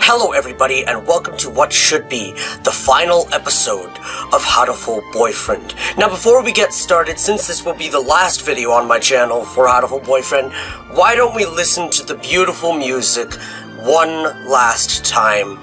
Hello everybody, and welcome to what should be the final episode of Hatoful Boyfriend. Now before we get started, since this will be the last video on my channel for Hatoful Boyfriend, why don't we listen to the beautiful music one last time?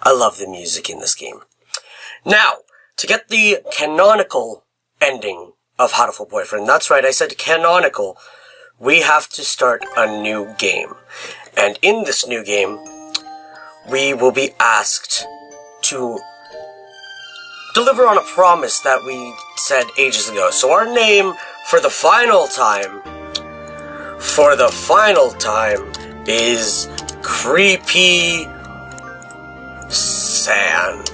I love the music in this game. Now, to get the canonical ending of Hatoful Boyfriend, that's right, I said canonical, we have to start a new game. And in this new game, we will be asked to deliver on a promise that we said ages ago. So our name for the final time is Creepy San.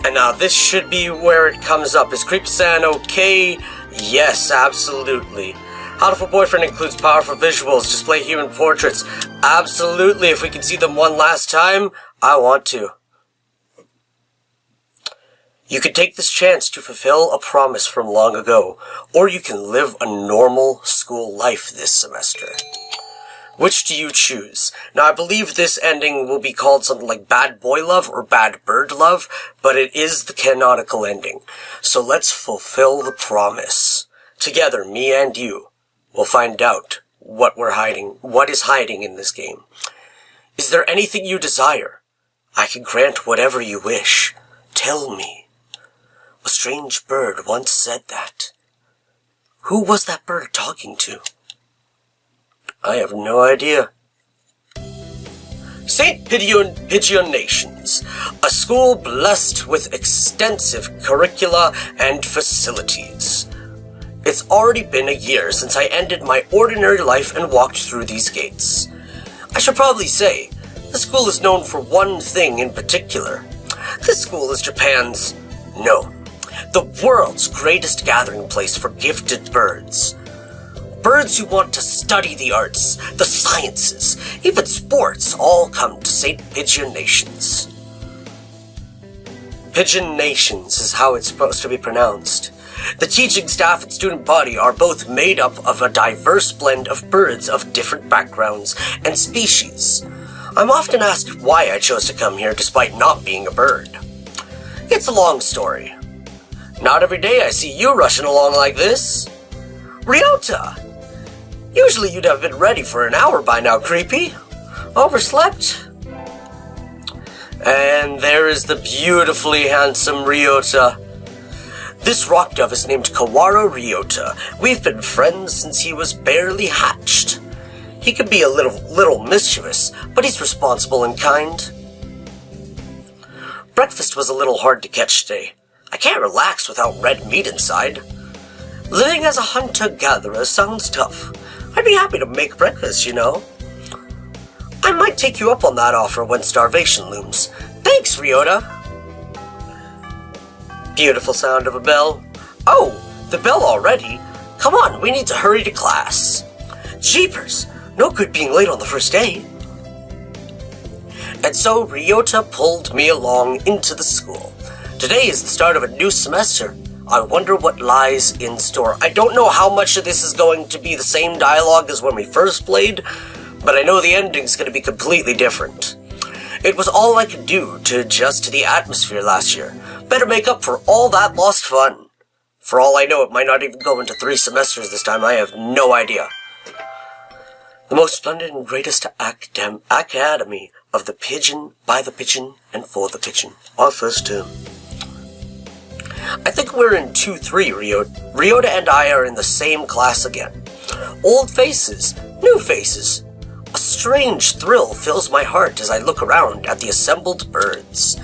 And now this should be where it comes up. Is Creepy San okay? Yes, absolutely. Hatoful Boyfriend includes powerful visuals, display human portraits. Absolutely, if we can see them one last time, I want to. You can take this chance to fulfill a promise from long ago, or you can live a normal school life this semester. Which do you choose? Now, I believe this ending will be called something like Bad Boy Love or Bad Bird Love, but it is the canonical ending. So let's fulfill the promise. Together, me and you, will find out what is hiding in this game. Is there anything you desire? I can grant whatever you wish. Tell me. A strange bird once said that. Who was that bird talking to? I have no idea. St. PigeoNations, a school blessed with extensive curricula and facilities. It's already been a year since I ended my ordinary life and walked through these gates. I should probably say, the school is known for one thing in particular. This school is the world's greatest gathering place for gifted birds. Birds who want to study the arts, the sciences, even sports, all come to St. PigeoNations. PigeoNations is how it's supposed to be pronounced. The teaching staff and student body are both made up of a diverse blend of birds of different backgrounds and species. I'm often asked why I chose to come here despite not being a bird. It's a long story. Not every day I see you rushing along like this. Ryota! Usually you'd have been ready for an hour by now, Creepy. Overslept? And there is the beautifully handsome Ryota. This rock dove is named Kawara Ryota. We've been friends since he was barely hatched. He can be a little mischievous, but he's responsible and kind. Breakfast was a little hard to catch today. I can't relax without red meat inside. Living as a hunter-gatherer sounds tough. I'd be happy to make breakfast, you know. I might take you up on that offer when starvation looms. Thanks, Ryota. Beautiful sound of a bell. Oh, the bell already? Come on, we need to hurry to class. Jeepers, no good being late on the first day. And so Ryota pulled me along into the school. Today is the start of a new semester. I wonder what lies in store. I don't know how much of this is going to be the same dialogue as when we first played, but I know the ending's going to be completely different. It was all I could do to adjust to the atmosphere last year. Better make up for all that lost fun. For all I know, it might not even go into 3 semesters this time. I have no idea. The most splendid and greatest academy of the pigeon, by the pigeon, and for the pigeon. Our first term. I think we're in 2-3, Ryota and I are in the same class again. Old faces, new faces. A strange thrill fills my heart as I look around at the assembled birds.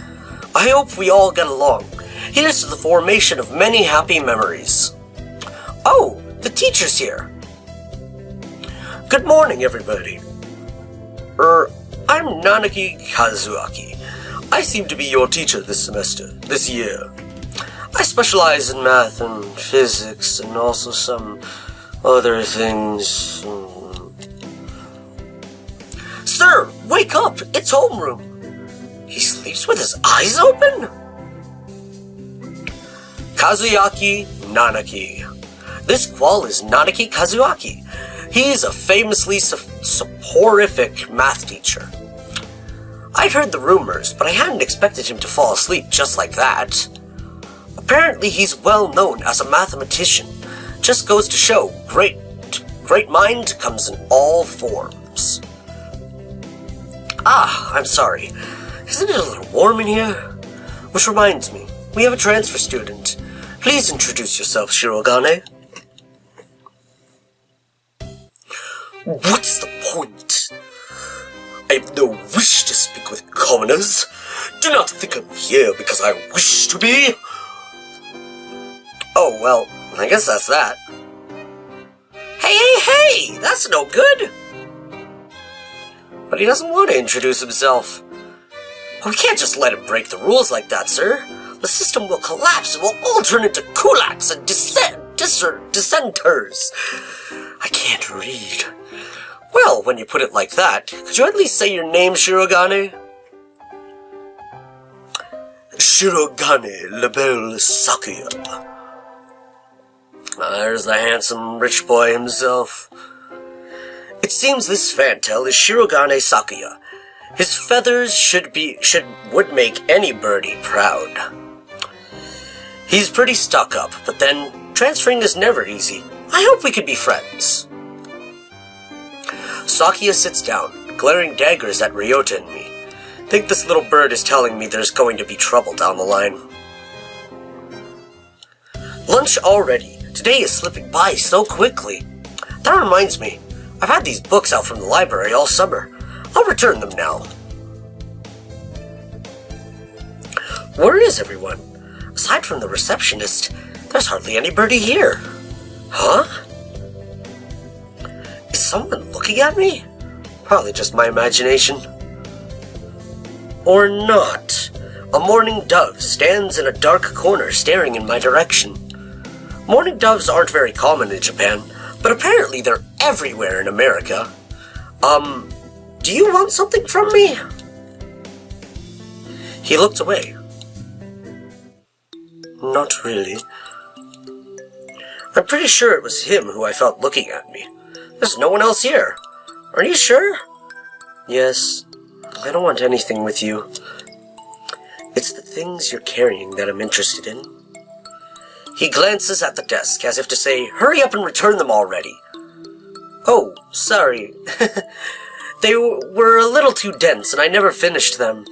I hope we all get along. Here's to the formation of many happy memories. Oh, the teacher's here. Good morning, everybody. I'm Nanaki Kazuaki. I seem to be your teacher this year. I specialize in math and physics and also some other things. Sir, wake up! It's homeroom! He sleeps with his eyes open? Kazuyaki Nanaki. This qual is Nanaki Kazuaki. He's a famously soporific math teacher. I'd heard the rumors, but I hadn't expected him to fall asleep just like that. Apparently he's well known as a mathematician. Just goes to show, great mind comes in all forms. Ah, I'm sorry. Isn't it a little warm in here? Which reminds me, we have a transfer student. Please introduce yourself, Shirogane. What's the point? I have no wish to speak with commoners. Do not think I'm here because I wish to be. Oh, well, I guess that's that. Hey, that's no good. But he doesn't want to introduce himself. Well, we can't just let him break the rules like that, sir. The system will collapse and we'll all turn into kulaks and dissenters. I can't read. Well, when you put it like that, could you at least say your name, Shirogane? Shirogane Labelle Sakuya. There's the handsome rich boy himself. It seems this fantail is Shirogane Sakuya. His feathers would make any birdie proud. He's pretty stuck up, but then transferring is never easy. I hope we could be friends. Sakuya sits down, glaring daggers at Ryota and me. Think this little bird is telling me there's going to be trouble down the line. Lunch already. Today is slipping by so quickly. That reminds me, I've had these books out from the library all summer. I'll return them now. Where is everyone? Aside from the receptionist, there's hardly anybody here. Huh? Is someone looking at me? Probably just my imagination. Or not. A mourning dove stands in a dark corner staring in my direction. Mourning doves aren't very common in Japan, but apparently they're everywhere in America. Do you want something from me? He looked away. Not really. I'm pretty sure it was him who I felt looking at me. There's no one else here. Are you sure? Yes. I don't want anything with you. It's the things you're carrying that I'm interested in. He glances at the desk as if to say, hurry up and return them already. Oh, sorry. They were a little too dense and I never finished them.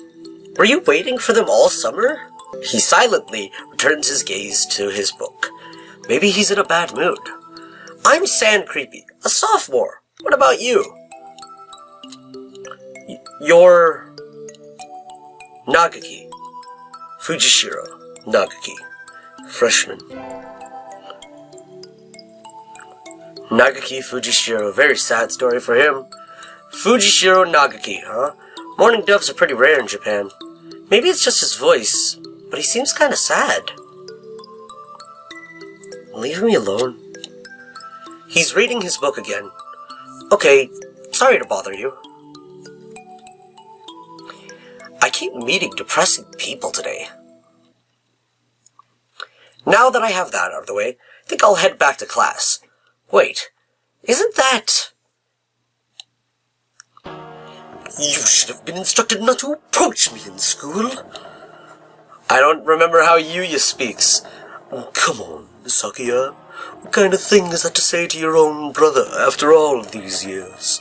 Were you waiting for them all summer? He silently returns his gaze to his book. Maybe he's in a bad mood. I'm Sand Creepy, a sophomore. What about you? You're Nagaki. Fujishiro Nagaki. Freshman. Nagaki Fujishiro. Very sad story for him. Fujishiro Nagaki, huh? Mourning doves are pretty rare in Japan. Maybe it's just his voice, but he seems kind of sad. Leave me alone. He's reading his book again. Okay, sorry to bother you. I keep meeting depressing people today. Now that I have that out of the way, I think I'll head back to class. Wait, isn't that... You should have been instructed not to approach me in school. I don't remember how Yuya speaks. Oh, come on, Sakuya. What kind of thing is that to say to your own brother after all these years?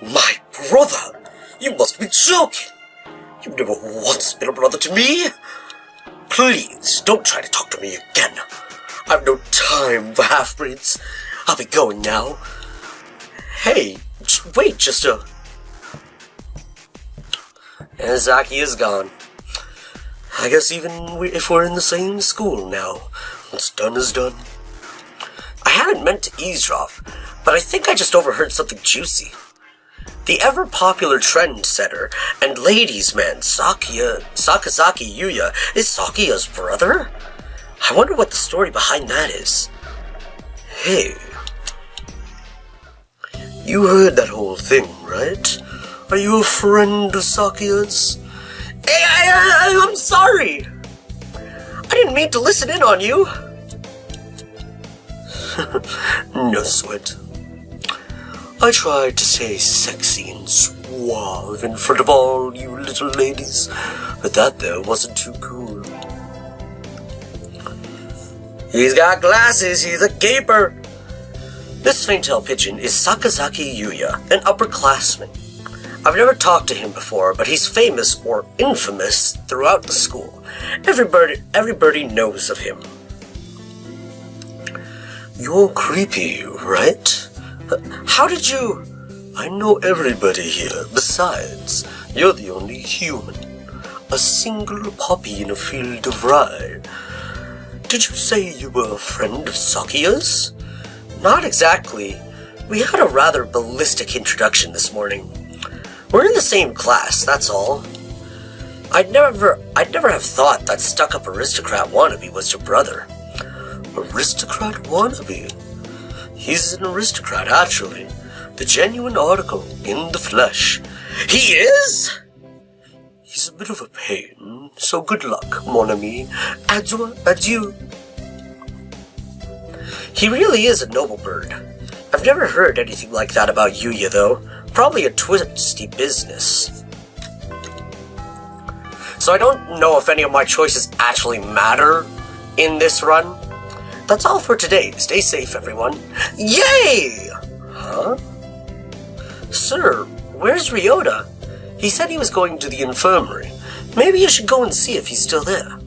My brother? You must be joking! You've never once been a brother to me! Please, don't try to talk to me again. I've no time for half-breeds. I'll be going now. Hey, wait just a... And Zaki is gone. I guess even if we're in the same school now, what's done is done. I hadn't meant to eavesdrop, but I think I just overheard something juicy. The ever-popular trendsetter and ladies' man Sakazaki Yuya is Sakuya's brother? I wonder what the story behind that is. Hey. You heard that whole thing, right? Are you a friend of Sakuya's? Hey, I'm sorry! I didn't mean to listen in on you! No sweat. I tried to stay sexy and suave in front of all you little ladies, but that there wasn't too cool. He's got glasses, he's a gaper! This faint-tailed pigeon is Sakazaki Yuya, an upperclassman. I've never talked to him before, but he's famous or infamous throughout the school. Everybody knows of him. You're creepy, right? How did you... I know everybody here. Besides, you're the only human. A single poppy in a field of rye. Did you say you were a friend of Sakuya's? Not exactly. We had a rather ballistic introduction this morning. We're in the same class, that's all. I'd never have thought that stuck-up aristocrat wannabe was your brother. Aristocrat wannabe? He's an aristocrat, actually. The genuine article in the flesh. He is? He's a bit of a pain, so good luck, mon ami. Adieu. He really is a noble bird. I've never heard anything like that about Yuya, though. Probably a twisty business. So I don't know if any of my choices actually matter in this run. That's all for today. Stay safe, everyone. Yay! Huh? Sir, where's Ryota? He said he was going to the infirmary. Maybe you should go and see if he's still there.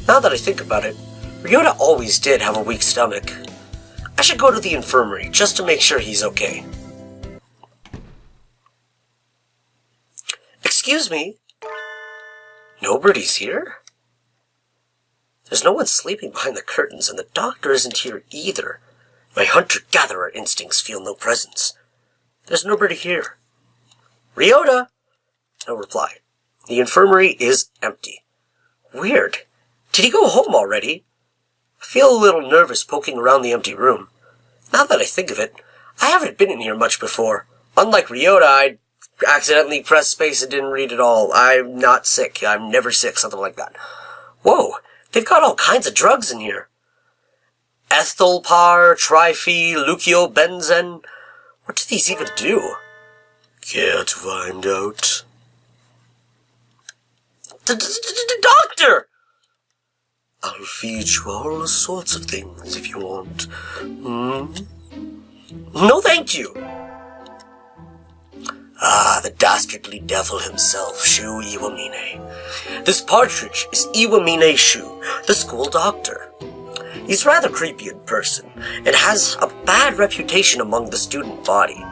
Now that I think about it, Ryota always did have a weak stomach. I should go to the infirmary just to make sure he's okay. Excuse me? Nobody's here? There's no one sleeping behind the curtains, and the doctor isn't here either. My hunter-gatherer instincts feel no presence. There's nobody here. Ryota! No reply. The infirmary is empty. Weird. Did he go home already? I feel a little nervous poking around the empty room. Now that I think of it, I haven't been in here much before. Unlike Ryota, I accidentally pressed space and didn't read it all. I'm not sick. I'm never sick, something like that. Whoa, they've got all kinds of drugs in here. Ethylpar, Triphe, Lucio-Benzen. What do these even do? Care to find out? Doctor! I'll feed you all sorts of things if you want. No, thank you. Ah, the dastardly devil himself, Shu Iwamine. This partridge is Iwamine Shu, the school doctor. He's rather creepy in person, and has a bad reputation among the student body.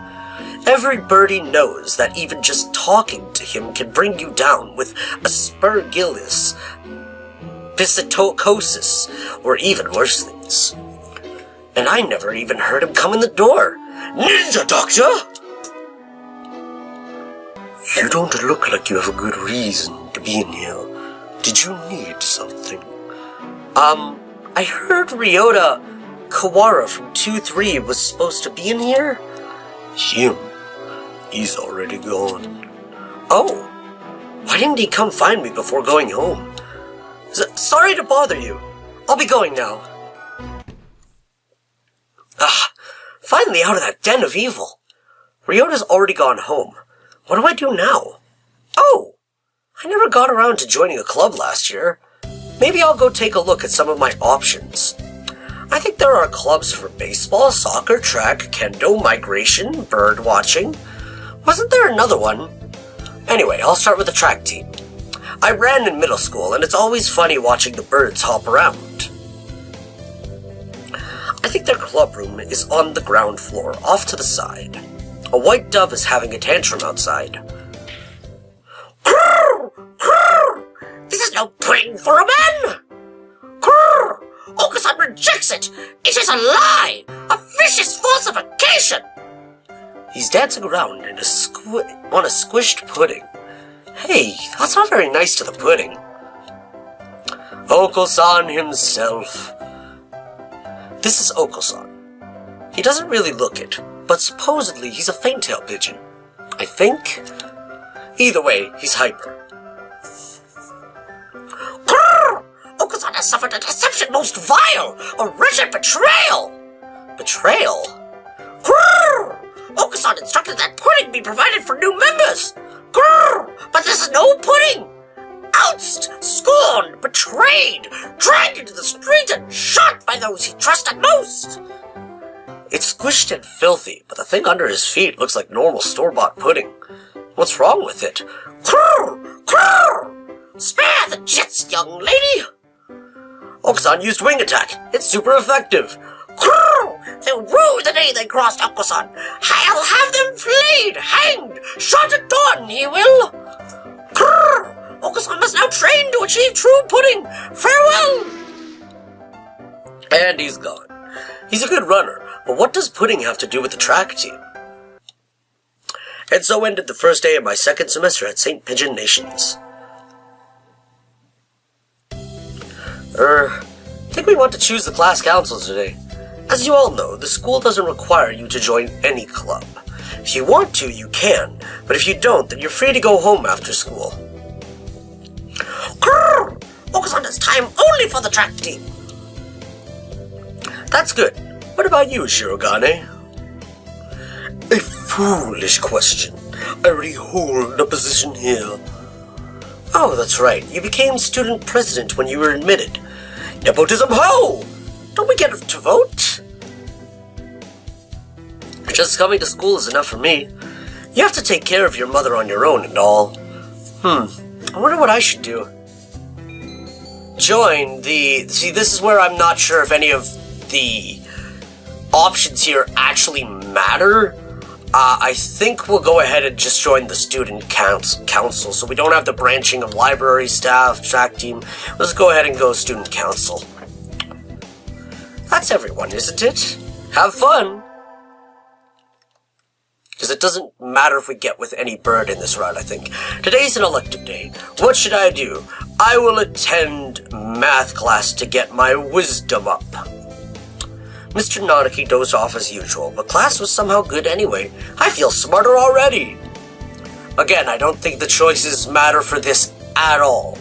Every birdie knows that even just talking to him can bring you down with aspergillus, piscitocosis, or even worse things. And I never even heard him come in the door. Ninja Doctor! You don't look like you have a good reason to be in here. Did you need something? I heard Ryota Kawara from 2-3 was supposed to be in here? Him? He's already gone. Oh, why didn't he come find me before going home? Sorry to bother you. I'll be going now. Finally out of that den of evil. Ryota's already gone home. What do I do now? Oh, I never got around to joining a club last year. Maybe I'll go take a look at some of my options. I think there are clubs for baseball, soccer, track, kendo, migration, bird watching. Wasn't there another one? Anyway, I'll start with the track team. I ran in middle school, and it's always funny watching the birds hop around. I think their club room is on the ground floor, off to the side. A white dove is having a tantrum outside. Grrr! Grrr! This is no pudding for a man! Grrr! Okusan rejects it! It is a lie! A vicious falsification! He's dancing around in on a squished pudding. Hey, that's not very nice to the pudding. Okusan himself. This is Okusan. He doesn't really look it, but supposedly he's a faint-tail pigeon. I think? Either way, he's hyper. Grrr! Okusan has suffered a deception most vile! A wretched betrayal! Betrayal? Grrr! Okusan instructed that pudding be provided for new members! Grrr! But this is no pudding! Ousted, scorned, betrayed, dragged into the street and shot by those he trusted most! It's squished and filthy, but the thing under his feet looks like normal store-bought pudding. What's wrong with it? Grrr! Grrr! Spare the jets, young lady! Okusan used wing attack. It's super effective. Grrr! They'll rue the day they crossed Okusan. I'll have them flayed, hanged, shot at dawn, he will. Grrr! Okusan must now train to achieve true pudding. Farewell! And he's gone. He's a good runner, but what does pudding have to do with the track team? And so ended the first day of my second semester at St. PigeoNations. I think we want to choose the class council today. As you all know, the school doesn't require you to join any club. If you want to, you can, but if you don't, then you're free to go home after school. Grrr! Okusan has time only for the track team. That's good. What about you, Shirogane? A foolish question. I already hold a position here. Oh, that's right. You became student president when you were admitted. Nepotism ho! Don't we get to vote? Just coming to school is enough for me. You have to take care of your mother on your own and all. I wonder what I should do. Join the... See, this is where I'm not sure if any of the options here actually matter. I think we'll go ahead and just join the student council, so we don't have the branching of library staff, track team. Let's go ahead and go student council. That's everyone, isn't it? Have fun! Because it doesn't matter if we get with any bird in this route, I think. Today's an elective day. What should I do? I will attend math class to get my wisdom up. Mr. Nanaki dozed off as usual, but class was somehow good anyway. I feel smarter already. Again, I don't think the choices matter for this at all.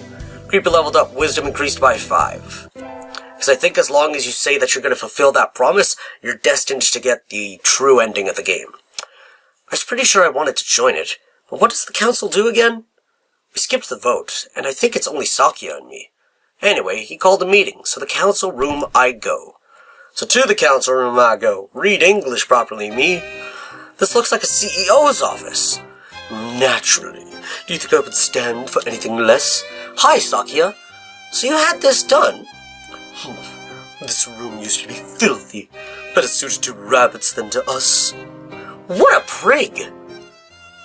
Creeper leveled up, wisdom increased by 5. Because I think as long as you say that you're going to fulfill that promise, you're destined to get the true ending of the game. I was pretty sure I wanted to join it, but what does the council do again? We skipped the vote, and I think it's only Sakya and me. Anyway, he called a meeting, so the council room I go. So to the council room I go. Read English properly, me. This looks like a CEO's office. Naturally. Do you think I would stand for anything less? Hi, Sakya. So you had this done? This room used to be filthy. Better suited to rabbits than to us. What a prig!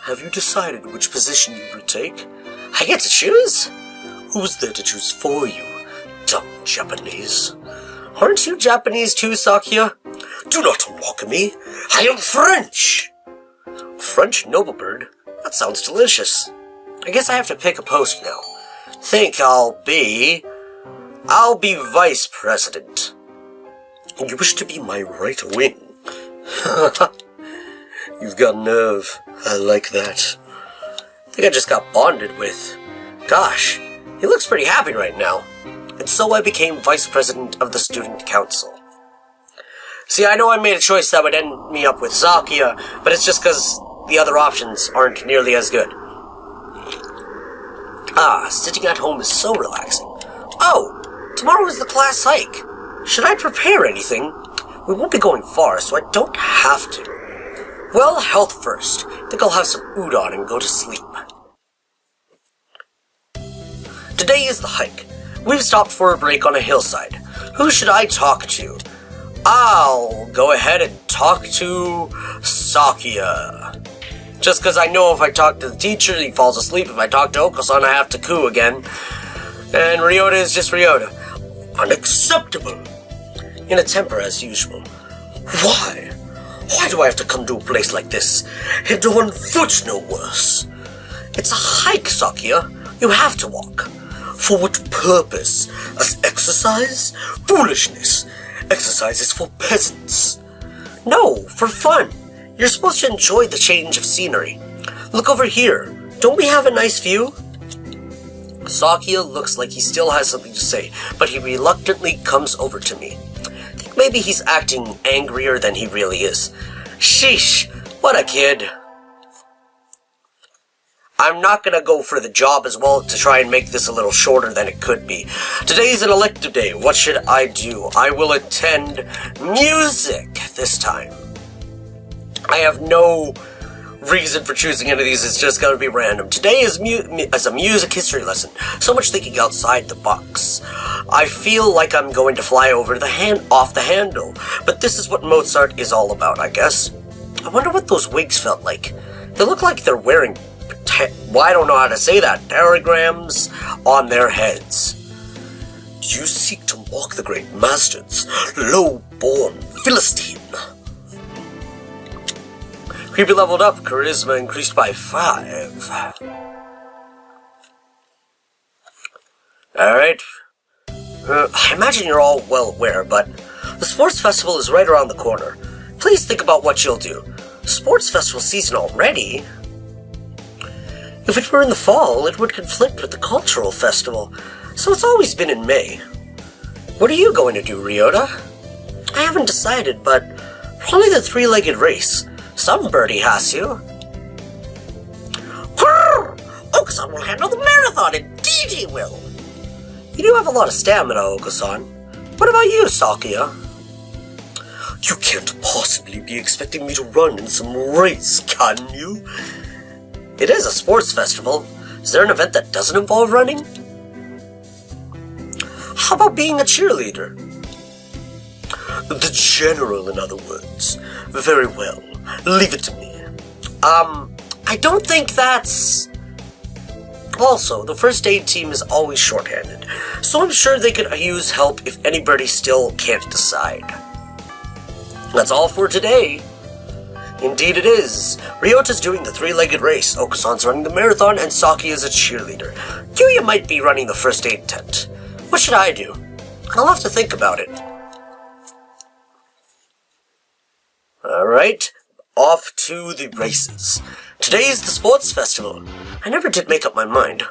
Have you decided which position you will take? I get to choose? Who's there to choose for you? Dumb Japanese. Aren't you Japanese too, Sakya? Do not mock me. I am French. French noblebird? That sounds delicious. I guess I have to pick a post now. Think I'll be vice president. You wish to be my right wing? You've got nerve. I like that. I think I just got bonded with. Gosh, he looks pretty happy right now. And so I became vice president of the student council. See, I know I made a choice that would end me up with Sakya, but it's just because the other options aren't nearly as good. Sitting at home is so relaxing. Oh, tomorrow is the class hike. Should I prepare anything? We won't be going far, so I don't have to. Well, health first. Think I'll have some udon and go to sleep. Today is the hike. We've stopped for a break on a hillside. Who should I talk to? I'll go ahead and talk to Sakia. Just because I know if I talk to the teacher, he falls asleep. If I talk to Oko-san, I have to coo again. And Ryota is just Ryota. Unacceptable. In a temper as usual. Why? Why do I have to come to a place like this? And on foot no worse. It's a hike, Sakia. You have to walk. For what purpose? As exercise? Foolishness. Exercise is for peasants. No, for fun. You're supposed to enjoy the change of scenery. Look over here. Don't we have a nice view? Sakia looks like he still has something to say, but he reluctantly comes over to me. I think maybe he's acting angrier than he really is. Sheesh, what a kid. I'm not gonna go for the job as well to try and make this a little shorter than it could be. Today's an elective day. What should I do? I will attend music this time. I have no reason for choosing any of these. It's just gonna be random. Today is a music history lesson. So much thinking outside the box. I feel like I'm going to fly over off the handle. But this is what Mozart is all about, I guess. I wonder what those wigs felt like. They look like they're wearing I don't know how to say that. Paragrams on their heads. Do you seek to mock the great masters, low-born Philistine? Creepy leveled up, charisma increased by 5. Alright. I imagine you're all well aware, but the sports festival is right around the corner. Please think about what you'll do. Sports festival season already? If it were in the fall, it would conflict with the cultural festival, so it's always been in May. What are you going to do, Ryota? I haven't decided, but probably the three-legged race. Some birdie has to. Grrr! Oko-san will handle the marathon, indeed he will. You do have a lot of stamina, Oko-san. What about you, Sakia? You can't possibly be expecting me to run in some race, can you? It is a sports festival. Is there an event that doesn't involve running? How about being a cheerleader? The general, in other words. Very well. Leave it to me. I don't think that's... Also, the first aid team is always shorthanded, so I'm sure they could use help if anybody still can't decide. That's all for today. Indeed it is. Ryota's doing the three-legged race, Oko-san's running the marathon, and Saki is a cheerleader. Yuya might be running the first aid tent. What should I do? I'll have to think about it. Alright, off to the races. Today's the sports festival. I never did make up my mind.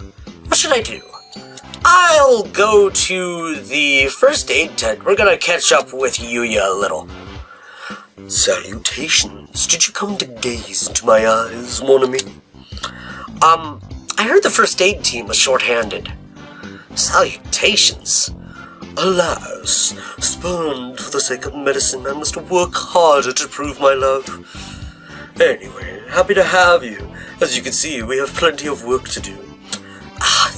What should I do? I'll go to the first aid tent. We're gonna catch up with Yuya a little. Salutations. Did you come to gaze into my eyes, mon ami? I heard the first aid team was short-handed. Salutations. Alas, spurned for the sake of medicine, I must work harder to prove my love. Anyway, happy to have you. As you can see, we have plenty of work to do.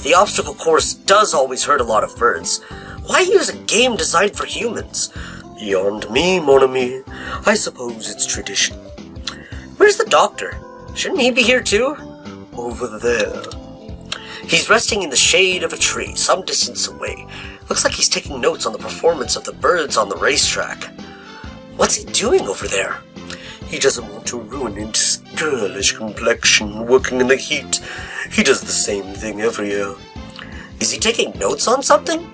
The obstacle course does always hurt a lot of birds. Why use a game designed for humans? Beyond me, mon ami. I suppose it's tradition. Where's the doctor? Shouldn't he be here too? Over there. He's resting in the shade of a tree, some distance away. Looks like he's taking notes on the performance of the birds on the racetrack. What's he doing over there? He doesn't want to ruin his girlish complexion working in the heat. He does the same thing every year. Is he taking notes on something?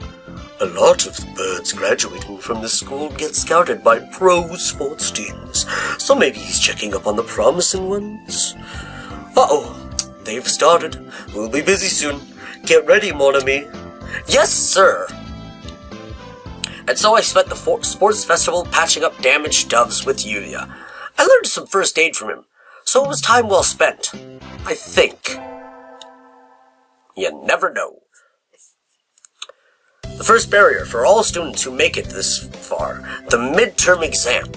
A lot of birds graduating from this school get scouted by pro sports teams, so maybe he's checking up on the promising ones. Uh-oh, they've started. We'll be busy soon. Get ready, mon ami. Yes, sir. And so I spent the sports festival patching up damaged doves with Yuya. I learned some first aid from him, so it was time well spent. I think. You never know. The first barrier for all students who make it this far, the midterm exam.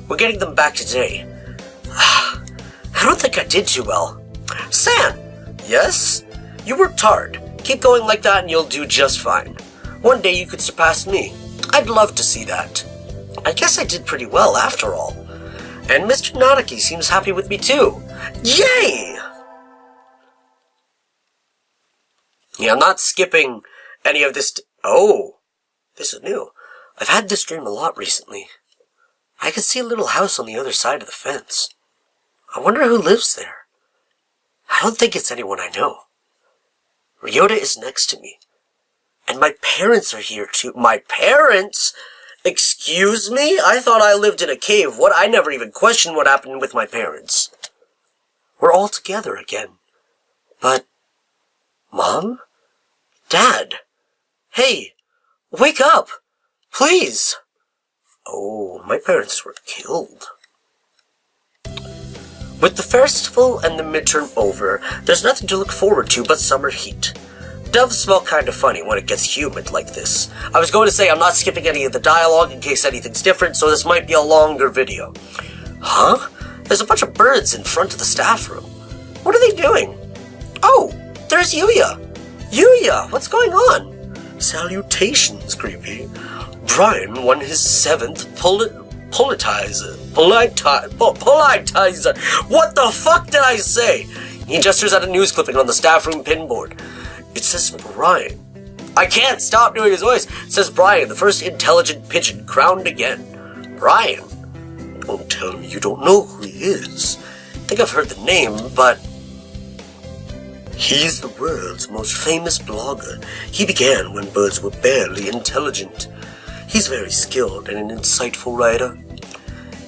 We're getting them back today. I don't think I did too well. San! Yes? You worked hard. Keep going like that and you'll do just fine. One day you could surpass me. I'd love to see that. I guess I did pretty well after all. And Mr. Nadaki seems happy with me too. Yay! Yeah, I'm not skipping any of this. Oh, this is new. I've had this dream a lot recently. I can see a little house on the other side of the fence. I wonder who lives there. I don't think it's anyone I know. Ryota is next to me. And my parents are here too. My parents? Excuse me? I thought I lived in a cave. What? I never even questioned what happened with my parents. We're all together again. But... Mom? Dad? Hey, wake up! Please! Oh, my parents were killed. With the festival and the midterm over, there's nothing to look forward to but summer heat. Doves smell kind of funny when it gets humid like this. I was going to say I'm not skipping any of the dialogue in case anything's different, so this might be a longer video. Huh? There's a bunch of birds in front of the staff room. What are they doing? Oh, there's Yuya. Yuya, what's going on? Salutations, Creepy. Brian won his 7th Politizer. What the fuck did I say? He gestures at a news clipping on the staff room pinboard. It says Brian. I can't stop doing his voice. It says Brian, the first intelligent pigeon crowned again. Brian? Don't tell me you don't know who he is. I think I've heard the name, but... He's the world's most famous blogger. He began when birds were barely intelligent. He's very skilled and an insightful writer.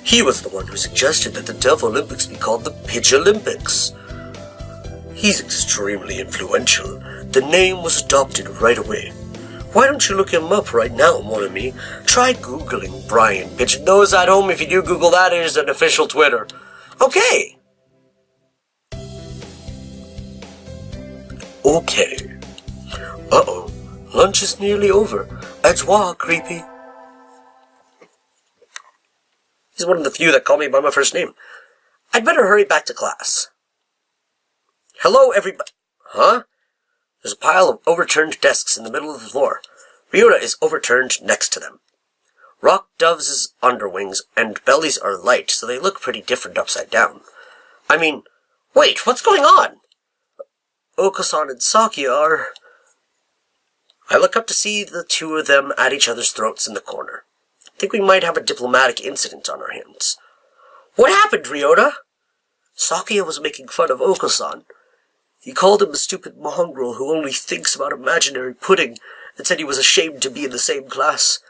He was the one who suggested that the Dove Olympics be called the Pigeon Olympics. He's extremely influential. The name was adopted right away. Why don't you look him up right now, mon ami? Try Googling Brian Pigeon. Those at home, if you do Google that, it is an official Twitter. Okay. Okay. Uh-oh. Lunch is nearly over. Au revoir, Creepy. He's one of the few that call me by my first name. I'd better hurry back to class. Hello, everybody. Huh? There's a pile of overturned desks in the middle of the floor. Ryota is overturned next to them. Rock Dove's underwings and bellies are light, so they look pretty different upside down. I mean, wait, what's going on? Okasan and Sakia are... I look up to see the two of them at each other's throats in the corner. I think we might have a diplomatic incident on our hands. What happened, Ryota? Sakia was making fun of Okasan. He called him a stupid mongrel who only thinks about imaginary pudding and said he was ashamed to be in the same class.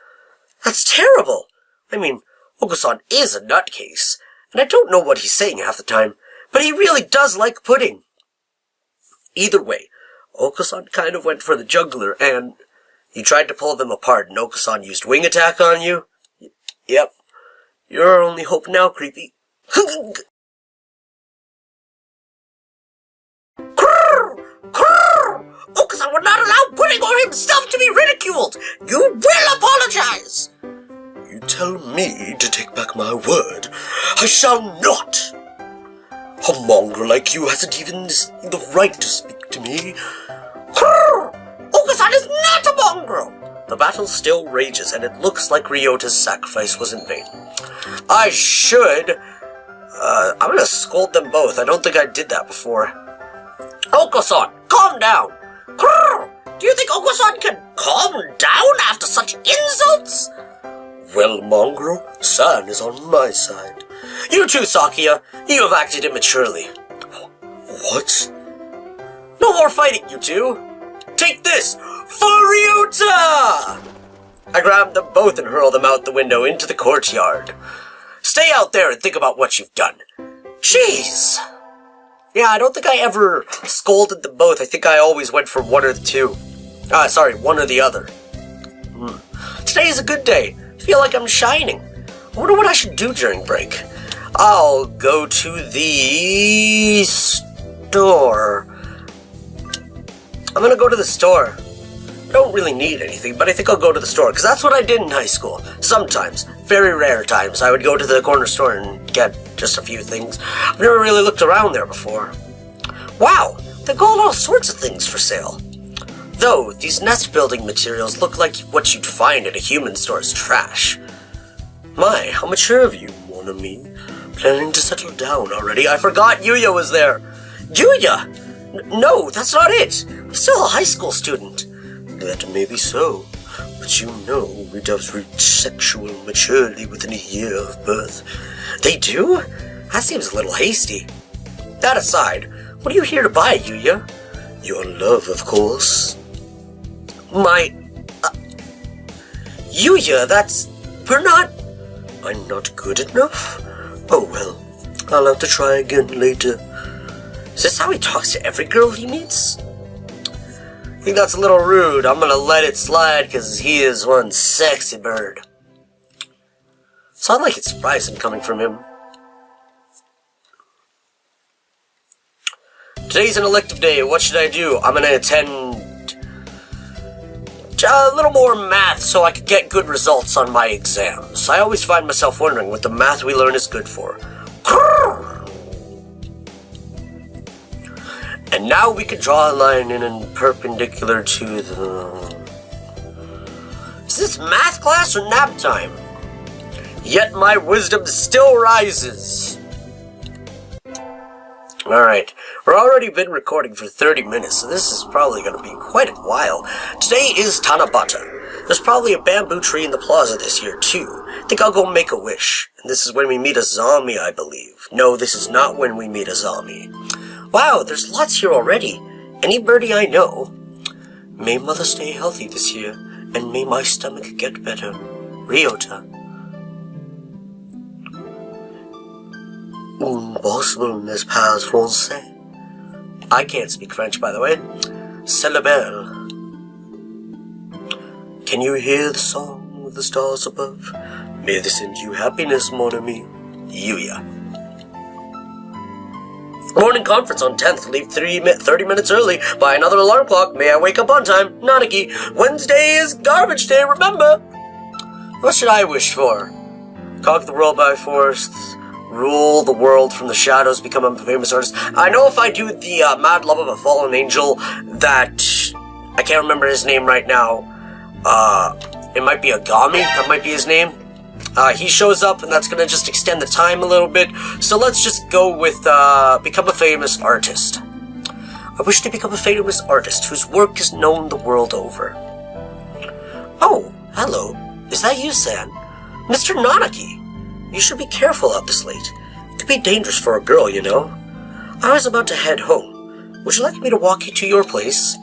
That's terrible! I mean, Okasan is a nutcase, and I don't know what he's saying half the time, but he really does like pudding. Either way, Okasan kind of went for the juggler, and you tried to pull them apart, and Okasan used wing attack on you? Yep. You're our only hope now, Creepy. Okasan would not allow pudding or himself to be ridiculed! You will apologize! You tell me to take back my word. I shall not! A mongrel like you hasn't even the right to speak to me. Okasan is not a mongrel! The battle still rages, and it looks like Ryota's sacrifice was in vain. I should... I'm gonna scold them both. I don't think I did that before. Okasan, calm down! Do you think Okasan can calm down after such insults? Well, mongrel, San is on my side. You too, Sakia. You have acted immaturely. What? No more fighting, you two. Take this for Ryota! I grab them both and hurl them out the window into the courtyard. Stay out there and think about what you've done. Jeez. Yeah, I don't think I ever scolded them both. I think I always went for one or the two. One or the other. Today is a good day. I feel like I'm shining. I wonder what I should do during break. I'll go to the store. I'm gonna go to the store. don't really need anything, but I think I'll go to the store, because that's what I did in high school. Sometimes, very rare times, I would go to the corner store and get just a few things. I've never really looked around there before. Wow, they've got all sorts of things for sale. Though, these nest building materials look like what you'd find at a human store's trash. My, how mature of you, mon ami. Planning to settle down already? I forgot Yuya was there. Yuya! No, that's not it. I'm still a high school student. That may be so, but you know we doves reach sexual maturity within a year of birth. They do? That seems a little hasty. That aside, what are you here to buy, Yuya? Your love, of course. Yuya, I'm not good enough? Oh well, I'll have to try again later. Is this how he talks to every girl he meets? I think that's a little rude. I'm gonna let it slide because he is one sexy bird. Sound like it's surprising coming from him. Today's an elective day. What should I do? I'm gonna attend a little more math so I could get good results on my exams. I always find myself wondering what the math we learn is good for. And now we can draw a line in and perpendicular to the... Is this math class or nap time? Yet my wisdom still rises. Alright, we're already been recording for 30 minutes, so this is probably going to be quite a while. Today is Tanabata. There's probably a bamboo tree in the plaza this year, too. I think I'll go make a wish. And this is when we meet a zombie, I believe. No, this is not when we meet a zombie. Wow, there's lots here already. Any birdie I know. May mother stay healthy this year, and may my stomach get better. Ryota. Impossible, n'est pas français. I can't speak French, by the way. C'est la belle. Can you hear the song of the stars above? May they send you happiness, mon ami. Yuya. Morning conference on 10th. Leave 30 minutes early. Buy another alarm clock. May I wake up on time. Nanaki. Wednesday is garbage day, remember. What should I wish for? Conquer the world by force. Rule the world from the shadows, become a famous artist. I know if I do the Mad Love of a Fallen Angel, that I can't remember his name right now. It might be Agami, that might be his name. He shows up, and that's gonna just extend the time a little bit. So let's just go with become a famous artist. I wish to become a famous artist whose work is known the world over. Oh, hello. Is that you, San? Mr. Nanaki. You should be careful out this late. It could be dangerous for a girl, you know. I was about to head home. Would you like me to walk you to your place?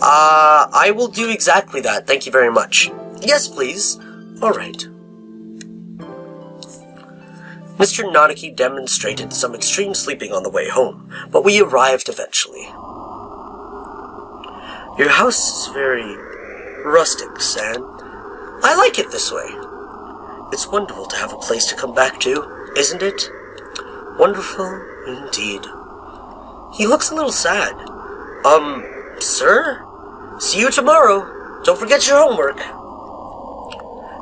I will do exactly that, thank you very much. Yes, please. Alright. Mr. Nanaki demonstrated some extreme sleeping on the way home, but we arrived eventually. Your house is very rustic, San. I like it this way. It's wonderful to have a place to come back to, isn't it? Wonderful indeed. He looks a little sad. Sir? See you tomorrow. Don't forget your homework.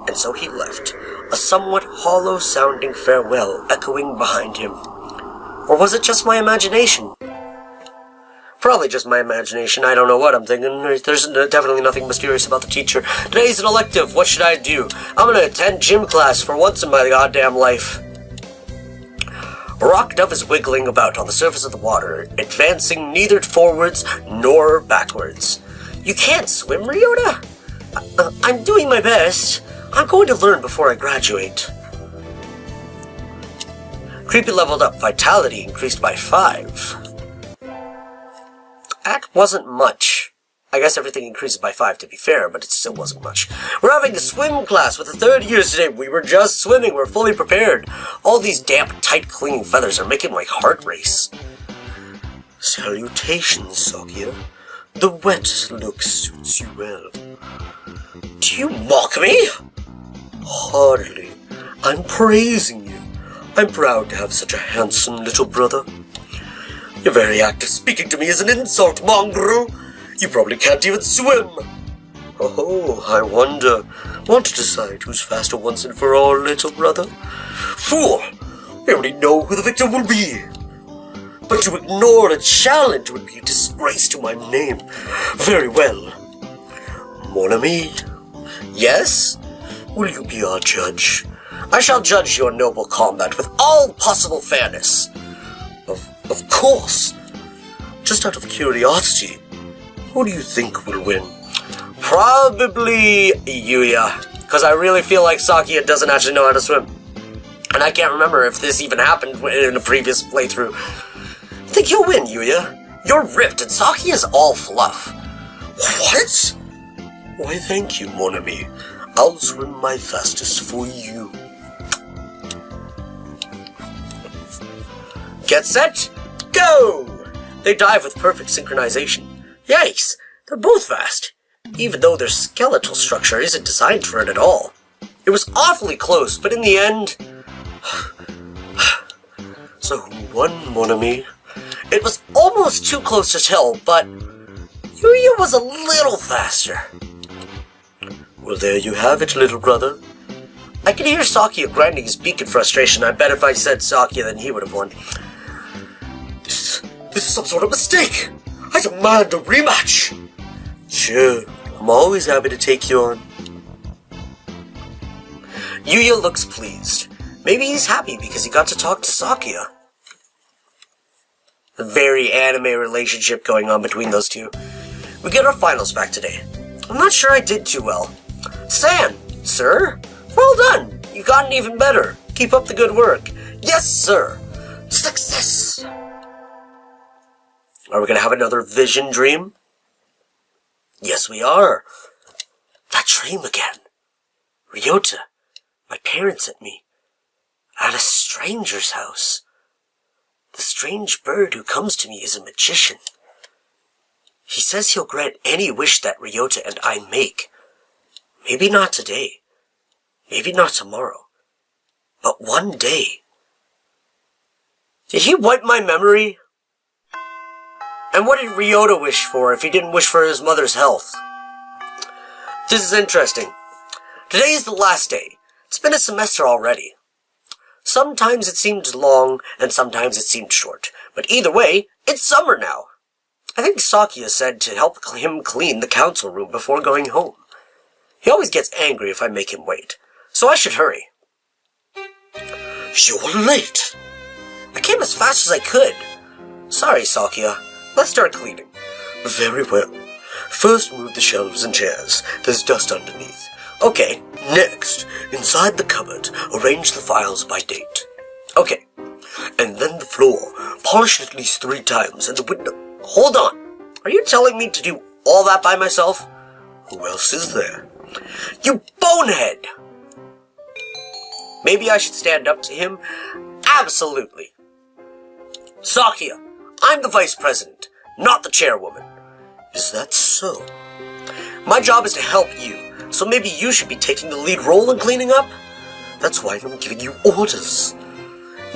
And so he left, a somewhat hollow-sounding farewell echoing behind him. Or was it just my imagination? Probably just my imagination. I don't know what I'm thinking. There's definitely nothing mysterious about the teacher. Today's an elective. What should I do? I'm gonna attend gym class for once in my goddamn life. Rock Dove is wiggling about on the surface of the water, advancing neither forwards nor backwards. You can't swim, Ryota? I'm doing my best. I'm going to learn before I graduate. Creepy leveled up. Vitality increased by 5. That wasn't much. I guess everything increases by 5 to be fair, but it still wasn't much. We're having a swim class with the 3rd years today. We were just swimming. We're fully prepared. All these damp, tight, clinging feathers are making my heart race. Salutations, Sokia. The wet look suits you well. Do you mock me? Hardly. I'm praising you. I'm proud to have such a handsome little brother. Your very act of speaking to me is an insult, mongrel. You probably can't even swim. Oh, I wonder. Want to decide who's faster once and for all, little brother? Fool! I already know who the victor will be. But to ignore a challenge would be a disgrace to my name. Very well. Mon ami. Yes? Will you be our judge? I shall judge your noble combat with all possible fairness. Of course. Just out of curiosity, who do you think will win? Probably Yuya, because I really feel like Sakia doesn't actually know how to swim. And I can't remember if this even happened in a previous playthrough. I think you'll win, Yuya. You're ripped and Sakia's all fluff. What? Why, thank you, mon ami. I'll swim my fastest for you. Get set, go! They dive with perfect synchronization. Yikes, they're both fast, even though their skeletal structure isn't designed for it at all. It was awfully close, but in the end... So who won, mon ami? It was almost too close to tell, but Yuya was a little faster. Well, there you have it, little brother. I could hear Sakia grinding his beak in frustration. I bet if I said Sakia, then he would have won. This is some sort of mistake. I demand a rematch. Sure, I'm always happy to take you on. Yuya looks pleased. Maybe he's happy because he got to talk to Sakia. A very anime relationship going on between those two. We get our finals back today. I'm not sure I did too well. San, sir? Well done! You've gotten even better. Keep up the good work. Yes, sir! Success! Are we gonna have another vision dream? Yes, we are. That dream again. Ryota, my parents sent me. At a stranger's house. The strange bird who comes to me is a magician. He says he'll grant any wish that Ryota and I make. Maybe not today. Maybe not tomorrow. But one day. Did he wipe my memory? And what did Ryota wish for if he didn't wish for his mother's health? This is interesting. Today is the last day. It's been a semester already. Sometimes it seemed long, and sometimes it seemed short. But either way, it's summer now. I think Sakia said to help him clean the council room before going home. He always gets angry if I make him wait, so I should hurry. You're late! I came as fast as I could. Sorry, Sakia. Let's start cleaning. Very well. First move the shelves and chairs. There's dust underneath. Okay, next, inside the cupboard, arrange the files by date. Okay, and then the floor. Polish it at least 3 times, and the window. Hold on. Are you telling me to do all that by myself? Who else is there? You bonehead! Maybe I should stand up to him? Absolutely. Sakia, I'm the vice president, not the chairwoman. Is that so? My job is to help you, so maybe you should be taking the lead role in cleaning up? That's why I'm giving you orders.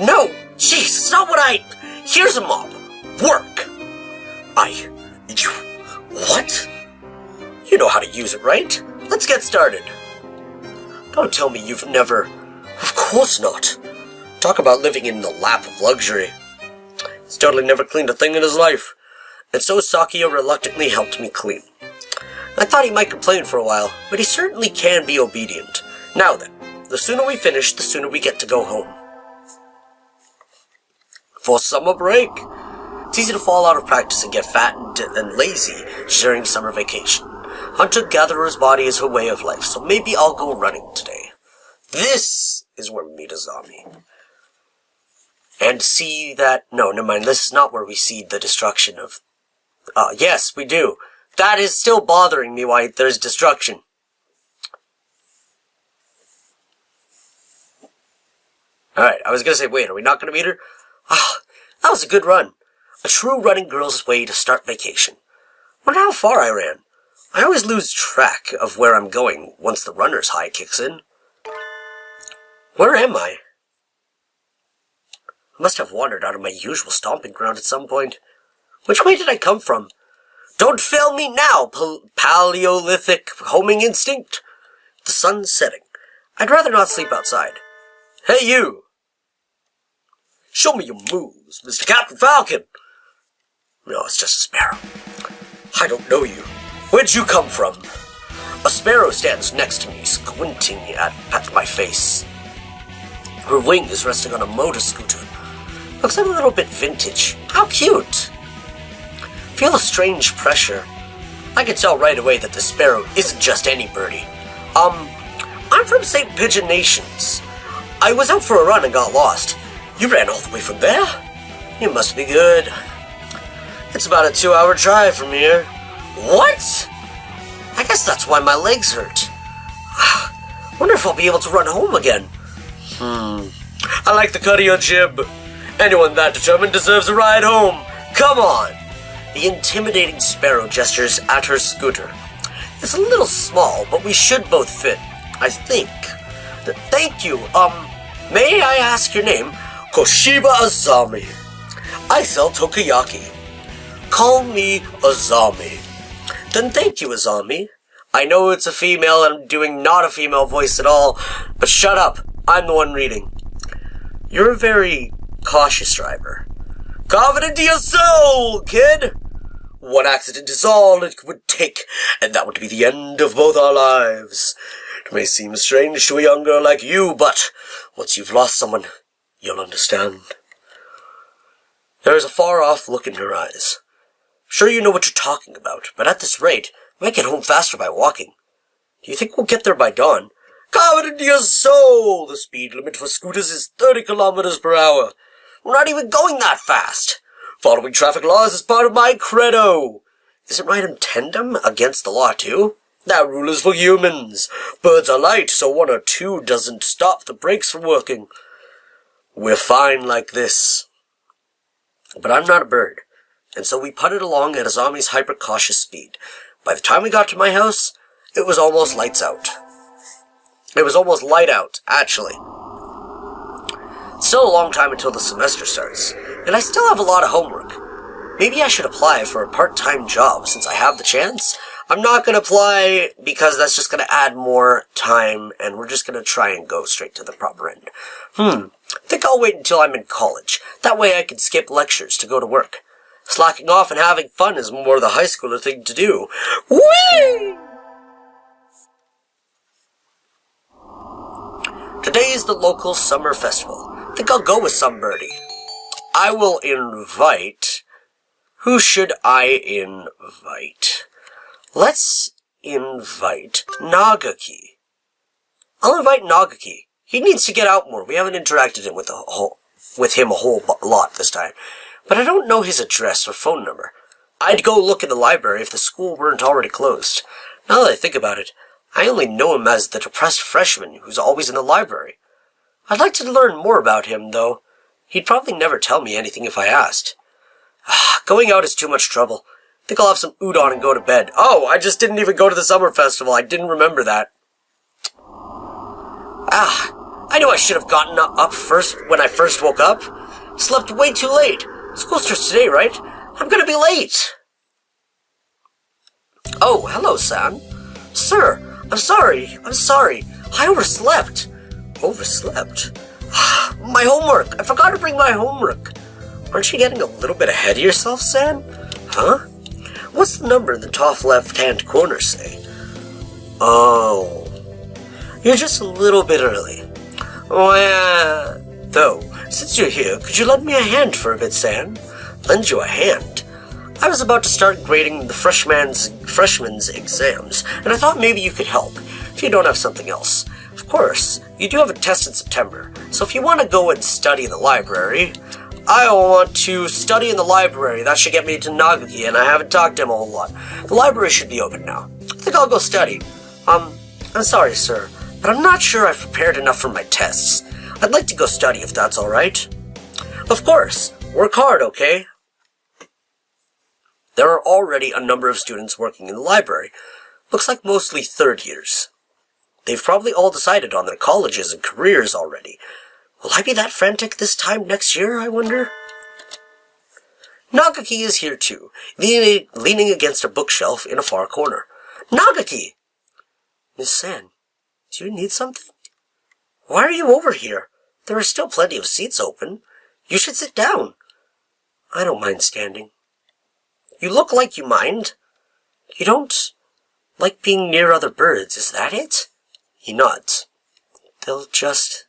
No, jeez, it's not what Here's a mop. Work. You... What? You know how to use it, right? Let's get started. Don't tell me you've never... Of course not. Talk about living in the lap of luxury. He's totally never cleaned a thing in his life. And so Sakia reluctantly helped me clean. I thought he might complain for a while, but he certainly can be obedient. Now then, the sooner we finish, the sooner we get to go home. For summer break. It's easy to fall out of practice and get fat and lazy during summer vacation. Hunter-gatherer's body is her way of life, so maybe I'll go running today. This is where we meet Azami. And see that... No, never mind, this is not where we see the destruction of... yes, we do. That is still bothering me why there's destruction. Alright, I was gonna say, wait, are we not gonna meet her? That was a good run. A true running girl's way to start vacation. Wonder how far I ran. I always lose track of where I'm going once the runner's high kicks in. Where am I? I must have wandered out of my usual stomping ground at some point. Which way did I come from? Don't fail me now, Paleolithic homing instinct. The sun's setting. I'd rather not sleep outside. Hey, you! Show me your moves, Mr. Captain Falcon! No, it's just a sparrow. I don't know you. Where'd you come from? A sparrow stands next to me, squinting at my face. Her wing is resting on a motor scooter. Looks like a little bit vintage. How cute! Feel a strange pressure. I can tell right away that the sparrow isn't just any birdie. I'm from St. PigeoNations. I was out for a run and got lost. You ran all the way from there? You must be good. It's about a 2-hour drive from here. What? I guess that's why my legs hurt. Wonder if I'll be able to run home again. I like the cut of your jib. Anyone that determined deserves a ride home. Come on. The intimidating sparrow gestures at her scooter. It's a little small, but we should both fit, I think. Thank you. May I ask your name? Koshiba Azami. I sell takoyaki. Call me Azami. Then thank you, Azami. I know it's a female and I'm doing not a female voice at all, but shut up. I'm the one reading. You're a very cautious driver. Confident to your soul, kid! One accident is all it would take, and that would be the end of both our lives. It may seem strange to a young girl like you, but once you've lost someone, you'll understand. There is a far-off look in her eyes. Sure you know what you're talking about, but at this rate, we might get home faster by walking. Do you think we'll get there by dawn? Confident to your soul! The speed limit for scooters is 30 kilometers per hour. We're not even going that fast. Following traffic laws is part of my credo. Isn't right in tandem against the law too? That rule is for humans. Birds are light, so 1 or 2 doesn't stop the brakes from working. We're fine like this. But I'm not a bird, and so we putted along at Azami's hyper-cautious speed. By the time we got to my house, it was almost lights out. It was almost light out, actually. It's still a long time until the semester starts, and I still have a lot of homework. Maybe I should apply for a part-time job since I have the chance. I'm not going to apply because that's just going to add more time, and we're just going to try and go straight to the proper end. I think I'll wait until I'm in college. That way I can skip lectures to go to work. Slacking off and having fun is more the high schooler thing to do. Whee! Today is the local summer festival. I think I'll go with somebody. I will invite... Who should I invite? Let's invite Nagaki. I'll invite Nagaki. He needs to get out more. We haven't interacted with him a whole lot this time. But I don't know his address or phone number. I'd go look in the library if the school weren't already closed. Now that I think about it, I only know him as the depressed freshman who's always in the library. I'd like to learn more about him, though. He'd probably never tell me anything if I asked. Going out is too much trouble. I think I'll have some udon and go to bed. Oh, I just didn't even go to the summer festival. I didn't remember that. I knew I should have gotten up first when I first woke up. Slept way too late. School starts today, right? I'm gonna be late. Oh, hello, San. Sir, I'm sorry. I overslept. Overslept? My homework. I forgot to bring my homework. Aren't you getting a little bit ahead of yourself, San? Huh? What's the number in the top left-hand corner say? Oh. You're just a little bit early. Well, though, since you're here, could you lend me a hand for a bit, San? Lend you a hand? I was about to start grading the freshman's exams, and I thought maybe you could help, if you don't have something else. Of course, you do have a test in September, so if you want to go and study in the library... I want to study in the library. That should get me to Nagaki, and I haven't talked to him a whole lot. The library should be open now. I think I'll go study. I'm sorry, sir, but I'm not sure I've prepared enough for my tests. I'd like to go study if that's alright. Of course. Work hard, okay? There are already a number of students working in the library. Looks like mostly third years. They've probably all decided on their colleges and careers already. Will I be that frantic this time next year, I wonder? Nagaki is here too, leaning against a bookshelf in a far corner. Nagaki! Miss San, do you need something? Why are you over here? There are still plenty of seats open. You should sit down. I don't mind standing. You look like you mind. You don't like being near other birds, is that it? He nods. They'll just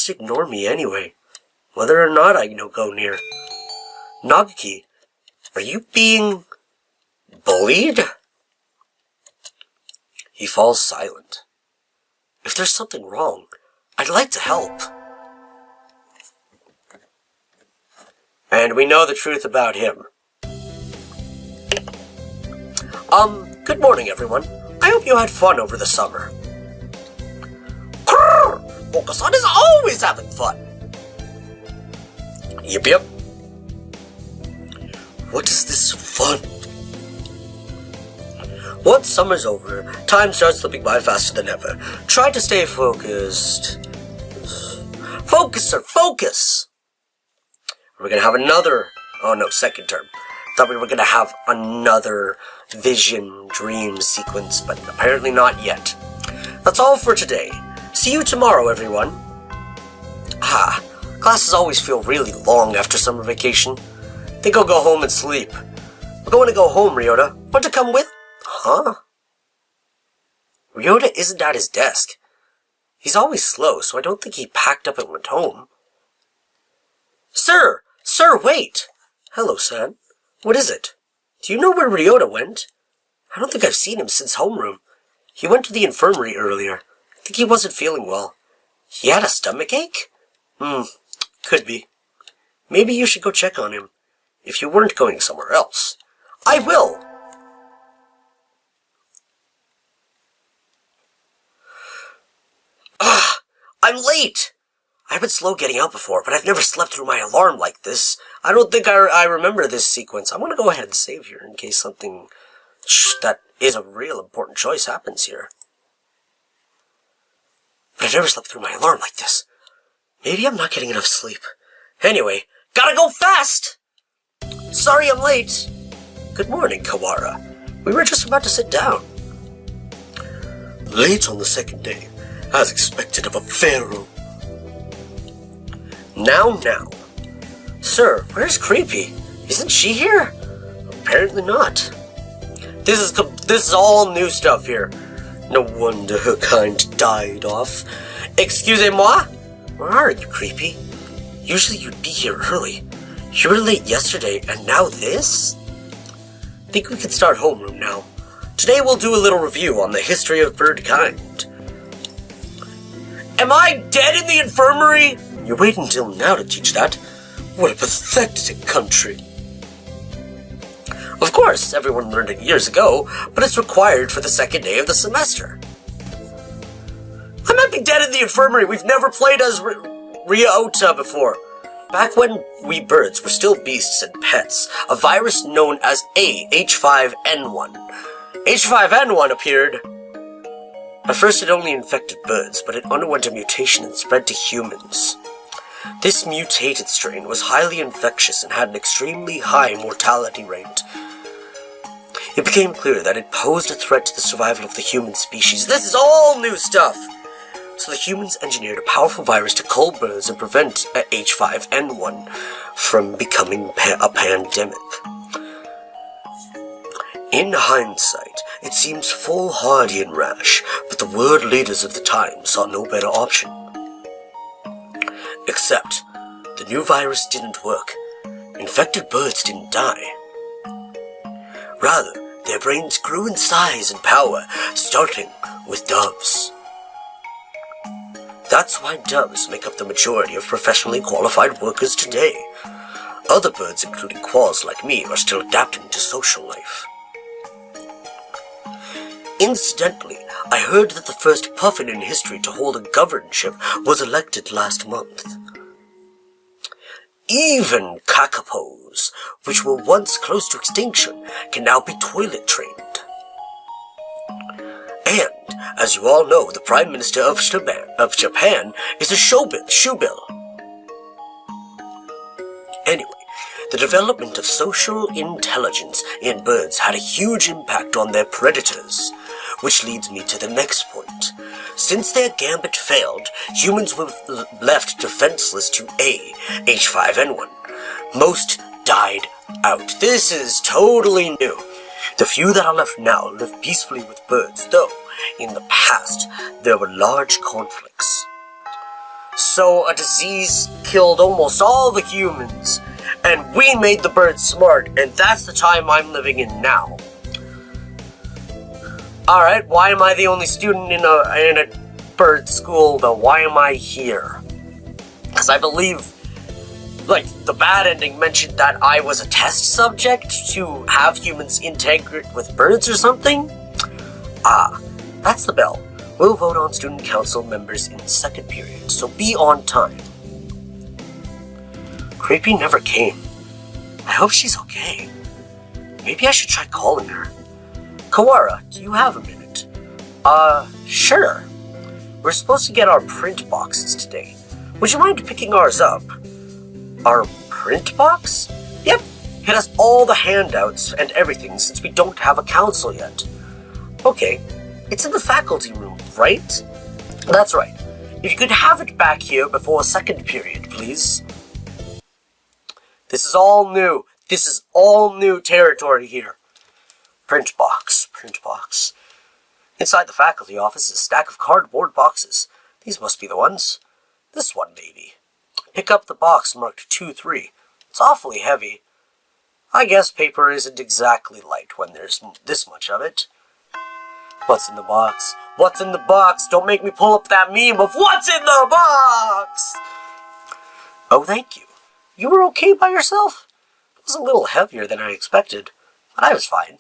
ignore me anyway, whether or not I go near. Nagaki, are you being bullied? He falls silent. If there's something wrong, I'd like to help. And we know the truth about him. Good morning, everyone. I hope you had fun over the summer. Krrr! Moka-san is always having fun. Yep. What is this fun? Once summer's over, time starts slipping by faster than ever. Try to stay focused. Focus! We're gonna have another... Oh no, second term. Thought we were gonna have another vision dream sequence, but apparently not yet. That's all for today. See you tomorrow, everyone. Classes always feel really long after summer vacation. Think I'll go home and sleep. We're going to go home, Ryota. Want to come with? Huh? Ryota isn't at his desk. He's always slow, so I don't think he packed up and went home. Sir, wait! Hello, San. What is it? Do you know where Ryota went? I don't think I've seen him since homeroom. He went to the infirmary earlier. I think he wasn't feeling well. He had a stomachache? Could be. Maybe you should go check on him, if you weren't going somewhere else. I will! I'm late! I've been slow getting out before, but I've never slept through my alarm like this. I don't think I remember this sequence. I'm gonna go ahead and save here in case something that is a real important choice happens here. But I've never slept through my alarm like this. Maybe I'm not getting enough sleep. Anyway, gotta go fast! Sorry I'm late. Good morning, Kawara. We were just about to sit down. Late on the second day, as expected of a pharaoh. Now. Sir, where's Creepy? Isn't she here? Apparently not. This is all new stuff here. No wonder her kind died off. Excusez-moi? Where are you, Creepy? Usually you'd be here early. You were late yesterday, and now this? Think we can start homeroom now. Today we'll do a little review on the history of birdkind. Am I dead in the infirmary? You wait until now to teach that. What a pathetic country. Of course, everyone learned it years ago, but it's required for the second day of the semester. I might be dead in the infirmary. We've never played as Ryota before. Back when we birds were still beasts and pets, a virus known as H5N1. H5N1 appeared. At first it only infected birds, but it underwent a mutation and spread to humans. This mutated strain was highly infectious and had an extremely high mortality rate. It became clear that it posed a threat to the survival of the human species. This is all new stuff! So the humans engineered a powerful virus to cull birds and prevent H5N1 from becoming a pandemic. In hindsight, it seems foolhardy and rash, but the world leaders of the time saw no better option. Except, the new virus didn't work. Infected birds didn't die. Rather, their brains grew in size and power, starting with doves. That's why doves make up the majority of professionally qualified workers today. Other birds, including quails like me, are still adapting to social life. Incidentally, I heard that the first puffin in history to hold a governorship was elected last month. Even kakapos, which were once close to extinction, can now be toilet trained. And, as you all know, the Prime Minister of Japan is a shoebill. Anyway, The development of social intelligence in birds had a huge impact on their predators, which leads me to the next point. Since their gambit failed, humans were left defenseless to H5N1. Most died out. This is totally new. The few that are left now live peacefully with birds, though in the past there were large conflicts. So a disease killed almost all the humans, and we made the birds smart, and that's the time I'm living in now. Alright, why am I the only student in a bird school, though? Why am I here? Because I believe, like, the bad ending mentioned that I was a test subject to have humans integrate with birds or something? Ah, that's the bell. We'll vote on student council members in the second period, so be on time. Creepy never came. I hope she's okay. Maybe I should try calling her. Kawara, do you have a minute? Sure. We're supposed to get our print boxes today. Would you mind picking ours up? Our print box? Yep. It has all the handouts and everything since we don't have a council yet. Okay. It's in the faculty room, right? That's right. If you could have it back here before second period, please. This is all new. This is all new territory here. Print box, print box. Inside the faculty office is a stack of cardboard boxes. These must be the ones. This one, maybe. Pick up the box marked 2-3. It's awfully heavy. I guess paper isn't exactly light when there's this much of it. What's in the box? What's in the box? Don't make me pull up that meme of what's in the box! Oh, thank you. You were okay by yourself? It was a little heavier than I expected, but I was fine.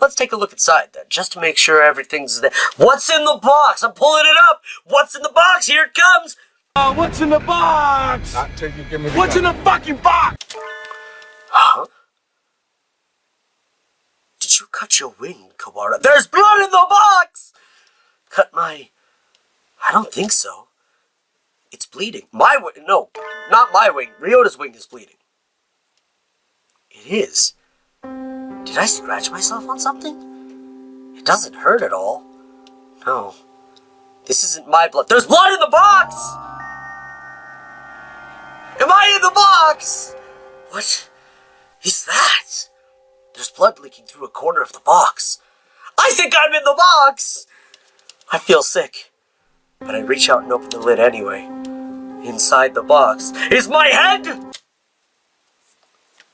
Let's take a look inside then, just to make sure everything's there. What's in the box? I'm pulling it up! What's in the box? Here it comes! What's in the box? Not till you give me the What's in the fucking box? Huh? Did you cut your wing, Kawara? There's blood in the box! Cut my... I don't think so. It's bleeding. My wing... No, not my wing. Ryota's wing is bleeding. It is. Did I scratch myself on something? It doesn't hurt at all. No. This isn't my blood. There's blood in the box! Am I in the box? What is that? There's blood leaking through a corner of the box. I think I'm in the box! I feel sick, but I reach out and open the lid anyway. Inside the box is my head!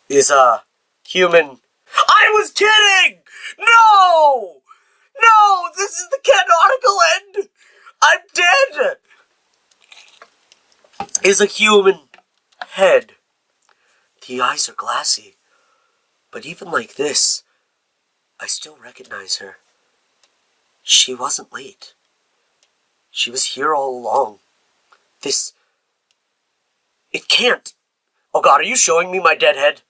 Is a human... I was kidding! No! No! This is the canonical end! I'm dead! Is a human head. The eyes are glassy. But even like this, I still recognize her. She wasn't late. She was here all along. This... It can't. Oh god, are you showing me my dead head?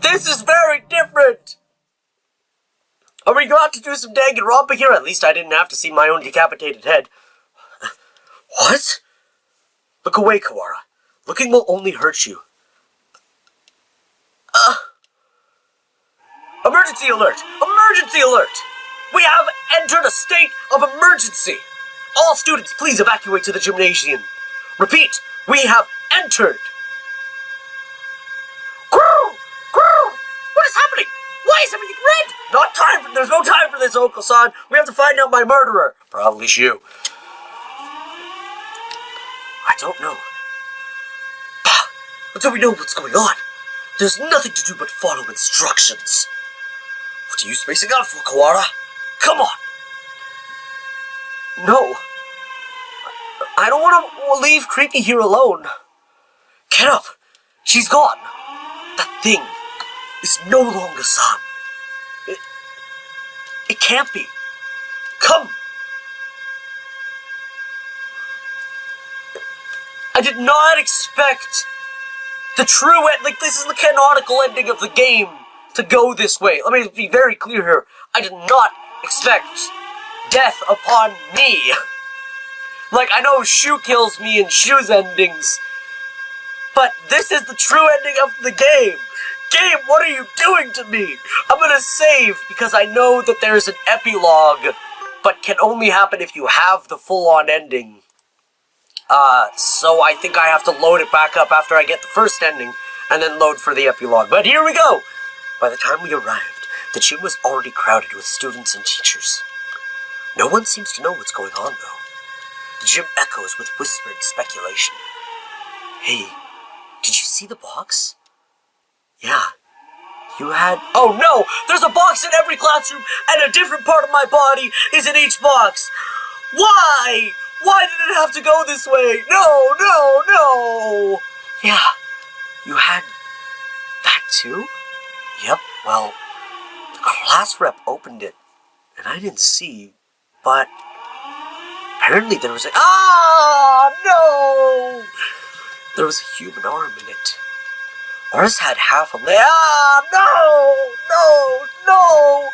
This is very different! Are we about to do some Danganronpa here? At least I didn't have to see my own decapitated head. What? Look away, Kawara. Looking will only hurt you. Emergency alert! Emergency alert! We have entered a state of emergency! All students, please evacuate to the gymnasium. Repeat, we have entered! Grrr! Grrr! What is happening? Why is everything red? Not time for... There's no time for this, Oko-san. We have to find out my murderer. Probably you. I don't know. Until we know what's going on, there's nothing to do but follow instructions. What are you spacing out for, Kawara? Come on! No. I don't want to leave Creepy here alone. Get up. She's gone. That thing is no longer San. It can't be. Come. I did not expect the true end, like this is the canonical ending of the game, to go this way. Let me be very clear here. I did not expect death upon me. Like, I know shoe kills me in shoes endings, but this is the true ending of the game. Game, what are you doing to me? I'm gonna save because I know that there's an epilogue, but can only happen if you have the full-on ending. So I think I have to load it back up after I get the first ending, and then load for the epilogue. But here we go! By the time we arrived, the gym was already crowded with students and teachers. No one seems to know what's going on, though. The gym echoes with whispered speculation. Hey, did you see the box? Yeah. You had... Oh no! There's a box in every classroom, and a different part of my body is in each box! Why? Why did it have to go this way? No, no, no! Yeah, you had that too? Yep, well, the class rep opened it, and I didn't see, but apparently there was a... Ah, no! There was a human arm in it. Ours had half a leg. Ah, no! Oh, no!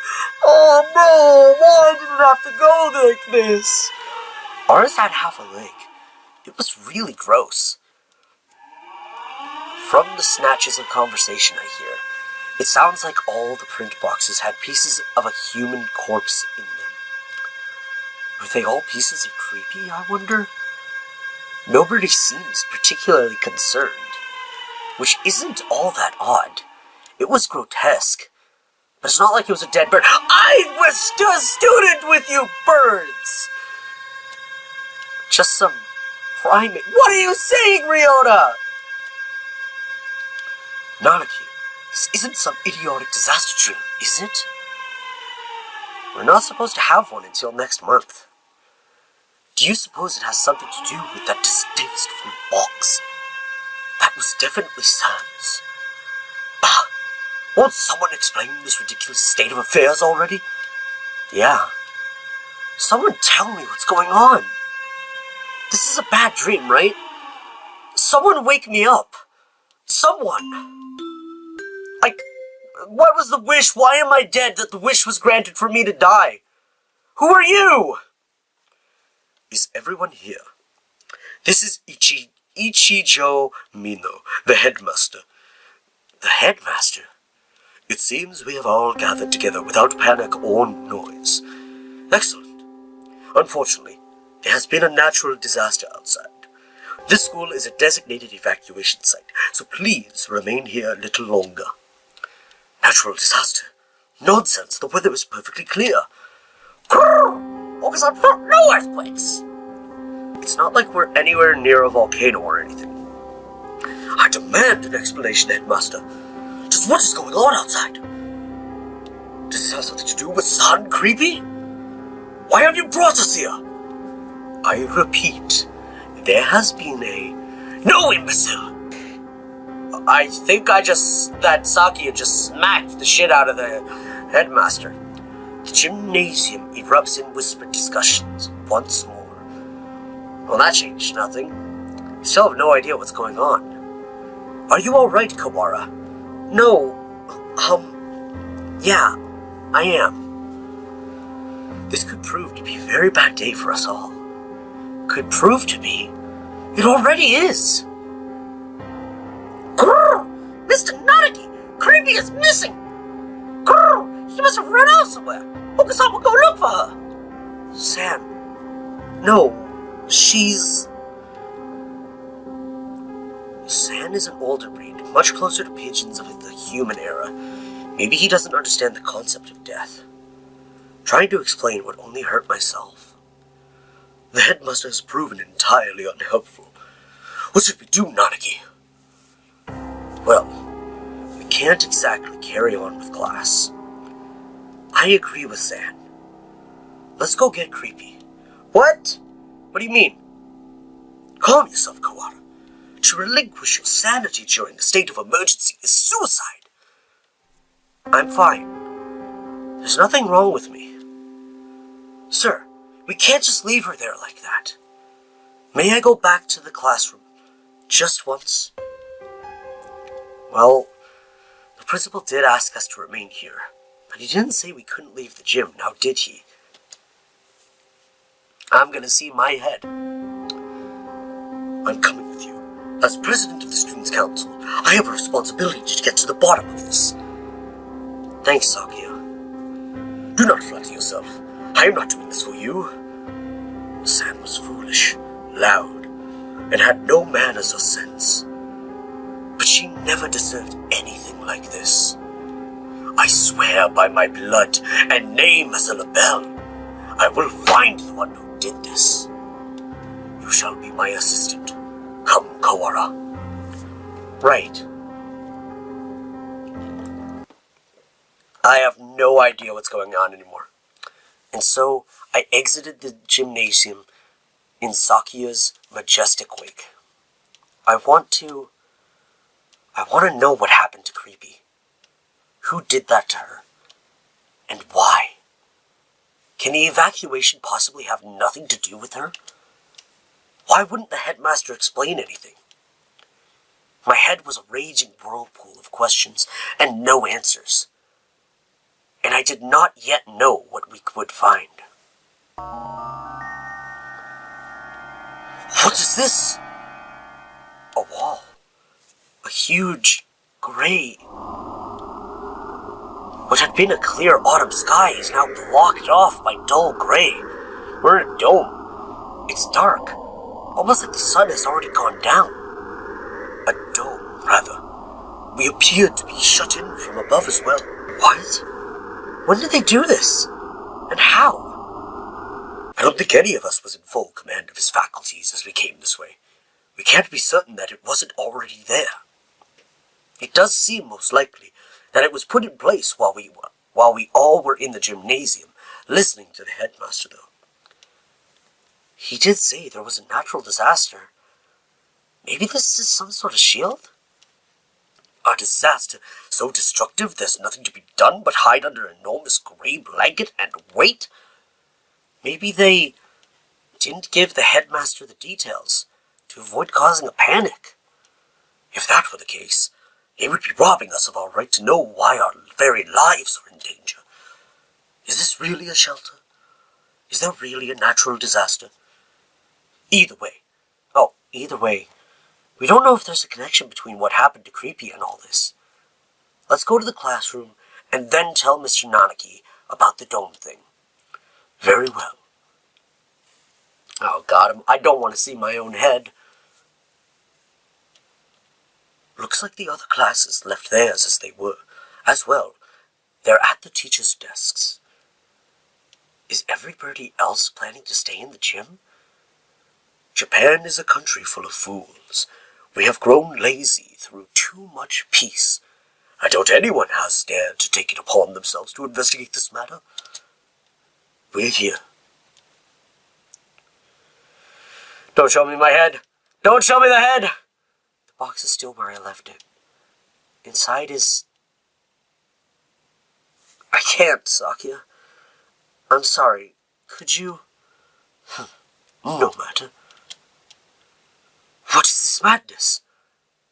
Why did it have to go like this? Ours had half a leg. It was really gross. From the snatches of conversation I hear, it sounds like all the print boxes had pieces of a human corpse in them. Were they all pieces of creepy, I wonder? Nobody seems particularly concerned, which isn't all that odd. It was grotesque, but it's not like it was a dead bird. I was a student with you birds! Just some primate. What are you saying, Ryota? Nanaki, this isn't some idiotic disaster drill, is it? We're not supposed to have one until next month. Do you suppose it has something to do with that distasteful box? That was definitely Sans. Bah! Won't someone explain this ridiculous state of affairs already? Yeah. Someone tell me what's going on. This is a bad dream, right? Someone wake me up. Someone. Like, what was the wish? Why am I dead that the wish was granted for me to die? Who are you? Is everyone here? This is Ichijo Mino, the headmaster. The headmaster? It seems we have all gathered together without panic or noise. Excellent. Unfortunately, there has been a natural disaster outside. This school is a designated evacuation site, so please remain here a little longer. Natural disaster? Nonsense, the weather is perfectly clear. Focus on no earthquakes! It's not like we're anywhere near a volcano or anything. I demand an explanation, headmaster. Just what is going on outside? Does this have something to do with San Creepy? Why have you brought us here? I repeat, there has been a... No, imbecile! I think that Saki had just smacked the shit out of the headmaster. The gymnasium erupts in whispered discussions once more. Well, that changed nothing. You still have no idea what's going on. Are you alright, Kawara? No, yeah, I am. This could prove to be a very bad day for us all. Could prove to be. It already is. Grrr! Mr. Nanaki! Creepy is missing! Grrr! She must have run out somewhere! Okasan will go look for her! San. No, she's... San is an older breed, much closer to pigeons of the human era. Maybe he doesn't understand the concept of death. Trying to explain would only hurt myself. The headmaster has proven entirely unhelpful. What should we do, Nanaki? Well, we can't exactly carry on with class. I agree with San. Let's go get creepy. What? What do you mean? Calm yourself, Kawara. To relinquish your sanity during a state of emergency is suicide. I'm fine. There's nothing wrong with me. Sir, we can't just leave her there like that. May I go back to the classroom? Just once? Well, the principal did ask us to remain here, but he didn't say we couldn't leave the gym, now did he? I'm gonna see my head. I'm coming with you. As president of the Students' Council, I have a responsibility to get to the bottom of this. Thanks, Sakia. Do not flatter yourself. I am not doing this for you. Sam was foolish, loud, and had no manners or sense. But she never deserved anything like this. I swear by my blood and name as a label, I will find the one who did this. You shall be my assistant. Come, Kawara. Right. I have no idea what's going on anymore. And so I exited the gymnasium in Sakia's majestic wake. I want to know what happened to Creepy. Who did that to her? And why? Can the evacuation possibly have nothing to do with her? Why wouldn't the headmaster explain anything? My head was a raging whirlpool of questions and no answers. And I did not yet know what we would find. What is this? A wall. A huge, gray... What had been a clear autumn sky is now blocked off by dull gray. We're in a dome. It's dark. Almost like the sun has already gone down. A dome, rather. We appeared to be shut in from above as well. What? When did they do this? And how? I don't think any of us was in full command of his faculties as we came this way. We can't be certain that it wasn't already there. It does seem most likely that it was put in place while we all were in the gymnasium, listening to the headmaster, though. He did say there was a natural disaster. Maybe this is some sort of shield? A disaster so destructive there's nothing to be done but hide under an enormous gray blanket and wait? Maybe they didn't give the headmaster the details to avoid causing a panic. If that were the case, they would be robbing us of our right to know why our very lives are in danger. Is this really a shelter? Is there really a natural disaster? Either way, we don't know if there's a connection between what happened to Creepy and all this. Let's go to the classroom and then tell Mr. Nanaki about the dome thing. Very well. Oh God, I don't want to see my own head. Looks like the other classes left theirs as they were. As well, they're at the teachers' desks. Is everybody else planning to stay in the gym? Japan is a country full of fools. We have grown lazy through too much peace. I doubt anyone has dared to take it upon themselves to investigate this matter. We're here. Don't show me my head! Don't show me the head! The box is still where I left it. Inside is... I can't, Sakia. I'm sorry. Could you... No matter. What is this madness?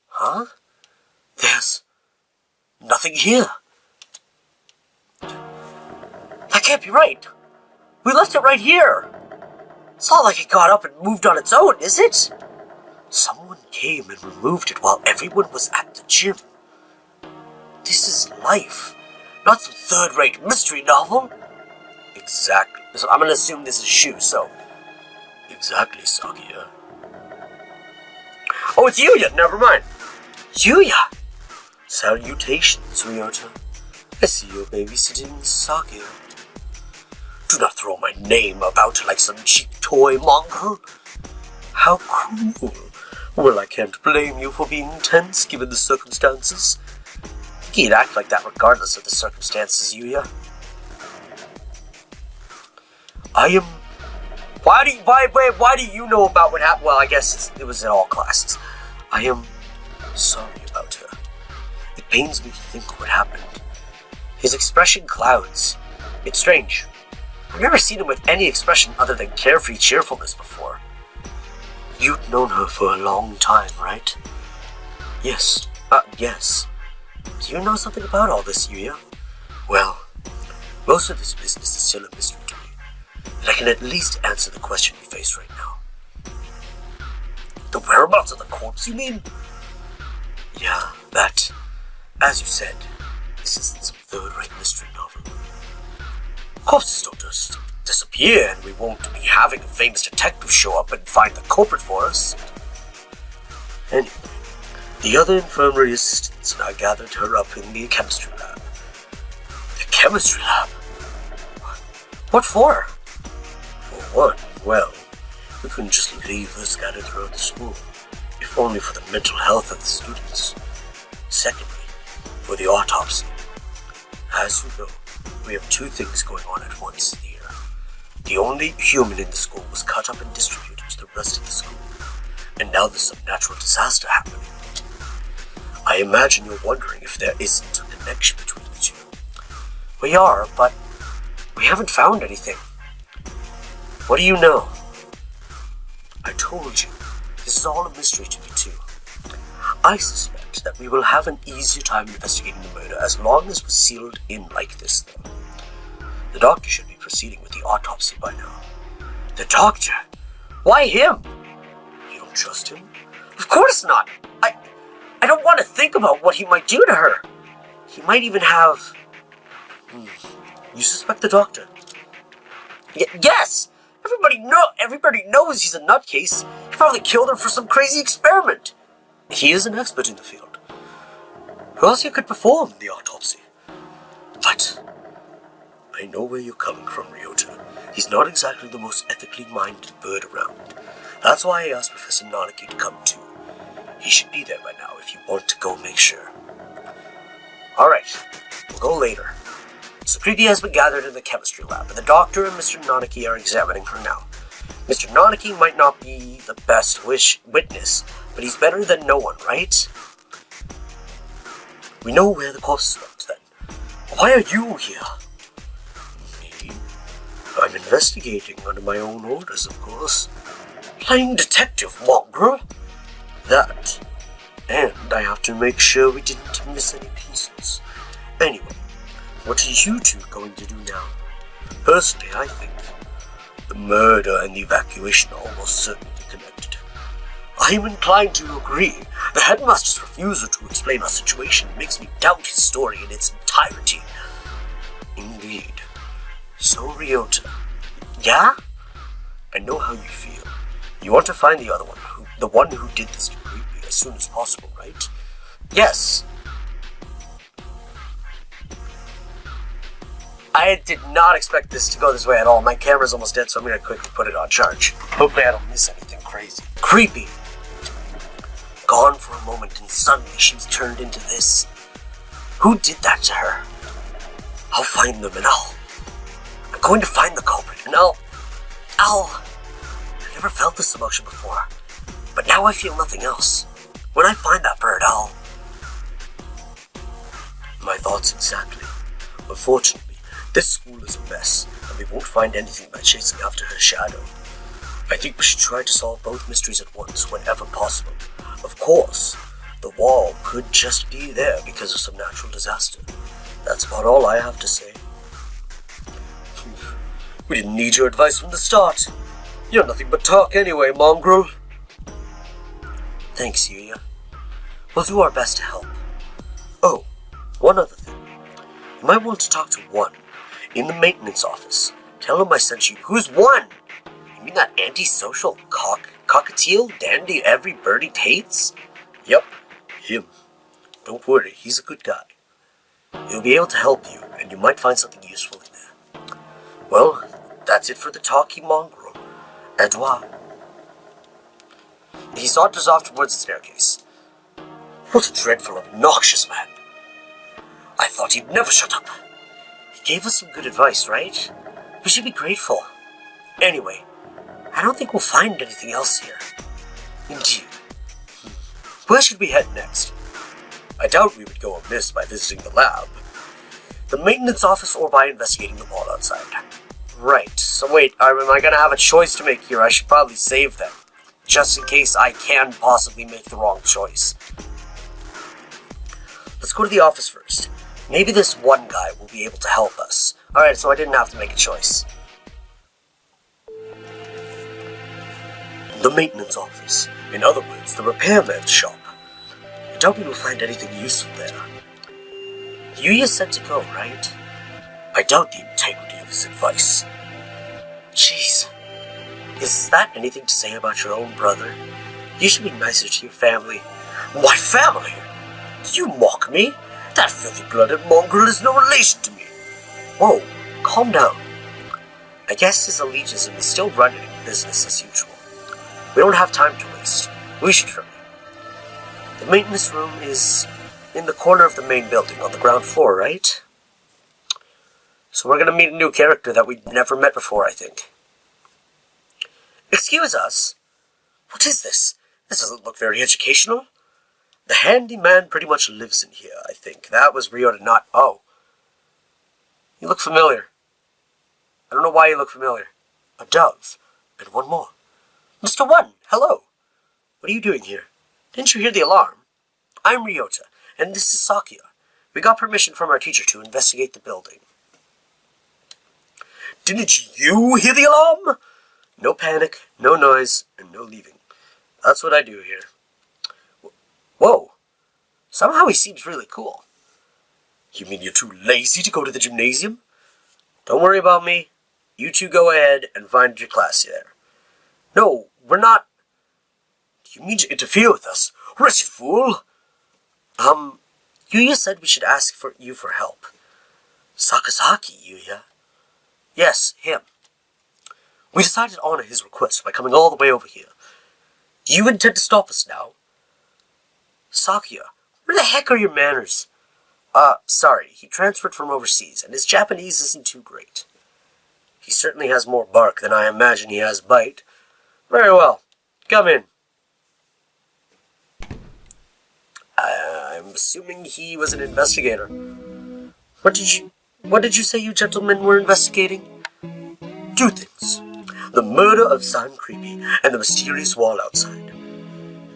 Huh? There's... nothing here. That can't be right. We left it right here. It's not like it got up and moved on its own, is it? Someone came and removed it while everyone was at the gym. This is life, not some third-rate mystery novel. Exactly. So I'm gonna assume this is Shu, so... Exactly, Sakia. Oh, it's Yuya! Never mind. Yuya! Salutations, Ryota. I see you're babysitting Sakia. Do not throw my name about like some cheap toy mongrel. How cruel. Well, I can't blame you for being tense given the circumstances. You'd act like that regardless of the circumstances, Yuya. Why do you know about what happened? Well, I guess it was in all classes. I am sorry about her. It pains me to think what happened. His expression clouds. It's strange. I've never seen him with any expression other than carefree cheerfulness before. You'd known her for a long time, right? Yes. Yes. Do you know something about all this, Yuya? Well, most of this business is still a mystery to me. then I can at least answer the question you face right now. The whereabouts of the corpse, you mean? Yeah, that, as you said, this isn't some third-rate mystery novel. Corpses don't just disappear, and we won't be having a famous detective show up and find the culprit for us. Anyway, the other infirmary assistants and I gathered her up in the chemistry lab. The chemistry lab? What for? For one, well, we couldn't just leave her scattered throughout the school, if only for the mental health of the students. Secondly, for the autopsy. As you know, we have two things going on at once here. The only human in the school was cut up and distributed to the rest of the school, and now there's some natural disaster happening. I imagine you're wondering if there isn't a connection between the two. We are, but we haven't found anything. What do you know? I told you, this is all a mystery to me too. I suspect that we will have an easier time investigating the murder as long as we're sealed in like this, though. The doctor should be proceeding with the autopsy by now. The doctor? Why him? You don't trust him? Of course not! I don't want to think about what he might do to her. He might even have... You suspect the doctor? Yes! Everybody knows he's a nutcase. He probably killed her for some crazy experiment. He is an expert in the field. Who else could perform the autopsy? But I know where you're coming from, Ryota. He's not exactly the most ethically minded bird around. That's why I asked Professor Nanaki to come too. He should be there by now if you want to go make sure. Alright, we'll go later. Sukriti has been gathered in the chemistry lab, and the doctor and Mr. Nanaki are examining her now. Mr. Nanaki might not be the best witness, but he's better than no one, right? We know where the corpse went, then. Why are you here? Me? I'm investigating under my own orders, of course. Playing detective, mongrel? That. And I have to make sure we didn't miss any pieces. Anyway, what are you two going to do now? Personally, I think the murder and the evacuation are almost certainly connected. I am inclined to agree. The headmaster's refusal to explain our situation makes me doubt his story in its entirety. Indeed. So, Ryota. Yeah? I know how you feel. You want to find the other one, the one who did this to Creepy, as soon as possible, right? Yes. I did not expect this to go this way at all. My camera's almost dead, so I'm going to quickly put it on charge. Hopefully I don't miss anything crazy. Creepy. Gone for a moment, and suddenly she was turned into this. Who did that to her? I'll find them, and I'm going to find the culprit, and I've never felt this emotion before, but now I feel nothing else. When I find that bird, My thoughts exactly. Unfortunately, this school is a mess, and we won't find anything by chasing after her shadow. I think we should try to solve both mysteries at once, whenever possible. Of course, the wall could just be there because of some natural disaster. That's about all I have to say. We didn't need your advice from the start. You're nothing but talk anyway, mongrel. Thanks, Yuya. We'll do our best to help. Oh, one other thing. You might want to talk to One in the maintenance office. Tell him I sent you. Who's One? You mean that antisocial cockatiel dandy every birdie hates? Yep, him. Don't worry, he's a good guy. He'll be able to help you, and you might find something useful in there. Well, that's it for the talking mongrel. Edouard. He saunters off towards the staircase. What a dreadful, obnoxious man. I thought he'd never shut up. He gave us some good advice, right? We should be grateful. Anyway, I don't think we'll find anything else here. Indeed. Where should we head next? I doubt we would go amiss by visiting the lab, the maintenance office, or by investigating the wall outside. Right, so wait, am I gonna have a choice to make here? I should probably save them, just in case I can possibly make the wrong choice. Let's go to the office first. Maybe this one guy will be able to help us. Alright, so I didn't have to make a choice. The maintenance office. In other words, the repairman's shop. I doubt we will find anything useful there. Yuya said to go, right? I doubt the integrity of his advice. Jeez. Is that anything to say about your own brother? You should be nicer to your family. My family? Do you mock me? That filthy-blooded mongrel is no relation to me. Whoa, calm down. I guess his elitism is still running business as usual. We don't have time to waste. We should hurry. The maintenance room is in the corner of the main building on the ground floor, right? So we're gonna meet a new character that we've never met before, I think. Excuse us. What is this? This doesn't look very educational. The handyman pretty much lives in here, I think. That was Ryota not... Oh. You look familiar. I don't know why you look familiar. A dove. And one more. Mr. One, hello. What are you doing here? Didn't you hear the alarm? I'm Ryota, and this is Sakuya. We got permission from our teacher to investigate the building. Didn't you hear the alarm? No panic, no noise, and no leaving. That's what I do here. Whoa. Somehow he seems really cool. You mean you're too lazy to go to the gymnasium? Don't worry about me. You two go ahead and find your class there. No, we're not... Do you mean to interfere with us? Wretched fool! Yuya said we should ask you for help. Sakazaki, Yuya? Yes, him. We decided to honor his request by coming all the way over here. Do you intend to stop us now? Sakuya, where the heck are your manners? Sorry, he transferred from overseas, and his Japanese isn't too great. He certainly has more bark than I imagine he has bite. Very well. Come in. I'm assuming he was an investigator. What did you say you gentlemen were investigating? Two things. The murder of San Creepy and the mysterious wall outside.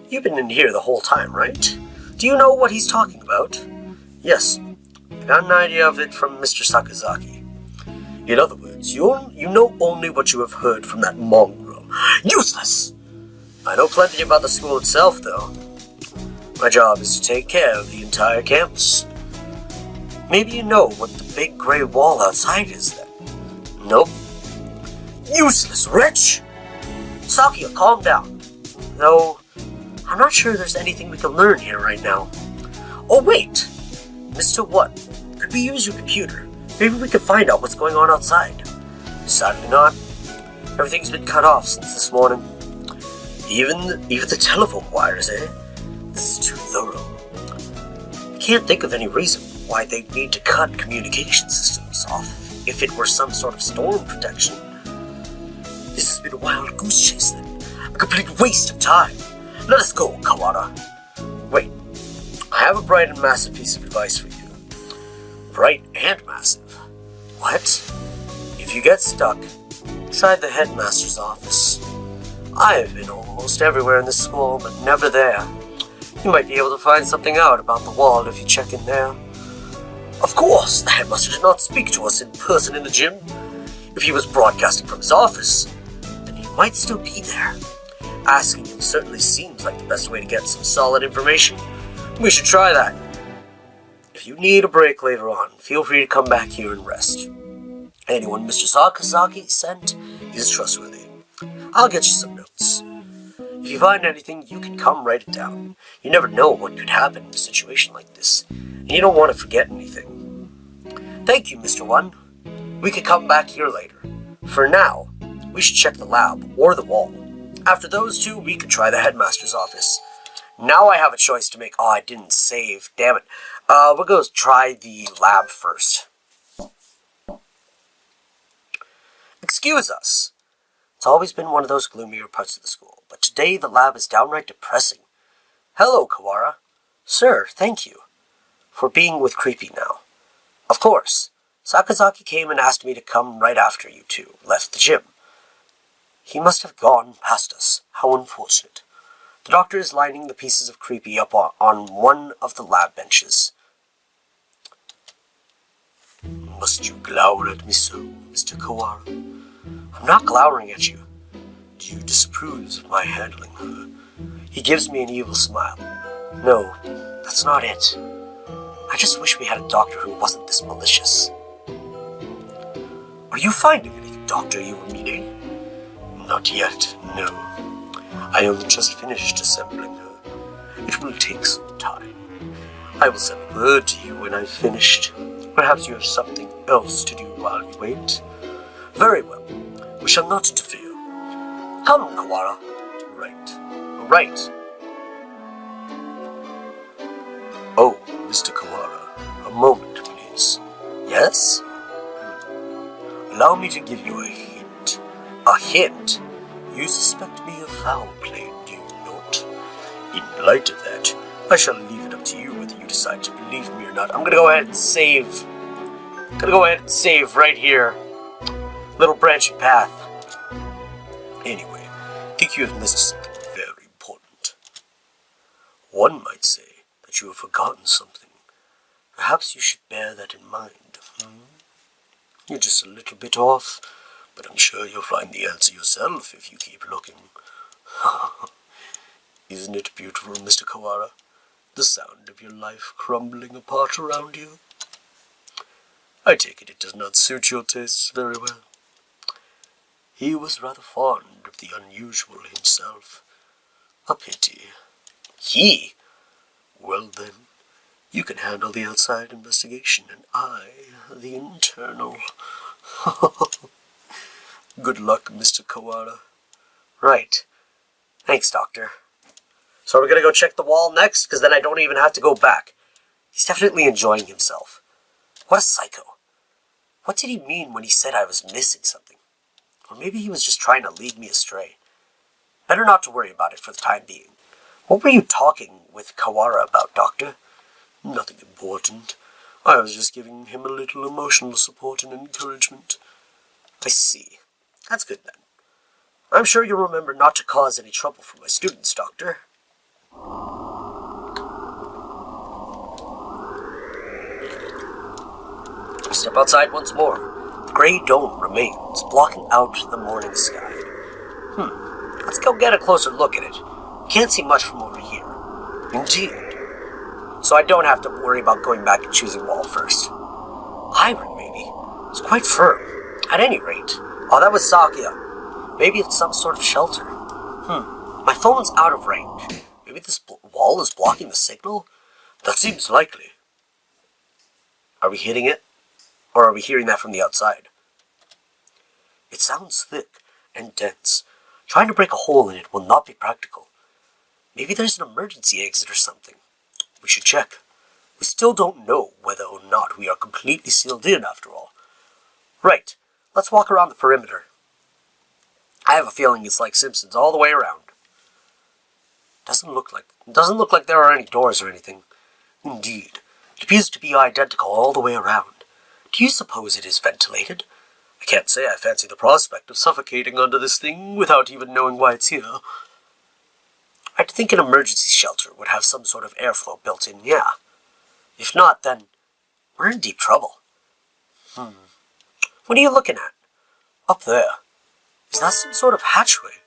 You've been in here the whole time, right? Do you know what he's talking about? Yes. I got an idea of it from Mr. Sakazaki. In other words, you know only what you have heard from that mongrel. Useless! I know plenty about the school itself, though. My job is to take care of the entire campus. Maybe you know what the big gray wall outside is, then? Nope. Useless wretch! Sakuya, calm down. Though, I'm not sure there's anything we can learn here right now. Oh, wait! Mr. What? Could we use your computer? Maybe we could find out what's going on outside. Sadly not. Everything's been cut off since this morning. Even the telephone wires, eh? This is too thorough. I can't think of any reason why they'd need to cut communication systems off if it were some sort of storm protection. This has been a wild goose chase then. A complete waste of time. Let us go, Kawada. Wait. I have a bright and massive piece of advice for you. Bright and massive? What? If you get stuck, try the headmaster's office. I have been almost everywhere in this school, but never there. You might be able to find something out about the wall if you check in there. Of course, the headmaster did not speak to us in person in the gym. If he was broadcasting from his office, then he might still be there. Asking him certainly seems like the best way to get some solid information. We should try that. If you need a break later on, feel free to come back here and rest. Anyone Mr. Sakazaki sent is trustworthy. I'll get you some notes. If you find anything, you can come write it down. You never know what could happen in a situation like this, and you don't want to forget anything. Thank you, Mr. One. We could come back here later. For now, we should check the lab or the wall. After those two, we could try the headmaster's office. Now I have a choice to make. Oh, I didn't save. Damn it. We're going to try the lab first. Excuse us. It's always been one of those gloomier parts of the school, but today the lab is downright depressing. Hello, Kawara. Sir, thank you for being with Creepy now. Of course, Sakazaki came and asked me to come right after you two left the gym. He must have gone past us. How unfortunate. The doctor is lining the pieces of Creepy up on one of the lab benches. Must you glower at me so, Mr. Kawara? I'm not glowering at you. Do you disapprove of my handling her? He gives me an evil smile. No, that's not it. I just wish we had a doctor who wasn't this malicious. Are you finding anything, Doctor, you were meaning? Not yet, no. I only just finished assembling her. It will take some time. I will send word to you when I've finished. Perhaps you have something else to do while you wait. Very well. We shall not interfere. Come, Kawara. Right. Oh, Mr. Kawara, a moment, please. Yes? Allow me to give you a hint. A hint? You suspect me of foul play, do you not? In light of that, I shall leave it up to you whether you decide to believe me or not. I'm gonna go ahead and save. Right here. Little branching path. Anyway, I think you have missed something very important. One might say that you have forgotten something. Perhaps you should bear that in mind. You're just a little bit off, but I'm sure you'll find the answer yourself if you keep looking. Isn't it beautiful, Mr. Kawara? The sound of your life crumbling apart around you? I take it does not suit your tastes very well. He was rather fond of the unusual himself. A pity. He? Well then, you can handle the outside investigation, and I, the internal. Good luck, Mr. Kawara. Right. Thanks, Doctor. So we're gonna go check the wall next, because then I don't even have to go back. He's definitely enjoying himself. What a psycho. What did he mean when he said I was missing something? Or maybe he was just trying to lead me astray. Better not to worry about it for the time being. What were you talking with Kawara about, Doctor? Nothing important. I was just giving him a little emotional support and encouragement. I see. That's good then. I'm sure you'll remember not to cause any trouble for my students, Doctor. Step outside once more. The gray dome remains, blocking out the morning sky. Let's go get a closer look at it. Can't see much from over here. Indeed. So I don't have to worry about going back and choosing wall first. Iron, maybe. It's quite firm. At any rate. Oh, that was Sakia. Maybe it's some sort of shelter. My phone's out of range. Maybe this wall is blocking the signal? That seems likely. Are we hitting it? Or are we hearing that from the outside? It sounds thick and dense. Trying to break a hole in it will not be practical. Maybe there's an emergency exit or something. We should check. We still don't know whether or not we are completely sealed in after all. Right, let's walk around the perimeter. I have a feeling it's like Simpsons all the way around. Doesn't look like there are any doors or anything. Indeed, it appears to be identical all the way around. Do you suppose it is ventilated? I can't say I fancy the prospect of suffocating under this thing without even knowing why it's here. I'd think an emergency shelter would have some sort of airflow built in, yeah. If not, then we're in deep trouble. What are you looking at? Up there. Is that some sort of hatchway?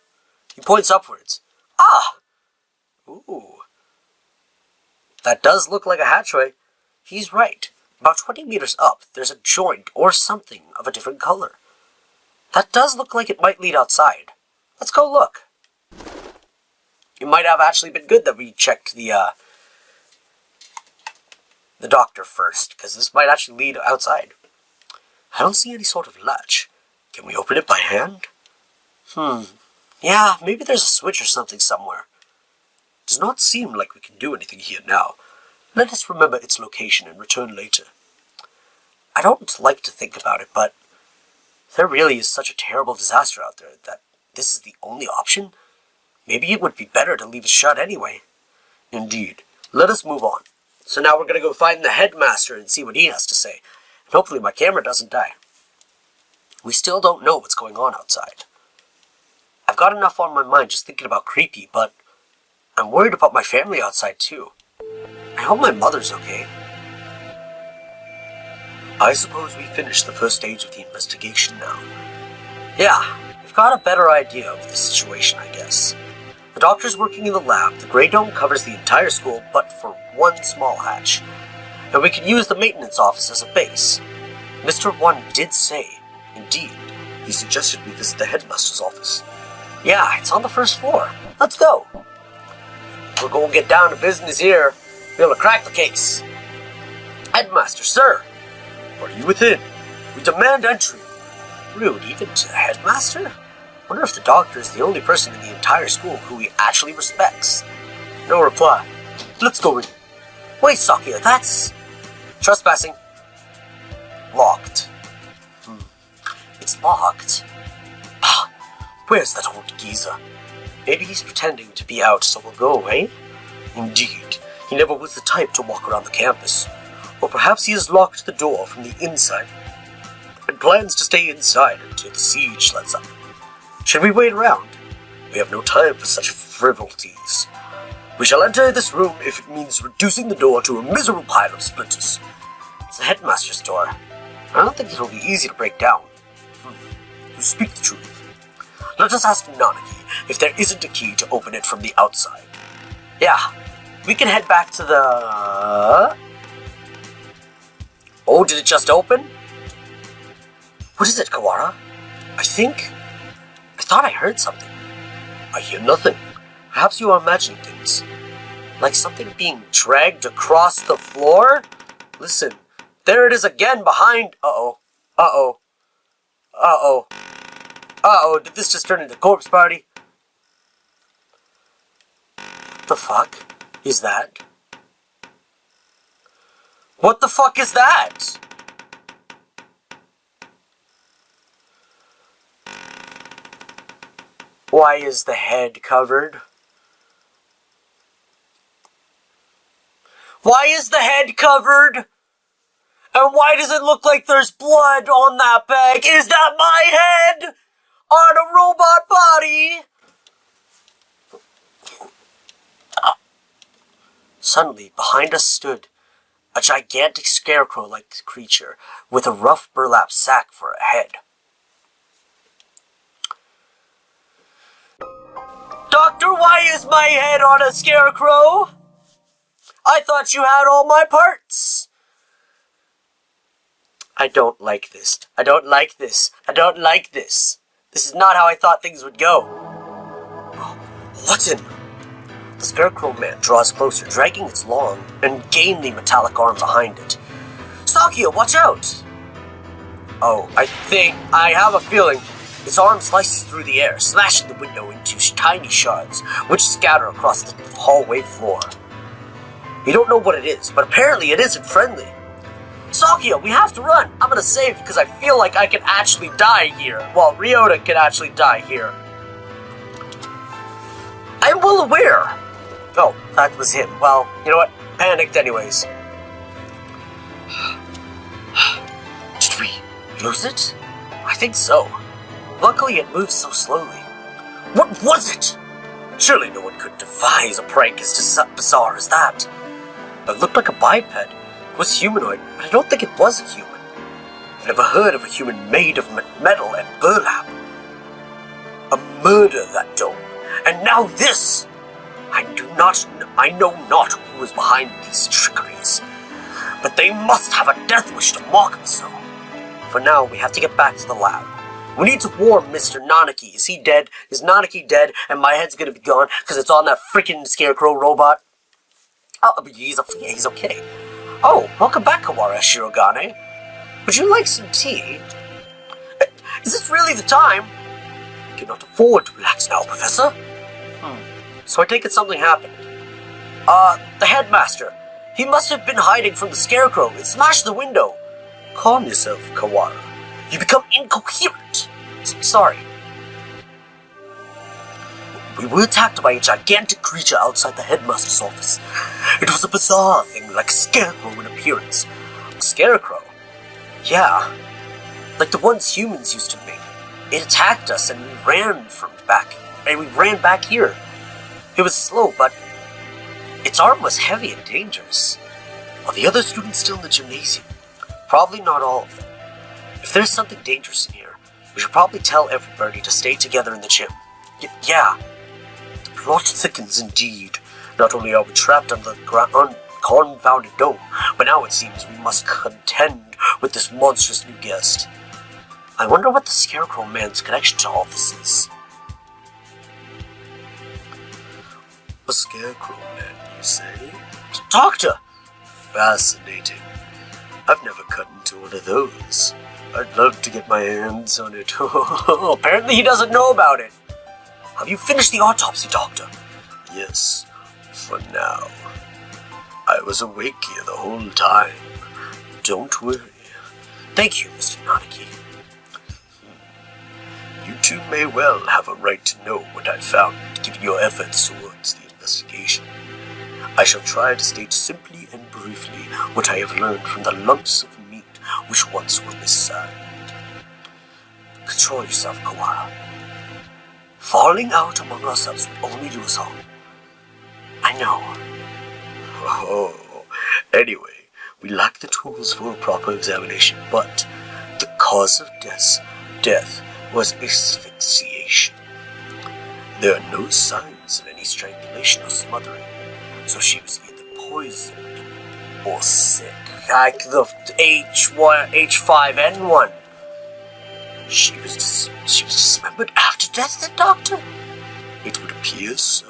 He points upwards. Ah! Ooh. That does look like a hatchway. He's right. About 20 meters up, there's a joint or something of a different color. That does look like it might lead outside. Let's go look. It might have actually been good that we checked the doctor first, because this might actually lead outside. I don't see any sort of latch. Can we open it by hand? Yeah, maybe there's a switch or something somewhere. Does not seem like we can do anything here now. Let us remember its location and return later. I don't like to think about it, but there really is such a terrible disaster out there that this is the only option. Maybe it would be better to leave it shut anyway. Indeed. Let us move on. So now we're going to go find the headmaster and see what he has to say. And hopefully my camera doesn't die. We still don't know what's going on outside. I've got enough on my mind just thinking about creepy, but I'm worried about my family outside too. I hope my mother's okay. I suppose we finished the first stage of the investigation now. Yeah, I've got a better idea of the situation, I guess. The doctor's working in the lab. The Grey Dome covers the entire school, but for one small hatch. And we can use the maintenance office as a base. Mr. One did say, indeed, he suggested we visit the headmaster's office. Yeah, it's on the first floor. Let's go. We're going to get down to business here. Be able to crack the case. Headmaster, sir. Are you within? We demand entry. Rude, even to the headmaster? Wonder if the doctor is the only person in the entire school who he actually respects. No reply. Let's go in. Wait, Sakia, that's... Trespassing. Locked. It's locked. Where's that old geezer? Maybe he's pretending to be out, so we'll go, eh? Indeed. He never was the type to walk around the campus. Or perhaps he has locked the door from the inside and plans to stay inside until the siege lets up. Should we wait around? We have no time for such frivolities. We shall enter this room if it means reducing the door to a miserable pile of splinters. It's the headmaster's door. I don't think it'll be easy to break down. You speak the truth. Let us ask Nanaki if there isn't a key to open it from the outside. Yeah, we can head back to the... Oh, did it just open? What is it, Kawara? I thought I heard something. I hear nothing. Perhaps you are imagining things. Like something being dragged across the floor? Listen, there it is again behind... Uh-oh, did this just turn into corpse party? What the fuck is that? What the fuck is that? Why is the head covered? Why is the head covered? And why does it look like there's blood on that bag? Is that my head on a robot body? Suddenly, behind us stood a gigantic scarecrow-like creature with a rough burlap sack for a head. Doctor, why is my head on a scarecrow? I thought you had all my parts. I don't like this. I don't like this. I don't like this. This is not how I thought things would go. What's in? The Scarecrow Man draws closer, dragging its long and gainly metallic arm behind it. Sakia, watch out! Oh, I have a feeling its arm slices through the air, smashing the window into tiny shards, which scatter across the hallway floor. We don't know what it is, but apparently it isn't friendly. Sakia, we have to run! I'm gonna save because I feel like I can actually die here. Well, Ryota can actually die here. I'm well aware. Oh, that was him. Well, you know what? Panicked anyways. Did we lose it? I think so. Luckily, it moves so slowly. What was it? Surely no one could devise a prank as bizarre as that. It looked like a biped. It was humanoid, but I don't think it was a human. I've never heard of a human made of metal and burlap. A murder, that dome. And now this! I know not who is behind these trickeries. But they must have a death wish to mock me so. For now, we have to get back to the lab. We need to warn Mr. Nanaki. Is he dead? Is Nanaki dead? And my head's gonna be gone because it's on that freaking scarecrow robot? Oh, but he's okay. Oh, welcome back, Kawara Shirogane. Would you like some tea? Is this really the time? I cannot afford to relax now, Professor. So I take it something happened. The headmaster. He must have been hiding from the scarecrow. It smashed the window. Calm yourself, Kawara. You become incoherent. Sorry. We were attacked by a gigantic creature outside the headmaster's office. It was a bizarre thing, like a scarecrow in appearance. A scarecrow? Yeah. Like the ones humans used to make. It attacked us and we ran back here. It was slow, but its arm was heavy and dangerous. Are the other students still in the gymnasium? Probably not all of them. If there's something dangerous in here, we We should probably tell everybody to stay together in the gym. Yeah. The plot thickens indeed. Not only are we trapped on the confounded dome, but now it seems we must contend with this monstrous new guest. I wonder what the Scarecrow Man's connection to all this is. A Scarecrow Man, you say? Doctor! Fascinating. I've never cut into one of those. I'd love to get my hands on it. Apparently he doesn't know about it. Have you finished the autopsy, Doctor? Yes, for now. I was awake here the whole time. Don't worry. Thank you, Mr. Nanaki. You two may well have a right to know what I found, given your efforts towards the investigation. I shall try to state simply and briefly what I have learned from the lumps of meat which once were Miss Sand. Control yourself, Kawara. Falling out among ourselves would only do us harm. I know. Oh, anyway, we lack the tools for a proper examination, but the cause of death was asphyxiation. There are no signs of any strangulation or smothering, so she was either poisoned or sick, like the H5N1. She was dismembered after death, then, Doctor? It would appear so.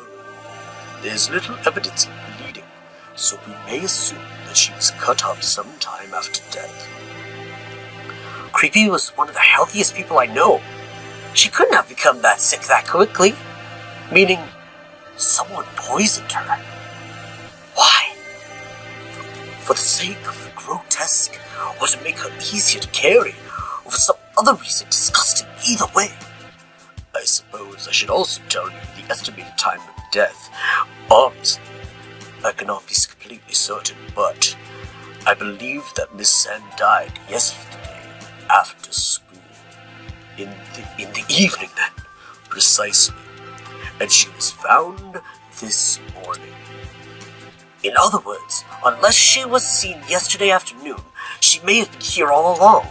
There's little evidence of bleeding, so we may assume that she was cut up sometime after death. Creepy was one of the healthiest people I know. She couldn't have become that sick that quickly. Meaning, someone poisoned her. Why? For the sake of the grotesque, or to make her easier to carry, or for some other reason disgusting either way. I suppose I should also tell you the estimated time of death. Obviously, I cannot be completely certain, but I believe that Miss Sand died yesterday after school. In the evening then, precisely. And she was found this morning. In other words, unless she was seen yesterday afternoon, she may have been here all along.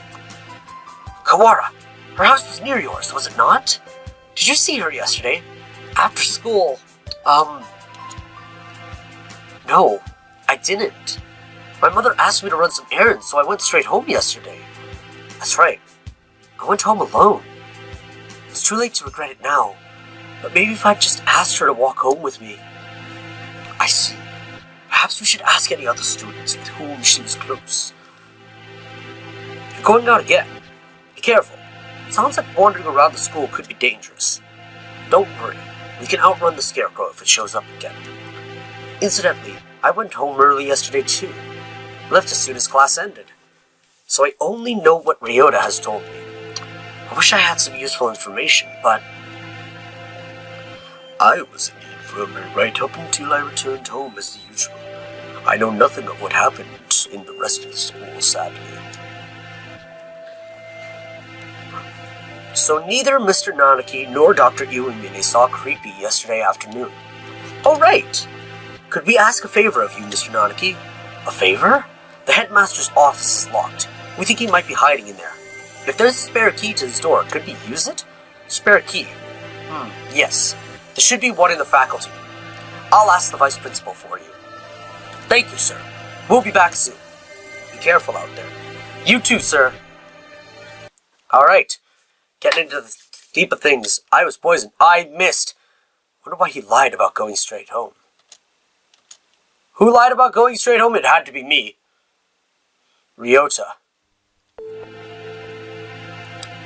Kawara, her house was near yours, was it not? Did you see her yesterday? After school? No, I didn't. My mother asked me to run some errands, so I went straight home yesterday. That's right. I went home alone. It's too late to regret it now, but maybe if I'd just asked her to walk home with me. I see. Perhaps we should ask any other students with whom she was close. You're going out again. Be careful. It sounds like wandering around the school could be dangerous. Don't worry. We can outrun the Scarecrow if it shows up again. Incidentally, I went home early yesterday too. Left as soon as class ended. So I only know what Ryota has told me. I wish I had some useful information, but I was in the infirmary right up until I returned home as the usual. I know nothing of what happened in the rest of the school, sadly. So neither Mr. Nanaki nor Dr. Iwamine saw Creepy yesterday afternoon. Oh, right! Could we ask a favor of you, Mr. Nanaki? A favor? The headmaster's office is locked. We think he might be hiding in there. If there's a spare key to his door, could we use it? Spare key? Yes. There should be one in the faculty. I'll ask the vice principal for you. Thank you, sir. We'll be back soon. Be careful out there. You too, sir. Alright. Getting into the deep of things. I was poisoned. I missed. Wonder why he lied about going straight home. Who lied about going straight home? It had to be me. Ryota.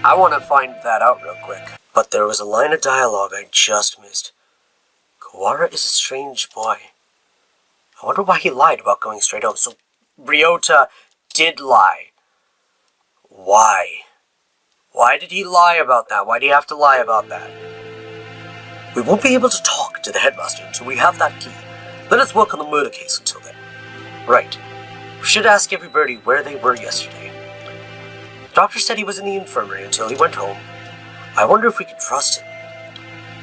I want to find that out real quick. But there was a line of dialogue I just missed. Kawara is a strange boy. I wonder why he lied about going straight home. So Ryota did lie. Why? Why did he lie about that? Why do you have to lie about that? We won't be able to talk to the headmaster until we have that key. Let us work on the murder case until then. Right. We should ask everybody where they were yesterday. The doctor said he was in the infirmary until he went home. I wonder if we can trust him.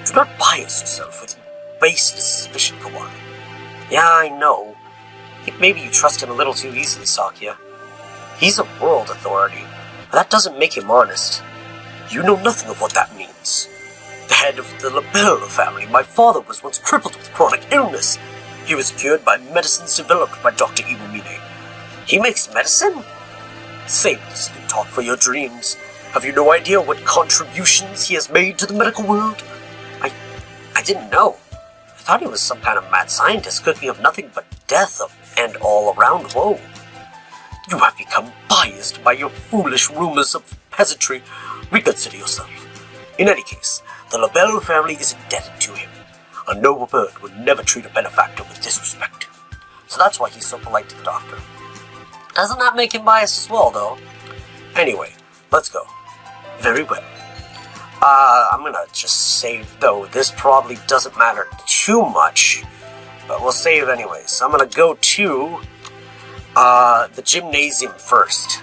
Do not bias yourself with base suspicion, Kawara. Yeah, I know. I think maybe you trust him a little too easily, Sakya. He's a world authority, but that doesn't make him honest. You know nothing of what that means. The head of the Labella family, my father was once crippled with chronic illness. He was cured by medicines developed by Dr. Iwamine. He makes medicine? Save this good talk for your dreams. Have you no idea what contributions he has made to the medical world? I didn't know. I thought he was some kind of mad scientist cooking up nothing but death and all-around woe. You have become biased by your foolish rumors of peasantry. Reconsider yourself. In any case, the Labella family is indebted to him. A noble bird would never treat a benefactor with disrespect. So that's why he's so polite to the doctor. Doesn't that make him biased as well, though? Anyway, let's go. Very well. I'm gonna just save, though. This probably doesn't matter too much, but we'll save anyways. So I'm gonna go to the gymnasium first,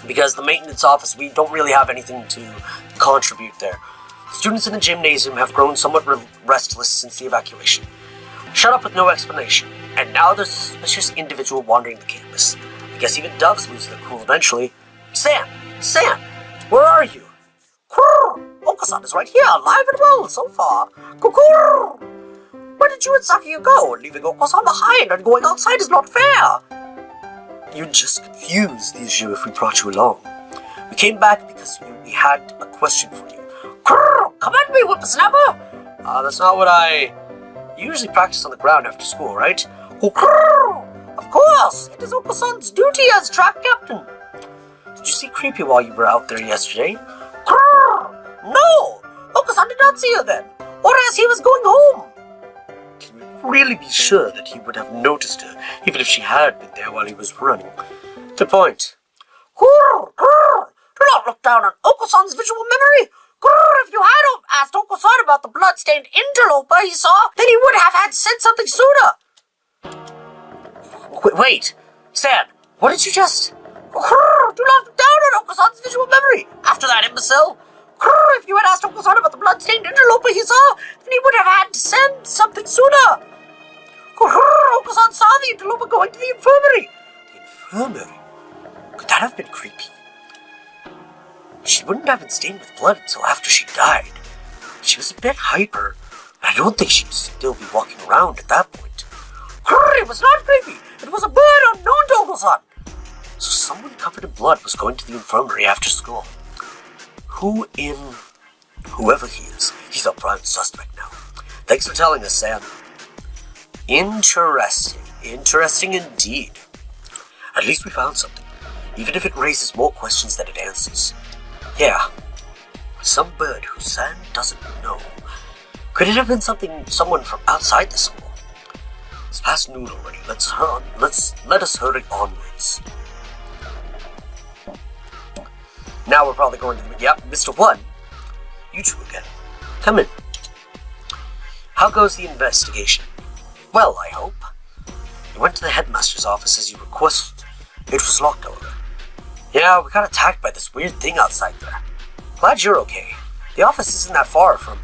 because the maintenance office, we don't really have anything to contribute there. Students in the gymnasium have grown somewhat restless since the evacuation. Shut up with no explanation. And now there's a suspicious individual wandering the campus. I guess even doves lose their cool eventually. Sam, where are you? Okasan is right here, alive and well so far. Kukur! Where did you and Saki go? Leaving Okasan behind and going outside is not fair. You'd just confuse the issue if we brought you along. We came back because we had a question for you. Come at me, whippersnapper! That's not what I usually practice on the ground after school, right? Of course! It is Okasan's duty as track captain. Did you see Creepy while you were out there yesterday? No! Okasan did not see her then. Or as he was going home. Can we really be sure that he would have noticed her, even if she had been there while he was running? Good point. Do not look down on Okasan's visual memory. If you had asked Okasan about the blood-stained interloper he saw, then he would have had said something sooner. Wait, Sam, what did you just... Do not look down on Okasan's visual memory. After that, imbecile. If you had asked Okasan about the blood-stained interloper he saw, then he would have had to send something sooner. Okasan saw the interloper going to the infirmary. The infirmary? Could that have been creepy? She wouldn't have been stained with blood until after she died. She was a bit hyper. I don't think she'd still be walking around at that point. It was not creepy. It was a bird unknown to Okasan. So someone covered in blood was going to the infirmary after school. Whoever he is, he's our prime suspect now. Thanks for telling us, Sam. Interesting. Interesting indeed. At least we found something, even if it raises more questions than it answers. Yeah, some bird who Sam doesn't know. Could it have been someone from outside the school? It's past noon already. Let us hurry onwards. Now we're probably going to the... Yep, Mr. One. You two again. Come in. How goes the investigation? Well, I hope. You went to the headmaster's office as you requested. It was locked, however. Yeah, we got attacked by this weird thing outside there. Glad you're okay. The office isn't that far from...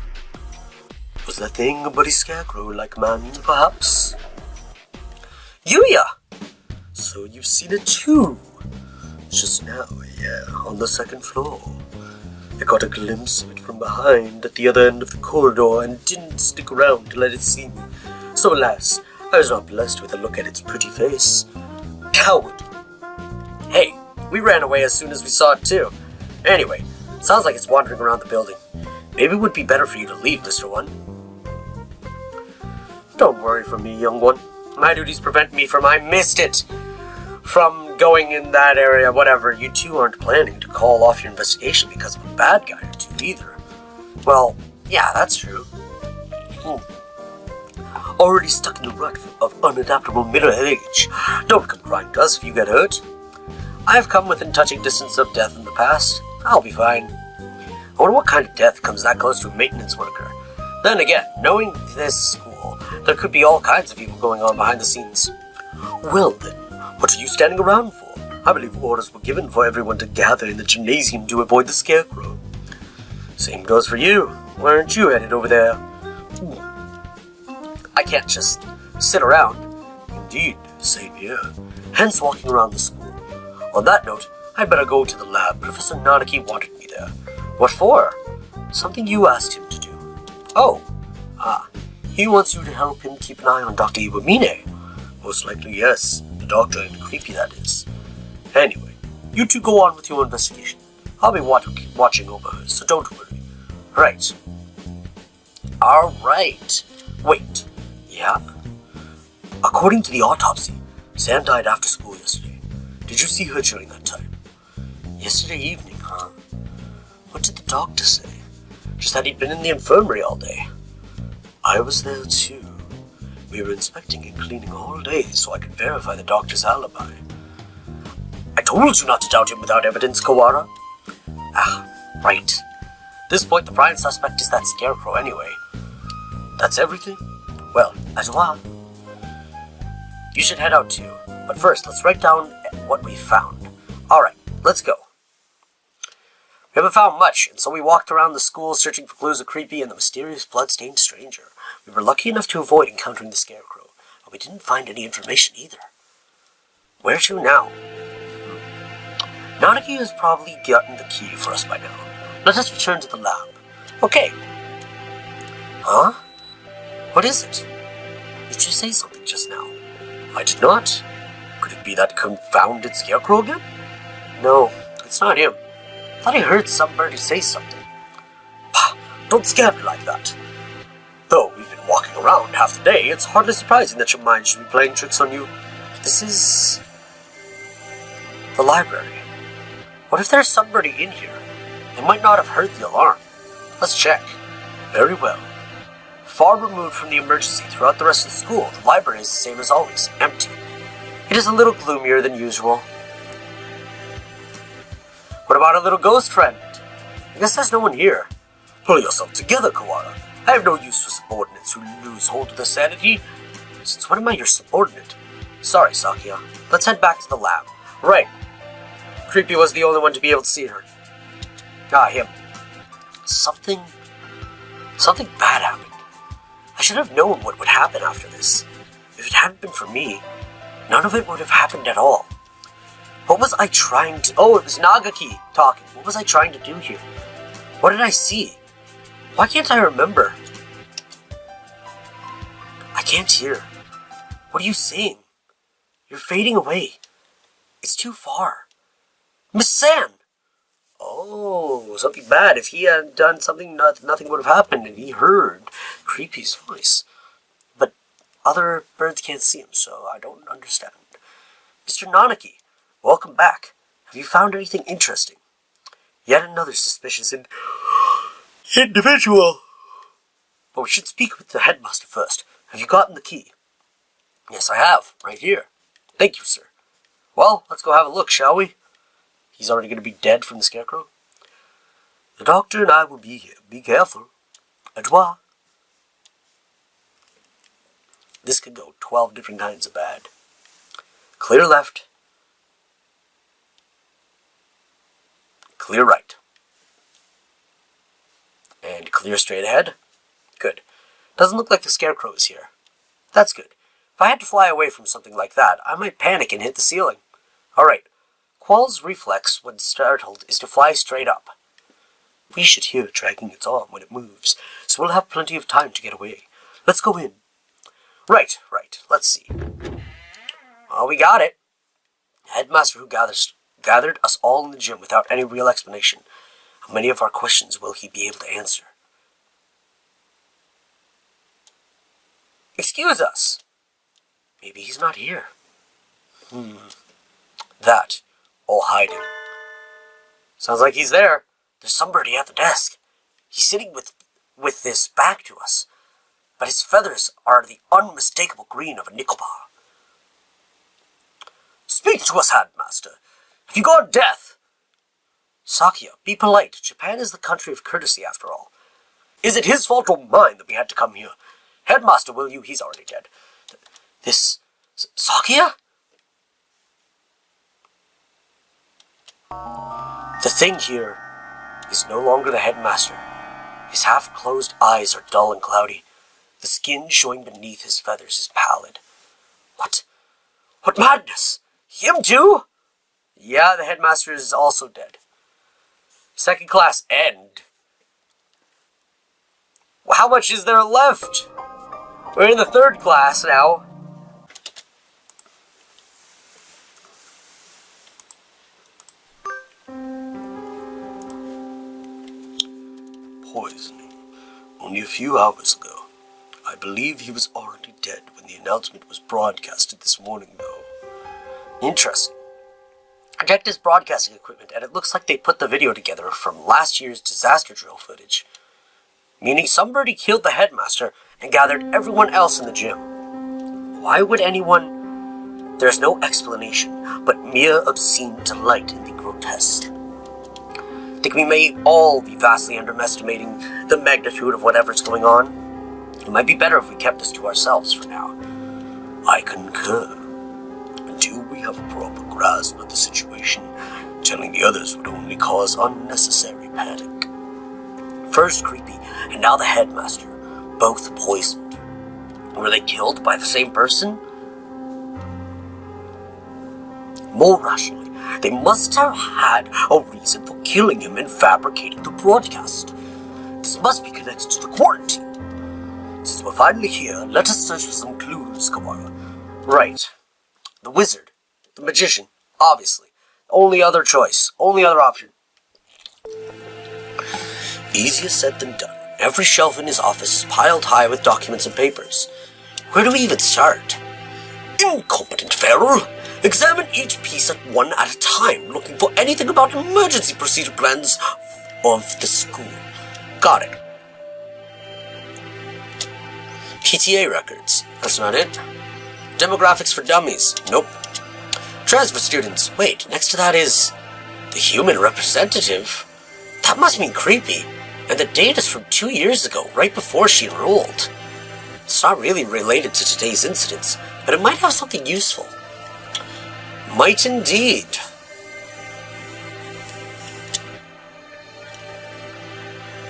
Was that thing a buddy scarecrow like man, perhaps? Yuya! So you've seen it too. Just now, yeah, on the second floor. I got a glimpse of it from behind at the other end of the corridor and didn't stick around to let it see me. So alas, I was not blessed with a look at its pretty face. Coward! Hey, we ran away as soon as we saw it too. Anyway, sounds like it's wandering around the building. Maybe it would be better for you to leave, Mr. One. Don't worry for me, young one. My duties prevent me from... I missed it! From going in that area, whatever. You two aren't planning to call off your investigation because of a bad guy or two either. Well, yeah, that's true. Already stuck in the rut of unadaptable middle age. Don't come crying to us if you get hurt. I've come within touching distance of death in the past. I'll be fine. I wonder what kind of death comes that close to a maintenance worker. Then again, knowing this school, there could be all kinds of evil going on behind the scenes. Well then, what are you standing around for? I believe orders were given for everyone to gather in the gymnasium to avoid the scarecrow. Same goes for you. Why aren't you headed over there? I can't just sit around. Indeed, same here. Hence walking around the school. On that note, I'd better go to the lab. Professor Nanaki wanted me there. What for? Something you asked him to do. Oh, he wants you to help him keep an eye on Dr. Iwamine. Most likely, yes. The doctor and creepy, that is. Anyway, you two go on with your investigation. I'll be watching over her, so don't worry. Right. Alright. Wait. Yeah? According to the autopsy, Sam died after school yesterday. Did you see her during that time? Yesterday evening, huh? What did the doctor say? Just that he'd been in the infirmary all day. I was there too. We were inspecting and cleaning all day so I could verify the doctor's alibi. I told you not to doubt him without evidence, Kawara. Right. At this point, the prime suspect is that scarecrow anyway. That's everything? Well, as well. You should head out too. But first, let's write down what we found. Alright, let's go. We haven't found much, and so we walked around the school searching for clues of creepy and the mysterious blood-stained stranger. We were lucky enough to avoid encountering the scarecrow, but we didn't find any information either. Where to now? Nanaki has probably gotten the key for us by now. Let us return to the lab. Okay. Huh? What is it? Did you say something just now? I did not. Could it be that confounded scarecrow again? No, it's not him. I thought I heard somebody say something. Pah, don't scare me like that. Though we've been walking around half the day, it's hardly surprising that your mind should be playing tricks on you. This is the library. What if there's somebody in here? They might not have heard the alarm. Let's check. Very well. Far removed from the emergency throughout the rest of the school, the library is the same as always, empty. It is a little gloomier than usual. What about a little ghost friend? I guess there's no one here. Pull yourself together, Kawara. I have no use for subordinates who lose hold of their sanity. Since when am I your subordinate? Sorry, Sakia. Let's head back to the lab. Right. Creepy was the only one to be able to see her. Him. Something bad happened. I should have known what would happen after this. If it hadn't been for me, none of it would have happened at all. What was I trying to... Oh, it was Nagaki talking. What was I trying to do here? What did I see? Why can't I remember? I can't hear. What are you saying? You're fading away. It's too far. Miss San! Oh, something bad. If he had done something, nothing would have happened, and he heard Creepy's voice. But other birds can't see him, so I don't understand. Mr. Nanaki, welcome back. Have you found anything interesting? Yet another suspicious individual. But we should speak with the headmaster first. Have you gotten the key? Yes, I have. Right here. Thank you, sir. Well, let's go have a look, shall we? He's already going to be dead from the scarecrow. The doctor and I will be here. Be careful. Au revoir. This could go 12 different kinds of bad. Clear left. Clear right. And clear straight ahead. Good. Doesn't look like the scarecrow is here. That's good. If I had to fly away from something like that, I might panic and hit the ceiling. Alright. Qual's reflex when startled is to fly straight up. We should hear it dragging its arm when it moves, so we'll have plenty of time to get away. Let's go in. Right. Let's see. Well, we got it. Headmaster who gathered us all in the gym without any real explanation. How many of our questions will he be able to answer? Excuse us. Maybe he's not here. That. All hiding. Sounds like he's there. There's somebody at the desk. He's sitting with this back to us, but his feathers are the unmistakable green of a nickel bar. Speak to us, Headmaster. Have you gone deaf? Sakia, be polite. Japan is the country of courtesy, after all. Is it his fault or mine that we had to come here? Headmaster, will you? He's already dead. This... Sakia? The thing here is no longer the headmaster. His half-closed eyes are dull and cloudy. The skin showing beneath his feathers is pallid. What madness? Him too? Yeah, the headmaster is also dead. second class end? Well, how much is there left? We're in the third class now. Poisoning. Only a few hours ago. I believe he was already dead when the announcement was broadcasted this morning, though. Interesting. I checked his broadcasting equipment, and it looks like they put the video together from last year's disaster drill footage. Meaning somebody killed the headmaster and gathered everyone else in the gym. Why would anyone... There's no explanation, but mere obscene delight in the grotesque. I think we may all be vastly underestimating the magnitude of whatever's going on. It might be better if we kept this to ourselves for now. I concur. Until we have a proper grasp of the situation, telling the others would only cause unnecessary panic. First creepy, and now the headmaster, both poisoned. Were they killed by the same person? More rationally, they must have had a reason for killing him and fabricating the broadcast. This must be connected to the quarantine. Since we're finally here, let us search for some clues, Kawara. Right. The wizard. The magician. Obviously. Only other choice. Only other option. Easier said than done. Every shelf in his office is piled high with documents and papers. Where do we even start? Incompetent Feral! Examine each piece one at a time, looking for anything about emergency procedure plans of the school. Got it. PTA records. That's not it. Demographics for dummies. Nope. Transfer students. Wait, next to that is... the human representative? That must mean creepy. And the date is from 2 years ago, right before she enrolled. It's not really related to today's incidents, but it might have something useful. Might indeed.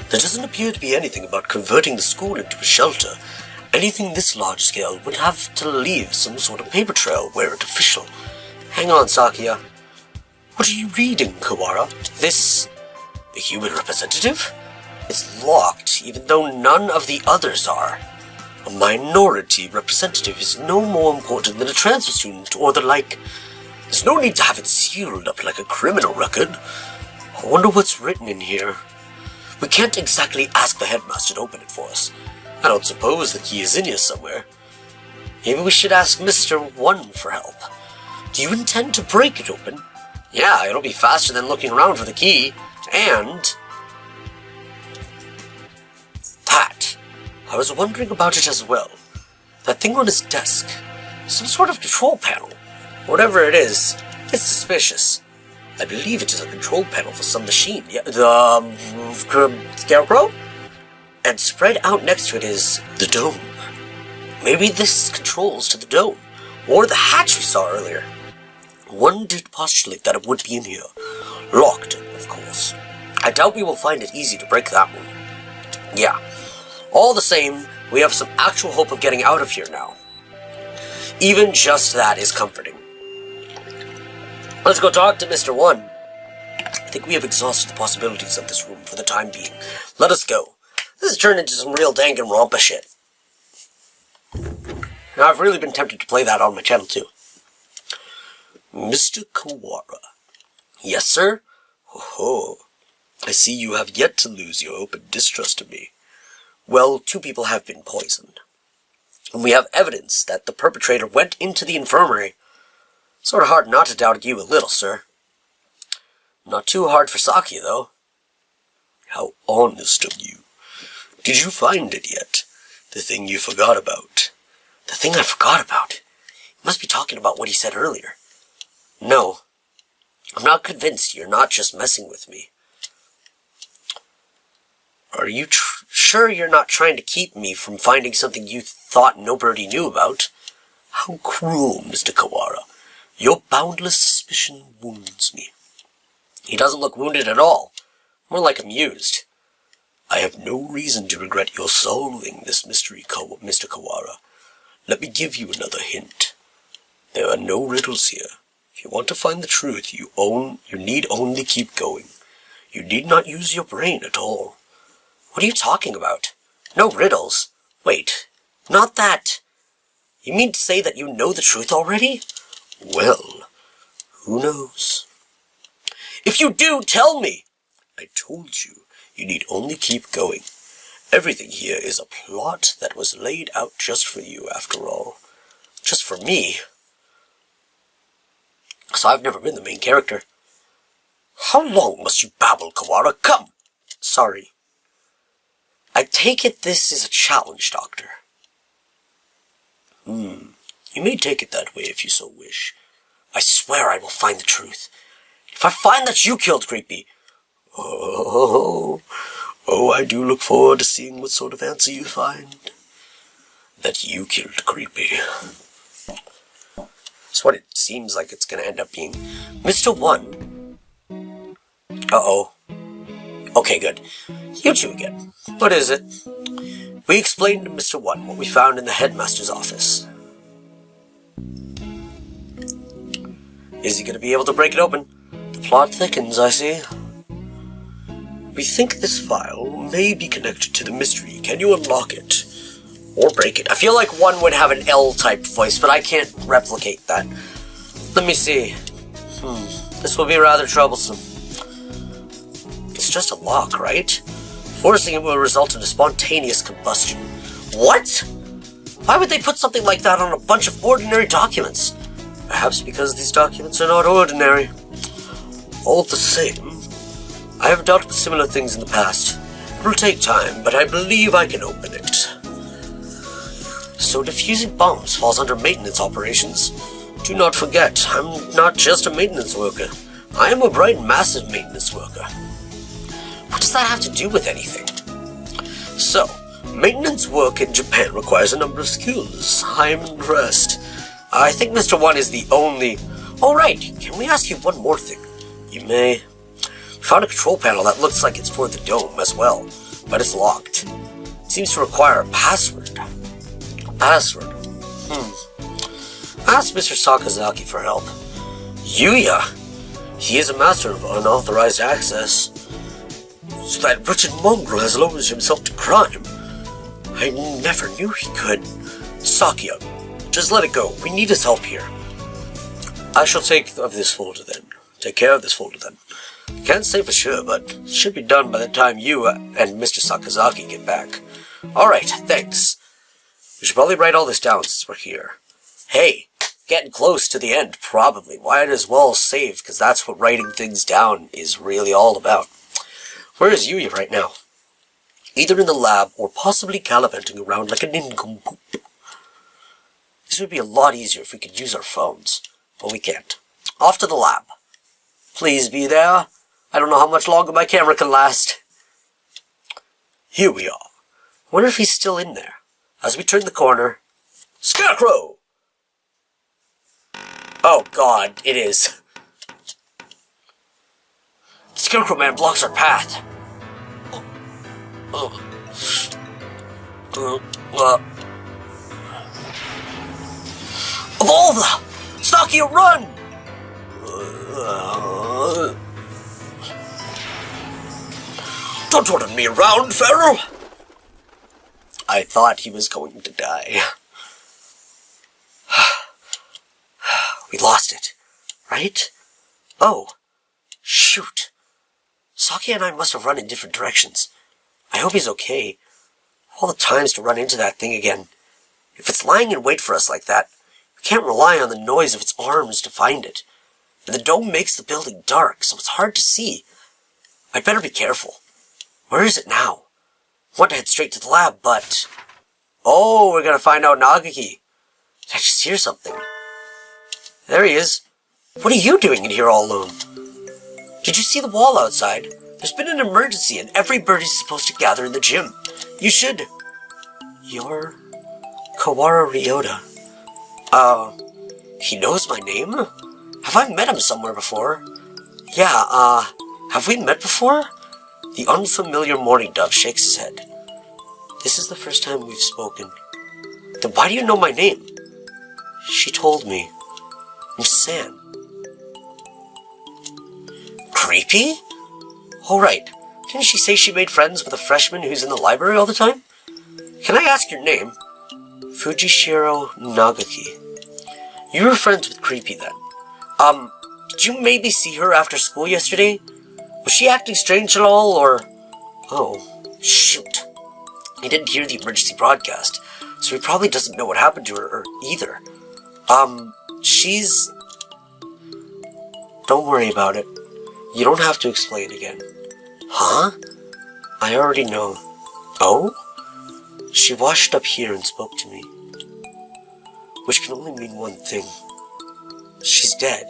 There doesn't appear to be anything about converting the school into a shelter. Anything this large scale would have to leave some sort of paper trail where it's official. Hang on, Sakia. What are you reading, Kawara? This... the human representative? It's locked, even though none of the others are. A minority representative is no more important than a transfer student or the like. There's no need to have it sealed up like a criminal record. I wonder what's written in here. We can't exactly ask the headmaster to open it for us. I don't suppose the key is in here somewhere. Maybe we should ask Mr. 1 for help. Do you intend to break it open? Yeah, it'll be faster than looking around for the key. And... that. I was wondering about it as well. That thing on his desk. Some sort of control panel. Whatever it is, it's suspicious. I believe it is a control panel for some machine. Yeah, the Scarecrow? And spread out next to it is the dome. Maybe this controls to the dome, or the hatch we saw earlier. One did postulate that it would be in here. Locked, of course. I doubt we will find it easy to break that one. Yeah. All the same, we have some actual hope of getting out of here now. Even just that is comforting. Let's go talk to Mr. 1. I think we have exhausted the possibilities of this room for the time being. Let us go. This has turned into some real Danganronpa shit. Now, I've really been tempted to play that on my channel, too. Mr. Kawara. Yes, sir? Ho-ho. I see you have yet to lose your open distrust of me. Well, 2 people have been poisoned. And we have evidence that the perpetrator went into the infirmary. Sort of hard not to doubt you a little, sir. Not too hard for Saki, though. How honest of you. Did you find it yet? The thing you forgot about. The thing I forgot about? You must be talking about what he said earlier. No. I'm not convinced you're not just messing with me. Are you sure you're not trying to keep me from finding something you thought nobody knew about? How cruel, Mr. Kawara. Your boundless suspicion wounds me. He doesn't look wounded at all. More like amused. I have no reason to regret your solving this mystery, Mr. Kawara. Let me give you another hint. There are no riddles here. If you want to find the truth, you need only keep going. You need not use your brain at all. What are you talking about? No riddles. Wait, not that. You mean to say that you know the truth already? Well, who knows? If you do, tell me! I told you, you need only keep going. Everything here is a plot that was laid out just for you, after all. Just for me. So I've never been the main character. How long must you babble, Kawara? Come! Sorry. I take it this is a challenge, Doctor. You may take it that way if you so wish. I swear I will find the truth. If I find that you killed Creepy... Oh, I do look forward to seeing what sort of answer you find. That you killed Creepy. That's what it seems like it's going to end up being. Mr. One. Uh-oh. Okay, good. You two again. What is it? We explained to Mr. One what we found in the headmaster's office. Is he going to be able to break it open? The plot thickens, I see. We think this file may be connected to the mystery. Can you unlock it? Or break it? I feel like one would have an L-type voice, but I can't replicate that. Let me see. This will be rather troublesome. It's just a lock, right? Forcing it will result in a spontaneous combustion. What? Why would they put something like that on a bunch of ordinary documents? Perhaps because these documents are not ordinary. All the same, I have dealt with similar things in the past. It will take time, but I believe I can open it. So defusing bombs falls under maintenance operations. Do not forget, I'm not just a maintenance worker. I am a bright, massive maintenance worker. What does that have to do with anything? So, maintenance work in Japan requires a number of skills. I'm impressed. I think Mr. One is the only... Oh, right. Can we ask you one more thing? You may. We found a control panel that looks like it's for the dome as well, but it's locked. It seems to require a password. A password? Ask Mr. Sakazaki for help. Yuya! He is a master of unauthorized access. So that wretched mongrel has lowered himself to crime. I never knew he could. Sakia, just let it go. We need his help here. I shall take care of this folder then. I can't say for sure, but it should be done by the time you and Mr. Sakazaki get back. Alright, thanks. We should probably write all this down since we're here. Hey, getting close to the end, probably. Might as well save, because that's what writing things down is really all about. Where is Yuya right now? Either in the lab or possibly gallivanting around like a nincompoop. This would be a lot easier if we could use our phones, but we can't. Off to the lab. Please be there. I don't know how much longer my camera can last. Here we are. I wonder if he's still in there. As we turn the corner... Scarecrow! Oh god, it is. The Scarecrow Man blocks our path. Of all the... Sakia, run! Don't order me around, Pharaoh! I thought he was going to die. We lost it, right? Oh, shoot. Sakia and I must have run in different directions. I hope he's okay. All the times to run into that thing again. If it's lying in wait for us like that, we can't rely on the noise of its arms to find it. And the dome makes the building dark, so it's hard to see. I'd better be careful. Where is it now? I want to head straight to the lab, but... Oh, we're going to find out Nagaki. Did I just hear something? There he is. What are you doing in here all alone? Did you see the wall outside? There's been an emergency and every birdie's supposed to gather in the gym. You should... You're... Kawara Ryota. He knows my name? Have I met him somewhere before? Yeah, have we met before? The unfamiliar mourning dove shakes his head. This is the first time we've spoken. Then why do you know my name? She told me. I'm San. Creepy? All right. Didn't she say she made friends with a freshman who's in the library all the time? Can I ask your name? Fujishiro Nagaki. You were friends with Creepy then. Did you maybe see her after school yesterday? Was she acting strange at all, or... Oh, shoot. He didn't hear the emergency broadcast, so he probably doesn't know what happened to her either. She's... Don't worry about it. You don't have to explain again. Huh? I already know. Oh? She washed up here and spoke to me. Which can only mean one thing. She's dead.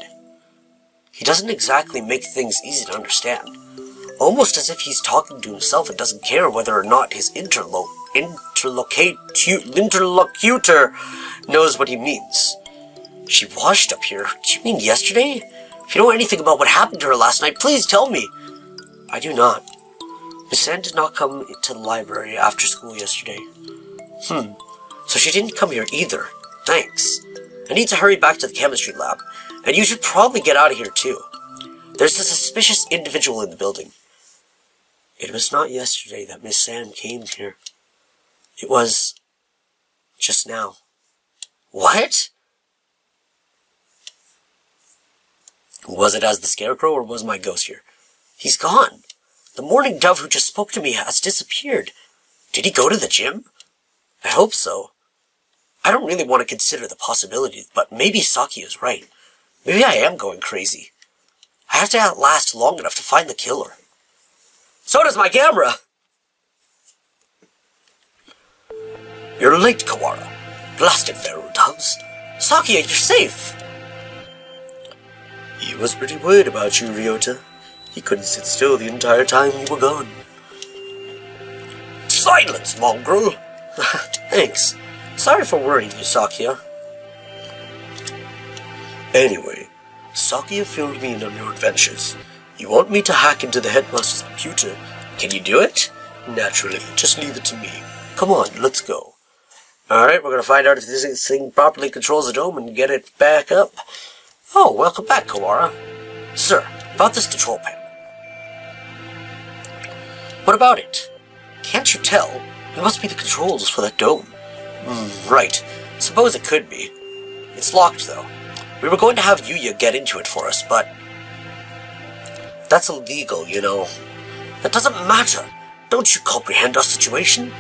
He doesn't exactly make things easy to understand. Almost as if he's talking to himself and doesn't care whether or not his interlocutor knows what he means. She washed up here? Do you mean yesterday? If you know anything about what happened to her last night, please tell me. I do not. Miss Anne did not come to the library after school yesterday. So she didn't come here either. Thanks. I need to hurry back to the chemistry lab, and you should probably get out of here too. There's a suspicious individual in the building. It was not yesterday that Miss Anne came here. It was... just now. What? Was it as the Scarecrow, or was my ghost here? He's gone. The morning dove who just spoke to me has disappeared. Did he go to the gym? I hope so. I don't really want to consider the possibility, but maybe Saki is right. Maybe I am going crazy. I have to outlast long enough to find the killer. So does my camera! You're late, Kawara. Blasted feral doves. Saki, you're safe! He was pretty worried about you, Ryota. He couldn't sit still the entire time you were gone. Silence, mongrel! Thanks. Sorry for worrying you, Sakia. Anyway, Sakia filled me in on your adventures. You want me to hack into the headmaster's computer. Can you do it? Naturally, just leave it to me. Come on, let's go. Alright, we're gonna find out if this thing properly controls the dome and get it back up. Oh, welcome back, Kawara. Sir, about this control panel. What about it? Can't you tell? It must be the controls for that dome. Right. Suppose it could be. It's locked, though. We were going to have Yuya get into it for us, but... that's illegal, you know. That doesn't matter. Don't you comprehend our situation?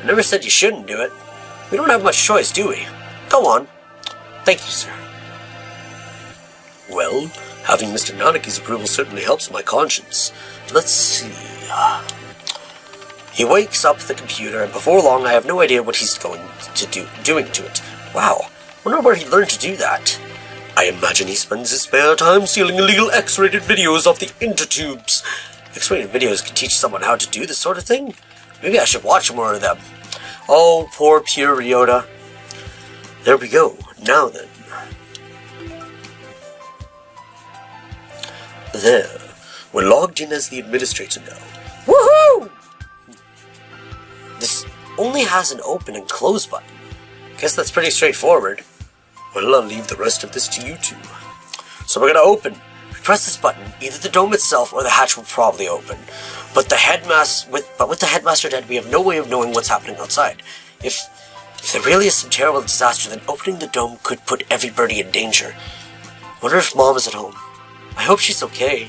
I never said you shouldn't do it. We don't have much choice, do we? Go on. Thank you, sir. Well, having Mr. Nanaki's approval certainly helps my conscience. Let's see... He wakes up the computer, and before long I have no idea what he's doing to it. Wow, wonder where he learned to do that. I imagine he spends his spare time stealing illegal X-rated videos off the intertubes. X-rated videos can teach someone how to do this sort of thing. Maybe I should watch more of them. Oh, poor pure Ryota. There we go. Now then. There. We're logged in as the administrator now. Woohoo! This only has an open and close button. Guess that's pretty straightforward. Well, I'll leave the rest of this to you two. So we're gonna open. We press this button, either the dome itself or the hatch will probably open. But with the headmaster dead, we have no way of knowing what's happening outside. If there really is some terrible disaster, then opening the dome could put everybody in danger. Wonder if Mom is at home. I hope she's okay.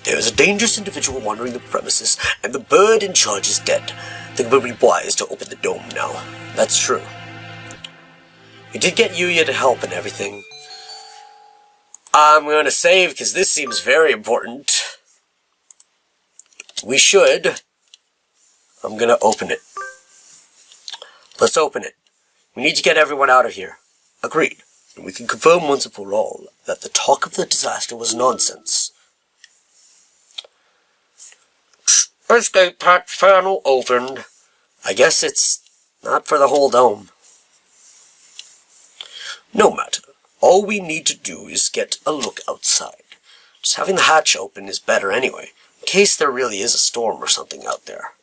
There's a dangerous individual wandering the premises, and the bird in charge is dead. I think it would be wise to open the dome now. That's true. We did get Yuya to help and everything. I'm going to save, because this seems very important. We should. I'm going to open it. Let's open it. We need to get everyone out of here. Agreed. And we can confirm once and for all that the talk of the disaster was nonsense. Escape hatch panel opened. I guess it's not for the whole dome. No matter. All we need to do is get a look outside. Just having the hatch open is better anyway, in case there really is a storm or something out there.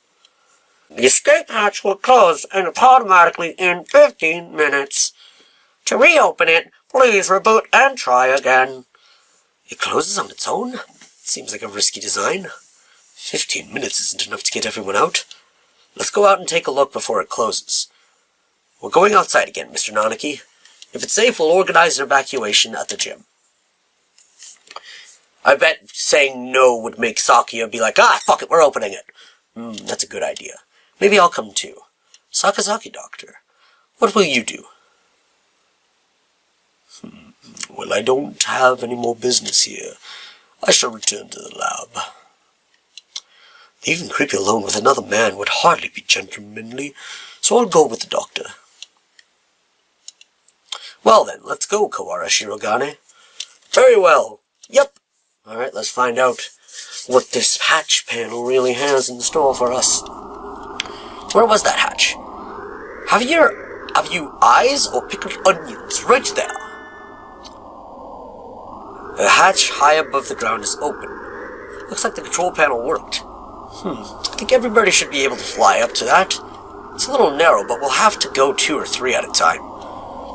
The escape hatch will close and automatically in 15 minutes. To reopen it, please reboot and try again. It closes on its own? Seems like a risky design. 15 minutes isn't enough to get everyone out. Let's go out and take a look before it closes. We're going outside again, Mr. Nanaki. If it's safe, we'll organize an evacuation at the gym. I bet saying no would make Sakia be like, fuck it, we're opening it. That's a good idea. Maybe I'll come too. Sakazaki Doctor, what will you do? Well, I don't have any more business here. I shall return to the lab. Leaving Creepy alone with another man would hardly be gentlemanly, so I'll go with the doctor. Well then, let's go, Kawara Shirogane. Very well. Yep. Alright, let's find out what this hatch panel really has in store for us. Where was that hatch? Have you eyes or pickled onions right there? The hatch high above the ground is open. Looks like the control panel worked. I think everybody should be able to fly up to that. It's a little narrow, but we'll have to go 2 or 3 at a time.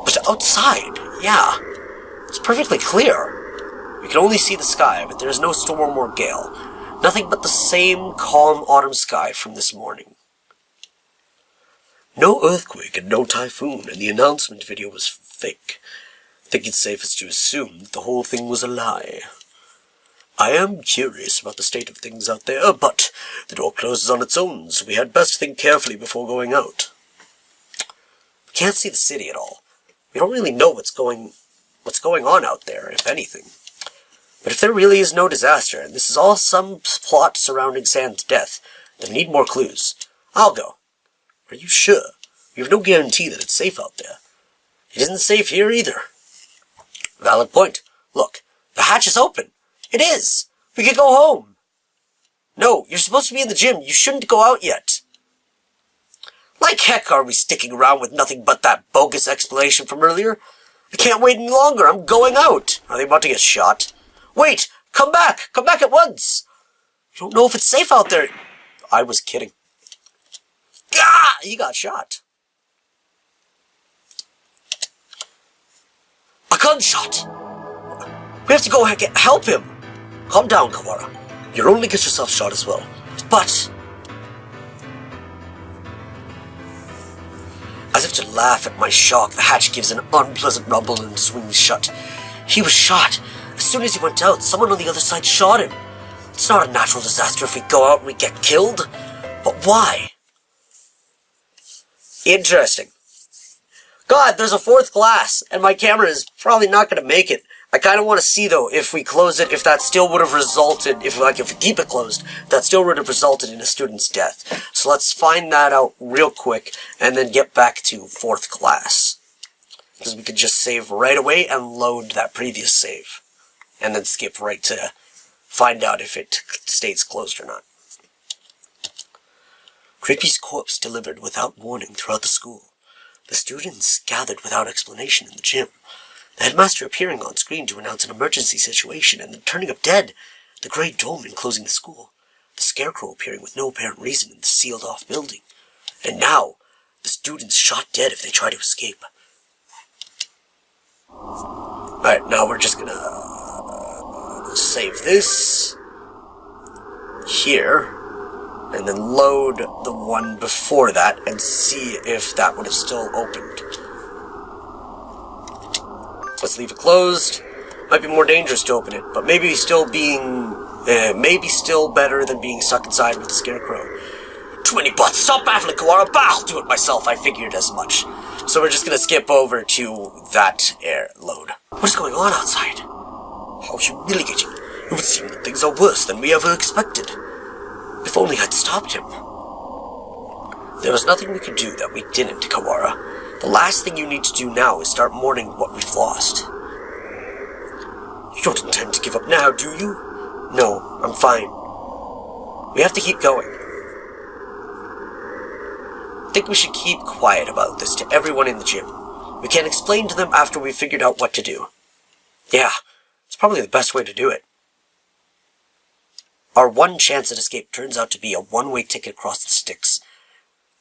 But outside, yeah, it's perfectly clear. We can only see the sky, but there is no storm or gale. Nothing but the same calm autumn sky from this morning. No earthquake and no typhoon, and the announcement video was fake. I think it's safest to assume that the whole thing was a lie. I am curious about the state of things out there, but the door closes on its own, so we had best think carefully before going out. We can't see the city at all. We don't really know what's going on out there, if anything. But if there really is no disaster, and this is all some plot surrounding Sand's death, then we need more clues. I'll go. Are you sure? We have no guarantee that it's safe out there. It isn't safe here either. Valid point. Look, the hatch is open. It is. We could go home. No, you're supposed to be in the gym. You shouldn't go out yet. Like heck are we sticking around with nothing but that bogus explanation from earlier? I can't wait any longer. I'm going out. Are they about to get shot? Wait! Come back! Come back at once! You don't know if it's safe out there. I was kidding. Gah! He got shot. A gunshot! We have to go help him. Calm down, Kawara. You'll only get yourself shot as well. But... as if to laugh at my shock, the hatch gives an unpleasant rumble and swings shut. He was shot. As soon as he went out, someone on the other side shot him. It's not a natural disaster if we go out and we get killed. But why? Interesting. God, there's a 4th glass, and my camera is probably not going to make it. I kind of want to see, though, if we close it, if that still would have resulted, if we keep it closed, that still would have resulted in a student's death. So let's find that out real quick, and then get back to 4th class. Because we could just save right away and load that previous save. And then skip right to find out if it stays closed or not. Creepy's corpse delivered without warning throughout the school. The students gathered without explanation in the gym. The headmaster appearing on screen to announce an emergency situation and then turning up dead. The grey dome enclosing the school. The scarecrow appearing with no apparent reason in the sealed-off building. And now, the students shot dead if they try to escape. Alright, now we're just gonna save this here, and then load the one before that and see if that would have still opened. Let's leave it closed. Might be more dangerous to open it, but maybe still better than being stuck inside with the scarecrow. 20 bucks! Stop baffling, Kawara! Bah, I'll do it myself, I figured as much. So we're just gonna skip over to that air load. What is going on outside? How humiliating. It would seem that things are worse than we ever expected. If only I'd stopped him. There was nothing we could do that we didn't, Kawara. The last thing you need to do now is start mourning what we've lost. You don't intend to give up now, do you? No, I'm fine. We have to keep going. I think we should keep quiet about this to everyone in the gym. We can explain to them after we've figured out what to do. Yeah, it's probably the best way to do it. Our one chance at escape turns out to be a one-way ticket across the sticks.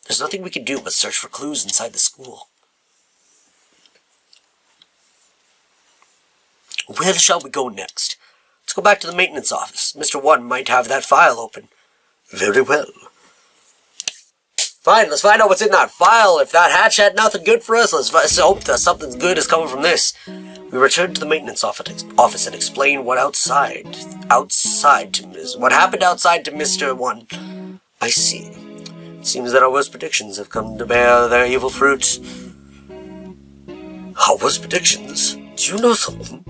There's nothing we can do but search for clues inside the school. Where shall we go next? Let's go back to the maintenance office. Mr. 1 might have that file open. Very well. Fine, let's find out what's in that file. If that hatch had nothing good for us, let's hope that something good is coming from this. We return to the maintenance office and explain what happened outside to Mr. 1. I see. It seems that our worst predictions have come to bear their evil fruit. Our worst predictions? Do you know something?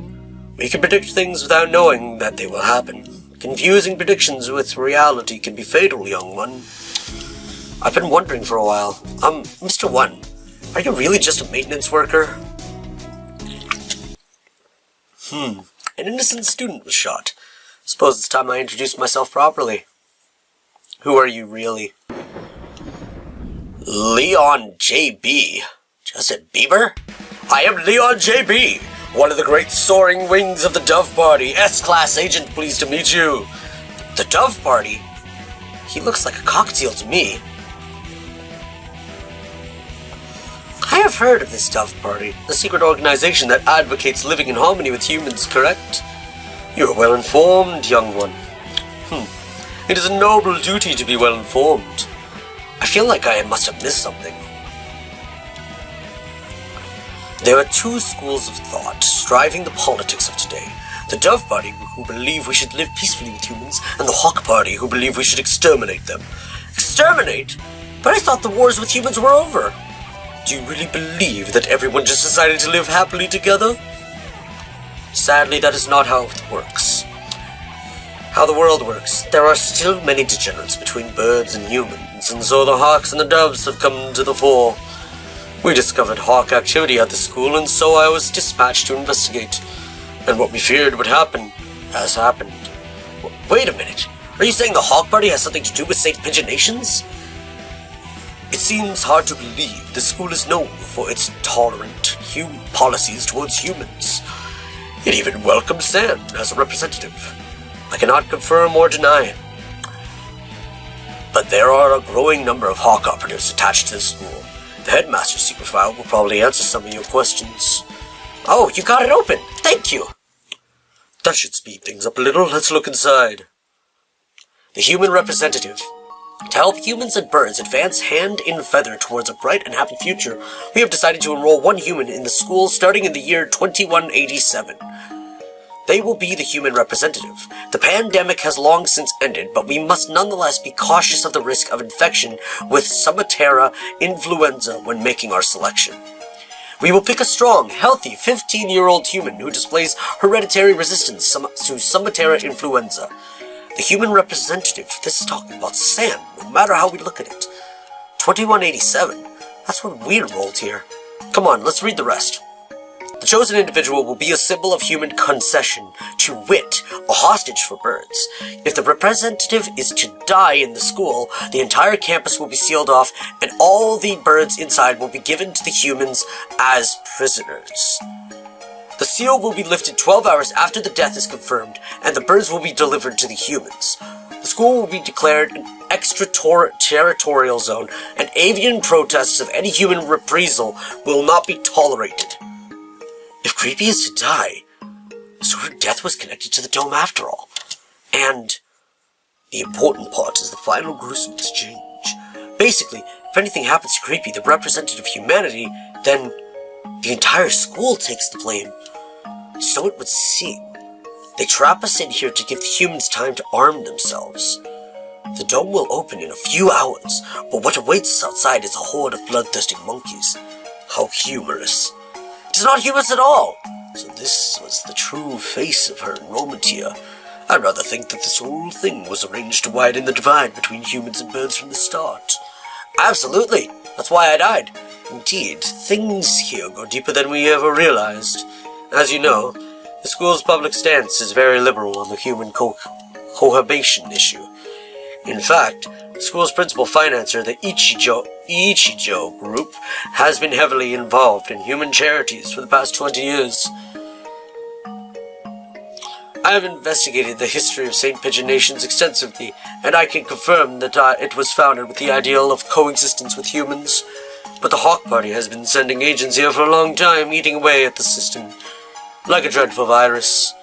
We can predict things without knowing that they will happen. Confusing predictions with reality can be fatal, young one. I've been wondering for a while. Mr. 1, are you really just a maintenance worker? An innocent student was shot. Suppose it's time I introduce myself properly. Who are you really? Leon J.B. Justin Bieber? I am Leon J.B., one of the great soaring wings of the Dove Party. S-Class agent, pleased to meet you. The Dove Party? He looks like a cockatiel to me. I have heard of this Dove Party, a secret organization that advocates living in harmony with humans, correct? You are well informed, young one. It is a noble duty to be well informed. I feel like I must have missed something. There are two schools of thought driving the politics of today. The Dove Party, who believe we should live peacefully with humans, and the Hawk Party, who believe we should exterminate them. Exterminate? But I thought the wars with humans were over. Do you really believe that everyone just decided to live happily together? Sadly, that is not how it works. How the world works, there are still many degenerates between birds and humans, and so the hawks and the doves have come to the fore. We discovered hawk activity at the school, and so I was dispatched to investigate. And what we feared would happen has happened. Wait a minute. Are you saying the Hawk Party has something to do with St. PigeoNations? It seems hard to believe the school is known for its tolerant policies towards humans. It even welcomes Sam as a representative. I cannot confirm or deny it. But there are a growing number of Hawk operatives attached to the school. The headmaster's secret file will probably answer some of your questions. Oh, you got it open! Thank you! That should speed things up a little. Let's look inside. The human representative. To help humans and birds advance hand in feather towards a bright and happy future, we have decided to enroll one human in the school starting in the year 2187. They will be the human representative. The pandemic has long since ended, but we must nonetheless be cautious of the risk of infection with Somatera influenza when making our selection. We will pick a strong, healthy 15-year-old human who displays hereditary resistance to Somatera influenza. The human representative, this is talking about Sam, no matter how we look at it. 2187, that's what we enrolled here. Come on, let's read the rest. The chosen individual will be a symbol of human concession, to wit, a hostage for birds. If the representative is to die in the school, the entire campus will be sealed off, and all the birds inside will be given to the humans as prisoners. The seal will be lifted 12 hours after the death is confirmed, and the birds will be delivered to the humans. The school will be declared an extraterritorial zone, and avian protests of any human reprisal will not be tolerated. If Creepy is to die, so her death was connected to the dome after all. And the important part is the final gruesome exchange. Basically, if anything happens to Creepy, the representative of humanity, then the entire school takes the blame. So it would seem. They trap us in here to give the humans time to arm themselves. The dome will open in a few hours, but what awaits us outside is a horde of bloodthirsty monkeys. How humorous. It is not humorous at all. So this was the true face of her enrollment here. I'd rather think that this whole thing was arranged to widen the divide between humans and birds from the start. Absolutely. That's why I died. Indeed, things here go deeper than we ever realized. As you know, the school's public stance is very liberal on the human cohabitation issue. In fact, the school's principal financer, the Ichijo Group, has been heavily involved in human charities for the past 20 years. I have investigated the history of St. PigeoNations extensively, and I can confirm that it was founded with the ideal of coexistence with humans. But the Hawk Party has been sending agents here for a long time, eating away at the system, like a dreadful virus.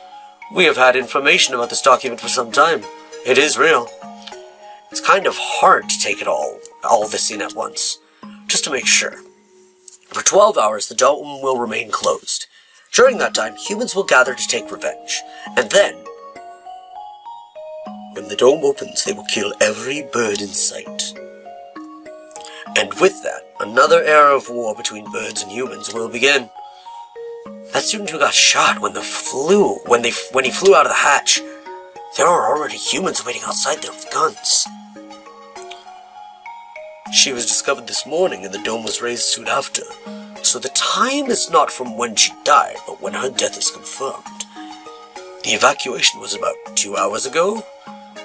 We have had information about this document for some time. It is real. It's kind of hard to take it all this in at once, just to make sure. For 12 hours, the dome will remain closed. During that time, humans will gather to take revenge. And then, when the dome opens, they will kill every bird in sight. And with that, another era of war between birds and humans will begin. That student who got shot when he flew out of the hatch, there are already humans waiting outside there with guns. She was discovered this morning and the dome was raised soon after. So the time is not from when she died, but when her death is confirmed. The evacuation was about 2 hours ago?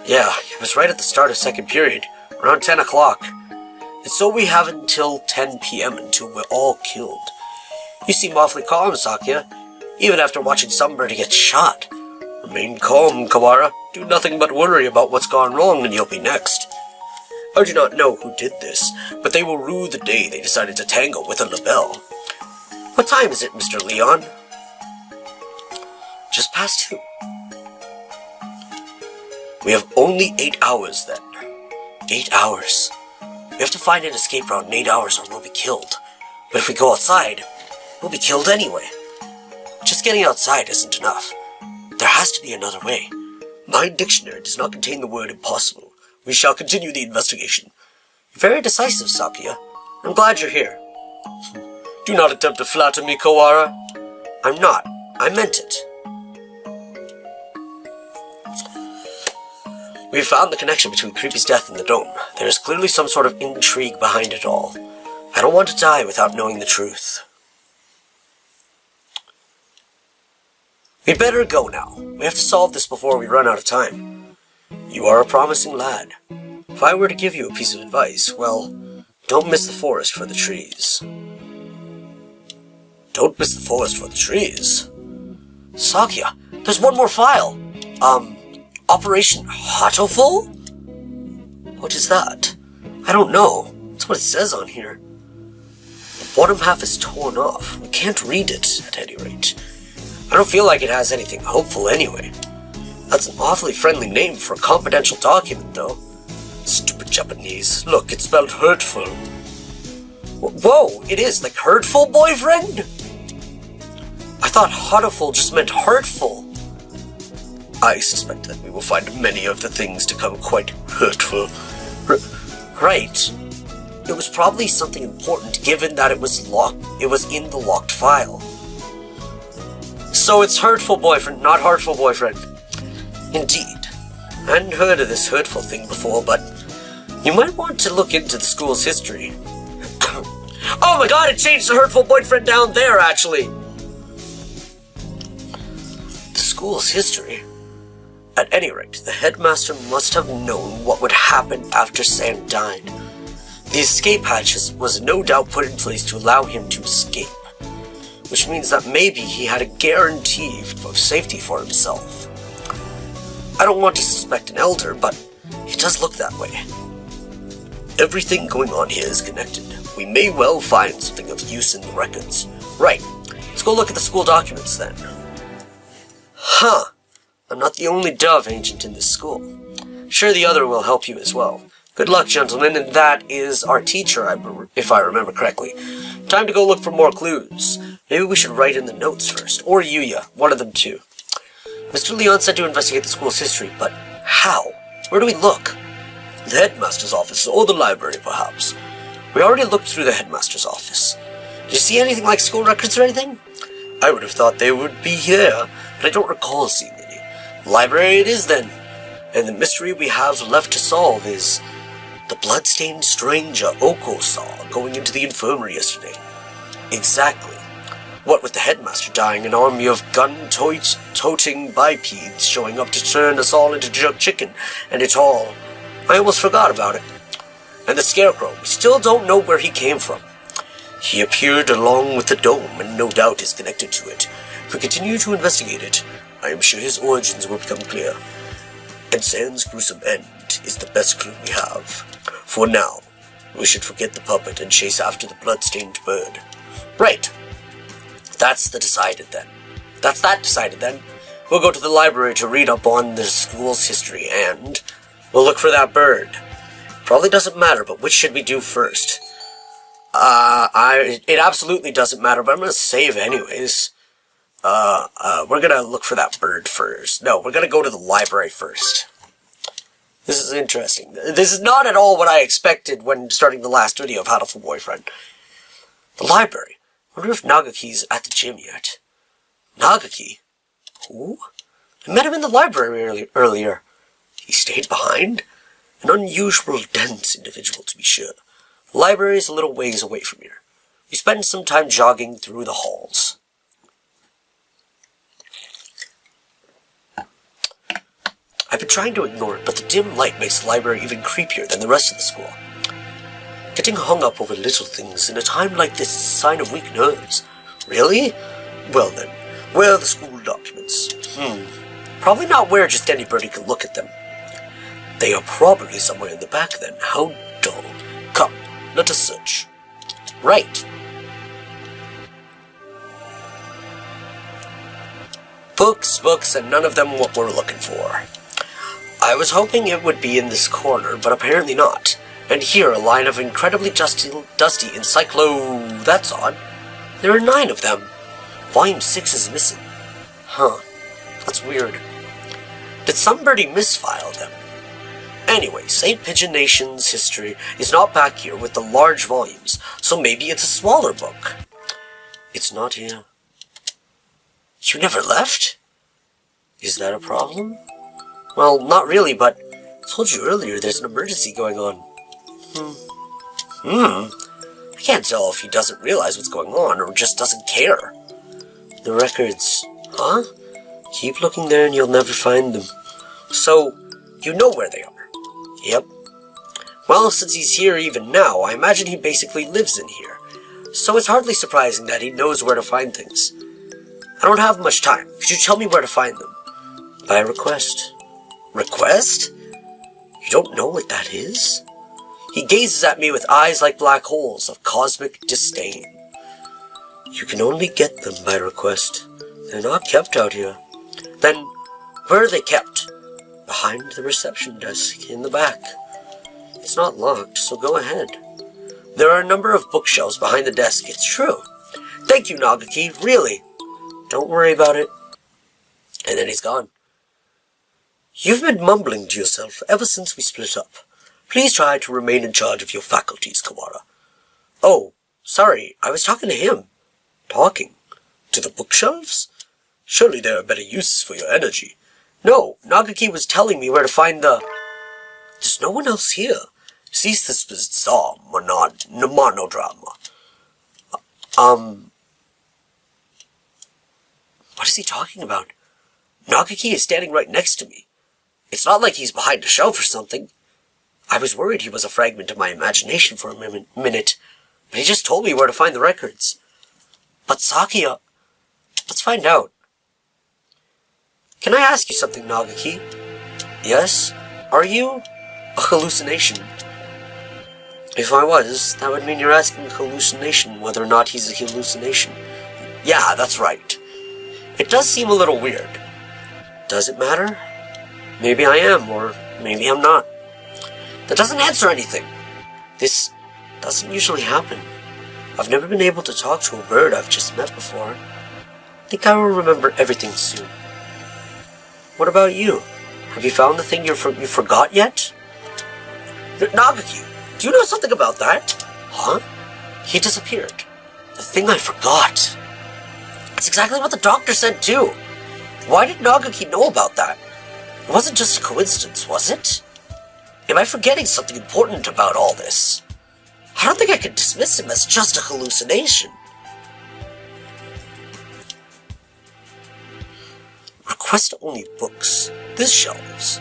Yeah, it was right at the start of second period, around 10 o'clock. And so we have until 10 p.m. until we're all killed. You seem awfully calm, Sakya, even after watching somebody get shot. Remain calm, Kawara. Do nothing but worry about what's gone wrong and you'll be next. I do not know who did this, but they will rue the day they decided to tangle with a label. What time is it, Mr. Leon? Just past 2. We have only 8 hours then. 8 hours. We have to find an escape route in 8 hours or we'll be killed. But if we go outside, we'll be killed anyway. Just getting outside isn't enough. There has to be another way. My dictionary does not contain the word impossible. We shall continue the investigation. You're very decisive, Sakya. I'm glad you're here. Do not attempt to flatter me, Kawara. I'm not. I meant it. We have found the connection between Creepy's death and the dome. There is clearly some sort of intrigue behind it all. I don't want to die without knowing the truth. We'd better go now. We have to solve this before we run out of time. You are a promising lad. If I were to give you a piece of advice, well, don't miss the forest for the trees. Don't miss the forest for the trees? Sakya, there's one more file. Operation Hatoful? What is that? I don't know. That's what it says on here. The bottom half is torn off. We can't read it, at any rate. I don't feel like it has anything hopeful anyway. That's an awfully friendly name for a confidential document, though. Stupid Japanese. Look, it's spelled hurtful. Whoa, it is, like hurtful, boyfriend? I thought Hatoful just meant hurtful. I suspect that we will find many of the things to come quite hurtful. Right. It was probably something important, given that it was in the locked file. So it's hurtful boyfriend, not heartful boyfriend. Indeed. I hadn't heard of this hurtful thing before, but you might want to look into the school's history. Oh my god, it changed to hurtful boyfriend down there, actually! The school's history? At any rate, the headmaster must have known what would happen after Sam died. The escape hatch was no doubt put in place to allow him to escape, which means that maybe he had a guarantee of safety for himself. I don't want to suspect an elder, but it does look that way. Everything going on here is connected. We may well find something of use in the records. Right, let's go look at the school documents then. Huh, I'm not the only dove agent in this school. I'm sure the other will help you as well. Good luck, gentlemen, and that is our teacher, if I remember correctly. Time to go look for more clues. Maybe we should write in the notes first, or Yuya, one of them too. Mr. Leon said to investigate the school's history, but how? Where do we look? The headmaster's office, or the library, perhaps. We already looked through the headmaster's office. Did you see anything like school records or anything? I would have thought they would be here, but I don't recall seeing any. Library it is, then. And the mystery we have left to solve is the blood-stained stranger Oko saw going into the infirmary yesterday. Exactly. What with the headmaster dying, an army of gun-toting bipeds showing up to turn us all into jerk chicken, and it all. I almost forgot about it. And the scarecrow, we still don't know where he came from. He appeared along with the dome, and no doubt is connected to it. If we continue to investigate it, I am sure his origins will become clear. And Zan's gruesome end is the best clue we have. For now, we should forget the puppet and chase after the blood-stained bird. Right. That's that decided then. we'll go to the library to read up on the school's history, and we'll look for that bird. Probably doesn't matter, but which should we do first? It absolutely doesn't matter, but I'm gonna save anyways. We're gonna look for that bird first. No, we're gonna go to the library first. This is interesting. This is not at all what I expected when starting the last video of Hatoful Boyfriend. The library. I wonder if Nagaki's at the gym yet. Nagaki? Who? I met him in the library earlier. He stayed behind? An unusual, dense individual, to be sure. The library is a little ways away from here. We spend some time jogging through the halls. I've been trying to ignore it, but the dim light makes the library even creepier than the rest of the school. Getting hung up over little things in a time like this is a sign of weak nerves. Really? Well then, where are the school documents? Probably not where just anybody can look at them. They are probably somewhere in the back then. How dull. Come, let us search. Right. Books, and none of them what we're looking for. I was hoping it would be in this corner, but apparently not. And here, a line of incredibly dusty encyclo... That's odd. There are 9 of them. Volume 6 is missing. Huh. That's weird. Did somebody misfile them? Anyway, St. PigeoNation's history is not back here with the large volumes, so maybe it's a smaller book. It's not here. You never left? Is that a problem? Well, not really, but I told you earlier there's an emergency going on. I can't tell if he doesn't realize what's going on or just doesn't care. The records. Huh? Keep looking there and you'll never find them. So, you know where they are? Yep. Well, since he's here even now, I imagine he basically lives in here. So it's hardly surprising that he knows where to find things. I don't have much time. Could you tell me where to find them? By request. Request? You don't know what that is? He gazes at me with eyes like black holes of cosmic disdain. You can only get them by request. They're not kept out here. Then, where are they kept? Behind the reception desk, in the back. It's not locked, so go ahead. There are a number of bookshelves behind the desk, it's true. Thank you, Nagaki, really. Don't worry about it. And then he's gone. You've been mumbling to yourself ever since we split up. Please try to remain in charge of your faculties, Kawara. Oh, sorry, I was talking to him. Talking? To the bookshelves? Surely there are better uses for your energy. No, Nagaki was telling me where to find the... There's no one else here. Cease this bizarre monodrama. What is he talking about? Nagaki is standing right next to me. It's not like he's behind a shelf or something. I was worried he was a fragment of my imagination for a minute, but he just told me where to find the records. But Sakia... Let's find out. Can I ask you something, Nagaki? Yes? Are you a hallucination? If I was, that would mean you're asking a hallucination whether or not he's a hallucination. Yeah, that's right. It does seem a little weird. Does it matter? Maybe I am, or maybe I'm not. That doesn't answer anything. This doesn't usually happen. I've never been able to talk to a bird I've just met before. I think I will remember everything soon. What about you? Have you found the thing you forgot yet? Nagaki, do you know something about that? Huh? He disappeared. The thing I forgot. That's exactly what the doctor said too. Why did Nagaki know about that? It wasn't just a coincidence, was it? Am I forgetting something important about all this? I don't think I can dismiss him as just a hallucination. Request only books. This shelves.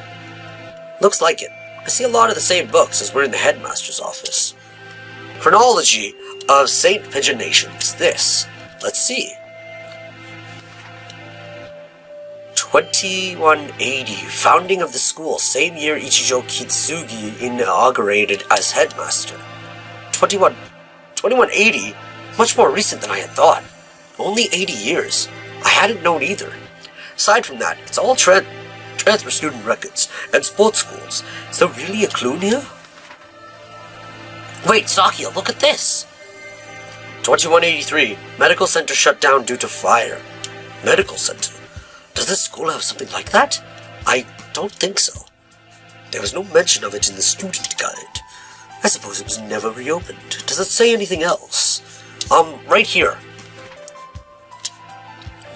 Looks like it. I see a lot of the same books as were in the headmaster's office. Chronology of St. PigeoNation is this. Let's see. 2180, founding of the school, same year Ichijo Kitsugi inaugurated as headmaster. 2180? Much more recent than I had thought. Only 80 years. I hadn't known either. Aside from that, it's all transfer student records and sports schools. Is there really a clue here? Wait, Sakia, look at this! 2183. Medical center shut down due to fire. Medical center? Does this school have something like that? I don't think so. There was no mention of it in the student guide. I suppose it was never reopened. Does it say anything else? Right here.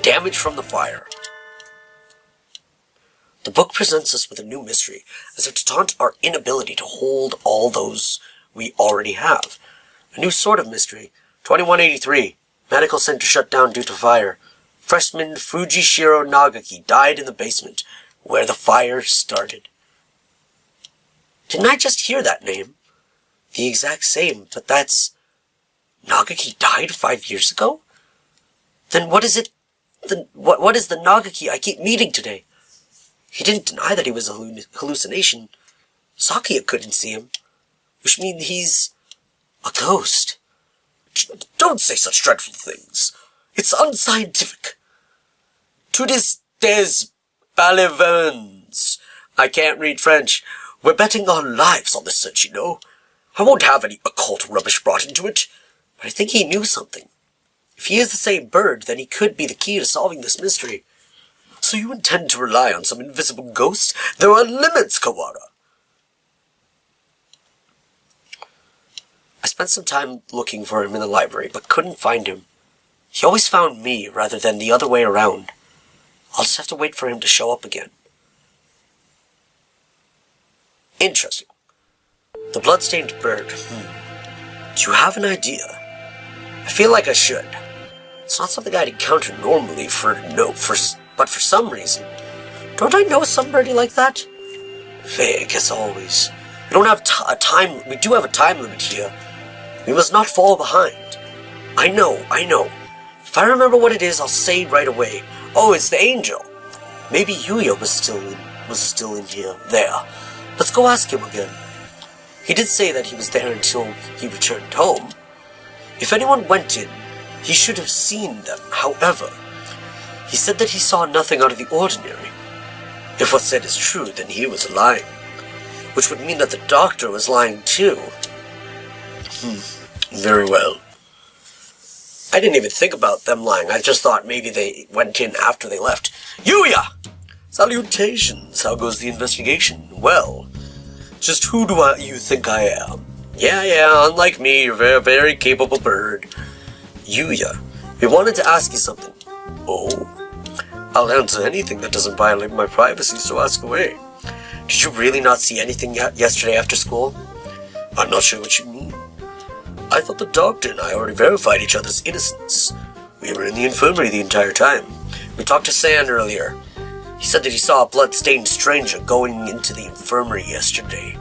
Damage from the fire. The book presents us with a new mystery, as if to taunt our inability to hold all those we already have. A new sort of mystery. 2183. Medical center shut down due to fire. Freshman Fujishiro Nagaki died in the basement, where the fire started. Didn't I just hear that name? The exact same, but that's... Nagaki died 5 years ago? Then what is it... What is the Nagaki I keep meeting today? He didn't deny that he was a hallucination. Sakia couldn't see him, which means he's a ghost. Don't say such dreadful things. It's unscientific. Tudis des balivans. I can't read French. We're betting our lives on this search, you know. I won't have any occult rubbish brought into it, but I think he knew something. If he is the same bird, then he could be the key to solving this mystery. So you intend to rely on some invisible ghost? There are limits, Kawara. I spent some time looking for him in the library, but couldn't find him. He always found me, rather than the other way around. I'll just have to wait for him to show up again. Interesting. The blood-stained bird. Do you have an idea? I feel like I should. It's not something I'd encounter normally but for some reason. Don't I know some birdie like that? Vague as always. We do have a time limit here. We must not fall behind. I know. If I remember what it is, I'll say right away. Oh, it's the angel. Maybe Yuya was still in here. There. Let's go ask him again. He did say that he was there until he returned home. If anyone went in, he should have seen them. However, he said that he saw nothing out of the ordinary. If what's said is true, then he was lying. Which would mean that the doctor was lying too. Very well. I didn't even think about them lying. I just thought maybe they went in after they left. Yuya! Salutations. How goes the investigation? Well, just who do you think I am? Yeah, unlike me, you're a very, very capable bird. Yuya, we wanted to ask you something. Oh? I'll answer anything that doesn't violate my privacy, so ask away. Did you really not see anything yesterday after school? I'm not sure what you mean. I thought the doctor and I already verified each other's innocence. We were in the infirmary the entire time. We talked to San earlier. He said that he saw a blood-stained stranger going into the infirmary yesterday.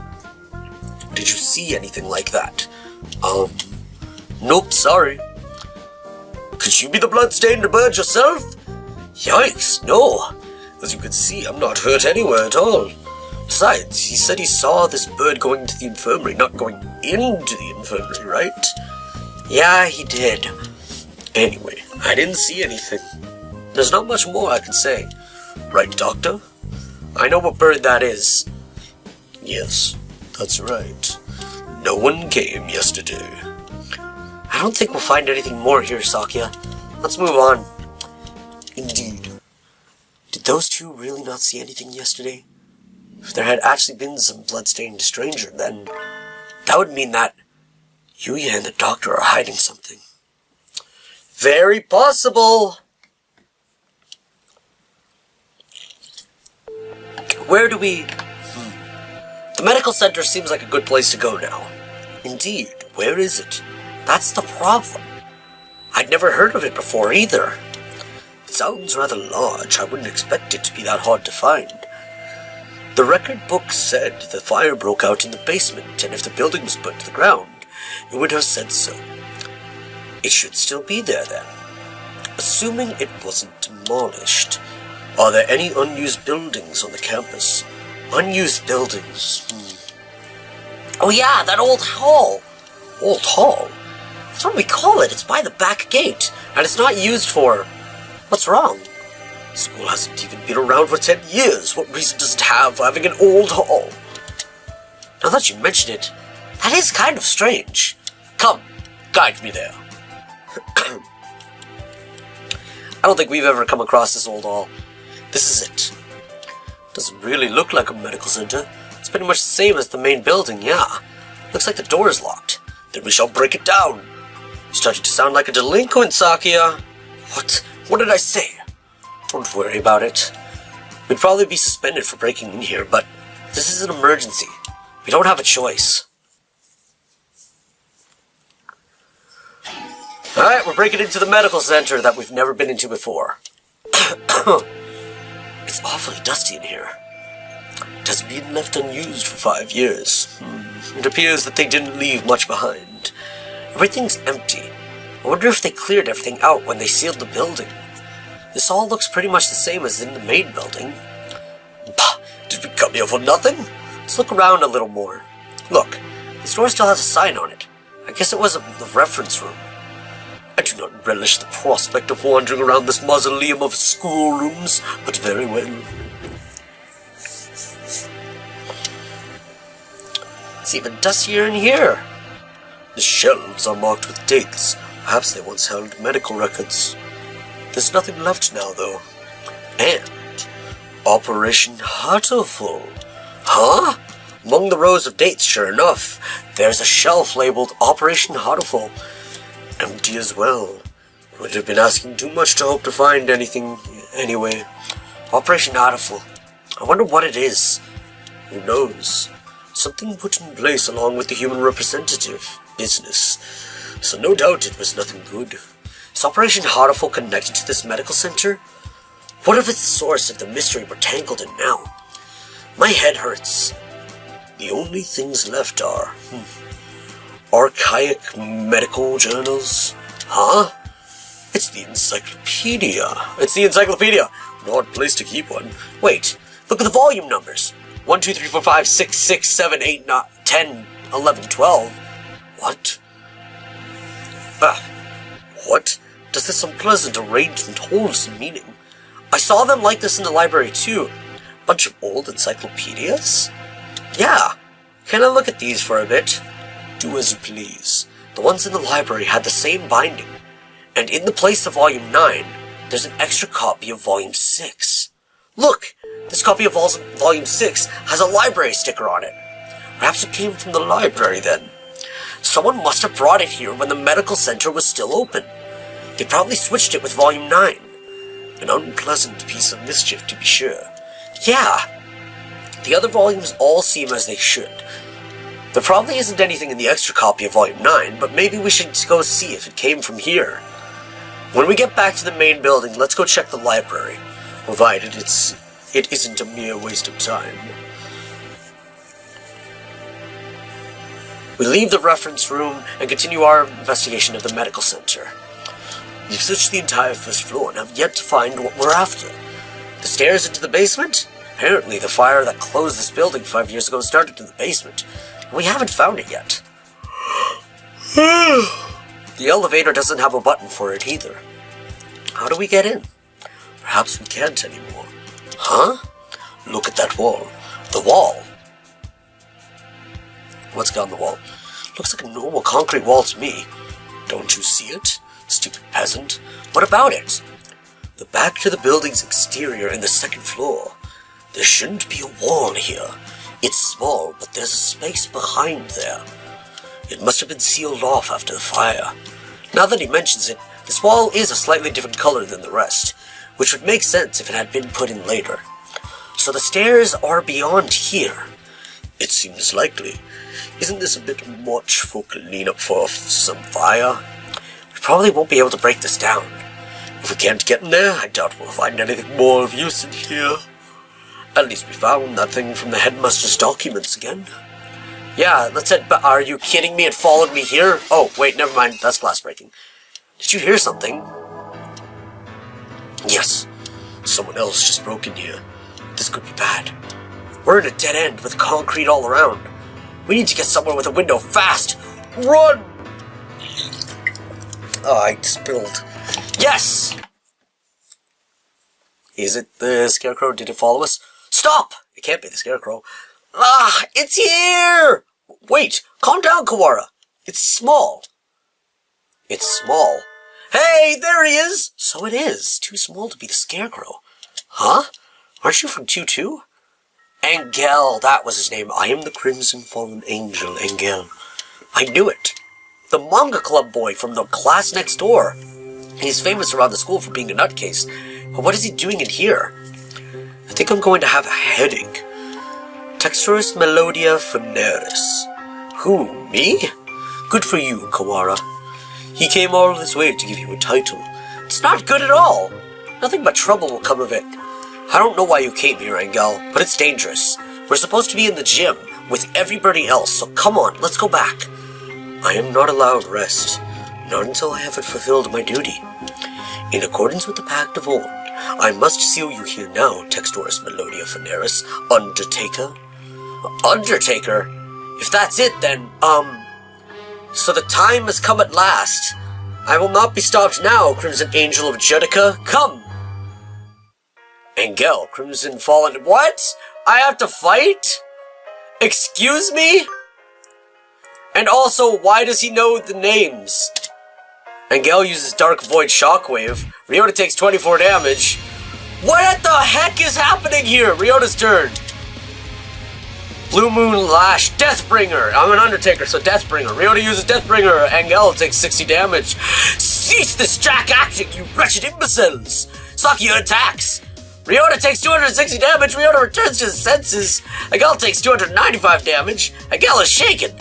Did you see anything like that? Nope, sorry. Could you be the blood-stained bird yourself? Yikes, no. As you can see, I'm not hurt anywhere at all. Besides, he said he saw this bird going into the infirmary, not going into the infirmary, right? Yeah, he did. Anyway, I didn't see anything. There's not much more I can say. Right, Doctor? I know what bird that is. Yes, that's right. No one came yesterday. I don't think we'll find anything more here, Sakia. Let's move on. Indeed. Did those two really not see anything yesterday? If there had actually been some blood-stained stranger, then that would mean that Yuya and the doctor are hiding something. Very possible! Where do we... The medical center seems like a good place to go now. Indeed, where is it? That's the problem. I'd never heard of it before either. It sounds rather large. I wouldn't expect it to be that hard to find. The record book said the fire broke out in the basement, and if the building was burnt to the ground, it would have said so. It should still be there then. Assuming it wasn't demolished, are there any unused buildings on the campus? Unused buildings? Oh yeah, that old hall. Old hall? That's what we call it. It's by the back gate, and it's not used for... What's wrong? School hasn't even been around for 10 years. What reason does it have for having an old hall? Now that you mention it, that is kind of strange. Come, guide me there. I don't think we've ever come across this old hall. This is it. Doesn't really look like a medical center. It's pretty much the same as the main building, yeah. Looks like the door is locked. Then we shall break it down. You're starting to sound like a delinquent, Sakia. What? What did I say? Don't worry about it. We'd probably be suspended for breaking in here, but this is an emergency. We don't have a choice. Alright, we're breaking into the medical center that we've never been into before. It's awfully dusty in here. It has been left unused for 5 years. It appears that they didn't leave much behind. Everything's empty. I wonder if they cleared everything out when they sealed the building. This all looks pretty much the same as in the main building. Bah, did we come here for nothing? Let's look around a little more. Look, this door still has a sign on it. I guess it was the reference room. I do not relish the prospect of wandering around this mausoleum of schoolrooms, but very well. It's even dustier in here. The shelves are marked with dates. Perhaps they once held medical records. There's nothing left now, though. And Operation Hatoful. Huh? Among the rows of dates, sure enough, there's a shelf labeled Operation Hatoful. Empty as well. Would have been asking too much to hope to find anything anyway. Operation Hatoful. I wonder what it is. Who knows? Something put in place along with the human representative business. So no doubt it was nothing good. Is Operation Hatoful connected to this medical center? What if it's the source of the mystery we're tangled in now? My head hurts. The only things left are archaic medical journals. Huh? It's the encyclopedia. It's the encyclopedia. An odd place to keep one. Wait, look at the volume numbers. 1, 2, 3, 4, 5, 6, 6, 7, 8, 9, 10, 11, 12. What? What? Does this unpleasant arrangement hold some meaning? I saw them like this in the library too. Bunch of old encyclopedias? Yeah. Can I look at these for a bit? Do as you please. The ones in the library had the same binding. And in the place of Volume 9, there's an extra copy of Volume 6. Look! This copy of Volume 6 has a library sticker on it. Perhaps it came from the library then. Someone must have brought it here when the medical center was still open. They probably switched it with Volume 9. An unpleasant piece of mischief, to be sure. Yeah! The other volumes all seem as they should. There probably isn't anything in the extra copy of Volume 9, but maybe we should go see if it came from here. When we get back to the main building, let's go check the library, provided it isn't a mere waste of time. We leave the reference room and continue our investigation of the medical center. We've searched the entire first floor and have yet to find what we're after. The stairs into the basement? Apparently the fire that closed this building 5 years ago started in the basement. We haven't found it yet. The elevator doesn't have a button for it either. How do we get in? Perhaps we can't anymore. Huh? Look at that wall. The wall. What's on the wall? Looks like a normal concrete wall to me. Don't you see it? Stupid peasant. What about it? The back to the building's exterior in the second floor. There shouldn't be a wall here. It's small, but there's a space behind there. It must have been sealed off after the fire. Now that he mentions it, this wall is a slightly different color than the rest, which would make sense if it had been put in later. So the stairs are beyond here. It seems likely. Isn't this a bit much for clean up for some fire? We probably won't be able to break this down. If we can't get in there, I doubt we'll find anything more of use in here. At least we found that thing from the headmaster's documents again. Yeah, let's head back. Are you kidding me? It followed me here? Oh, wait, never mind. That's glass breaking. Did you hear something? Yes. Someone else just broke in here. This could be bad. We're in a dead end with concrete all around. We need to get somewhere with a window fast. Run! Oh, I spilled. Yes! Is it the Scarecrow? Did it follow us? Stop! It can't be the Scarecrow. Ah, it's here! Wait, calm down, Kawara. It's small. It's small. Hey, there he is! So it is. Too small to be the Scarecrow. Huh? Aren't you from 2-2? Angel, that was his name. I am the Crimson Fallen Angel, Angel. I knew it. The manga club boy from the class next door. He's famous around the school for being a nutcase. But what is he doing in here? I think I'm going to have a headache. Texturus Melodia Funeris. Who, me? Good for you, Kawara. He came all this way to give you a title. It's not good at all. Nothing but trouble will come of it. I don't know why you came here, Angel, but it's dangerous. We're supposed to be in the gym with everybody else, so come on, let's go back. I am not allowed rest, not until I have fulfilled my duty. In accordance with the Pact of Old, I must seal you here now, Texturus Melodia Funeris, Undertaker. Undertaker? If that's it, then, so the time has come at last. I will not be stopped now, Crimson Angel of Judica. Come! Angel, Crimson Fallen... What? I have to fight? Excuse me? And also, why does he know the names? Angel uses Dark Void Shockwave. Ryota takes 24 damage. What the heck is happening here? Ryota's turn. Blue Moon Lash, Deathbringer. I'm an Undertaker, so Deathbringer. Ryota uses Deathbringer. Angel takes 60 damage. Cease this jack acting, you wretched imbeciles! Sakia attacks. Ryota takes 260 damage. Ryota returns to his senses. Angel takes 295 damage. Angel is shaken.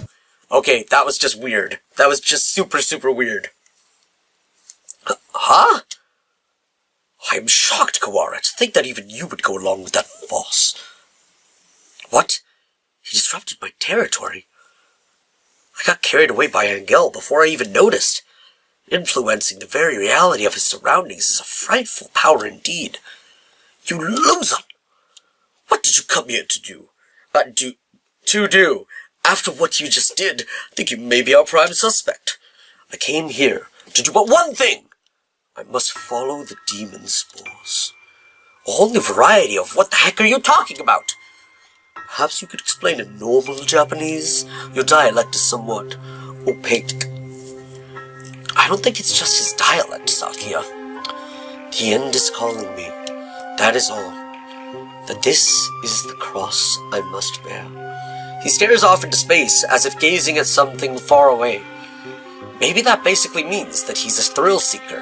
Okay, that was just weird. That was just super, super weird. Huh? I am shocked, Kawara, to think that even you would go along with that farce. What? He disrupted my territory. I got carried away by Angel before I even noticed. Influencing the very reality of his surroundings is a frightful power indeed. You loser! What did you come here to do? After what you just did, I think you may be our prime suspect. I came here to do but one thing. I must follow the demon spores. A whole new variety of what the heck are you talking about? Perhaps you could explain in normal Japanese? Your dialect is somewhat opaque. I don't think it's just his dialect, Sakia. The end is calling me. That is all. That this is the cross I must bear. He stares off into space as if gazing at something far away. Maybe that basically means that he's a thrill seeker.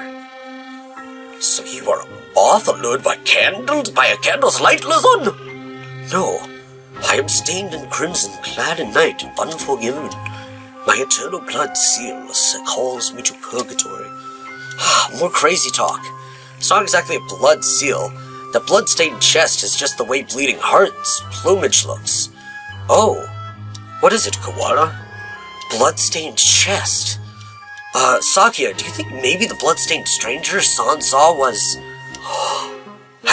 So you are a moth allured by a candle's light, Lazon? No, I am stained in crimson, clad in night, unforgiven. My eternal blood seal calls me to purgatory. More crazy talk. It's not exactly a blood seal. The blood-stained chest is just the way Bleeding Heart's plumage looks. Oh, what is it, Kawara? Blood-stained chest. Sakia, do you think maybe the blood-stained stranger San saw was...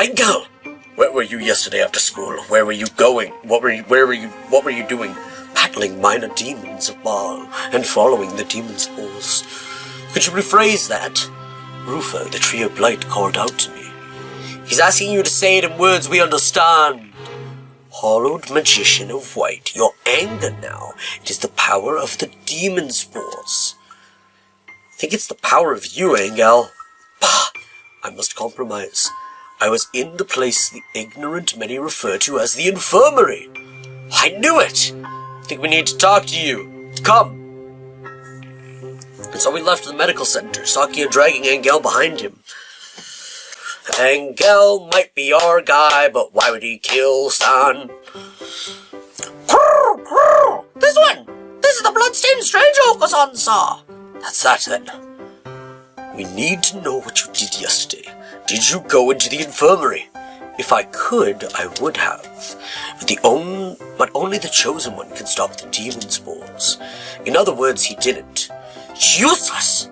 Angel! Where were you yesterday after school? Where were you going? What were you doing? Battling minor demons of Baal and following the demon spores. Could you rephrase that? Rufa, the Tree of Blight, called out to me. He's asking you to say it in words we understand. Hollowed Magician of White, your anger now. It is the power of the demon spores. I think it's the power of you, Angel. Bah! I must compromise. I was in the place the ignorant many refer to as the infirmary. I knew it! I think we need to talk to you. Come! And so we left the medical center, Sakia dragging Angel behind him. Angel might be our guy, but why would he kill San? This one! This is the bloodstained stranger Okasan saw! That's that then. We need to know what you did yesterday. Did you go into the infirmary? If I could, I would have. But only the chosen one can stop the demon spores. In other words, he didn't. Useless!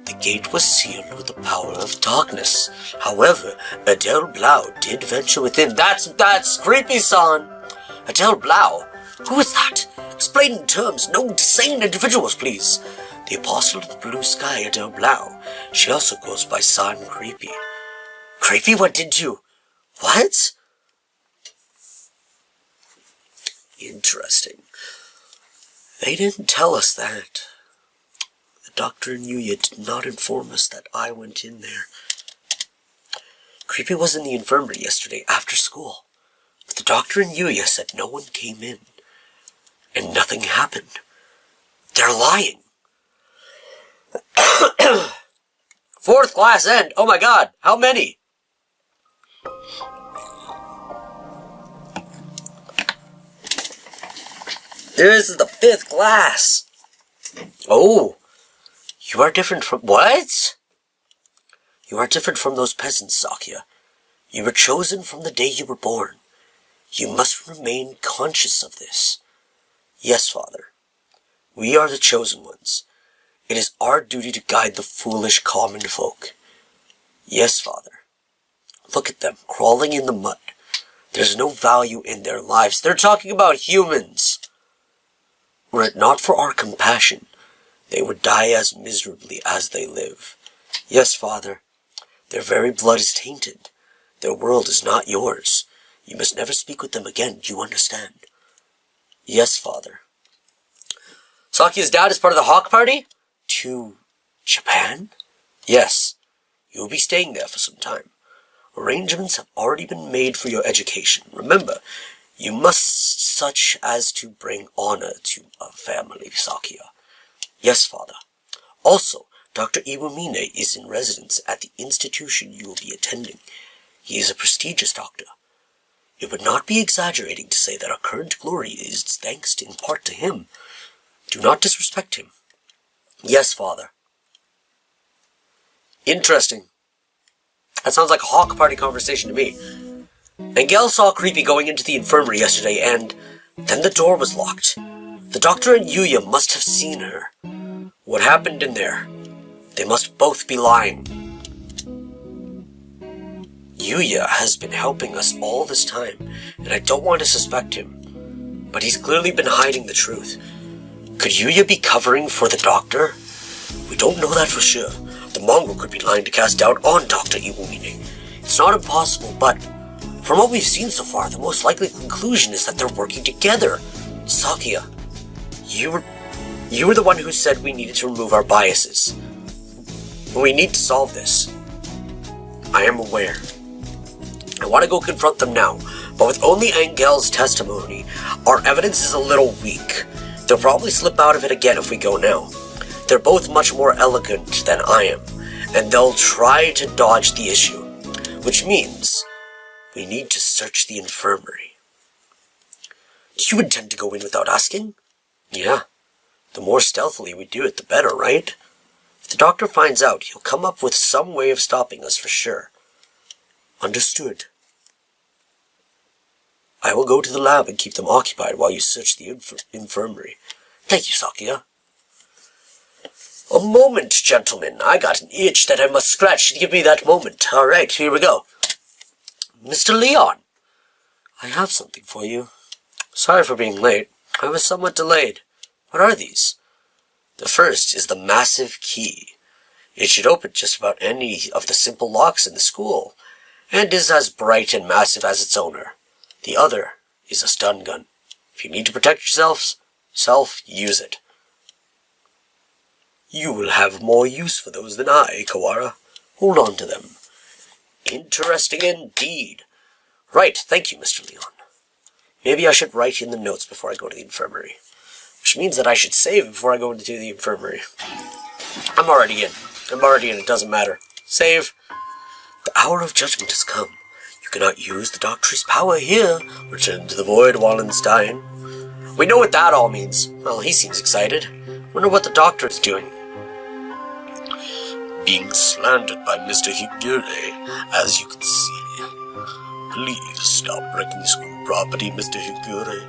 The gate was sealed with the power of darkness. However, Adele Blau did venture within. That's creepy, son. Adele Blau? Who is that? Explain in terms known to sane individuals, please. The Apostle of the Blue Sky, Adele Blau. She also goes by San Creepy. Creepy, what did you? What? Interesting. They didn't tell us that. The doctor and Yuya did not inform us that I went in there. Creepy was in the infirmary yesterday after school. But the doctor and Yuya said no one came in. And nothing happened. They're lying. Fourth class end. Oh my god. How many? This is the 5th class. Oh. You are different from... What? You are different from those peasants, Sakya. You were chosen from the day you were born. You must remain conscious of this. Yes, Father. We are the chosen ones. It is our duty to guide the foolish common folk. Yes, Father. Look at them, crawling in the mud. There's no value in their lives. They're talking about humans. Were it not for our compassion, they would die as miserably as they live. Yes, Father. Their very blood is tainted. Their world is not yours. You must never speak with them again. Do you understand? Yes, Father. Sakya's dad is part of the Hawk Party? To Japan? Yes. You will be staying there for some time. Arrangements have already been made for your education. Remember, you must such as to bring honor to a family, Sakya. Yes, Father. Also, Dr. Iwamine is in residence at the institution you will be attending. He is a prestigious doctor. It would not be exaggerating to say that our current glory is thanks in part to him. Do not disrespect him. Yes, Father. Interesting. That sounds like a Hawk Party conversation to me. Angel saw Creepy going into the infirmary yesterday, and then the door was locked. The doctor and Yuya must have seen her. What happened in there? They must both be lying. Yuya has been helping us all this time, and I don't want to suspect him. But he's clearly been hiding the truth. Could Yuya be covering for the doctor? We don't know that for sure. The Mongol could be lying to cast doubt on Dr. Iwamine. It's not impossible, but from what we've seen so far, the most likely conclusion is that they're working together. Sakya, you were the one who said we needed to remove our biases. We need to solve this. I am aware. I want to go confront them now, but with only Angel's testimony, our evidence is a little weak. They'll probably slip out of it again if we go now. They're both much more elegant than I am, and they'll try to dodge the issue, which means we need to search the infirmary. Do you intend to go in without asking? Yeah. The more stealthily we do it, the better, right? If the doctor finds out, he'll come up with some way of stopping us for sure. Understood. I will go to the lab and keep them occupied while you search the infirmary. Thank you, Sakya. A moment, gentlemen. I got an itch that I must scratch. Give me that moment. All right, here we go. Mr. Leon, I have something for you. Sorry for being late. I was somewhat delayed. What are these? The first is the massive key. It should open just about any of the simple locks in the school, and is as bright and massive as its owner. The other is a stun gun. If you need to protect yourself, use it. You will have more use for those than I, Kawara. Hold on to them. Interesting indeed. Right, thank you, Mr. Leon. Maybe I should write in the notes before I go to the infirmary. Which means that I should save before I go into the infirmary. I'm already in. It doesn't matter. Save. The hour of judgment has come. You cannot use the doctor's power here. Return to the void, Wallenstein. We know what that all means. Well, he seems excited. Wonder what the doctor is doing. Being slandered by Mr. Higure, as you can see. Please stop wrecking school property, Mr. Higure.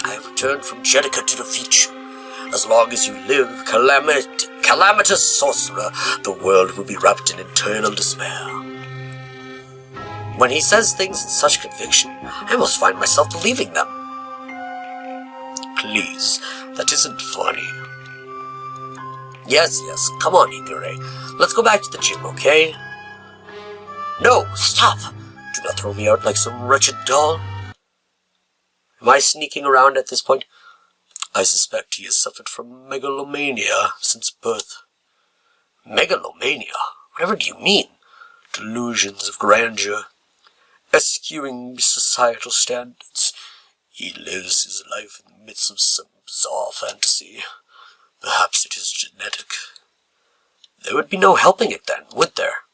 I have returned from Jedika to defeat you. As long as you live, calamitous sorcerer, the world will be wrapped in eternal despair. When he says things in such conviction, I almost find myself believing them. Please, that isn't funny. Yes, come on, Higure. Let's go back to the gym, okay? No, stop! Do not throw me out like some wretched doll. Am I sneaking around at this point? I suspect he has suffered from megalomania since birth. Megalomania? Whatever do you mean? Delusions of grandeur, eschewing societal standards. He lives his life in the midst of some bizarre fantasy. Perhaps it is genetic. There would be no helping it then, would there?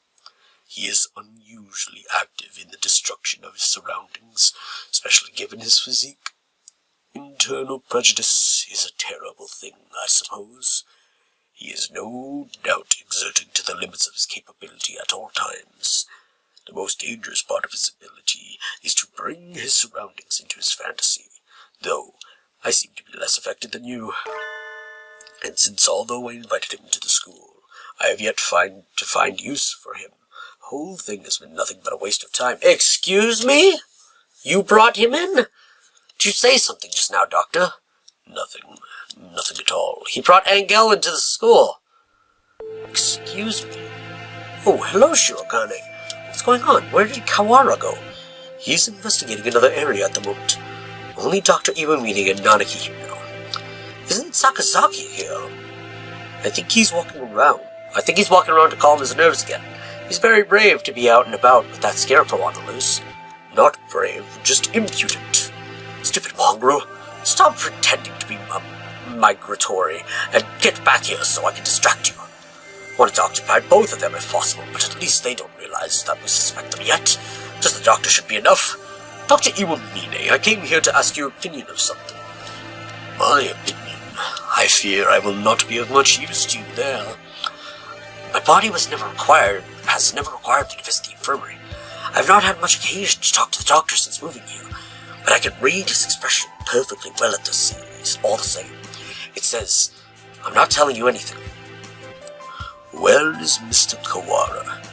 He is unusually active in the destruction of his surroundings, especially given his physique. Internal prejudice is a terrible thing, I suppose. He is no doubt exerting to the limits of his capability at all times. The most dangerous part of his ability is to bring his surroundings into his fantasy, though I seem to be less affected than you. And since although I invited him to the school, I have yet to find use for him, the whole thing has been nothing but a waste of time. Excuse me? You brought him in? Did you say something just now, Doctor? Nothing at all. He brought Angel into the school. Excuse me? Oh, hello, Shirokane. What's going on? Where did Kawara go? He's investigating another area at the moment. Only Dr. Iwamine and Nanaki here now. Isn't Sakazaki here? I think he's walking around to calm his nerves again. He's very brave to be out and about with that scarecrow on the loose. Not brave, just impudent. Stupid mongrel. Stop pretending to be migratory and get back here so I can distract you. Wanted to occupy both of them if possible, but at least they don't realize that we suspect them yet. Just the doctor should be enough. Dr. Iwamine, I came here to ask your opinion of something. My opinion? I fear I will not be of much use to you there. My body has never required me to visit the infirmary. I have not had much occasion to talk to the doctor since moving here, but I can read his expression perfectly well at this all the same. It says, I'm not telling you anything. Where is Mr. Kawara?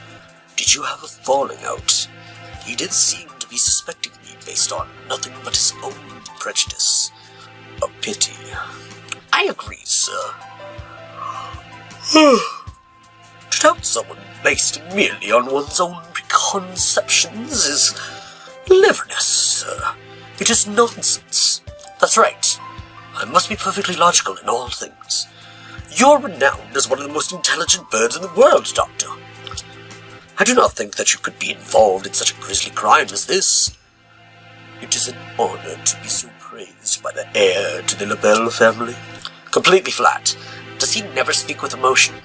Did you have a falling out? He did seem to be suspecting me based on nothing but his own prejudice. A pity. I agree, sir. To doubt someone based merely on one's own preconceptions is cleverness, sir. It is nonsense. That's right. I must be perfectly logical in all things. You're renowned as one of the most intelligent birds in the world, Doctor. I do not think that you could be involved in such a grisly crime as this. It is an honor to be so praised by the heir to the LaBelle family. Completely flat. Does he never speak with emotion?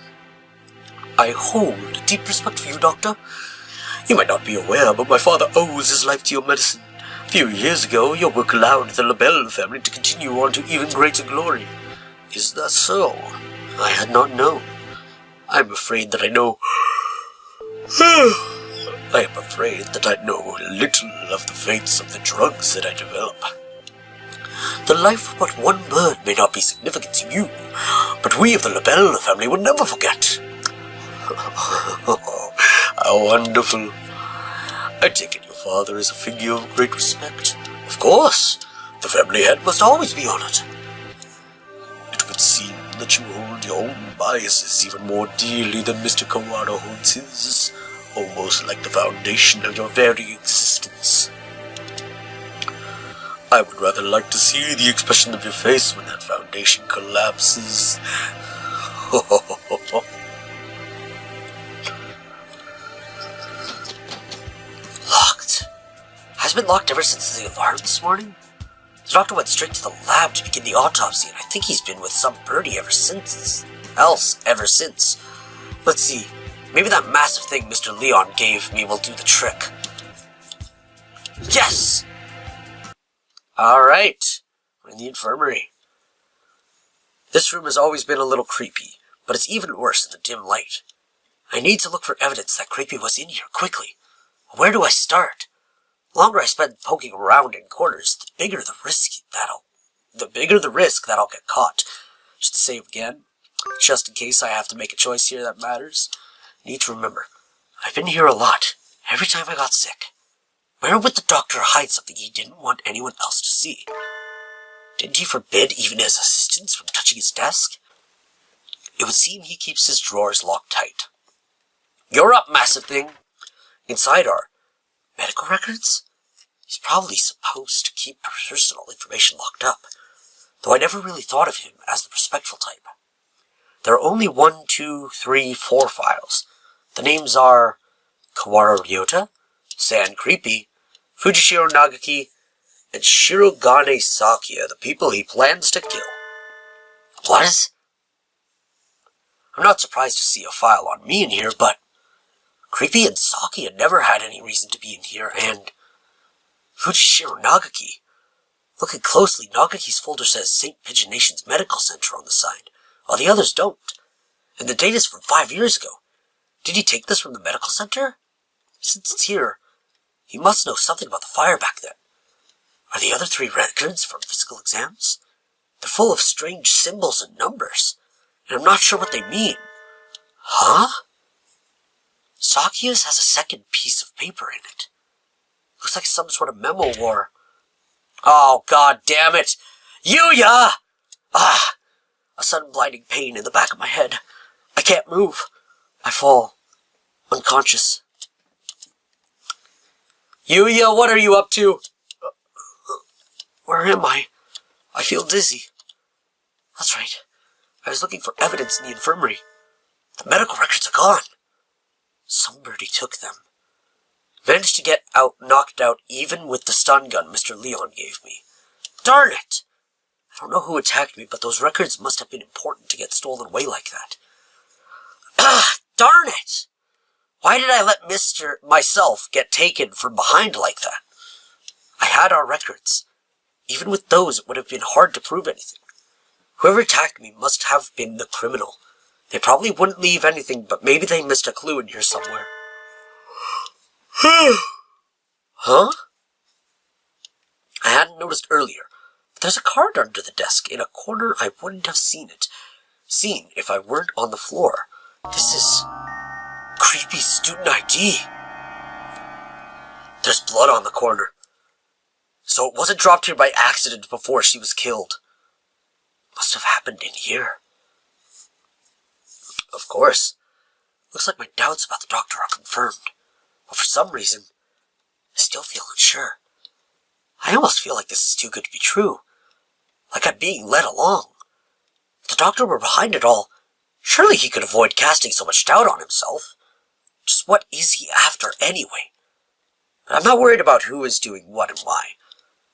I hold deep respect for you, Doctor. You might not be aware, but my father owes his life to your medicine. A few years ago, your work allowed the LaBelle family to continue on to even greater glory. Is that so? I had not known. I'm afraid that I know... I am afraid that I know little of the fates of the drugs that I develop. The life of but one bird may not be significant to you, but we of the LaBelle family will never forget. How wonderful. I take it your father is a figure of great respect. Of course, the family head must always be honored. It would seem that you hold your own biases even more dearly than Mr. Kawara holds his, almost like the foundation of your very existence. I would rather like to see the expression of your face when that foundation collapses. Locked. Has been locked ever since the alarm this morning? The doctor went straight to the lab to begin the autopsy, and I think he's been with some birdie ever since. Let's see. Maybe that massive thing Mr. Leon gave me will do the trick. Yes! Alright. We're in the infirmary. This room has always been a little creepy, but it's even worse in the dim light. I need to look for evidence that Creepy was in here quickly. Where do I start? The longer I spend poking around in corners, the bigger the risk that I'll get caught. Just save again, just in case I have to make a choice here that matters. I need to remember, I've been here a lot, every time I got sick. Where would the doctor hide something he didn't want anyone else to see? Didn't he forbid even his assistants from touching his desk? It would seem he keeps his drawers locked tight. You're up, massive thing. inside our medical records? He's probably supposed to keep personal information locked up, though I never really thought of him as the respectful type. There are only 1, 2, 3, 4 files. The names are Kawara Ryota, San Creepy, Fujishiro Nagaki, and Shirogane Sakia, the people he plans to kill. What? I'm not surprised to see a file on me in here, but Creepy and Sakia never had any reason to be in here, and Fujishiro Nagaki. Looking closely, Nagaki's folder says St. PigeoNation's Medical Center on the side, while the others don't. And the data's from 5 years ago. Did he take this from the medical center? Since it's here, he must know something about the fire back then. Are the other 3 records from physical exams? They're full of strange symbols and numbers, and I'm not sure what they mean. Huh? Sakia's has a second piece of paper in it. Looks like some sort of memo or... Oh, god damn it! Yuya! Ah! A sudden blinding pain in the back of my head. I can't move. I fall. Unconscious. Yuya, what are you up to? Where am I? I feel dizzy. That's right. I was looking for evidence in the infirmary. The medical records are gone. Somebody took them. Managed to get knocked out even with the stun gun Mr. Leon gave me. Darn it! I don't know who attacked me, but those records must have been important to get stolen away like that. Ah, darn it! Why did I let myself get taken from behind like that? I had our records. Even with those, it would have been hard to prove anything. Whoever attacked me must have been the criminal. They probably wouldn't leave anything, but maybe they missed a clue in here somewhere. Huh? I hadn't noticed earlier, but there's a card under the desk in a corner. I wouldn't have seen if I weren't on the floor. This is Creepy student ID. There's blood on the corner. So it wasn't dropped here by accident before she was killed. Must have happened in here. Of course. Looks like my doubts about the doctor are confirmed. But for some reason, I still feel unsure. I almost feel like this is too good to be true. Like I'm being led along. If the doctor were behind it all, surely he could avoid casting so much doubt on himself. Just what is he after anyway? But I'm not worried about who is doing what and why.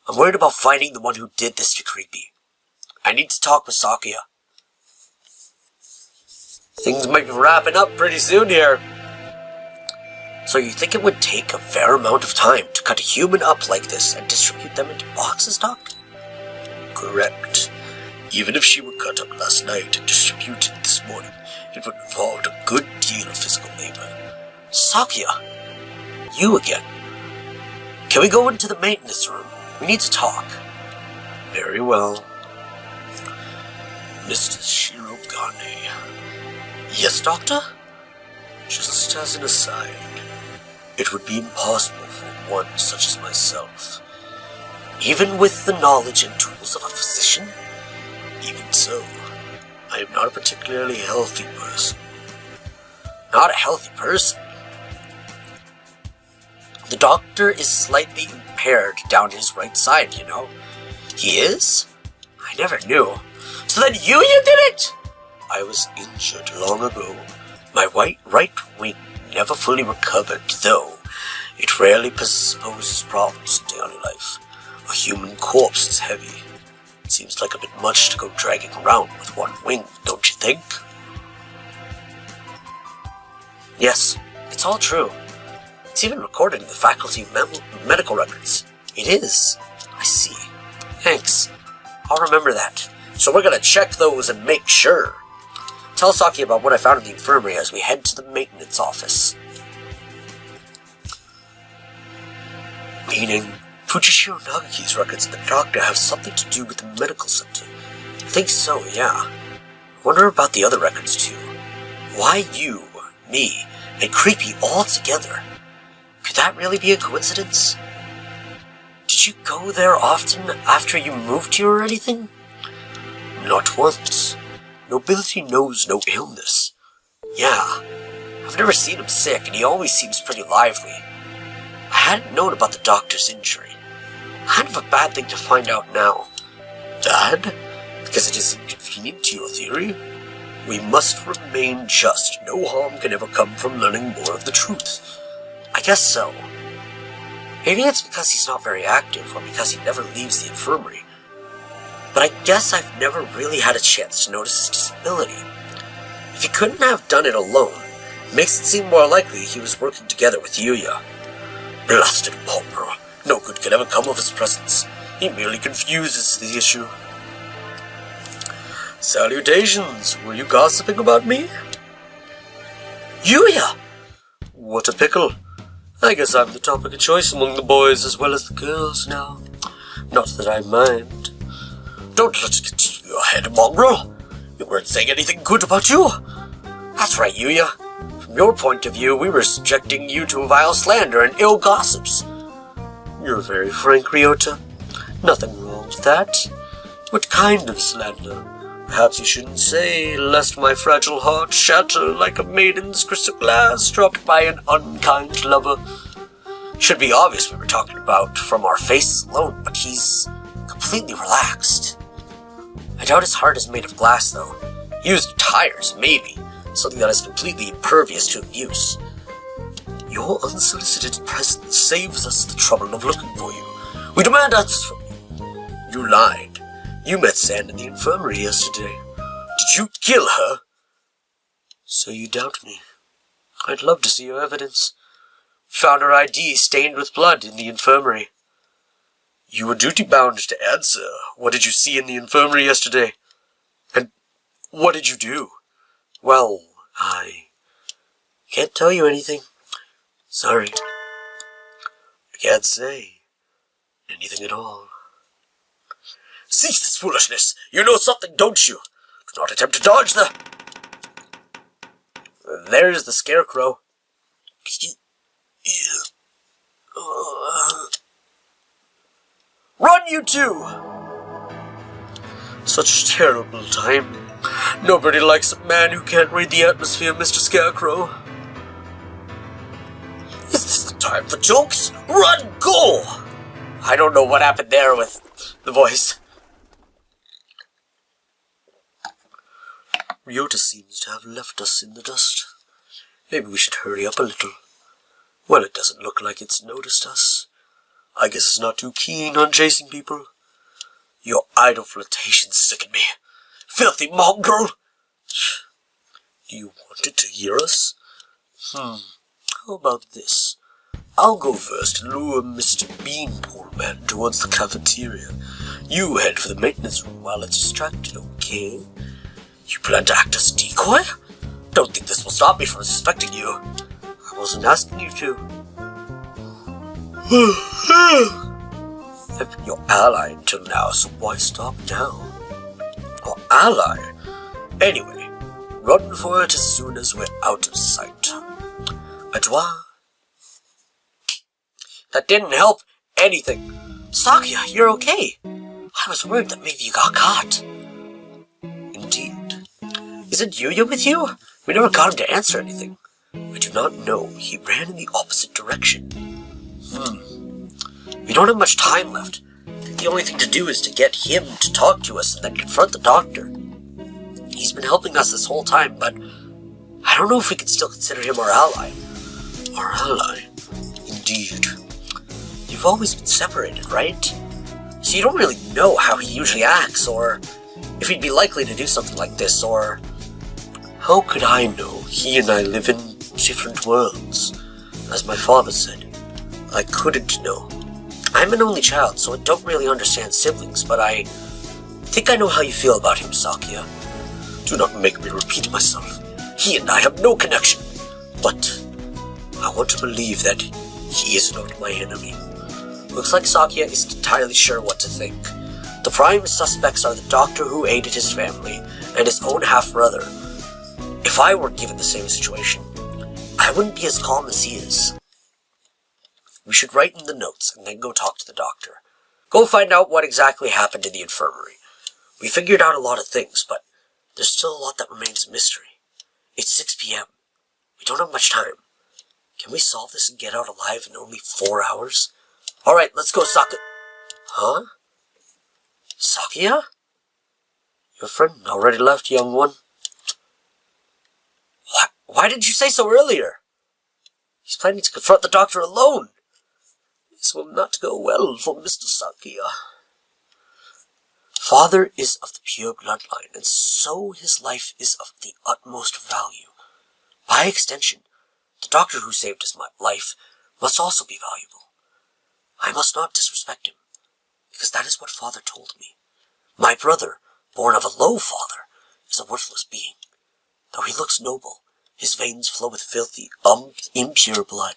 I'm worried about finding the one who did this to Creepy. I need to talk with Sakia. Things might be wrapping up pretty soon here. So you think it would take a fair amount of time to cut a human up like this and distribute them into boxes, Doc? Correct. Even if she were cut up last night and distributed this morning, it would involve a good deal of physical labor. Sakia! You again. Can we go into the maintenance room? We need to talk. Very well. Mr. Shirogane. Yes, Doctor? Just as an aside, it would be impossible for one such as myself, even with the knowledge and tools of a physician. Even so, I am not a particularly healthy person. Not a healthy person? The doctor is slightly impaired down his right side, you know. He is? I never knew. So then you did it? I was injured long ago. My right wing never fully recovered, though it rarely poses problems in daily life. A human corpse is heavy. It seems like a bit much to go dragging around with one wing, don't you think? Yes, it's all true. It's even recorded in the faculty medical records. It is. I see. Thanks. I'll remember that. So we're gonna check those and make sure. Tell Saki about what I found in the infirmary as we head to the maintenance office. Meaning, Fujishiro Nagaki's records and the doctor have something to do with the medical center. I think so, yeah. I wonder about the other records too. Why you, me, and Creepy all together? Could that really be a coincidence? Did you go there often after you moved here or anything? Not once. Nobility knows no illness. Yeah, I've never seen him sick, and he always seems pretty lively. I hadn't known about the doctor's injury. Kind of a bad thing to find out now. Dad? Because it is inconvenient to your theory? We must remain just. No harm can ever come from learning more of the truth. I guess so. Maybe it's because he's not very active, or because he never leaves the infirmary. But I guess I've never really had a chance to notice his disability. If he couldn't have done it alone, it makes it seem more likely he was working together with Yuya. Blasted pauper. No good can ever come of his presence. He merely confuses the issue. Salutations! Were you gossiping about me? Yuya! What a pickle. I guess I'm the topic of choice among the boys as well as the girls now. Not that I mind. Don't let it get to your head, mongrel. We weren't saying anything good about you. That's right, Yuya. From your point of view, we were subjecting you to vile slander and ill gossips. You're very frank, Ryota. Nothing wrong with that. What kind of slander? Perhaps you shouldn't say, lest my fragile heart shatter like a maiden's crystal glass dropped by an unkind lover. Should be obvious we were talking about from our faces alone, but he's completely relaxed. I doubt his heart is made of glass, though. Used tires, maybe. Something that is completely impervious to abuse. Your unsolicited presence saves us the trouble of looking for you. We demand answers from you. You lied. You met Sand in the infirmary yesterday. Did you kill her? So you doubt me. I'd love to see your evidence. Found her ID stained with blood in the infirmary. You were duty-bound to answer. What did you see in the infirmary yesterday? And what did you do? Well, I can't tell you anything. Sorry. I can't say anything at all. Cease this foolishness! You know something, don't you? Do not attempt to dodge the... There's the scarecrow. Run, you two! Such terrible timing. Nobody likes a man who can't read the atmosphere, Mr. Scarecrow. Is this the time for jokes? Run, go! I don't know what happened there with the voice. Ryota seems to have left us in the dust. Maybe we should hurry up a little. Well, it doesn't look like it's noticed us. I guess it's not too keen on chasing people. Your idle flirtations sicken me. Filthy mongrel! Do you want it to hear us? How about this? I'll go first and lure Mr. Beanpole Man towards the cafeteria. You head for the maintenance room while it's distracted, okay? You plan to act as a decoy? Don't think this will stop me from suspecting you. I wasn't asking you to. I've been your ally until now, so why stop now? Our ally? Anyway, run for it as soon as we're out of sight. Adwa. That didn't help anything. Sakuya, you're okay. I was worried that maybe you got caught. Indeed. Isn't Yuya with you? We never got him to answer anything. I do not know. He ran in the opposite direction. We don't have much time left. I think the only thing to do is to get him to talk to us and then confront the doctor. He's been helping us this whole time, but I don't know if we can still consider him our ally. Our ally? Indeed. You've always been separated, right? So you don't really know how he usually acts, or if he'd be likely to do something like this, or... How could I know? He and I live in different worlds. As my father said, I couldn't know. I'm an only child, so I don't really understand siblings, but I think I know how you feel about him, Sakuya. Do not make me repeat myself. He and I have no connection. But I want to believe that he is not my enemy. Looks like Sakuya isn't entirely sure what to think. The prime suspects are the doctor who aided his family, and his own half-brother. If I were given the same situation, I wouldn't be as calm as he is. We should write in the notes and then go talk to the doctor. Go find out what exactly happened in the infirmary. We figured out a lot of things, but there's still a lot that remains a mystery. It's 6 p.m. We don't have much time. Can we solve this and get out alive in only 4 hours? Alright, let's go, Huh? Sakia? Your friend already left, young one. Why did you say so earlier? He's planning to confront the doctor alone. This will not go well for Mr. Sakia. Father is of the pure bloodline, and so his life is of the utmost value. By extension, the doctor who saved his life must also be valuable. I must not disrespect him, because that is what Father told me. My brother, born of a low father, is a worthless being. Though he looks noble, his veins flow with filthy, impure blood.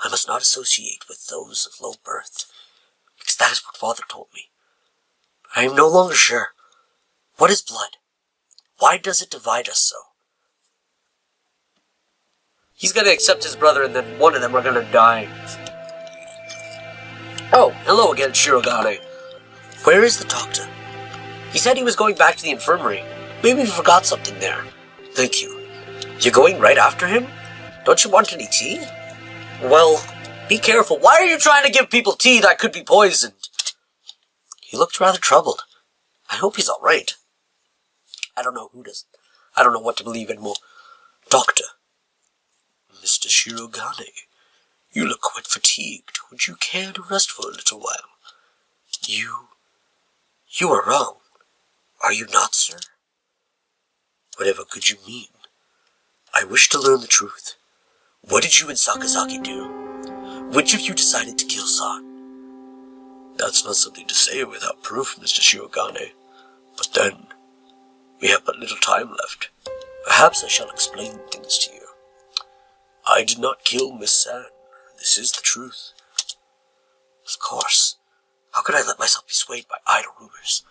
I must not associate with those of low birth, because that is what Father told me. But I am no longer sure. What is blood? Why does it divide us so? He's gonna accept his brother, and then one of them are gonna die. Oh, hello again, Shirogane. Where is the doctor? He said he was going back to the infirmary. Maybe he forgot something there. Thank you. You're going right after him? Don't you want any tea? Well, be careful. Why are you trying to give people tea that could be poisoned? He looked rather troubled. I hope he's alright. I don't know who does. I don't know what to believe anymore. Doctor. Mr. Shirogane, you look quite fatigued. Would you care to rest for a little while? You are wrong. Are you not, sir? Whatever could you mean? I wish to learn the truth. What did you and Sakazaki do? Which of you decided to kill San? That's not something to say without proof, Mr. Shirogane. But then, we have but little time left. Perhaps I shall explain things to you. I did not kill Miss San. This is the truth. Of course. How could I let myself be swayed by idle rumors?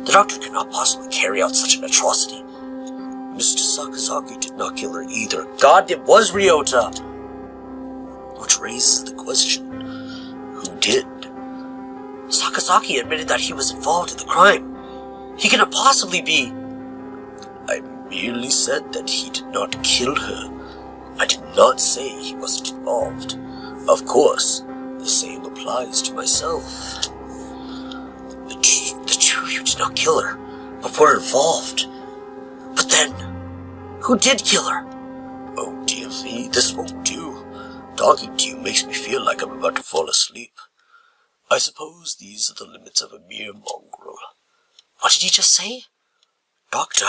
The doctor could not possibly carry out such an atrocity. Mr. Sakazaki did not kill her either. God, it was Ryota! Which raises the question, who did? Sakazaki admitted that he was involved in the crime. He cannot possibly be... I merely said that he did not kill her. I did not say he wasn't involved. Of course, the same applies to myself. The two of you did not kill her, but were involved. But then, who did kill her? Oh dear me, this won't do. Talking to you makes me feel like I'm about to fall asleep. I suppose these are the limits of a mere mongrel. What did he just say? Doctor,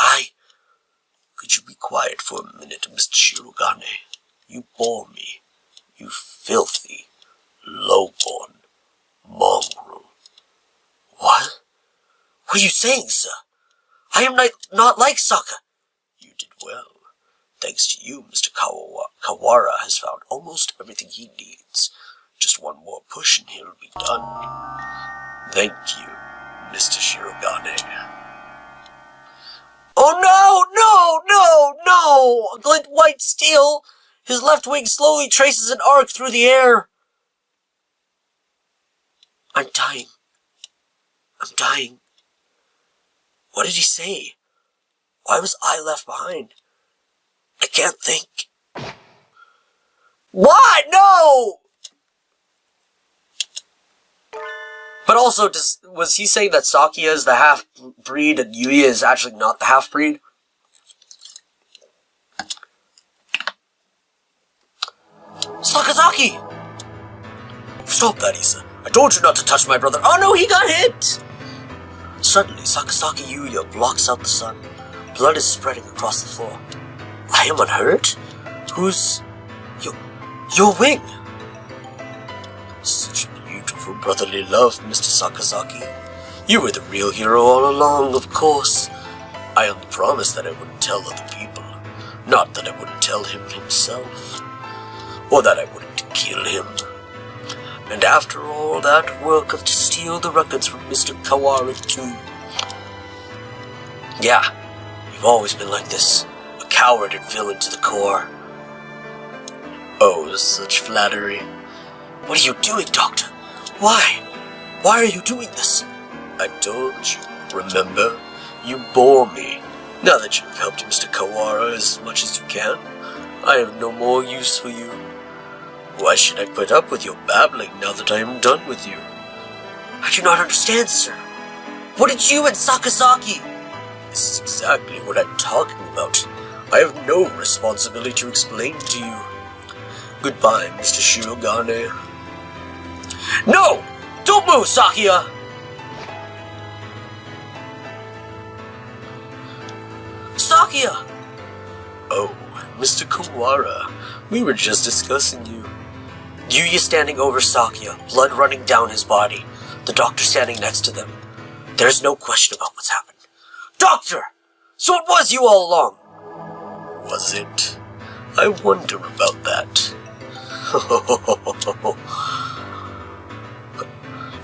Could you be quiet for a minute, Mr. Shirogane? You bore me. You filthy, low-born mongrel. What? What are you saying, sir? I am not like Saka. You did well. Thanks to you, Mr. Kawara has found almost everything he needs. Just one more push and he'll be done. Thank you, Mr. Shirogane. Oh no! A glint white steel! His left wing slowly traces an arc through the air. I'm dying. What did he say? Why was I left behind? I can't think. What? No! But also, was he saying that Sakia is the half-breed and Yuya is actually not the half-breed? Sakazaki! Stop that, Issa. I told you not to touch my brother. Oh no, he got hit! Suddenly, Sakazaki Yuya blocks out the sun. Blood is spreading across the floor. I am unhurt? Who's... Your wing? Such beautiful brotherly love, Mr. Sakazaki. You were the real hero all along, of course. I only promised that I wouldn't tell other people. Not that I wouldn't tell him himself. Or that I wouldn't kill him. And after all that work to steal the records from Mr. Kawara too. Yeah, you've always been like this. A coward and villain to the core. Oh, such flattery. What are you doing, Doctor? Why? Why are you doing this? I told you, remember? You bore me. Now that you've helped Mr. Kawara as much as you can, I have no more use for you. Why should I put up with your babbling now that I am done with you? I do not understand, sir. What did you and Sakazaki? This is exactly what I'm talking about. I have no responsibility to explain to you. Goodbye, Mr. Shirogane. No! Don't move, Sakia! Sakia! Oh, Mr. Kawara, we were just discussing you. Yuya standing over Sakia, blood running down his body. The doctor standing next to them. There's no question about what's happened. Doctor! So it was you all along! Was it? I wonder about that.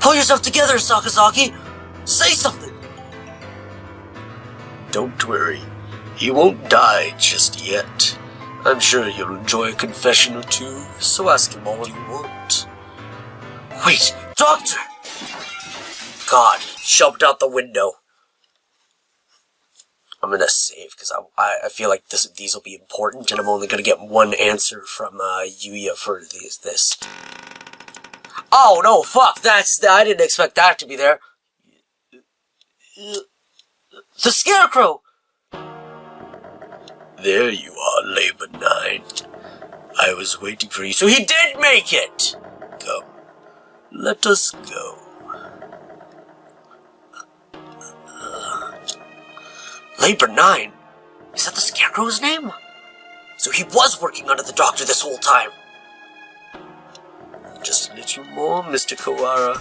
Pull yourself together, Sakazaki! Say something! Don't worry. He won't die just yet. I'm sure he'll enjoy a confession or two, so ask him all you want. Wait, Doctor! God, he jumped out the window. I'm gonna save, because I feel like these will be important, and I'm only gonna get one answer from Yuya for this. Oh, no, fuck, I didn't expect that to be there. The Scarecrow! There you are, Labor 9. I was waiting for you, so he did make it! Come, let us go. Labor 9? Is that the Scarecrow's name? So he was working under the doctor this whole time. Just a little more, Mr. Kawara.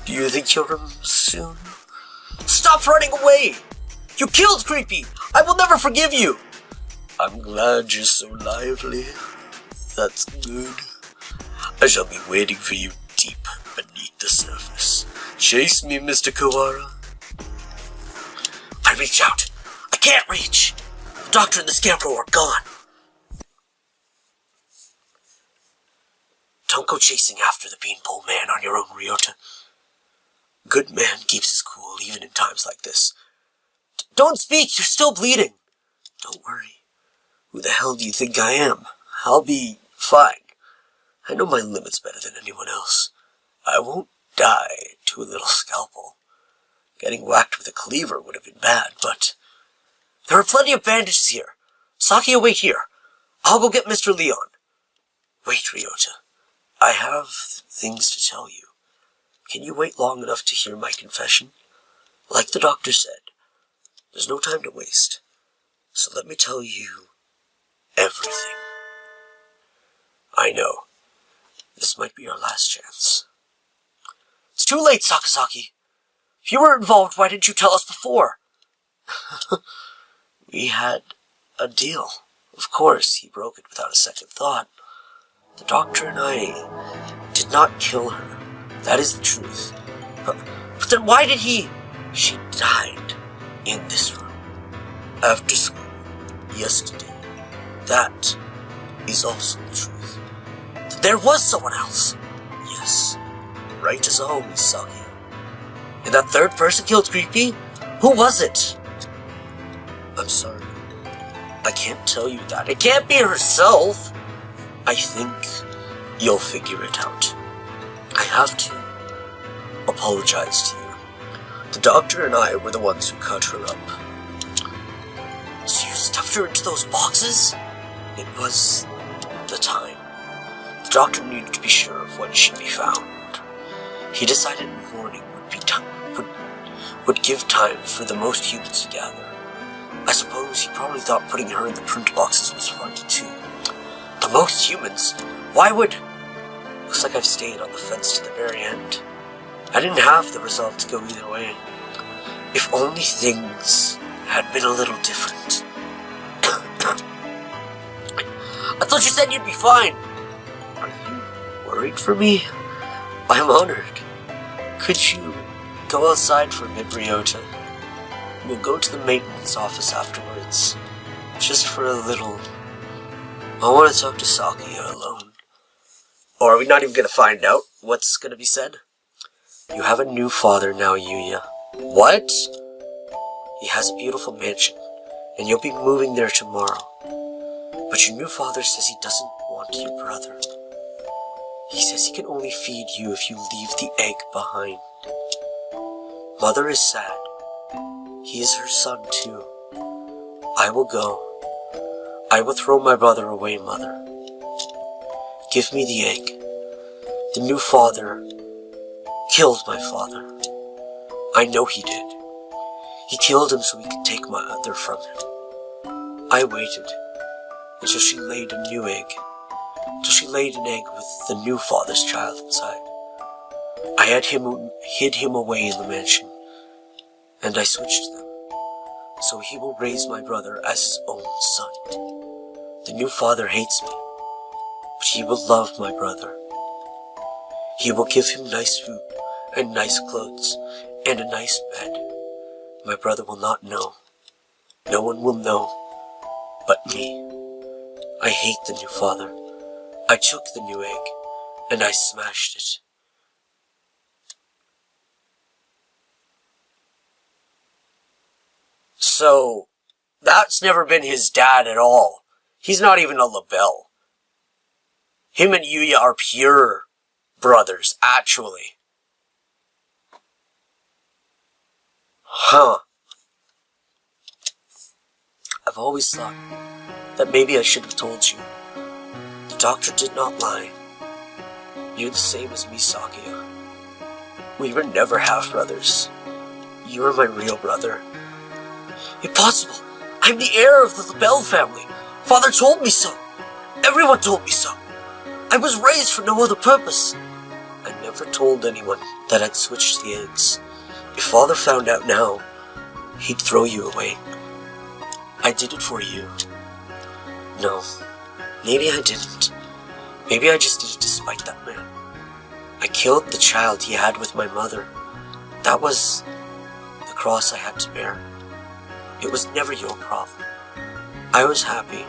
Do you think you'll come soon? Stop running away! You killed Creepy! I will never forgive you! I'm glad you're so lively. That's good. I shall be waiting for you deep beneath the surface. Chase me, Mr. Kawara. I reach out. I can't reach. The doctor and the Scarecrow are gone. Don't go chasing after the Beanpole Man on your own, Ryota. Good man keeps his cool even in times like this. Don't speak, you're still bleeding. Don't worry. Who the hell do you think I am? I'll be fine. I know my limits better than anyone else. I won't die to a little scalpel. Getting whacked with a cleaver would have been bad, but there are plenty of bandages here. Sakia, wait here. I'll go get Mr. Leon. Wait, Ryota. I have things to tell you. Can you wait long enough to hear my confession? Like the doctor said, there's no time to waste. So let me tell you everything. I know. This might be our last chance. It's too late, Sakazaki. If you were involved, why didn't you tell us before? We had a deal. Of course, he broke it without a second thought. The doctor and I did not kill her. That is the truth. But then why did he? She died in this room. After school. Yesterday. That is also the truth. There was someone else. Yes. Right as always, Sakia. And that third person killed Creepy? Who was it? I'm sorry. I can't tell you that. It can't be herself. I think you'll figure it out. I have to apologize to you. The doctor and I were the ones who cut her up. So you stuffed her into those boxes? It was the time. The doctor needed to be sure of when she'd be found. He decided morning would give time for the most humans to gather. I suppose he probably thought putting her in the print boxes was fun too. The most humans? Why would... Looks like I've stayed on the fence to the very end. I didn't have the resolve to go either way. If only things had been a little different. I thought you said you'd be fine. Are you worried for me? I'm honored. Could you go outside for a bit, Ryota? We'll go to the maintenance office afterwards. Just for a little... I want to talk to Sakia alone. Or are we not even going to find out what's going to be said? You have a new father now, Yuya. What? He has a beautiful mansion, and you'll be moving there tomorrow. But your new father says he doesn't want your brother. He says he can only feed you if you leave the egg behind. Mother is sad. He is her son too. I will go. I will throw my brother away, Mother. Give me the egg. The new father killed my father. I know he did. He killed him so he could take my mother from him. I waited until she laid a new egg. Until she laid an egg with the new father's child inside. I hid him away in the mansion, and I switched them, so he will raise my brother as his own son. The new father hates me, but he will love my brother. He will give him nice food and nice clothes and a nice bed. My brother will not know. No one will know but me. I hate the new father. I took the new egg and I smashed it. So, that's never been his dad at all. He's not even a LaBelle. Him and Yuya are pure brothers, actually. Huh. I've always thought that maybe I should have told you. The doctor did not lie. You're the same as me, Sakia. We were never half-brothers. You are my real brother. Impossible! I'm the heir of the LaBelle family. Father told me so. Everyone told me so. I was raised for no other purpose. I never told anyone that I'd switched the eggs. If Father found out now, he'd throw you away. I did it for you. No, maybe I didn't. Maybe I just did it to spite that man. I killed the child he had with my mother. That was the cross I had to bear. It was never your problem. I was happy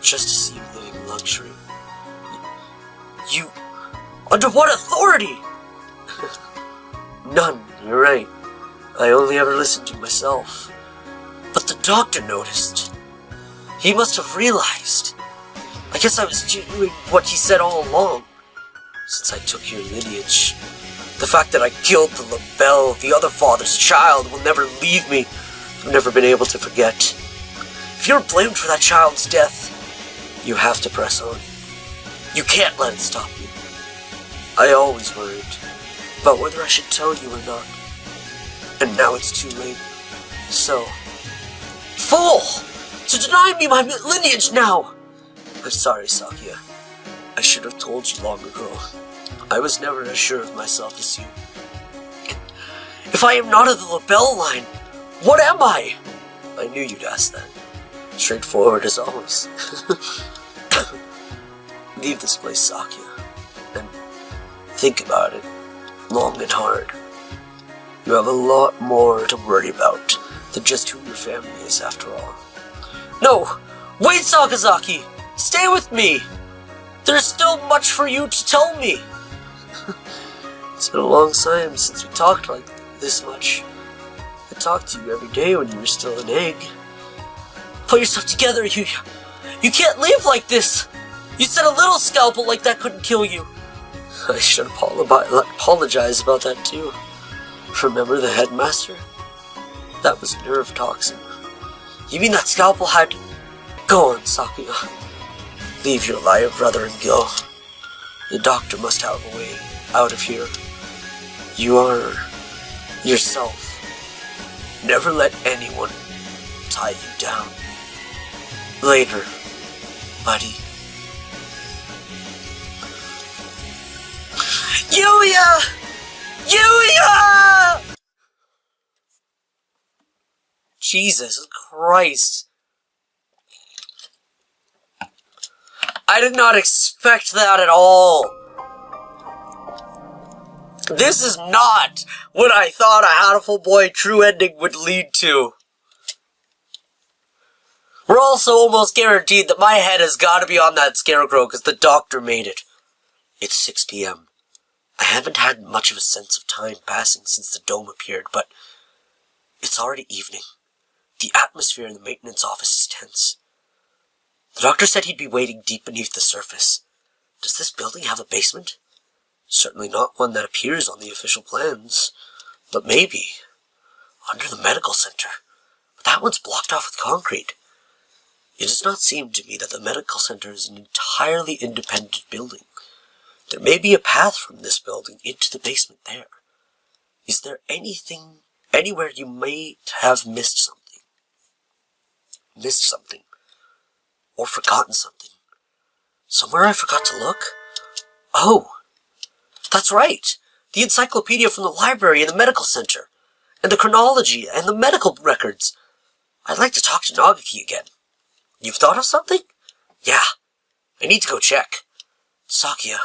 just to see you living in luxury. You... Under what authority? None, you're right. I only ever listened to myself. But the doctor noticed. He must have realized. I guess I was doing what he said all along. Since I took your lineage. The fact that I killed the LaBelle, the other father's child, will never leave me. I've never been able to forget. If you're blamed for that child's death, you have to press on. You can't let it stop you. I always worried about whether I should tell you or not. And now it's too late. So, fool! To deny me my lineage now! I'm sorry, Sakia. I should have told you long ago. I was never as sure of myself as you. If I am not of the LaBelle line, what am I? I knew you'd ask that. Straightforward as always. Leave this place, Sakia, and think about it long and hard. You have a lot more to worry about than just who your family is, after all. No! Wait, Sakazaki! Stay with me! There's still much for you to tell me! It's been a long time since we talked like this much. I talked to you every day when you were still an egg. Put yourself together, you can't live like this! You said a little scalpel like that couldn't kill you. I should apologize about that too. Remember the headmaster? That was nerve toxin. You mean that scalpel had... Go on, Sakuya. Leave your liar brother and go. The doctor must have a way out of here. You are... yourself. Never let anyone tie you down. Later, buddy. Yuya! Yuya! Jesus Christ. I did not expect that at all. This is not what I thought a Hatoful Boy true ending would lead to. We're also almost guaranteed that my head has got to be on that scarecrow because the doctor made it. It's 6 p.m. I haven't had much of a sense of time passing since the dome appeared, but it's already evening. The atmosphere in the maintenance office is tense. The doctor said he'd be waiting deep beneath the surface. Does this building have a basement? Certainly not one that appears on the official plans. But maybe. Under the medical center. But that one's blocked off with concrete. It does not seem to me that the medical center is an entirely independent building. There may be a path from this building into the basement there. Is there anything, anywhere you may have missed something? Missed something? Or forgotten something? Somewhere I forgot to look? Oh, that's right! The encyclopedia from the library and the medical center, and the chronology and the medical records. I'd like to talk to Nagaki again. You've thought of something? Yeah, I need to go check. Sakia.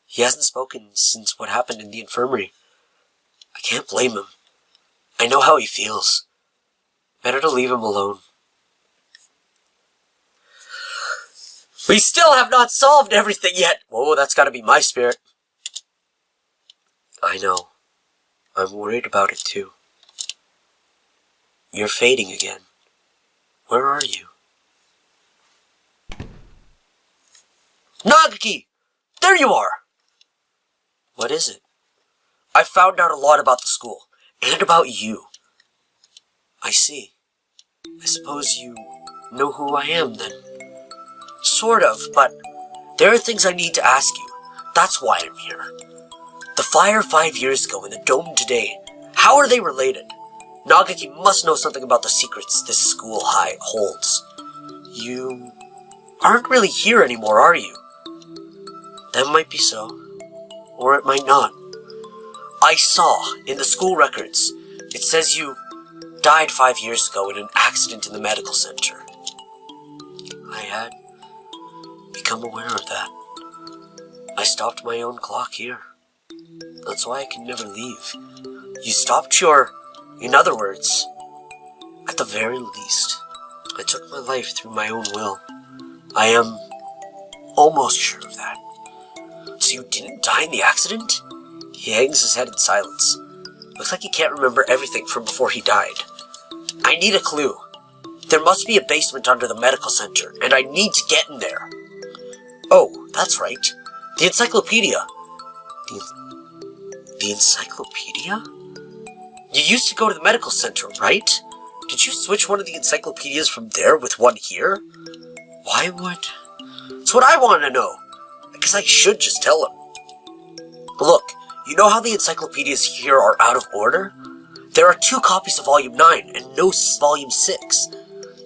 He hasn't spoken since what happened in the infirmary. I can't blame him. I know how he feels. Better to leave him alone. We still have not solved everything yet. Whoa, that's gotta be my spirit. I know. I'm worried about it too. You're fading again. Where are you? Nagaki! There you are! What is it? I found out a lot about the school, and about you. I see. I suppose you know who I am, then. Sort of, but there are things I need to ask you. That's why I'm here. The fire 5 years ago and the dome today, how are they related? Nagaki must know something about the secrets this school holds. You aren't really here anymore, are you? That might be so, or it might not. I saw in the school records, it says you died 5 years ago in an accident in the medical center. I had become aware of that. I stopped my own clock here. That's why I can never leave. You stopped in other words, at the very least, I took my life through my own will. I am almost sure of that. So you didn't die in the accident? He hangs his head in silence. Looks like he can't remember everything from before he died. I need a clue. There must be a basement under the medical center, and I need to get in there. Oh, that's right. The encyclopedia. The encyclopedia? You used to go to the medical center, right? Did you switch one of the encyclopedias from there with one here? Why would... That's what I want to know. I guess I should just tell him. Look, you know how the encyclopedias here are out of order? There are 2 copies of Volume 9 and no Volume 6.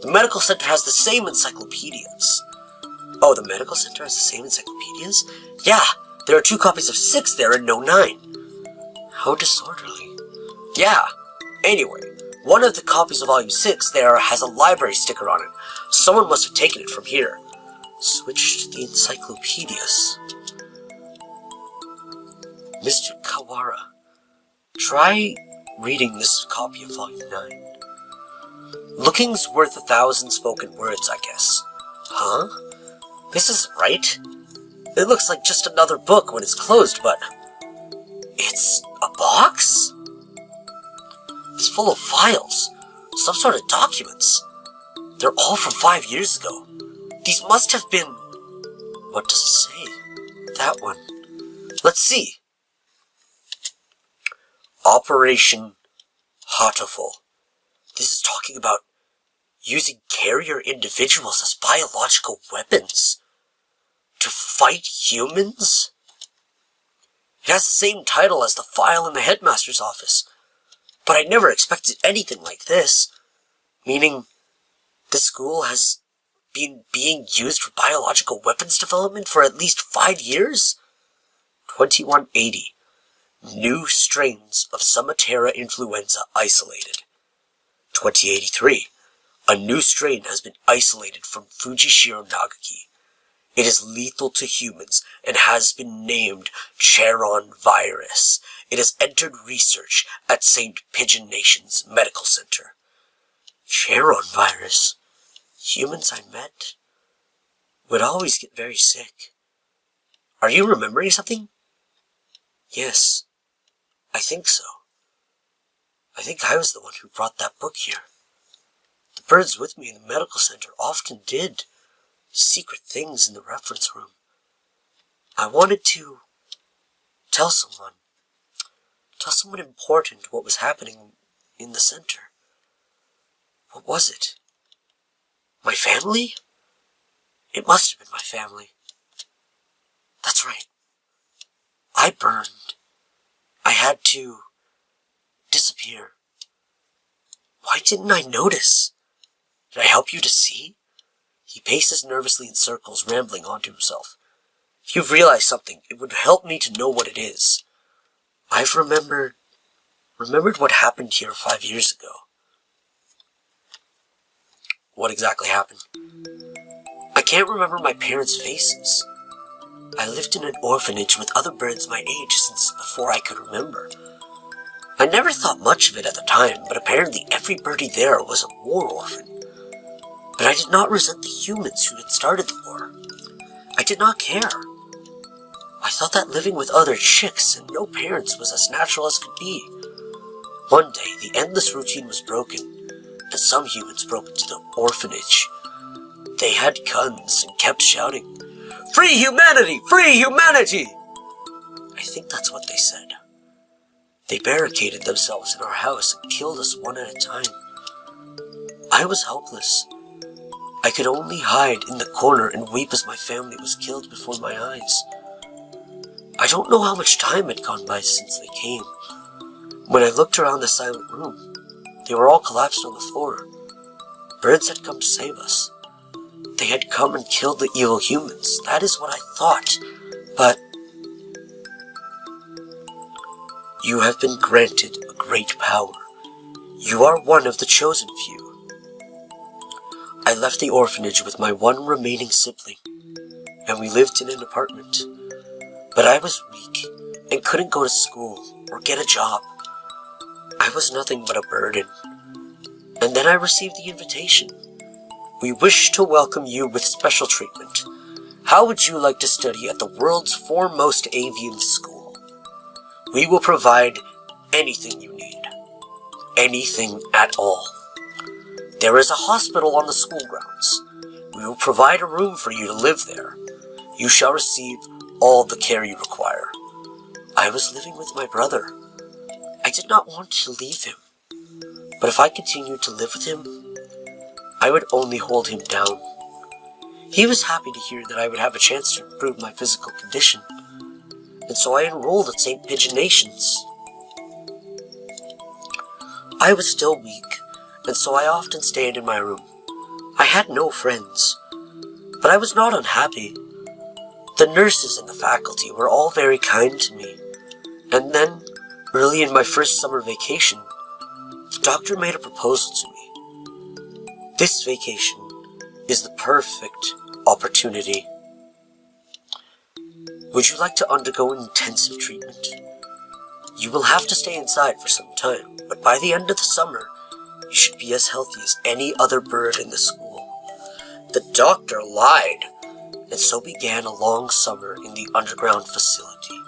The medical center has the same encyclopedias. Oh, the medical center has the same encyclopedias? Yeah, there are 2 copies of 6 there and no 9. How disorderly. Yeah, anyway, one of the copies of Volume 6 there has a library sticker on it. Someone must have taken it from here. Switched the encyclopedias. Mr. Kawara, try reading this copy of Volume 9. Looking's worth 1,000 spoken words, I guess. Huh? This isn't right. It looks like just another book when it's closed, but... It's a box? It's full of files. Some sort of documents. They're all from 5 years ago. These must have been... What does it say? That one. Let's see. Operation Hatoful. This is talking about using carrier individuals as biological weapons to fight humans? It has the same title as the file in the headmaster's office, but I never expected anything like this. Meaning, the school has been being used for biological weapons development for at least 5 years? 2180. New strains of Sumatera influenza isolated. 2083. A new strain has been isolated from Fujishiro Nagaki. It is lethal to humans and has been named Charon virus. It has entered research at St. PigeoNation's medical center. Charon virus? Humans I met would always get very sick. Are you remembering something? Yes, I think so. I think I was the one who brought that book here. The birds with me in the medical center often did secret things in the reference room. I wanted to tell someone important what was happening in the center. What was it? My family? It must have been my family. That's right. I burned. I had to disappear. Why didn't I notice? Did I help you to see? He paces nervously in circles, rambling on to himself. If you've realized something, it would help me to know what it is. I've remembered what happened here 5 years ago. What exactly happened? I can't remember my parents' faces. I lived in an orphanage with other birds my age since before I could remember. I never thought much of it at the time, but apparently every birdie there was a war orphan. But I did not resent the humans who had started the war. I did not care. I thought that living with other chicks and no parents was as natural as could be. One day, the endless routine was broken, and some humans broke into the orphanage. They had guns and kept shouting, "Free humanity! Free humanity!" I think that's what they said. They barricaded themselves in our house and killed us one at a time. I was helpless. I could only hide in the corner and weep as my family was killed before my eyes. I don't know how much time had gone by since they came. When I looked around the silent room, they were all collapsed on the floor. Birds had come to save us. They had come and killed the evil humans. That is what I thought. But you have been granted a great power. You are one of the chosen few. I left the orphanage with my one remaining sibling, and we lived in an apartment. But I was weak and couldn't go to school or get a job. I was nothing but a burden. And then I received the invitation. We wish to welcome you with special treatment. How would you like to study at the world's foremost avian school? We will provide anything you need. Anything at all. There is a hospital on the school grounds. We will provide a room for you to live there. You shall receive all the care you require. I was living with my brother. I did not want to leave him. But if I continued to live with him, I would only hold him down. He was happy to hear that I would have a chance to improve my physical condition, and so I enrolled at St. PigeoNation's. I was still weak, and so I often stayed in my room. I had no friends, but I was not unhappy. The nurses and the faculty were all very kind to me, and then, early in my first summer vacation, the doctor made a proposal to me. This vacation is the perfect opportunity. Would you like to undergo intensive treatment? You will have to stay inside for some time, but by the end of the summer, you should be as healthy as any other bird in the school. The doctor lied, and so began a long summer in the underground facility.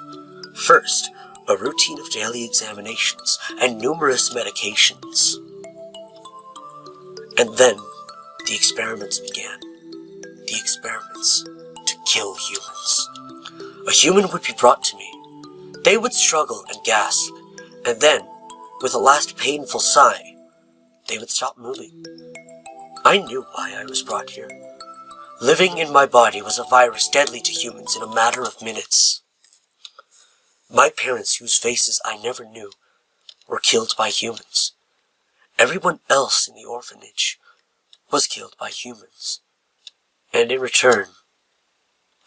First, a routine of daily examinations and numerous medications. And then, the experiments began. The experiments to kill humans. A human would be brought to me. They would struggle and gasp, and then, with a last painful sigh, they would stop moving. I knew why I was brought here. Living in my body was a virus deadly to humans in a matter of minutes. My parents, whose faces I never knew, were killed by humans. Everyone else in the orphanage was killed by humans. And in return,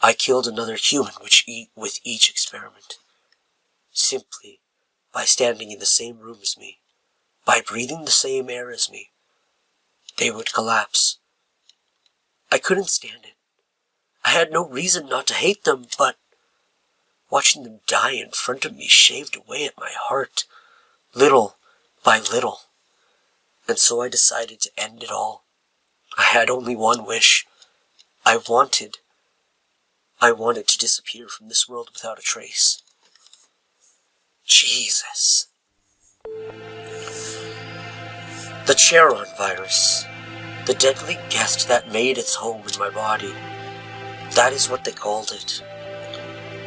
I killed another human with each experiment. Simply by standing in the same room as me, by breathing the same air as me, they would collapse. I couldn't stand it. I had no reason not to hate them, but watching them die in front of me shaved away at my heart, little by little. And so I decided to end it all. I had only one wish. I wanted to disappear from this world without a trace. Jesus. The Charon virus The deadly guest that made its home in my body. That is what they called it.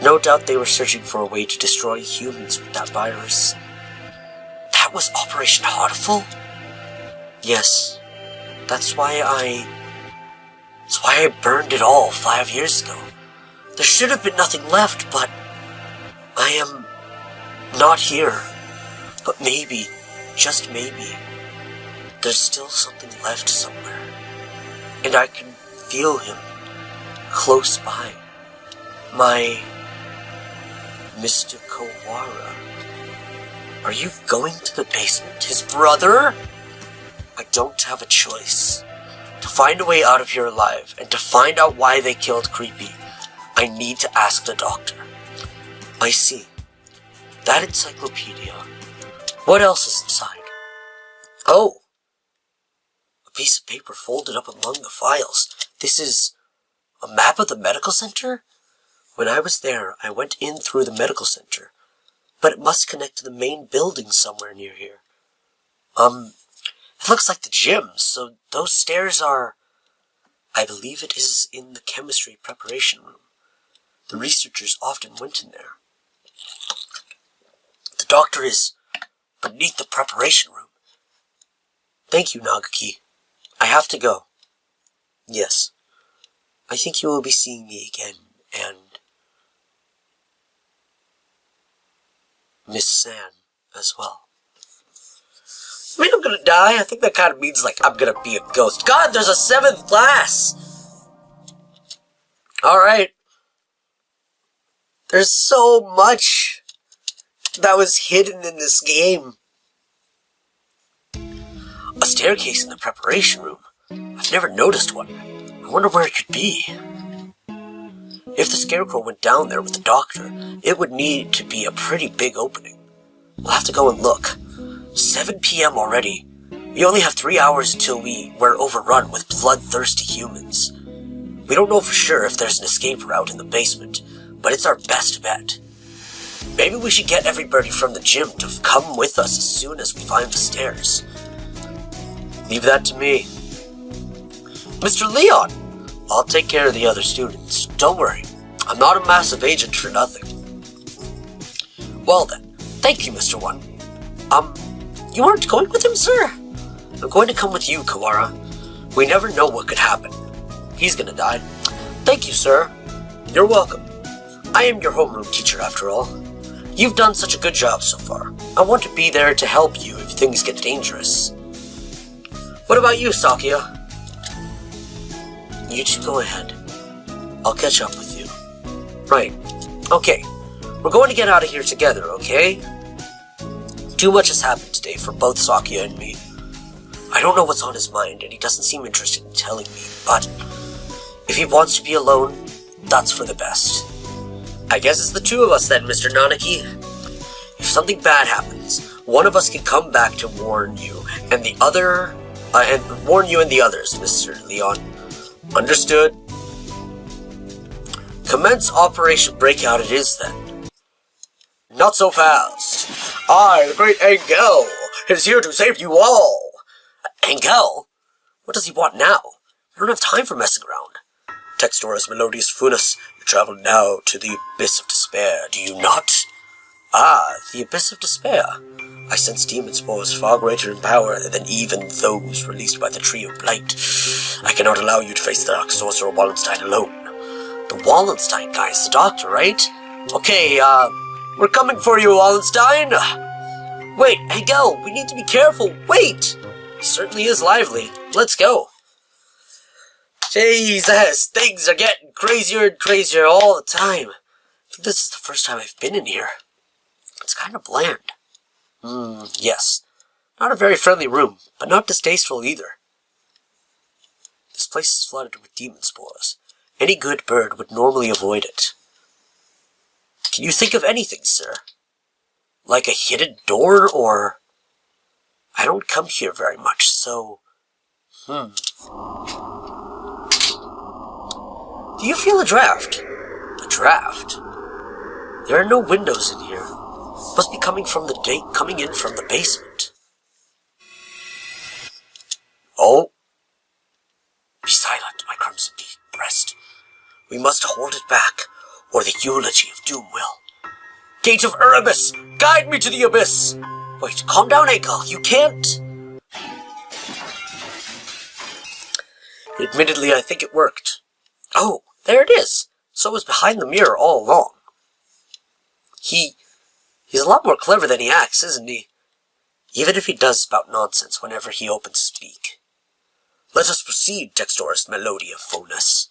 No doubt they were searching for a way to destroy humans with that virus. That was Operation Hatoful? Yes. That's why I burned it all 5 years ago. There should have been nothing left, but I am not here. But maybe, just maybe, there's still something left somewhere. And I can feel him close by. My Mr. Kawara. Are you going to the basement? His brother? I don't have a choice. To find a way out of here alive, and to find out why they killed Creepy, I need to ask the doctor. I see. That encyclopedia. What else is inside? Oh! A piece of paper folded up among the files. This is a map of the medical center? When I was there, I went in through the medical center. But it must connect to the main building somewhere near here. It looks like the gym, so those stairs are... I believe it is in the chemistry preparation room. The researchers often went in there. The doctor is beneath the preparation room. Thank you, Nagaki. I have to go. Yes. I think you will be seeing me again, and... Miss San as well. I mean, I'm gonna die. I think that kind of means, like, I'm gonna be a ghost. God, there's a 7th class! Alright. There's so much that was hidden in this game. A staircase in the preparation room. I've never noticed one. I wonder where it could be. If the Scarecrow went down there with the doctor, it would need to be a pretty big opening. We'll have to go and look. 7 p.m. already. We only have 3 hours until we're overrun with bloodthirsty humans. We don't know for sure if there's an escape route in the basement, but it's our best bet. Maybe we should get everybody from the gym to come with us as soon as we find the stairs. Leave that to me. Mr. Leon! I'll take care of the other students. Don't worry. I'm not a massive agent for nothing. Well then, thank you, Mr. One. You aren't going with him, sir? I'm going to come with you, Kawara. We never know what could happen. He's gonna die. Thank you, sir. You're welcome. I am your homeroom teacher, after all. You've done such a good job so far. I want to be there to help you if things get dangerous. What about you, Sakia? You two go ahead. I'll catch up with you. Right. Okay. We're going to get out of here together, okay? Too much has happened today for both Sakia and me. I don't know what's on his mind, and he doesn't seem interested in telling me, but if he wants to be alone, that's for the best. I guess it's the two of us then, Mr. Nanaki. If something bad happens, one of us can come back to warn you, and the other, and warn you and the others, Mr. Leon. Understood? Commence Operation Breakout it is then. Not so fast. I, the great Angel, is here to save you all. Angel? What does he want now? We don't have time for messing around. Textora's melodious Funas, you travel now to the Abyss of Despair, do you not? Ah, the Abyss of Despair. I sense demon spores far greater in power than even those released by the Tree of Blight. I cannot allow you to face the Dark Sorcerer Wallenstein alone. The Wallenstein guy is the doctor, right? Okay, we're coming for you, Wallenstein! Wait, Angel, we need to be careful, wait! He certainly is lively. Let's go. Jesus, things are getting crazier and crazier all the time. I think this is the first time I've been in here. It's kind of bland. Yes. Not a very friendly room, but not distasteful either. This place is flooded with demon spores. Any good bird would normally avoid it. Can you think of anything, sir? Like a hidden door, or... I don't come here very much, so... Do you feel a draft? A draft? There are no windows in here. Must be coming in from the basement. Oh. We must hold it back, or the eulogy of doom will. Gate of Erebus, guide me to the abyss! Wait, calm down, Ankle, you can't... Admittedly, I think it worked. Oh, there it is! So it was behind the mirror all along. He's a lot more clever than he acts, isn't he? Even if he does spout nonsense whenever he opens his beak. Let us proceed, Textorus Melodia Phonus.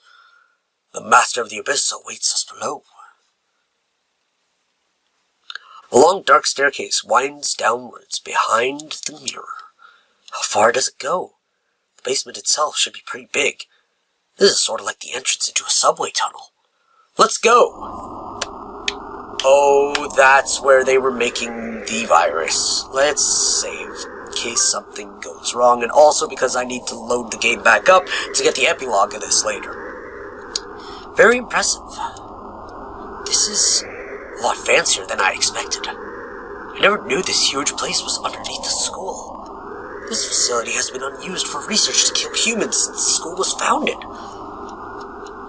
The master of the abyss awaits us below. A long dark staircase winds downwards behind the mirror. How far does it go? The basement itself should be pretty big. This is sort of like the entrance into a subway tunnel. Let's go! Oh, that's where they were making the virus. Let's save in case something goes wrong, and also because I need to load the game back up to get the epilogue of this later. Very impressive. This is a lot fancier than I expected. I never knew this huge place was underneath the school. This facility has been unused for research to kill humans since the school was founded.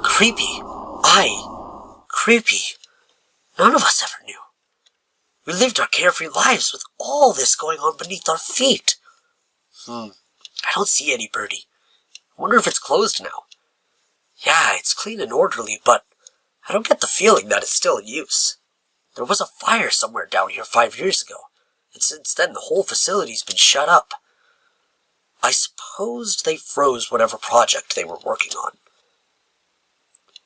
Creepy. Creepy. None of us ever knew. We lived our carefree lives with all this going on beneath our feet. I don't see any birdie. I wonder if it's closed now. Yeah, it's clean and orderly, but I don't get the feeling that it's still in use. There was a fire somewhere down here 5 years ago, and since then the whole facility's been shut up. I supposed they froze whatever project they were working on.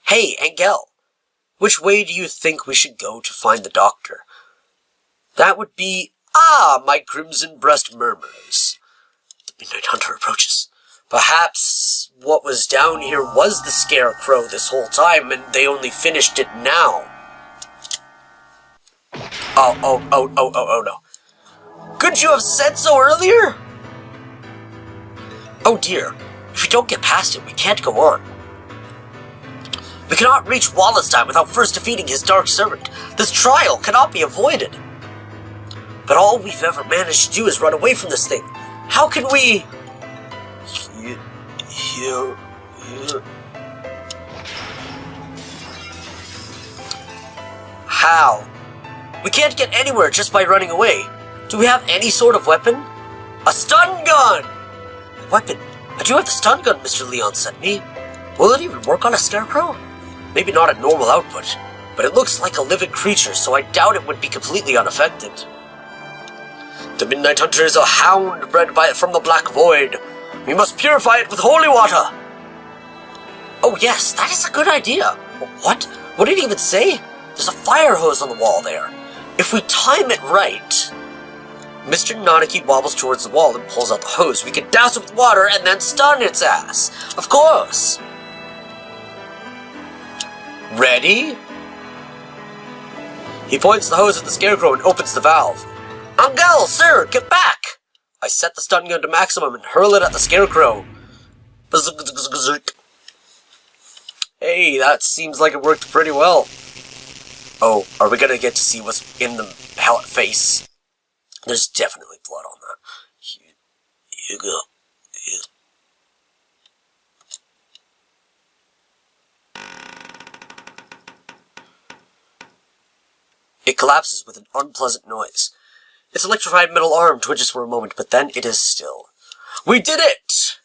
Hey, Angel, which way do you think we should go to find the doctor? That would be... Ah, my crimson breast murmurs. The Midnight Hunter approaches. Perhaps what was down here was the Scarecrow this whole time, and they only finished it now. Oh, no. Couldn't you have said so earlier? Oh dear, if we don't get past it, we can't go on. We cannot reach Wallenstein without first defeating his dark servant. This trial cannot be avoided. But all we've ever managed to do is run away from this thing. How can we... How? We can't get anywhere just by running away. Do we have any sort of weapon? A stun gun! Weapon? I do have the stun gun Mr. Leon sent me. Will it even work on a scarecrow? Maybe not at normal output, but it looks like a living creature, so I doubt it would be completely unaffected. The Midnight Hunter is a hound bred from the Black Void. We must purify it with holy water. Oh yes, that is a good idea. What? What did he even say? There's a fire hose on the wall there. If we time it right... Mr. Nanaki wobbles towards the wall and pulls out the hose. We can douse it with water and then stun its ass. Of course. Ready? He points the hose at the Scarecrow and opens the valve. Angel, sir, get back! I set the stun gun to maximum and hurl it at the Scarecrow. Hey, that seems like it worked pretty well. Oh, are we gonna get to see what's in the face? There's definitely blood on that. You go. It collapses with an unpleasant noise. Its electrified metal arm twitches for a moment, but then it is still. We did it!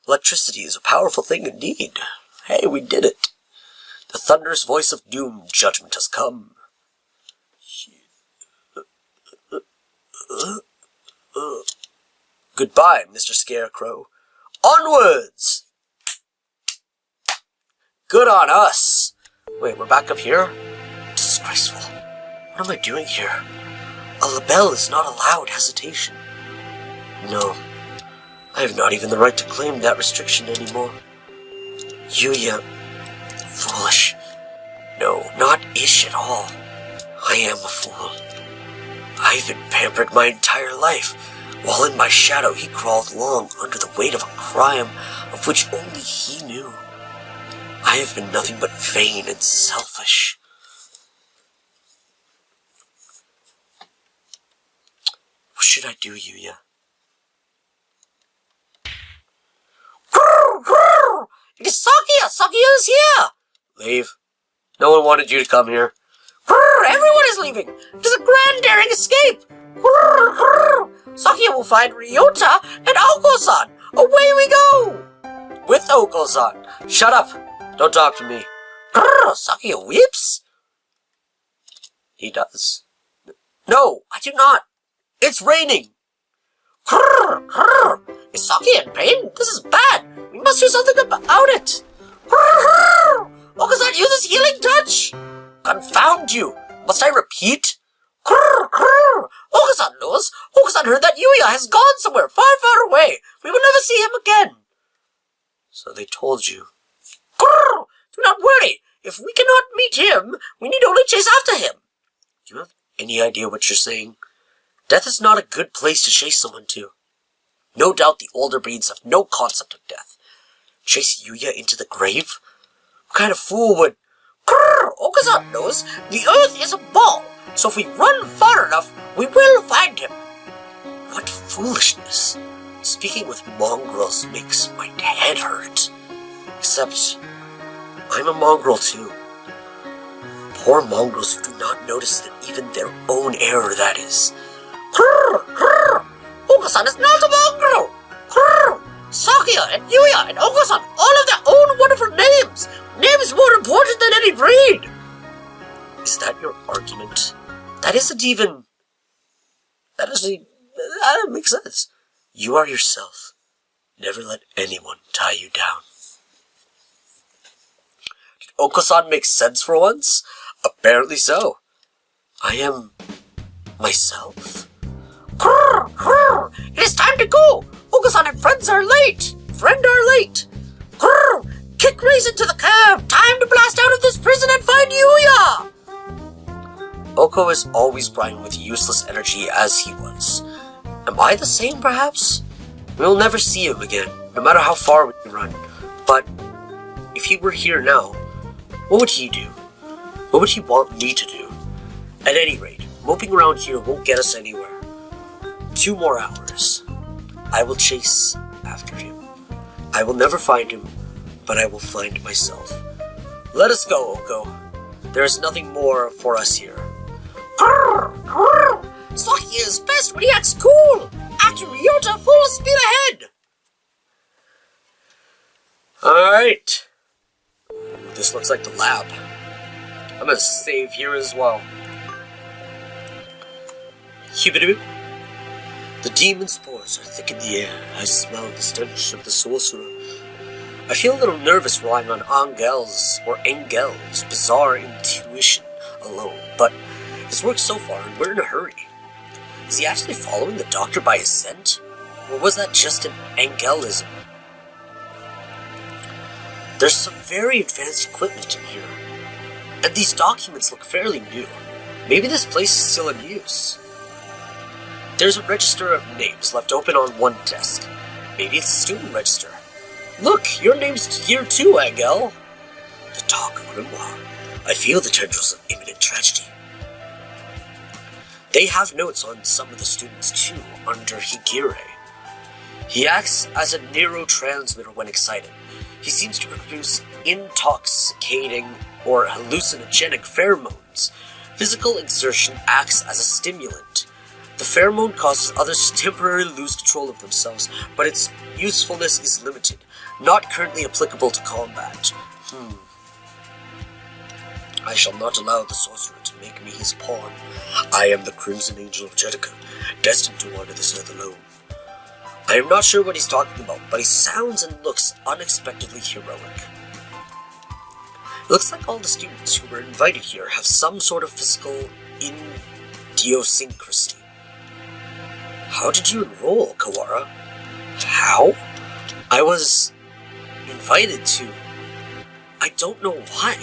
Electricity is a powerful thing indeed. Hey, we did it. The thunderous voice of doom, judgment has come. Goodbye, Mr. Scarecrow. Onwards! Good on us! Wait, we're back up here? Disgraceful. What am I doing here? A label is not allowed hesitation. No, I have not even the right to claim that restriction anymore. Yuya. Foolish. No, not ish at all. I am a fool. I've been pampered my entire life, while in my shadow he crawled along under the weight of a crime of which only he knew. I have been nothing but vain and selfish. What should I do, Yuya? Grrr, grrr! It is Sakia! Sakia is here! Leave. No one wanted you to come here. Grrr, everyone is leaving. It is a grand daring escape. Grrr, grrr. Sakia will find Ryota and Oko-san. Away we go. With Oko-san. Shut up. Don't talk to me. Grrr, Sakia weeps. He does. No, I do not. It's raining. Grrr, grrr. Is Sakia in pain? This is bad. We must do something about it. Grrr. Oko-san uses healing touch. Confound you. Must I repeat? Grrr, grrr. Oko-san knows. Oko-san heard that Yuya has gone somewhere far, far away. We will never see him again. So they told you. Grrr. Do not worry. If we cannot meet him, we need only chase after him. Do you have any idea what you're saying? Death is not a good place to chase someone to. No doubt the older breeds have no concept of death. Chase Yuya into the grave? What kind of fool would... Grrr! Oko-san knows the earth is a ball, so if we run far enough, we will find him. What foolishness. Speaking with mongrels makes my head hurt. Except, I'm a mongrel too. Poor mongrels who do not notice that even their own error, that is. Grrr! Grrr! Oko-san is not a mongrel! Grrr! Sakia and Yuya and Oko-san all have their own wonderful names! Names more important than any breed! Is that your argument? That isn't even... That doesn't make sense. You are yourself. Never let anyone tie you down. Did Oko-san make sense for once? Apparently so. I am... myself. Grrr, grrr. It is time to go! Oko-san and friends are late! Grrr! Kick Race into the cab! Time to blast out of this prison and find Yuya! Oko is always bright with useless energy as he was. Am I the same, perhaps? We'll never see him again, no matter how far we run. But if he were here now, what would he do? What would he want me to do? At any rate, moping around here won't get us anywhere. 2 more hours. I will chase after him. I will never find him, but I will find myself. Let us go, Oko. There is nothing more for us here. Grrr, grrr. Sakia is best when he acts cool. After Ryota, full speed ahead. Alright. This looks like the lab. I'm gonna save here as well. Hubidoo. The demon spores are thick in the air. I smell the stench of the sorcerer. I feel a little nervous relying on Engel's bizarre intuition alone, but it's worked so far and we're in a hurry. Is he actually following the doctor by his scent? Or was that just an Engelism? There's some very advanced equipment in here. And these documents look fairly new. Maybe this place is still in use. There's a register of names left open on one desk. Maybe it's a student register. Look, your name's here too, Engel. The Dark Grimoire. I feel the tendrils of imminent tragedy. They have notes on some of the students too, under Higire. He acts as a neurotransmitter when excited. He seems to produce intoxicating or hallucinogenic pheromones. Physical exertion acts as a stimulant. The pheromone causes others to temporarily lose control of themselves, but its usefulness is limited, not currently applicable to combat. I shall not allow the sorcerer to make me his pawn. I am the Crimson Angel of Jetica, destined to wander this earth alone. I am not sure what he's talking about, but he sounds and looks unexpectedly heroic. It looks like all the students who were invited here have some sort of physical idiosyncrasy. How did you enroll, Kawara? How? I was invited to. I don't know why.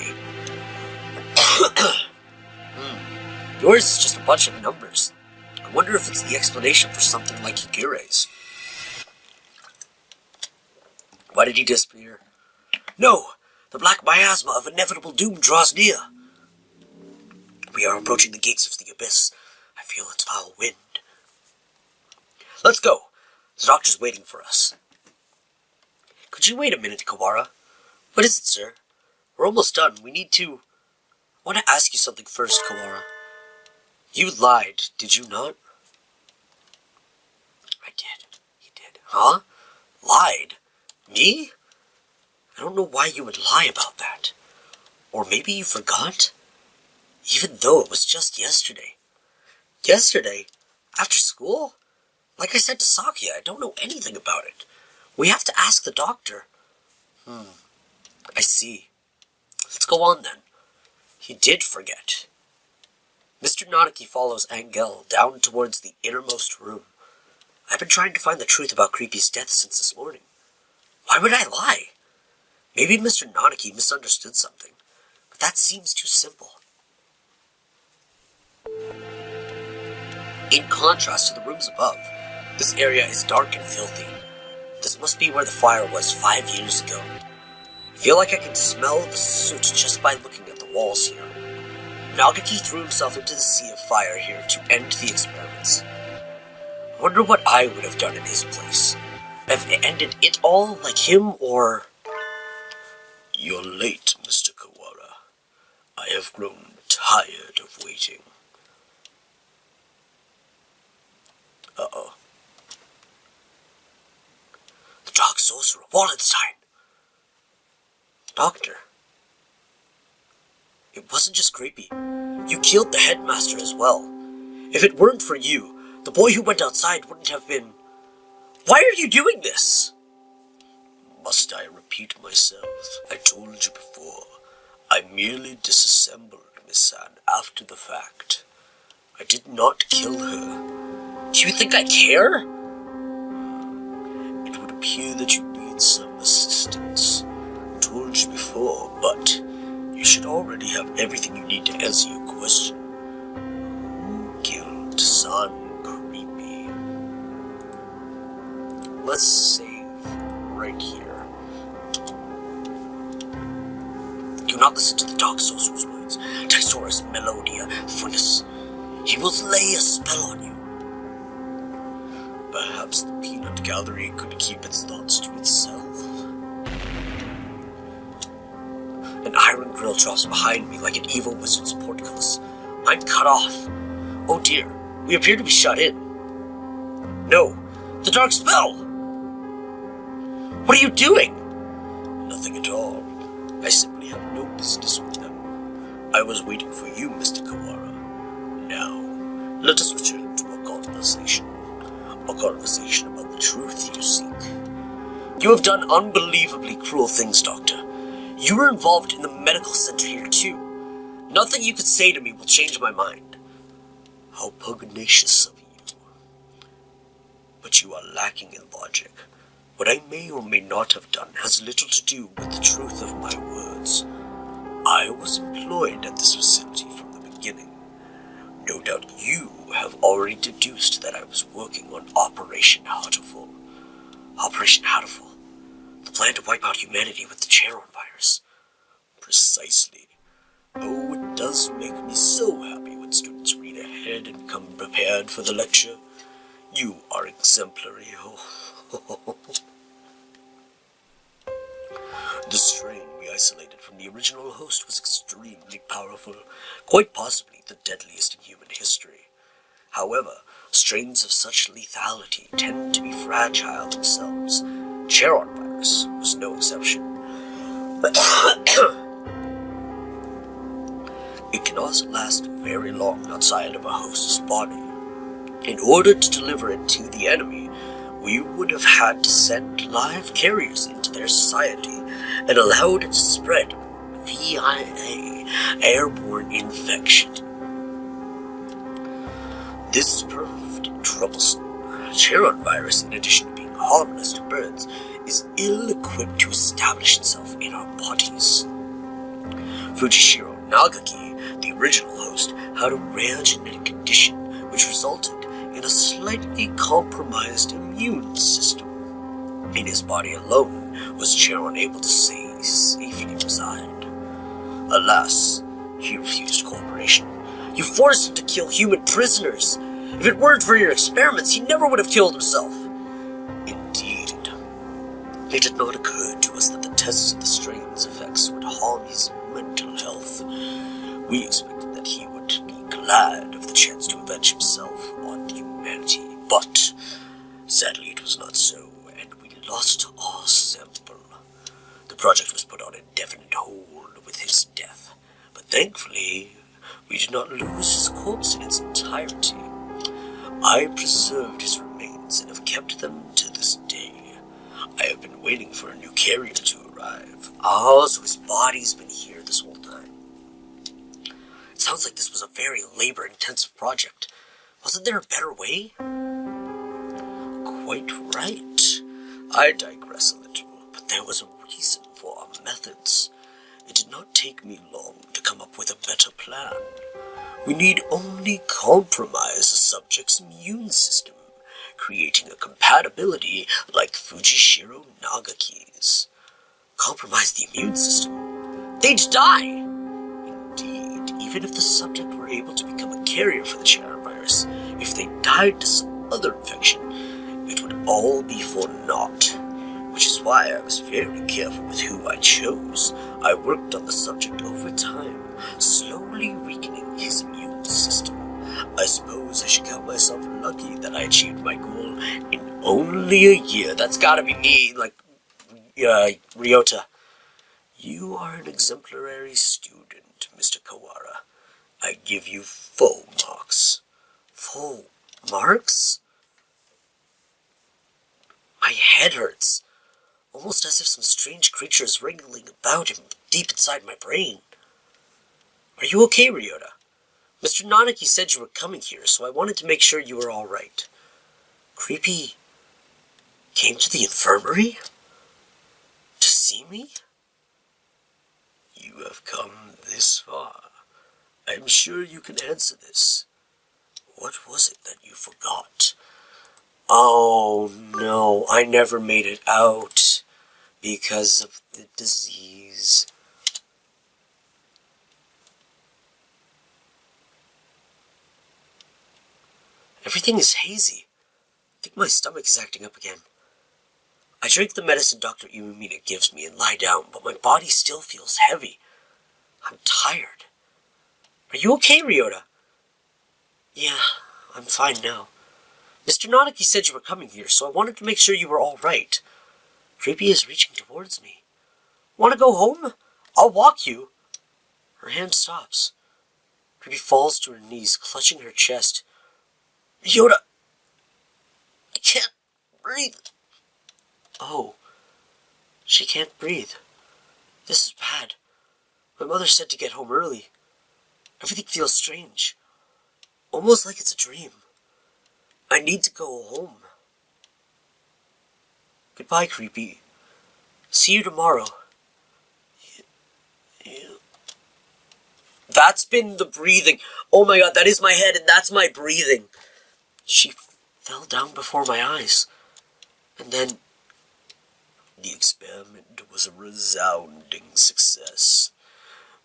Yours is just a bunch of numbers. I wonder if it's the explanation for something like Higire's. Why did he disappear? No! The black miasma of inevitable doom draws near. We are approaching the gates of the abyss. I feel its foul wind. Let's go. The doctor's waiting for us. Could you wait a minute, Kawara? What is it, sir? We're almost done. I want to ask you something first, Kawara. You lied, did you not? I did. You did. Huh? Lied? Me? I don't know why you would lie about that. Or maybe you forgot? Even though it was just yesterday. Yesterday? After school? Like I said to Sakia, I don't know anything about it. We have to ask the doctor. I see. Let's go on then. He did forget. Mr. Nanaki follows Angel down towards the innermost room. I've been trying to find the truth about Creepy's death since this morning. Why would I lie? Maybe Mr. Nanaki misunderstood something, but that seems too simple. In contrast to the rooms above, this area is dark and filthy. This must be where the fire was 5 years ago. I feel like I can smell the soot just by looking at the walls here. Nagaki threw himself into the sea of fire here to end the experiments. I wonder what I would have done in his place. Have ended it all like him, or... You're late, Mr. Kawara. I have grown tired of waiting. Uh-oh. The Dark Sorcerer, Wallenstein! Doctor. It wasn't just creepy. You killed the headmaster as well. If it weren't for you, the boy who went outside wouldn't have been... Why are you doing this? Must I repeat myself? I told you before. I merely disassembled Miss Anne after the fact. I did not kill her. Do you think I care? It would appear that you need some assistance. I told you before, but you should already have everything you need to answer your question. Who killed Son Creepy? Let's save right here. Do not listen to the Dark Sorcerer's words. Tysaurus Melodia Funis. He will lay a spell on you. Perhaps the peanut gallery could keep its thoughts to itself. An iron grill drops behind me like an evil wizard's portcullis. I'm cut off. Oh dear, we appear to be shut in. No, the dark spell! What are you doing? Nothing at all. I simply have no business with them. I was waiting for you, Mr. Kawara. Now, let us return to our conversation. A conversation about the truth you seek. You have done unbelievably cruel things, Doctor. You were involved in the medical center here, too. Nothing you could say to me will change my mind. How pugnacious of you. But you are lacking in logic. What I may or may not have done has little to do with the truth of my words. I was employed at this facility from the beginning. No doubt you have already deduced that I was working on Operation Hatoful. Operation Hatoful? The plan to wipe out humanity with the Charon virus. Precisely. Oh, it does make me so happy when students read ahead and come prepared for the lecture. You are exemplary. Oh. The strain we isolated from the original host was extremely powerful, quite possibly the deadliest in human history. However, strains of such lethality tend to be fragile themselves. Charon virus was no exception. It cannot last very long outside of a host's body. In order to deliver it to the enemy, we would have had to send live carriers into their society and allowed it to spread via airborne infection. This proved troublesome. Charon virus, in addition to being harmless to birds, is ill-equipped to establish itself in our bodies. Fujishiro Nagaki, the original host, had a rare genetic condition which resulted in a slightly compromised immune system. In his body alone was Charon able to safely reside. Alas, he refused cooperation. You forced him to kill human prisoners. If it weren't for your experiments, he never would have killed himself. Indeed. It had not occurred to us that the tests of the strain's effects would harm his mental health. We expected that he would be glad of the chance to avenge himself on humanity, but sadly it was not so, and we lost our sample. The project was put on indefinite hold with his death, but thankfully we did not lose his corpse in its entirety. I preserved his remains and have kept them to this day. I have been waiting for a new carrier to arrive. Oh, so his body's been here this whole time. It sounds like this was a very labor-intensive project. Wasn't there a better way? Quite right. I digress a little, but there was a reason for our methods. It did not take me long to come up with a better plan. We need only compromise a subject's immune system, creating a compatibility like Fujishiro Nagaki's. Compromise the immune system? They'd die! Indeed, even if the subject were able to become a carrier for the Charon virus, if they died to some other infection, it would all be for naught. Which is why I was very careful with who I chose. I worked on the subject over time, slowly weakening his immune system. I suppose I should count myself lucky that I achieved my goal in only a year. That's gotta be me, like, Ryota. You are an exemplary student, Mr. Kawara. I give you full marks. Full marks? My head hurts. Almost as if some strange creature is wriggling about him deep inside my brain. Are you okay, Ryota? Mr. Nanaki said you were coming here, so I wanted to make sure you were all right. Creepy came to the infirmary? To see me? You have come this far. I am sure you can answer this. What was it that you forgot? Oh no, I never made it out because of the disease. Everything is hazy. I think my stomach is acting up again. I drink the medicine Dr. Iwamina gives me and lie down, but my body still feels heavy. I'm tired. Are you okay, Ryota? Yeah, I'm fine now. Mr. Nanaki said you were coming here, so I wanted to make sure you were all right. Creepy is reaching towards me. Want to go home? I'll walk you. Her hand stops. Creepy falls to her knees, clutching her chest. Ryota! I can't breathe. Oh. She can't breathe. This is bad. My mother said to get home early. Everything feels strange. Almost like it's a dream. I need to go home. Goodbye, Creepy. See you tomorrow. That's been the breathing. Oh my god, that is my head and that's my breathing. She fell down before my eyes. And then the experiment was a resounding success.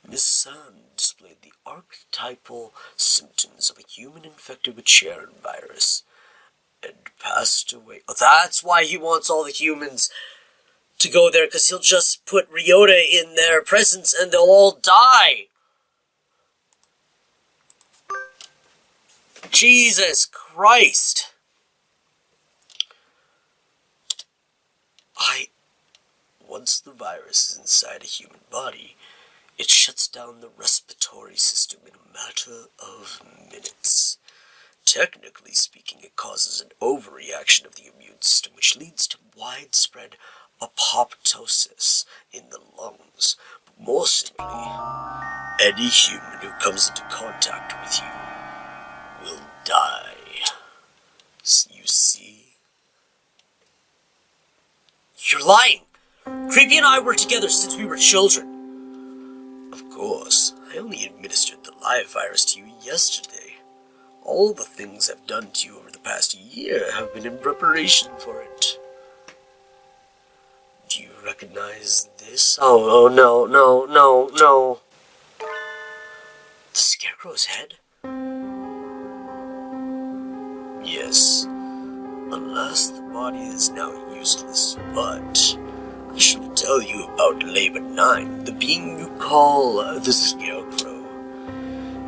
Miss Sand displayed the archetypal symptoms of a human infected with Charon virus and passed away. Oh, that's why he wants all the humans to go there, because he'll just put Ryota in their presence and they'll all die. Jesus Christ. Once the virus is inside a human body, it shuts down the respiratory system in a matter of minutes. Technically speaking, it causes an overreaction of the immune system, which leads to widespread apoptosis in the lungs. But more simply, any human who comes into contact with you will die. You see? You're lying! Creepy and I were together since we were children. Of course, I only administered the live virus to you yesterday. All the things I've done to you over the past year have been in preparation for it. Do you recognize this? Oh no. The Scarecrow's head? Yes. Alas, the body is now useless, but I shall tell you about Labor 9, the being you call the Scarecrow.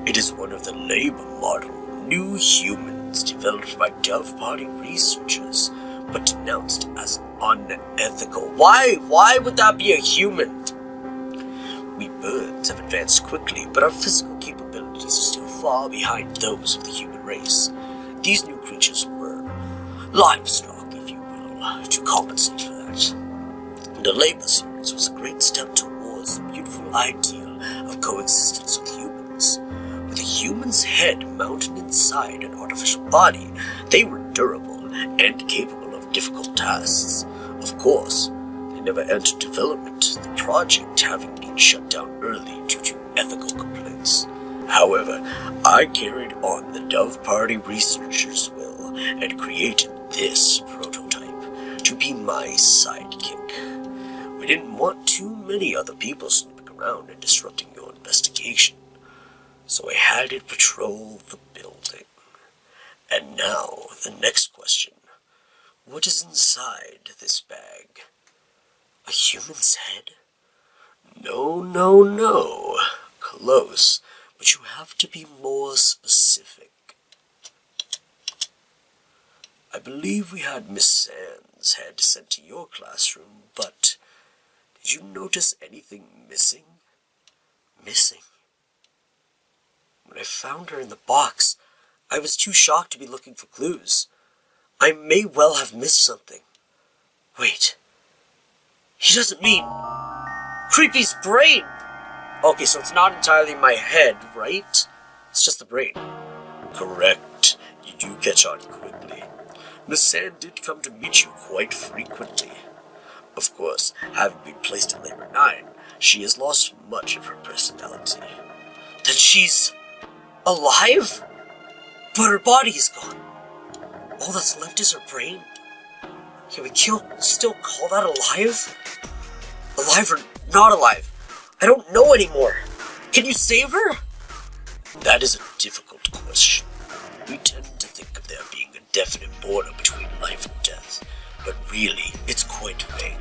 It is one of the Labor model new humans developed by Dove Party researchers, but denounced as unethical. Why would that be a human? We birds have advanced quickly, but our physical capabilities are still far behind those of the human race. These new creatures were livestock, if you will, to compensate for that. The Labor series was a great step towards the beautiful ideal of coexistence with humans. With a human's head mounted inside an artificial body, they were durable and capable of difficult tasks. Of course, they never entered development, the project having been shut down early due to ethical complaints. However, I carried on the Dove Party researchers' will and created this prototype to be my sidekick. We didn't want too many other people snooping around and disrupting your investigation, so I had it patrol the building. And now, the next question. What is inside this bag? A human's head? No. Close, but you have to be more specific. I believe we had Miss Sand's head sent to your classroom, but did you notice anything missing? Missing? When I found her in the box, I was too shocked to be looking for clues. I may well have missed something. Wait. He doesn't mean Creepy's brain! Okay, so it's not entirely my head, right? It's just the brain. Correct. You do catch on quickly. Miss Sand did come to meet you quite frequently. Of course, having been placed in Labor 9, she has lost much of her personality. Then she's alive? But her body is gone. All that's left is her brain? Can we still call that alive? Alive or not alive? I don't know anymore. Can you save her? That is a difficult question. We tend to think of there being a definite border between life and death, but really, it's quite vague.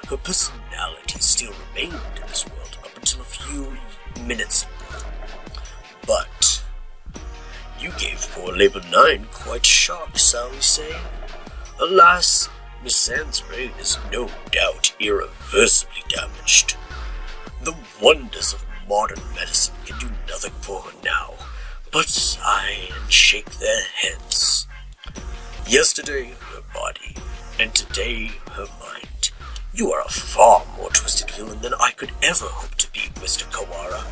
Her personality still remained in this world up until a few minutes ago. But you gave poor Labor 9 quite a shock, shall we say? Alas, Miss Sand's brain is no doubt irreversibly damaged. The wonders of modern medicine can do nothing for her now, but sigh and shake their heads. Yesterday, her body, and today, her mind. You are a far more twisted villain than I could ever hope to be, Mr. Kawara.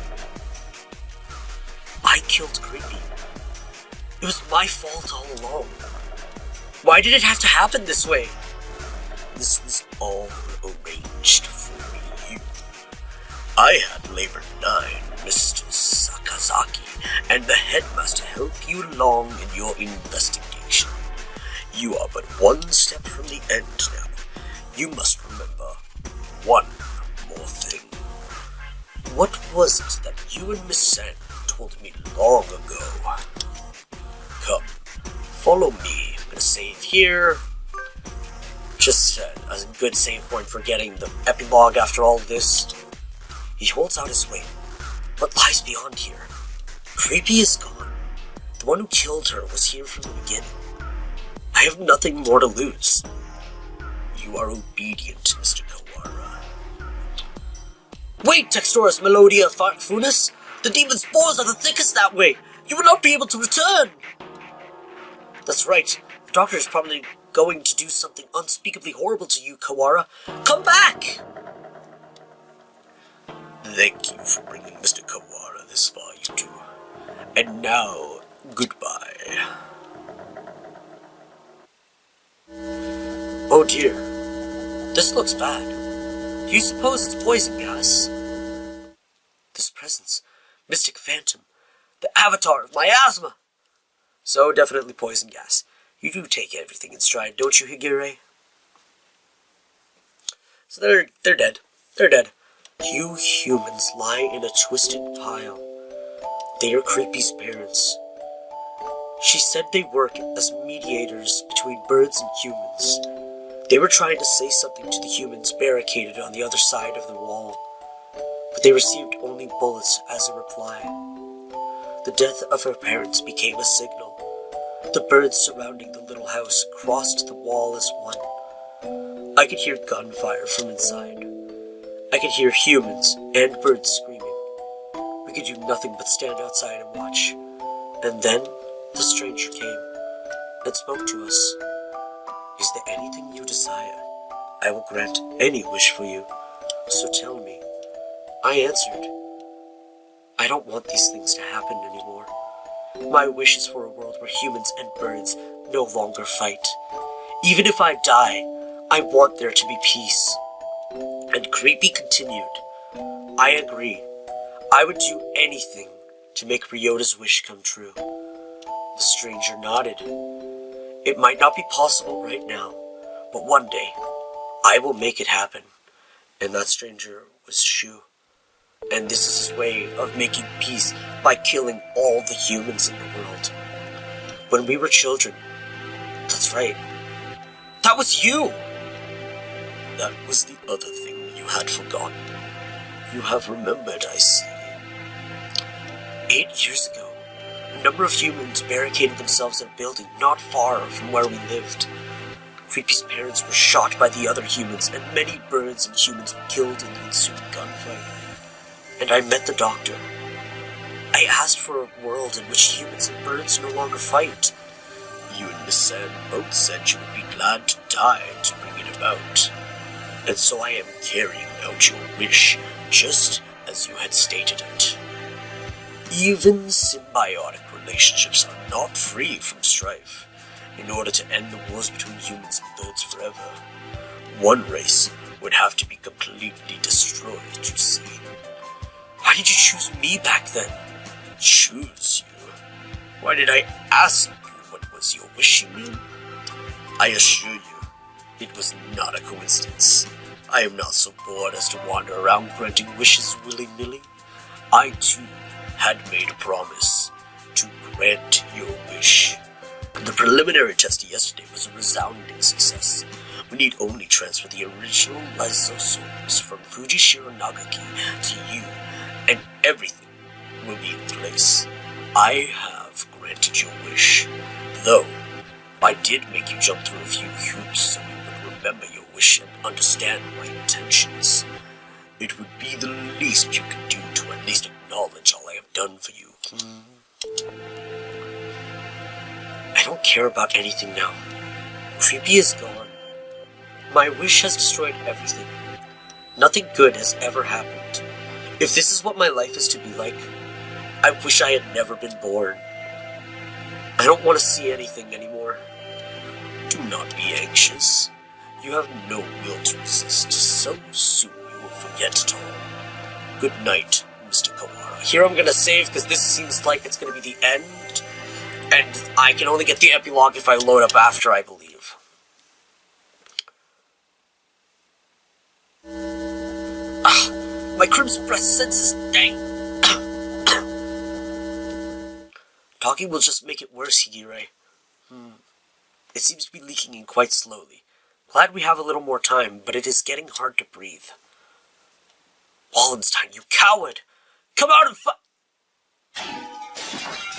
I killed Creepy. It was my fault all along. Why did it have to happen this way? This was all arranged for you. I had Labor 9, Mr. Sakazaki, and the headmaster help you along in your investigation. You are but one step from the end now. You must remember one more thing. What was it that you and Miss Sand told me long ago? Come, follow me. I'm gonna save here. Just a good save point for getting the epilogue after all this. He holds out his wing. What lies beyond here? Creepy is gone. The one who killed her was here from the beginning. I have nothing more to lose. You are obedient, Mr. Kawara. Wait, Textoris Melodia Funis! The demon's spores are the thickest that way! You will not be able to return! That's right. The doctor is probably going to do something unspeakably horrible to you, Kawara. Come back! Thank you for bringing Mr. Kawara this far, you two. And now, goodbye. Oh dear. This looks bad. Do you suppose it's poison gas? This presence, Mystic Phantom, the avatar of miasma! So definitely poison gas. You do take everything in stride, don't you, Higure? So they're dead. They're dead. You humans lie in a twisted pile. They are Creepy's parents. She said they work as mediators between birds and humans. They were trying to say something to the humans barricaded on the other side of the wall, but they received only bullets as a reply. The death of her parents became a signal. The birds surrounding the little house crossed the wall as one. I could hear gunfire from inside. I could hear humans and birds screaming. We could do nothing but stand outside and watch. And then the stranger came and spoke to us. Is there anything you desire? I will grant any wish for you. So tell me. I answered, I don't want these things to happen anymore. My wish is for a world where humans and birds no longer fight. Even if I die, I want there to be peace. And Creepy continued, I agree. I would do anything to make Ryota's wish come true. The stranger nodded. It might not be possible right now, but one day, I will make it happen. And that stranger was Shu. And this is his way of making peace by killing all the humans in the world. When we were children, that's right, that was you! That was the other thing you had forgotten. You have remembered, I see. 8 years ago, a number of humans barricaded themselves in a building not far from where we lived. Creepy's parents were shot by the other humans, and many birds and humans were killed in the ensuing gunfight. And I met the doctor. I asked for a world in which humans and birds no longer fight. You and Miss San both said you would be glad to die to bring it about. And so I am carrying out your wish, just as you had stated it. Even symbiotic relationships are not free from strife. In order to end the wars between humans and birds forever, one race would have to be completely destroyed, you see. Why did you choose me back then? Choose you? Why did I ask you what was your wish, you mean? I assure you, it was not a coincidence. I am not so bored as to wander around granting wishes willy-nilly. I, too, had made a promise to grant your wish. The preliminary test yesterday was a resounding success. We need only transfer the original lysosomes from Fujishiro Nagaki to you, and everything will be in place. I have granted your wish, though I did make you jump through a few hoops so you would remember your wish and understand my intentions. It would be the least you could do to at least acknowledge all I have done for you. I don't care about anything now. Creepy is gone. My wish has destroyed everything. Nothing good has ever happened. If this is what my life is to be like, I wish I had never been born. I don't want to see anything anymore. Do not be anxious. You have no will to resist. So soon you will forget it all. Good night, Mr. Kawara. Here I'm gonna save because this seems like it's gonna be the end. And I can only get the epilogue if I load up after, I believe. My crimson breast senses, dang. Talking will just make it worse, Higire. It seems to be leaking in quite slowly. Glad we have a little more time, but it is getting hard to breathe. Wallenstein, you coward! Come out and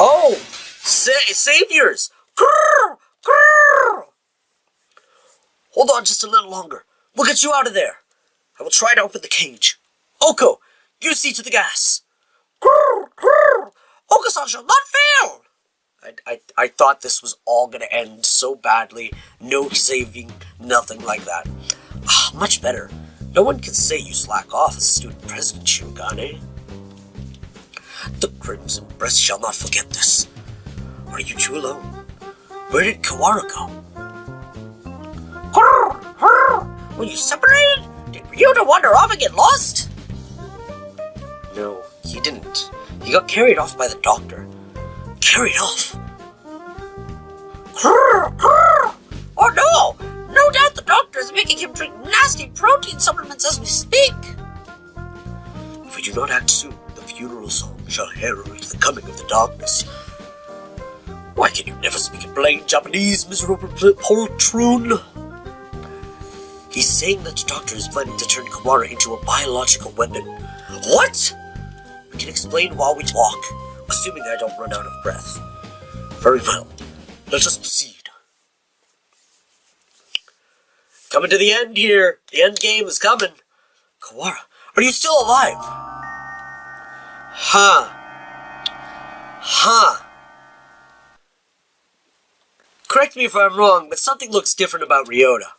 Oh! Saviors! Grrr! Grrr! Hold on just a little longer. We'll get you out of there. I will try to open the cage. Oko, you see to the gas. Grrr! Grrr! Oko-san shall not fail! I thought this was all gonna end so badly. No saving, nothing like that. Much better. No one can say you slack off as student president, Shirogane. The Crimson Breast shall not forget this. Are you two alone? Where did Kawara go? Were you separated? Did Ryota wander off and get lost? No, he didn't. He got carried off by the doctor. Carried off? Oh no! No doubt the doctor is making him drink nasty protein supplements as we speak. If we do not act soon, the funeral song shall herald the coming of the darkness. Why can you never speak in plain Japanese, miserable poltroon? He's saying that the doctor is planning to turn Kawara into a biological weapon. What? We can explain while we talk, assuming I don't run out of breath. Very well. Let us proceed. Coming to the end here. The end game is coming. Kawara, are you still alive? Huh. Correct me if I'm wrong, but something looks different about Ryota.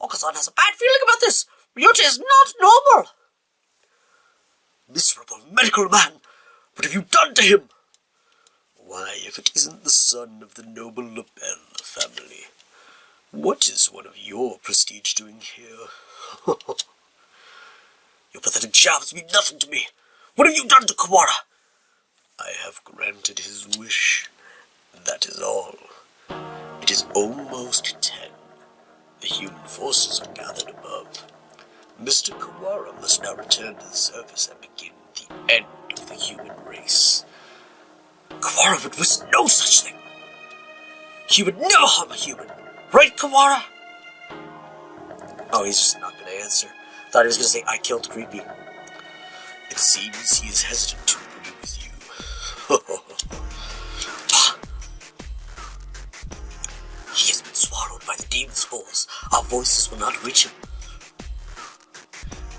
Okasan has a bad feeling about this. Ryota is not normal. Miserable medical man, what have you done to him? Why, if it isn't the son of the noble Lapel family, what is one of your prestige doing here? Your pathetic jabs mean nothing to me. What have you done to Kawara? I have granted his wish. That is all. It is almost 10. The human forces are gathered above. Mr. Kawara must now return to the surface and begin the end of the human race. Kawara would wish no such thing. He would never harm a human. Right, Kawara? Oh, he's just not going to answer. Thought he was going to say, I killed Creepy. It seems he is hesitant to agree with you. He has been swallowed by the demon spores. Our voices will not reach him.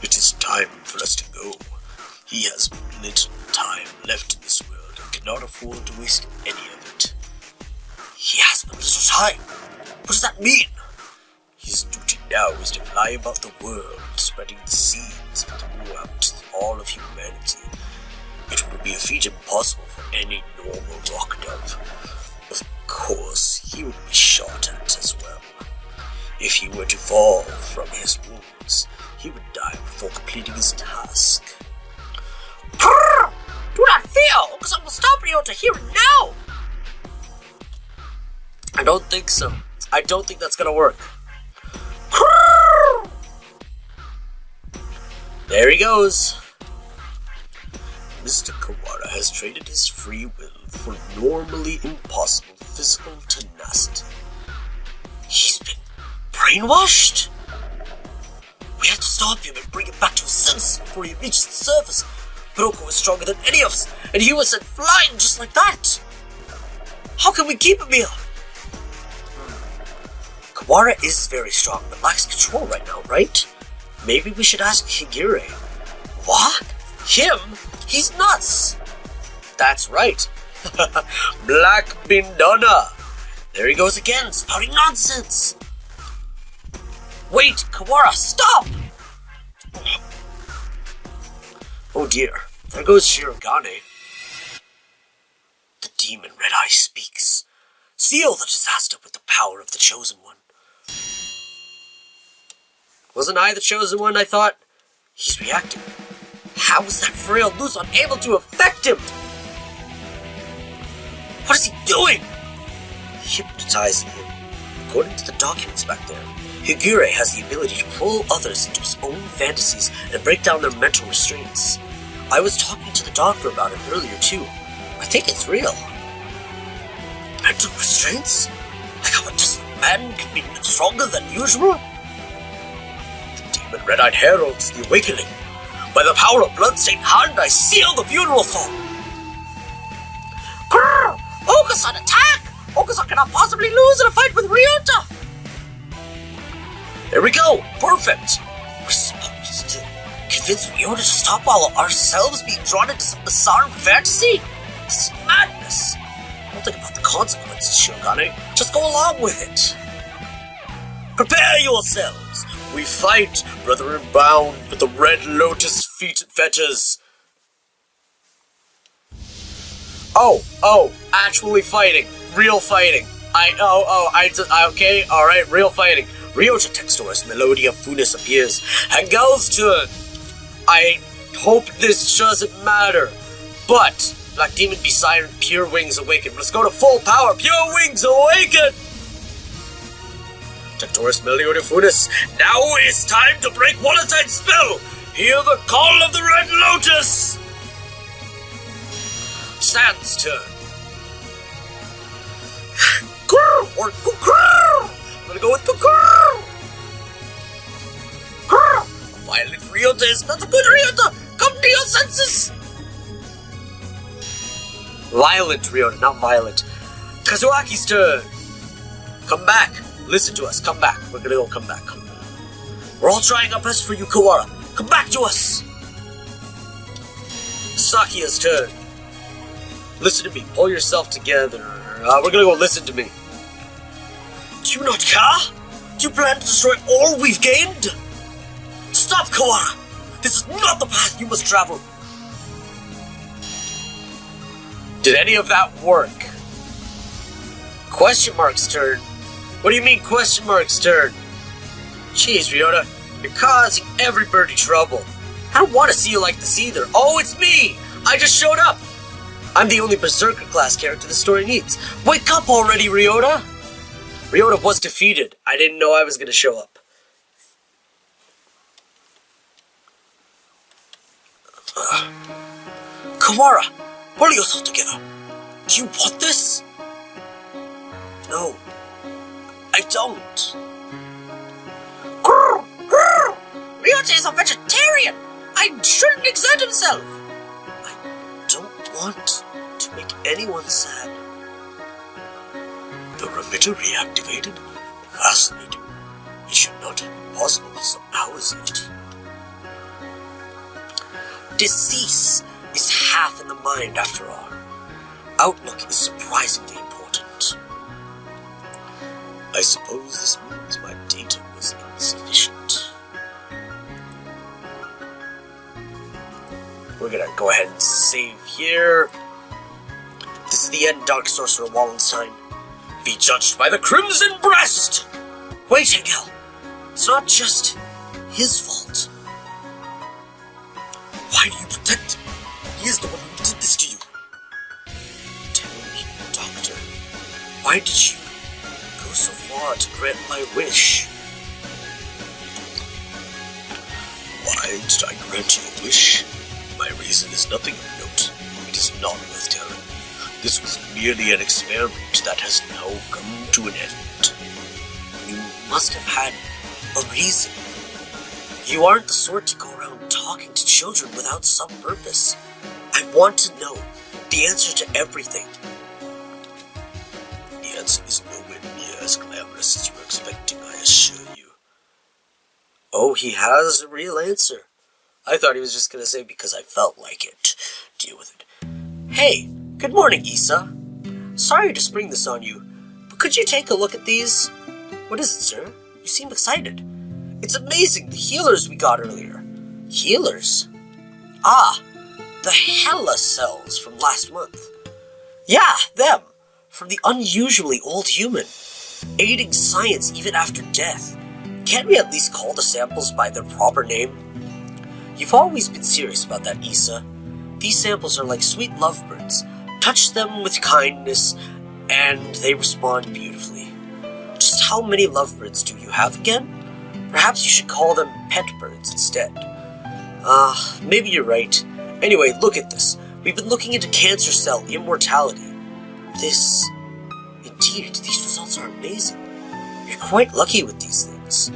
It is time for us to go. He has little time left in this world and cannot afford to waste any of it. He has but little time. What does that mean? His duty now is to fly about the world, spreading the seeds throughout all of humanity. It would be a feat impossible for any normal rock dove. Of course, he would be shot at as well. If he were to fall from his wounds, he would die before completing his task. Do not fear! Okasan will stop Ryota here and now! I don't think so. I don't think that's gonna work. There he goes. Mr. Kawara has traded his free will for normally impossible physical tenacity. He's been brainwashed? We have to stop him and bring him back to his senses before he reaches the surface. Hiroko is stronger than any of us, and he was sent flying just like that. How can we keep him here? Kawara is very strong, but lacks control right now, right? Maybe we should ask Higure. What? Him? He's nuts! That's right. Black Bindona. There he goes again, spouting nonsense. Wait, Kawara, stop! Oh dear, there goes Shirogane. The demon Red Eye speaks. Seal the disaster with the power of the Chosen One. Wasn't I the Chosen One, I thought? He's reacting. How is that frail loose unable to affect him? What is he doing? Hypnotizing him. According to the documents back there, Higure has the ability to pull others into his own fantasies and break down their mental restraints. I was talking to the doctor about it earlier too. I think it's real. Mental restraints? Like how a distant man can be stronger than usual? The demon Red-Eyed heralds the awakening. By the power of bloodstained hand, I seal the funeral song. Grrr! Okasan, attack! Okasan cannot possibly lose in a fight with Ryota! There we go! Perfect! We're supposed to convince Ryota to stop while ourselves being drawn into some bizarre fantasy? This is madness! Don't think about the consequences, Shirogane. Just go along with it. Prepare yourselves! We fight, brethren bound with the red lotus feet fetters. Oh, actually fighting. Real fighting. Okay, alright, real fighting. Ryota Textoris, Melodia Funis appears. Hangel's turn. I hope this doesn't matter. But, Black Demon be siren, Pure Wings awaken. Let's go to full power. Pure Wings awaken! Textoris, Melodia Funis. Now it's time to break Wallenstein's spell. Hear the call of the Red Lotus. Sand's turn. or cuckoo. I'm gonna go with cuckoo. Violet Ryota is not a good Ryota. Come to your senses. Violent Ryota, not violent. Kazuaki's turn. Come back. Listen to us. Come back. We're gonna go come back. We're all trying our best for you, Kawara. Come back to us. Sakia's turn. Listen to me. Pull yourself together. We're gonna go listen to me. Do you not care? Do you plan to destroy all we've gained? Stop, Kawara! This is not the path you must travel. Did any of that work? Question mark's turn. What do you mean question mark's turn? Jeez, Ryota, you're causing everybody trouble. I don't want to see you like this either. Oh, it's me! I just showed up! I'm the only Berserker class character the story needs. Wake up already, Ryota! Ryota was defeated. I didn't know I was going to show up. Kawara, pull yourself together. Do you want this? No, I don't. Ryota is a vegetarian. I shouldn't exert himself. I don't want to make anyone sad. The remitter reactivated? Fascinating. It should not have been possible for some hours yet. Decease is half in the mind after all. Outlook is surprisingly important. I suppose this means my data was insufficient. We're gonna go ahead and save here. This is the end, Dark Sorcerer Wallenstein. Be judged by the Crimson Breast! Wait, Hegel. It's not just his fault. Why do you protect him? He is the one who did this to you. Tell me, Doctor, why did you go so far to grant my wish? Why did I grant your wish? My reason is nothing of note. It is not worth telling. This was merely an experiment that has now come to an end. You must have had a reason. You aren't the sort to go around talking to children without some purpose. I want to know the answer to everything. The answer is nowhere near as glamorous as you were expecting, I assure you. Oh, he has a real answer. I thought he was just going to say because I felt like it. Deal with it. Hey, good morning, Issa. Sorry to spring this on you, but could you take a look at these? What is it, sir? You seem excited. It's amazing, the healers we got earlier. Healers? Ah, the Hella cells from last month. Yeah, them. From the unusually old human. Aiding science even after death. Can't we at least call the samples by their proper name? You've always been serious about that, Issa. These samples are like sweet lovebirds. Touch them with kindness, and they respond beautifully. Just how many lovebirds do you have again? Perhaps you should call them pet birds instead. Maybe you're right. Anyway, look at this. We've been looking into cancer cell immortality. Indeed, these results are amazing. You're quite lucky with these things.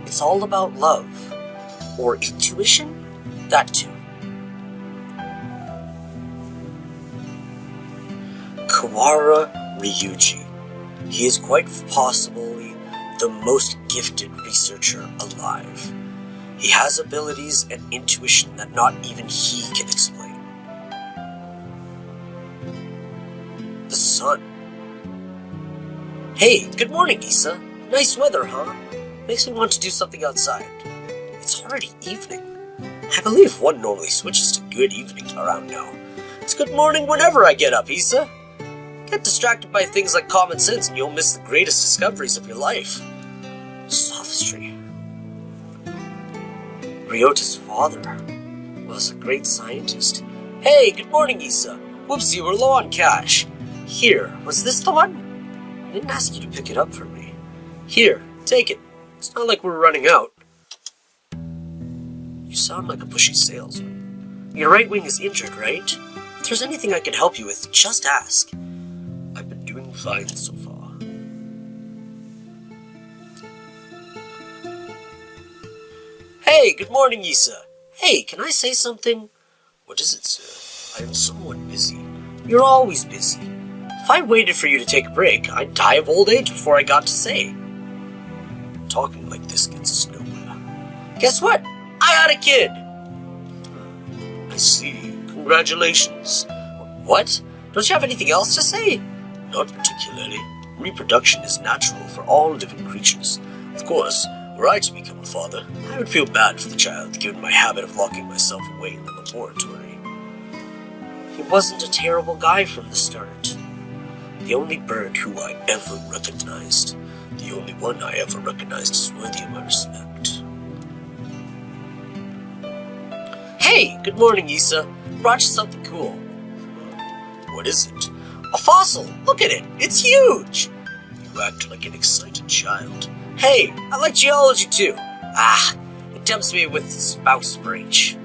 It's all about love. Or intuition? That too. Kawara Ryuji. He is quite possibly the most gifted researcher alive. He has abilities and intuition that not even he can explain. The sun. Hey, good morning, Issa. Nice weather, huh? Makes me want to do something outside. It's already evening. I believe one normally switches to good evening around now. It's good morning whenever I get up, Issa. Get distracted by things like common sense and you'll miss the greatest discoveries of your life. Sophistry. Ryota's father was a great scientist. Hey, good morning, Issa. Whoopsie, we're low on cash. Here, was this the one? I didn't ask you to pick it up for me. Here, take it. It's not like we're running out. You sound like a pushy salesman. Your right wing is injured, right? If there's anything I can help you with, just ask. I've been doing fine so far. Hey, good morning, Issa. Hey, can I say something? What is it, sir? I am somewhat busy. You're always busy. If I waited for you to take a break, I'd die of old age before I got to say. Talking like this gets us nowhere. Guess what? I had a kid! I see. Congratulations. What? Don't you have anything else to say? Not particularly. Reproduction is natural for all living creatures. Of course, were I to become a father, I would feel bad for the child given my habit of locking myself away in the laboratory. He wasn't a terrible guy from the start. The only bird who I ever recognized. The only one I ever recognized as worthy of my respect. Hey, good morning, Issa. Brought you something cool. What is it? A fossil! Look at it! It's huge! You act like an excited child. Hey, I like geology too. It tempts me with spouse breach.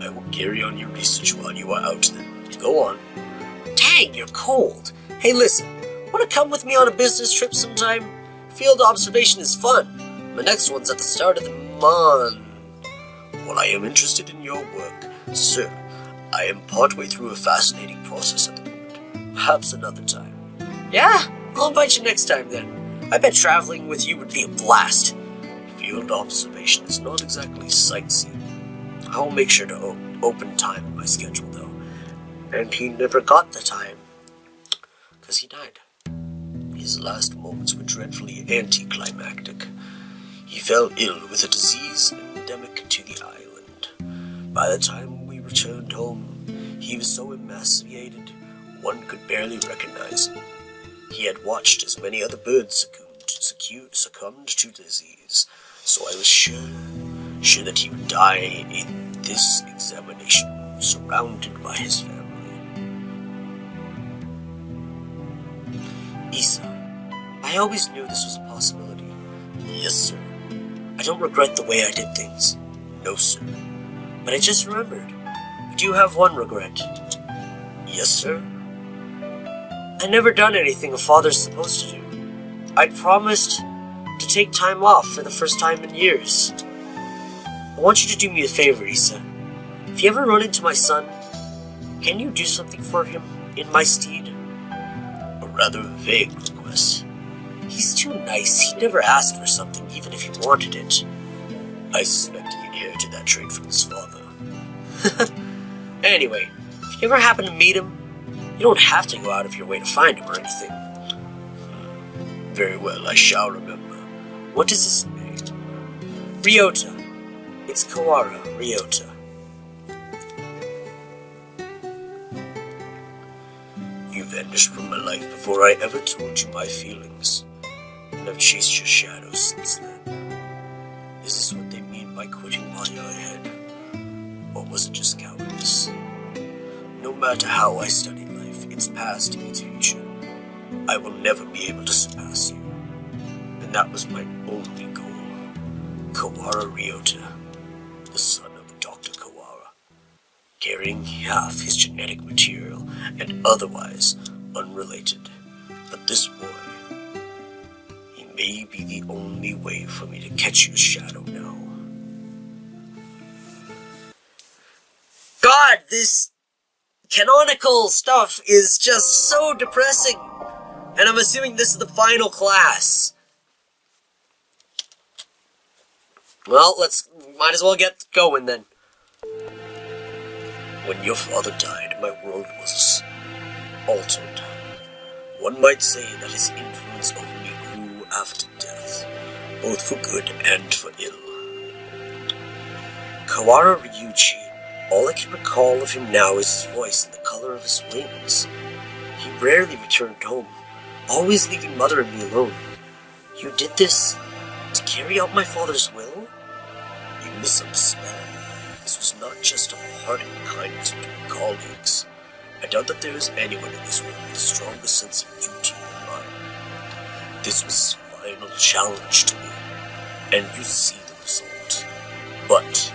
I will carry on your research while you are out then. Go on. Dang, you're cold. Hey, listen, wanna come with me on a business trip sometime? Field observation is fun. My next one's at the start of the month. Well, I am interested in your work, sir. I am partway through a fascinating process at the moment. Perhaps another time. Yeah, I'll invite you next time then. I bet traveling with you would be a blast. Field observation is not exactly sightseeing. I will make sure to open time in my schedule, though. And he never got the time. Because he died. His last moments were dreadfully anticlimactic. He fell ill with a disease endemic to the island. By the time we returned home, he was so emaciated, one could barely recognize him. He had watched as many other birds succumbed to disease, so I was sure that he would die in this examination, surrounded by his family. Issa, I always knew this was a possibility. Yes, sir. I don't regret the way I did things. No, sir. But I just remembered. I do have one regret. Yes, sir. I never done anything a father's supposed to do. I'd promised to take time off for the first time in years. I want you to do me a favor, Issa. If you ever run into my son, can you do something for him in my stead? A rather vague request. He's too nice. He never asked for something, even if he wanted it. I suspect he inherited that trait from his father. Anyway, if you ever happen to meet him, you don't have to go out of your way to find him or anything. Very well, I shall remember. What is his name? Ryota. It's Kawara Ryota. You vanished from my life before I ever told you my feelings, and I've chased your shadow since then. Is this what they mean by quitting while you're ahead? Or was it just cowardice? No matter how I study life, its past, its future, I will never be able to surpass you. And that was my only goal. Kawara Ryota, the son of Dr. Kawara, carrying half his genetic material and otherwise unrelated. But this boy, he may be the only way for me to catch your shadow now. God, this canonical stuff is just so depressing. And I'm assuming this is the final class. Well, might as well get going then. When your father died, my world was altered. One might say that his influence over me grew after death, both for good and for ill. Kawara Ryuchi, all I can recall of him now is his voice and the color of his wings. He rarely returned home, always leaving Mother and me alone. You did this to carry out my father's will? You misunderstand. This was not just a parting kindness between colleagues. I doubt that there is anyone in this world with a stronger sense of duty than mine. This was his final challenge to me, and you see the result. But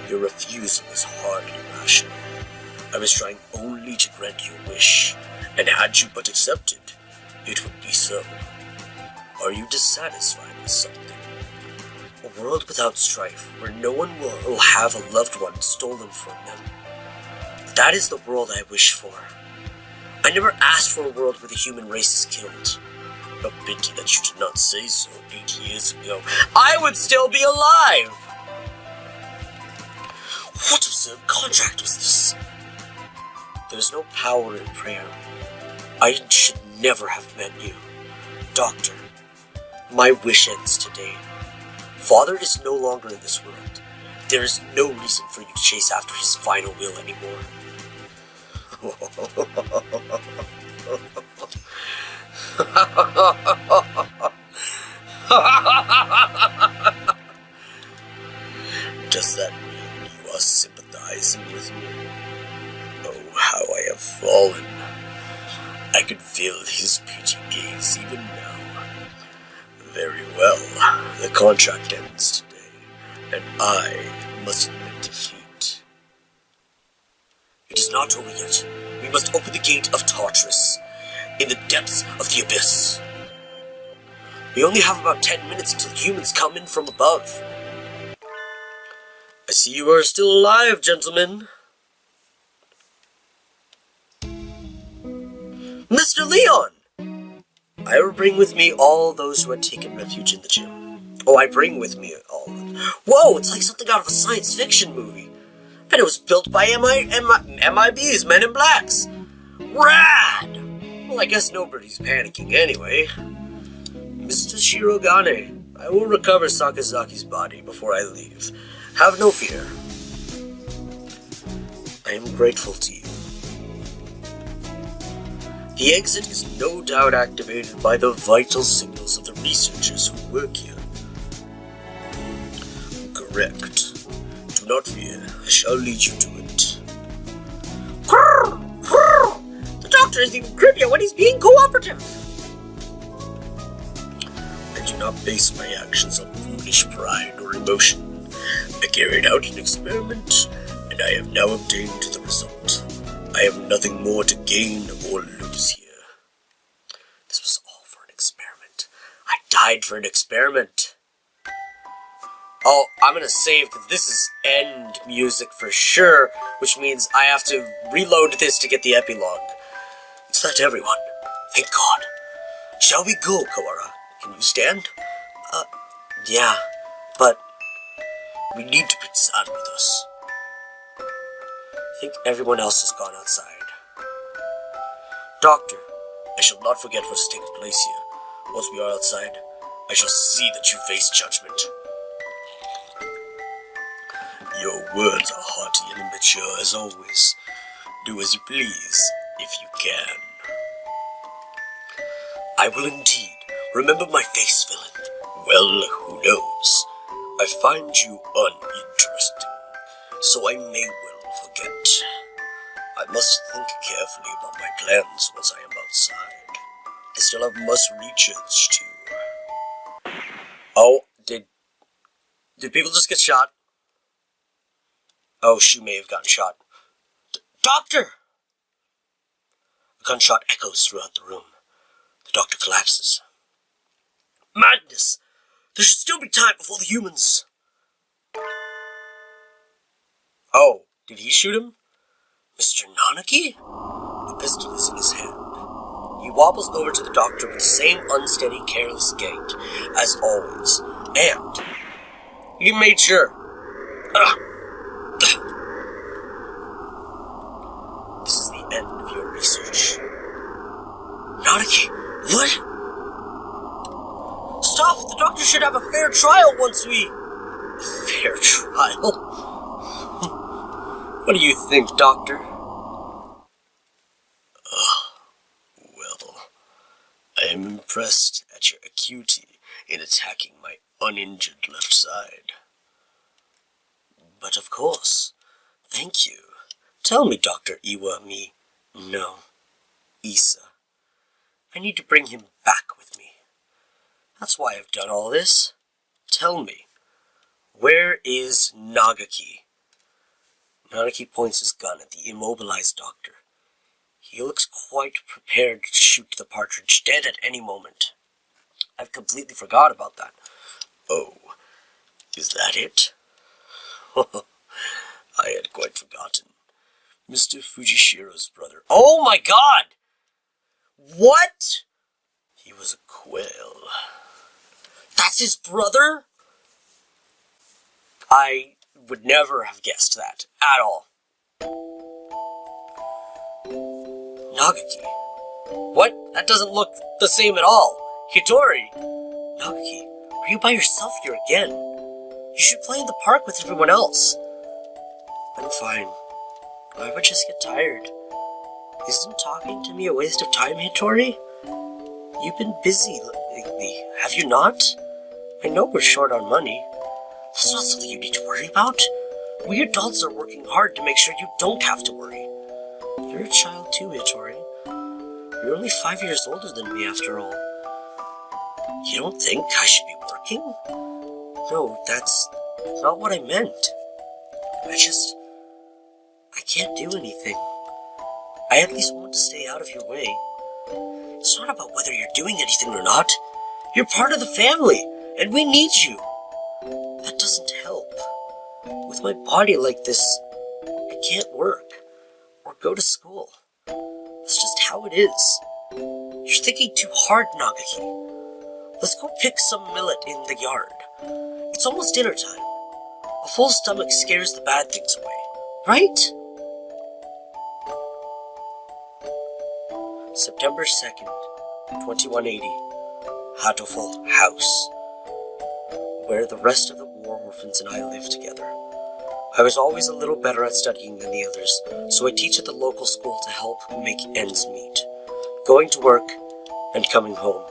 your refusal is hardly rational. I was trying only to grant your wish, and had you but accepted, it would be so. Are you dissatisfied with something? A world without strife, where no one will have a loved one stolen from them. That is the world I wish for. I never asked for a world where the human race is killed. A pity that you did not say so 8 years ago. I would still be alive! What absurd contract was this? There's no power in prayer. I should never have met you. Doctor, my wish ends today. Father is no longer in this world. There is no reason for you to chase after his final will anymore. Does that mean you are sympathizing with me? Oh, how I have fallen. I can feel his pity gaze even now. Very well, the contract ends today, and I must admit defeat. It is not over yet. We must open the gate of Tartarus, in the depths of the abyss. We only have about 10 minutes until humans come in from above. I see you are still alive, gentlemen. Mr. Leon! I will bring with me all those who had taken refuge in the gym. Oh, I bring with me all of them. Whoa, it's like something out of a science fiction movie. And it was built by MIBs, Men in Blacks. Rad! Well, I guess nobody's panicking anyway. Mr. Shirogane, I will recover Sakazaki's body before I leave. Have no fear. I am grateful to you. The exit is no doubt activated by the vital signals of the researchers who work here. Correct. Do not fear, I shall lead you to it. The doctor is even creepier when he's being cooperative. I do not base my actions on foolish pride or emotion. I carried out an experiment, and I have now obtained the result. I have nothing more to gain or lose here. This was all for an experiment. I died for an experiment. Oh, I'm gonna save because this is end music for sure, which means I have to reload this to get the epilogue. Is that everyone? Thank God. Shall we go, Kawara? Can you stand? Yeah, but we need to bring San with us. I think everyone else has gone outside. Doctor, I shall not forget what has taken place here. Once we are outside, I shall see that you face judgment. Your words are hearty and immature as always. Do as you please, if you can. I will indeed. Remember my face, villain. Well, who knows? I find you uninteresting, so I may well forget. I must think carefully about my plans once I am outside. I still have must-reaches too. Oh, did people just get shot? Oh, she may have gotten shot. Doctor! A gunshot echoes throughout the room. The doctor collapses. Madness! There should still be time before the humans. Oh, did he shoot him? Mr. Nanaki? The pistol is in his hand. He wobbles over to the doctor with the same unsteady, careless gait as always. And he made sure. This is the end of your research. Nanaki, what? Stop! The doctor should have a fair trial once we... Fair trial? What do you think, Doctor? Well, I am impressed at your acuity in attacking my uninjured left side. But of course, thank you. Tell me, Dr. No, Issa. I need to bring him back with me. That's why I've done all this. Tell me, where is Nagaki? Nanaki points his gun at the immobilized doctor. He looks quite prepared to shoot the partridge dead at any moment. I've completely forgot about that. Oh, Is that it? I had quite forgotten. Mr. Fujishiro's brother. Oh my god! What? He was a quail. That's his brother? I would never have guessed that, at all. Nagaki. What? That doesn't look the same at all. Hitori! Nagaki, are you by yourself here again? You should play in the park with everyone else. I'm fine. I would just get tired. Isn't talking to me a waste of time, Hitori? You've been busy lately, have you not? I know we're short on money. That's not something you need to worry about. We adults are working hard to make sure you don't have to worry. You're a child too, Hitori. You're only 5 years older than me, after all. You don't think I should be working? No, that's not what I meant. I can't do anything. I at least want to stay out of your way. It's not about whether you're doing anything or not. You're part of the family, and we need you. That doesn't help. With my body like this, I can't work or go to school. That's just how it is. You're thinking too hard, Nagaki. Let's go pick some millet in the yard. It's almost dinner time. A full stomach scares the bad things away, right? September 2nd, 2180. Hatoful House, where the rest of the war orphans and I live together. I was always a little better at studying than the others, so I teach at the local school to help make ends meet, going to work and coming home.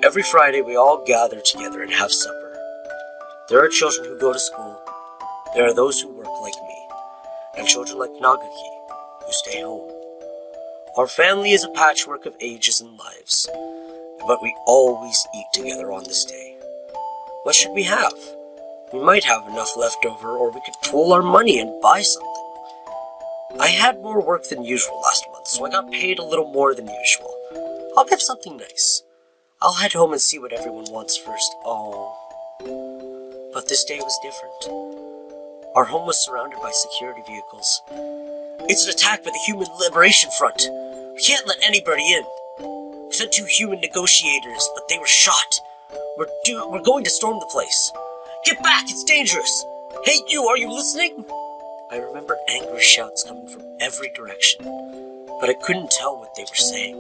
Every Friday we all gather together and have supper. There are children who go to school, there are those who work like me, and children like Nagaki who stay home. Our family is a patchwork of ages and lives, but we always eat together on this day. What should we have? We might have enough left over, or we could pool our money and buy something. I had more work than usual last month, so I got paid a little more than usual. I'll get something nice. I'll head home and see what everyone wants first. Oh. But this day was different. Our home was surrounded by security vehicles. It's an attack by the Human Liberation Front. We can't let anybody in. We sent 2 human negotiators, but they were shot. We're going to storm the place. Get back, it's dangerous. Hey you, are you listening? I remember angry shouts coming from every direction, but I couldn't tell what they were saying.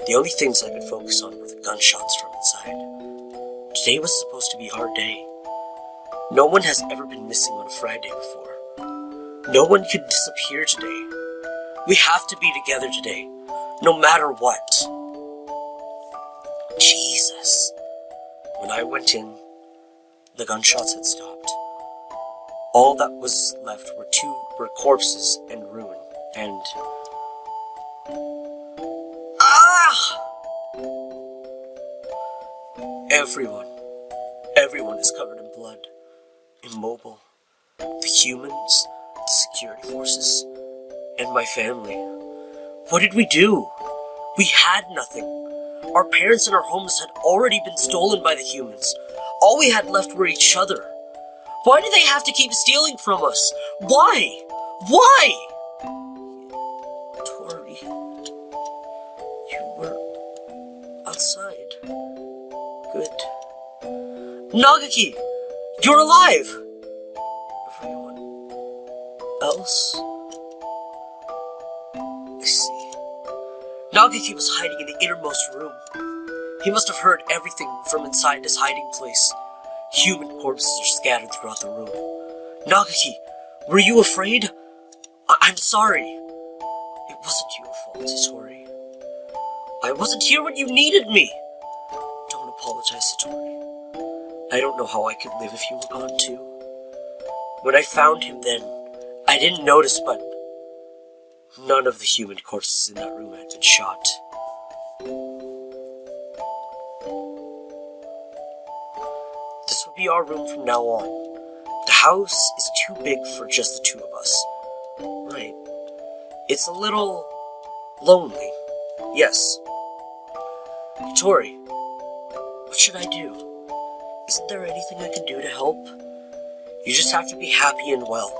The only things I could focus on were the gunshots from inside. Today was supposed to be our day. No one has ever been missing on a Friday before. No one could disappear today. We have to be together today, no matter what. Jesus. When I went in, the gunshots had stopped. All that was left were corpses and ruin, and... Ah! Everyone is covered in blood, immobile. The humans, the security forces, and my family. What did we do? We had nothing. Our parents and our homes had already been stolen by the humans. All we had left were each other. Why do they have to keep stealing from us? Why? Why? Tori, you were outside. Good. Nagaki, you're alive! Everyone else? I see. Nagaki was hiding in the innermost room. He must have heard everything from inside his hiding place. Human corpses are scattered throughout the room. Nagaki, were you afraid? I'm sorry. It wasn't your fault, Satori. I wasn't here when you needed me. Don't apologize, Satori. I don't know how I could live if you were gone too. When I found him then, I didn't notice, but none of the human corpses in that room had been shot. This will be our room from now on. The house is too big for just the 2 of us. Right. It's a little lonely. Yes. Tori, what should I do? Isn't there anything I can do to help? You just have to be happy and well.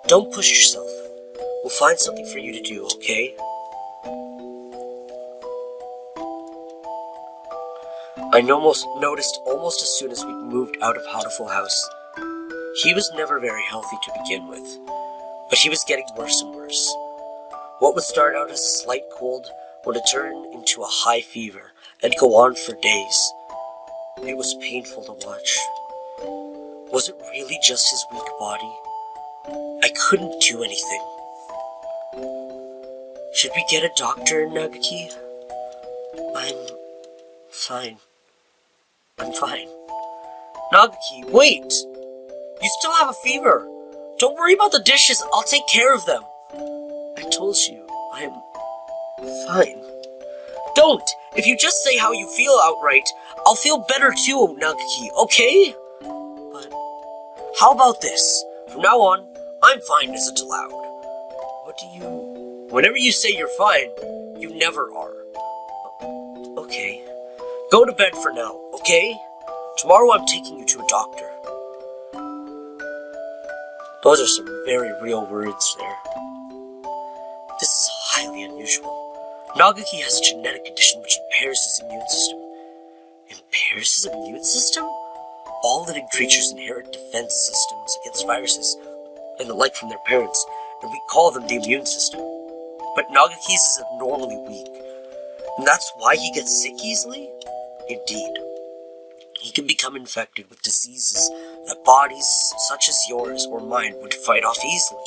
Don't push yourself. We'll find something for you to do, okay? I noticed almost as soon as we moved out of Hatoful house. He was never very healthy to begin with, but he was getting worse and worse. What would start out as a slight cold would turn into a high fever and go on for days. It was painful to watch. Was it really just his weak body? I couldn't do anything. Should we get a doctor, Nagaki? I'm fine. Nagaki, wait! You still have a fever. Don't worry about the dishes, I'll take care of them. I told you, I'm fine. Don't! If you just say how you feel outright, I'll feel better too, Nagaki, okay? But how about this? From now on, I'm fine isn't allowed. Whenever you say you're fine, you never are. Okay. Go to bed for now, okay? Tomorrow I'm taking you to a doctor. Those are some very real words there. This is highly unusual. Nagaki has a genetic condition which impairs his immune system. Impairs his immune system? All living creatures inherit defense systems against viruses and the like from their parents, and we call them the immune system. But Nagaki's is abnormally weak, and that's why he gets sick easily? Indeed. He can become infected with diseases that bodies such as yours or mine would fight off easily.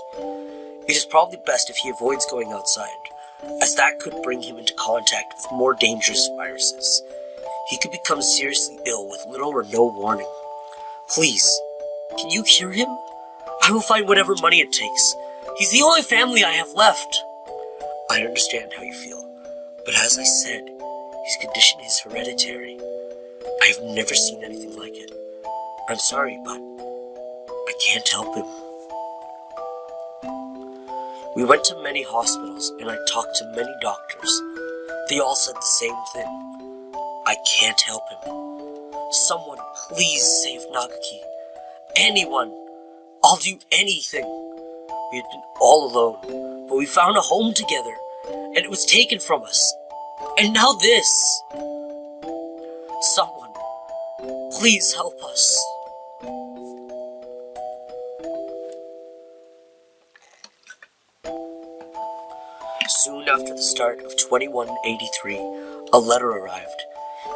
It is probably best if he avoids going outside, as that could bring him into contact with more dangerous viruses. He could become seriously ill with little or no warning. Please, can you cure him? I will find whatever money it takes. He's the only family I have left. I understand how you feel, but as I said, his condition is hereditary. I have never seen anything like it. I'm sorry, but I can't help him. We went to many hospitals and I talked to many doctors. They all said the same thing. I can't help him. Someone please save Nagaki. Anyone. I'll do anything. We had been all alone, but we found a home together, and it was taken from us. And now this. Someone, please help us. Soon after the start of 2183, a letter arrived.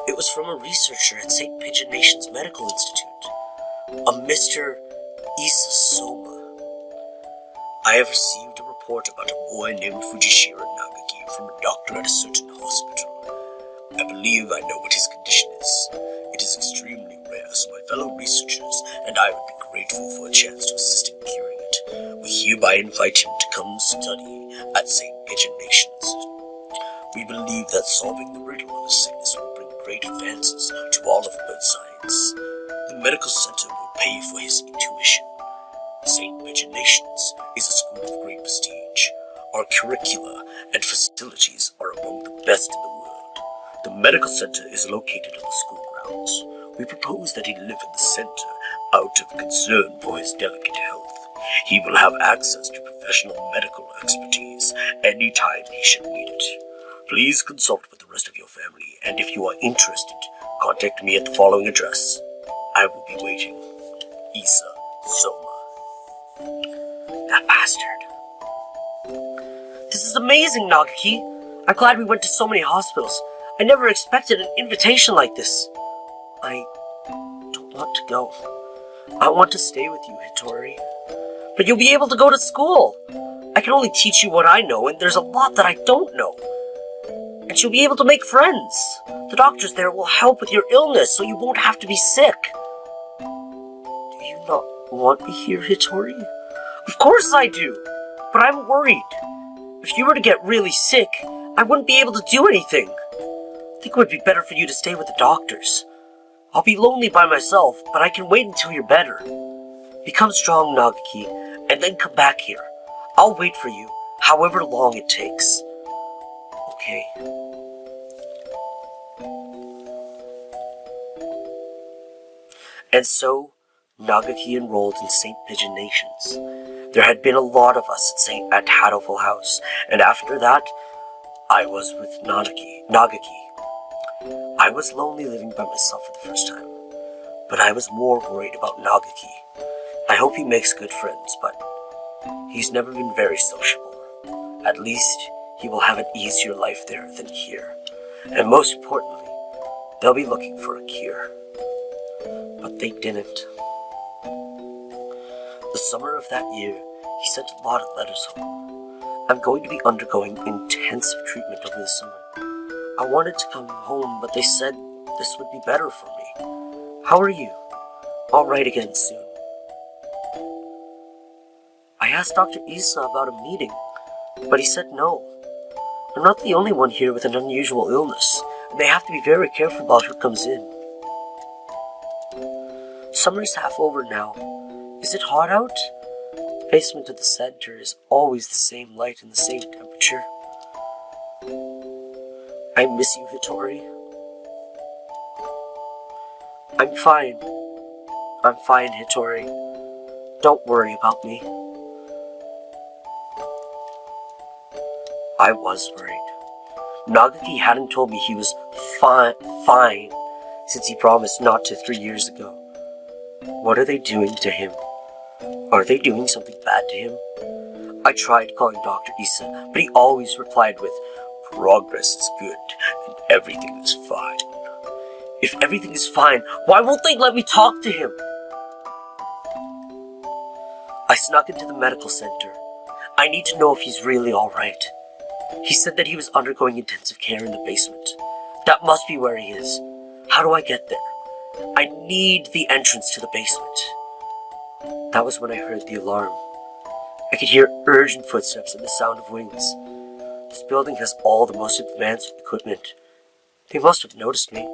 It was from a researcher at St. PigeoNation's Medical Institute, a Mr. Soma. I have received a report about a boy named Fujishiro Nagaki from a doctor at a certain hospital. I believe I know what his condition is. It is extremely rare, so my fellow researchers and I would be grateful for a chance to assist in curing it. We hereby invite him to come study at St. PigeoNation's. We believe that solving the riddle of his sickness will bring great advances to all of earth science. The medical center will pay for his tuition. St. PigeoNation's is a school of great prestige. Our curricula and facilities are among the best in the world. The medical center is located on the school grounds. We propose that he live in the center out of concern for his delicate health. He will have access to professional medical expertise anytime he should need it. Please consult with the rest of your family, and if you are interested, contact me at the following address. I will be waiting. Soma. That bastard. This is amazing, Nagaki. I'm glad we went to so many hospitals. I never expected an invitation like this. I don't want to go. I want to stay with you, Hitori. But you'll be able to go to school. I can only teach you what I know, and there's a lot that I don't know. And you'll be able to make friends. The doctors there will help with your illness, so you won't have to be sick. Do you not want me here, Hitori? Of course I do, but I'm worried. If you were to get really sick, I wouldn't be able to do anything. I think it would be better for you to stay with the doctors. I'll be lonely by myself, but I can wait until you're better. Become strong, Nagaki, and then come back here. I'll wait for you, however long it takes. Okay. And so, Nagaki enrolled in St. PigeoNations. There had been a lot of us at Hatoful House, and after that, I was with Nagaki. I was lonely living by myself for the first time, but I was more worried about Nagaki. I hope he makes good friends, but he's never been very sociable. At least, he will have an easier life there than here. And most importantly, they'll be looking for a cure. But they didn't. The summer of that year, he sent a lot of letters home. I'm going to be undergoing intensive treatment over the summer. I wanted to come home, but they said this would be better for me. How are you? I'll write again soon. I asked Dr. Issa about a meeting, but he said no. I'm not the only one here with an unusual illness, and they have to be very careful about who comes in. Summer's half over now. Is it hot out? The basement of the center is always the same light and the same temperature. I miss you, Hattori. I'm fine. I'm fine, Hattori. Don't worry about me. I was worried. Nagaki hadn't told me he was fine since he promised not to 3 years ago. What are they doing to him? Are they doing something bad to him? I tried calling Dr. Issa, but he always replied with, "Progress is good, and everything is fine." If everything is fine, why won't they let me talk to him? I snuck into the medical center. I need to know if he's really alright. He said that he was undergoing intensive care in the basement. That must be where he is. How do I get there? I need the entrance to the basement. That was when I heard the alarm. I could hear urgent footsteps and the sound of wings. This building has all the most advanced equipment. They must have noticed me.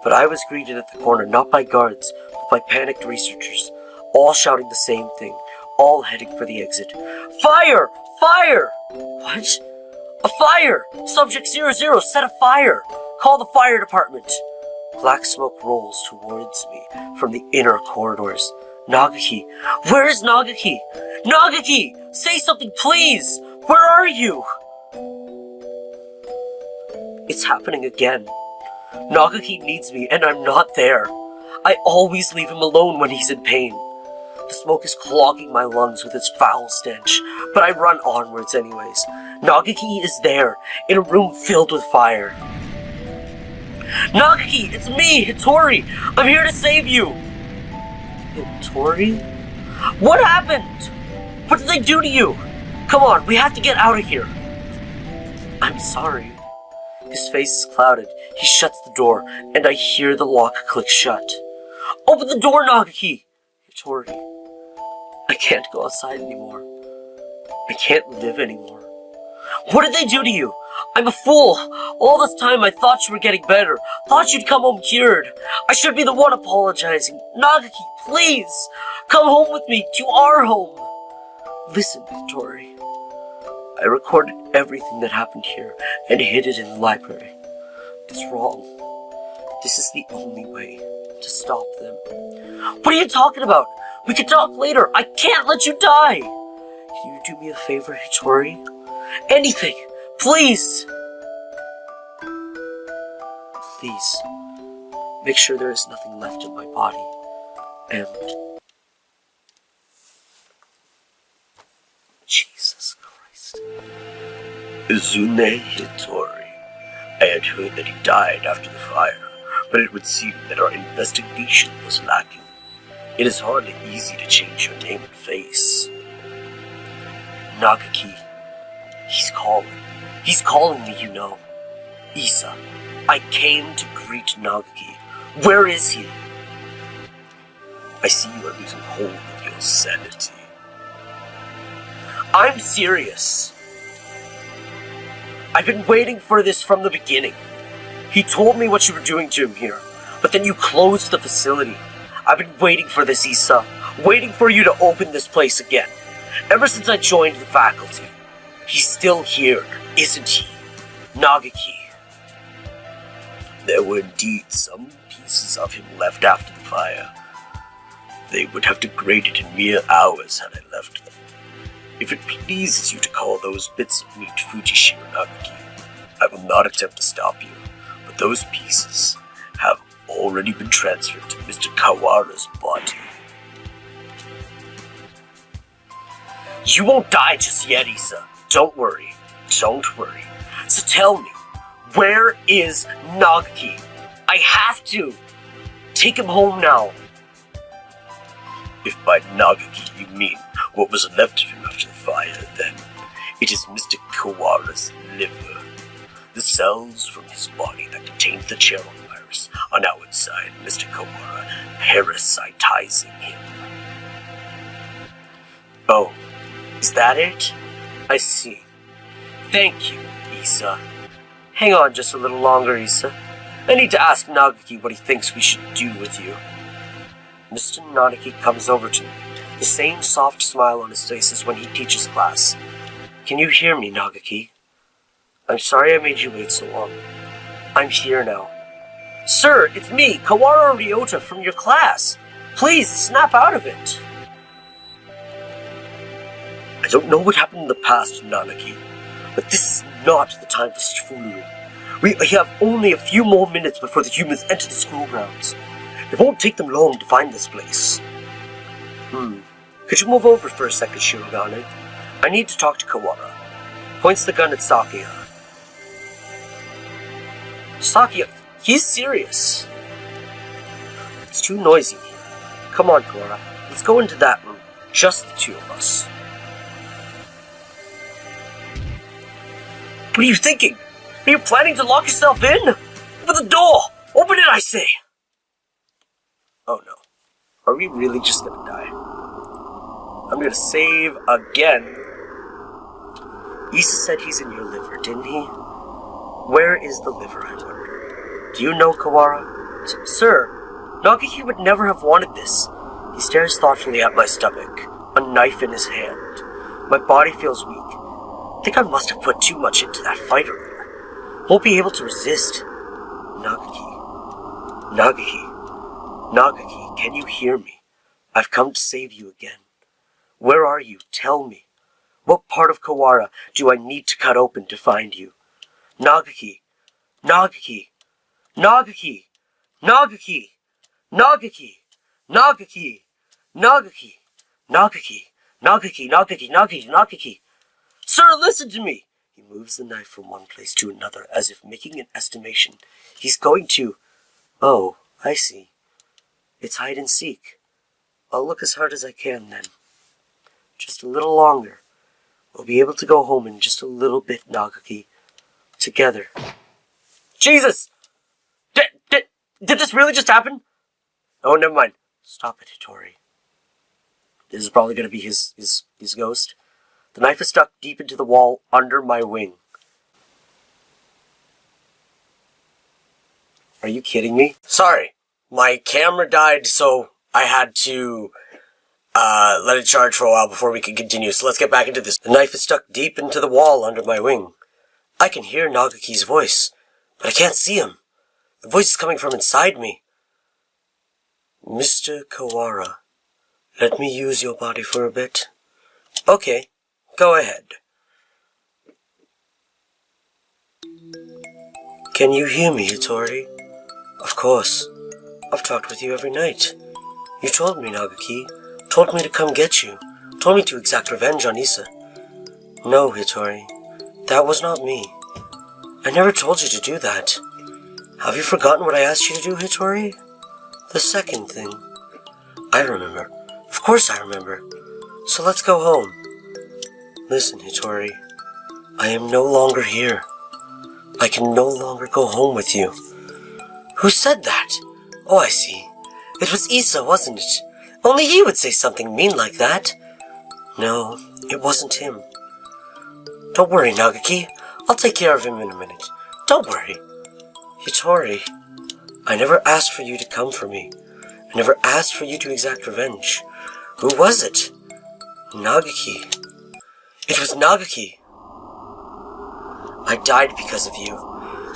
But I was greeted at the corner not by guards, but by panicked researchers, all shouting the same thing, all heading for the exit. Fire! Fire! What? A fire! Subject 00, set a fire! Call the fire department! Black smoke rolls towards me from the inner corridors. Nagaki! Where is Nagaki? Nagaki! Say something, please! Where are you? It's happening again. Nagaki needs me, and I'm not there. I always leave him alone when he's in pain. The smoke is clogging my lungs with its foul stench, but I run onwards anyways. Nagaki is there, in a room filled with fire. Nagaki, it's me, Hattori! I'm here to save you! Hattori? What happened? What did they do to you? Come on, we have to get out of here. I'm sorry. His face is clouded. He shuts the door, and I hear the lock click shut. Open the door, Nagaki! Hattori. I can't go outside anymore. I can't live anymore. What did they do to you? I'm a fool. All this time I thought you were getting better. Thought you'd come home cured. I should be the one apologizing. Nagaki, please! Come home with me, to our home! Listen, Hattori. I recorded everything that happened here and hid it in the library. It's wrong. This is the only way to stop them. What are you talking about? We can talk later. I can't let you die. Can you do me a favor, Hattori? Anything. Please. Please. Make sure there is nothing left in my body. And... Jesus Christ. Izune Hattori. I had heard that he died after the fire, but it would seem that our investigation was lacking. It is hardly easy to change your name and face. Nagaki. He's calling. He's calling me, you know. Issa, I came to greet Nagaki. Where is he? I see you are losing hold of your sanity. I'm serious. I've been waiting for this from the beginning. He told me what you were doing to him here, but then you closed the facility. I've been waiting for this, Issa. Waiting for you to open this place again. Ever since I joined the faculty. He's still here, isn't he? Nagaki. There were indeed some pieces of him left after the fire, They would have degraded in mere hours had I left them. If it pleases you to call those bits of meat Fujishiro Nagaki, I will not attempt to stop you, but those pieces have already been transferred to Mr. Kawara's body. You won't die just yet, Issa. Don't worry. Don't worry. So tell me, where is Nagaki? I have to. Take him home now. If by Nagaki you mean what was left of him after the fire, then it is Mr. Kawara's liver. The cells from his body that contained the Charon virus are now inside Mr. Kawara, parasitizing him. Oh, is that it? I see. Thank you, Issa. Hang on just a little longer, Issa. I need to ask Nagaki what he thinks we should do with you. Mr. Nagaki comes over to me, the same soft smile on his face as when he teaches class. Can you hear me, Nagaki? I'm sorry I made you wait so long. I'm here now. Sir, it's me, Kawara Ryota from your class. Please, snap out of it. I don't know what happened in the past, Nagaki, but this is not the time for such foolery. We have only a few more minutes before the humans enter the school grounds. It won't take them long to find this place. Could you move over for a second, Shirogane? I need to talk to Kawara. Points the gun at Sakia. Sakia, he's serious. It's too noisy here. Come on, Kawara. Let's go into that room. Just the two of us. What are you thinking? Are you planning to lock yourself in? Open the door! Open it, I say! Oh no. Are we really just gonna die? I'm gonna save again. Issa said he's in your liver, didn't he? Where is the liver, I wonder? Do you know, Kawara? Sir, Nagaki would never have wanted this. He stares thoughtfully at my stomach, a knife in his hand. My body feels weak. I think I must have put too much into that fight earlier. Won't be able to resist. Nagaki, can you hear me? I've come to save you again. Where are you? Tell me. What part of Kawara do I need to cut open to find you? Nagaki! Nagaki! Nagaki! Nagaki! Nagaki! Nagaki! Nagaki! Nagaki! Nagaki! Nagaki! Nagaki! Nagaki! Sir, listen to me! He moves the knife from one place to another as if making an estimation. He's going to... Oh, I see. It's hide and seek. I'll look as hard as I can then. Just a little longer. We'll be able to go home in just a little bit, Nagaki. Together. Jesus! Did this really just happen? Oh, never mind. Stop it, Hitori. This is probably going to be his ghost. The knife is stuck deep into the wall under my wing. Are you kidding me? Sorry. My camera died, so I had to let it charge for a while before we could continue. So let's get back into this. The knife is stuck deep into the wall under my wing. I can hear Nagaki's voice, but I can't see him. The voice is coming from inside me. Mr. Kawara, let me use your body for a bit. Okay, go ahead. Can you hear me, Hitori? Of course. I've talked with you every night. You told me, Nagaki. Told me to come get you. Told me to exact revenge on Issa. No, Hitori. That was not me. I never told you to do that. Have you forgotten what I asked you to do, Hitori? The second thing. I remember. Of course I remember. So let's go home. Listen, Hitori. I am no longer here. I can no longer go home with you. Who said that? Oh, I see. It was Issa, wasn't it? Only he would say something mean like that. No, it wasn't him. Don't worry, Nagaki. I'll take care of him in a minute. Don't worry. Hitori, I never asked for you to come for me. I never asked for you to exact revenge. Who was it? Nagaki. It was Nagaki. I died because of you.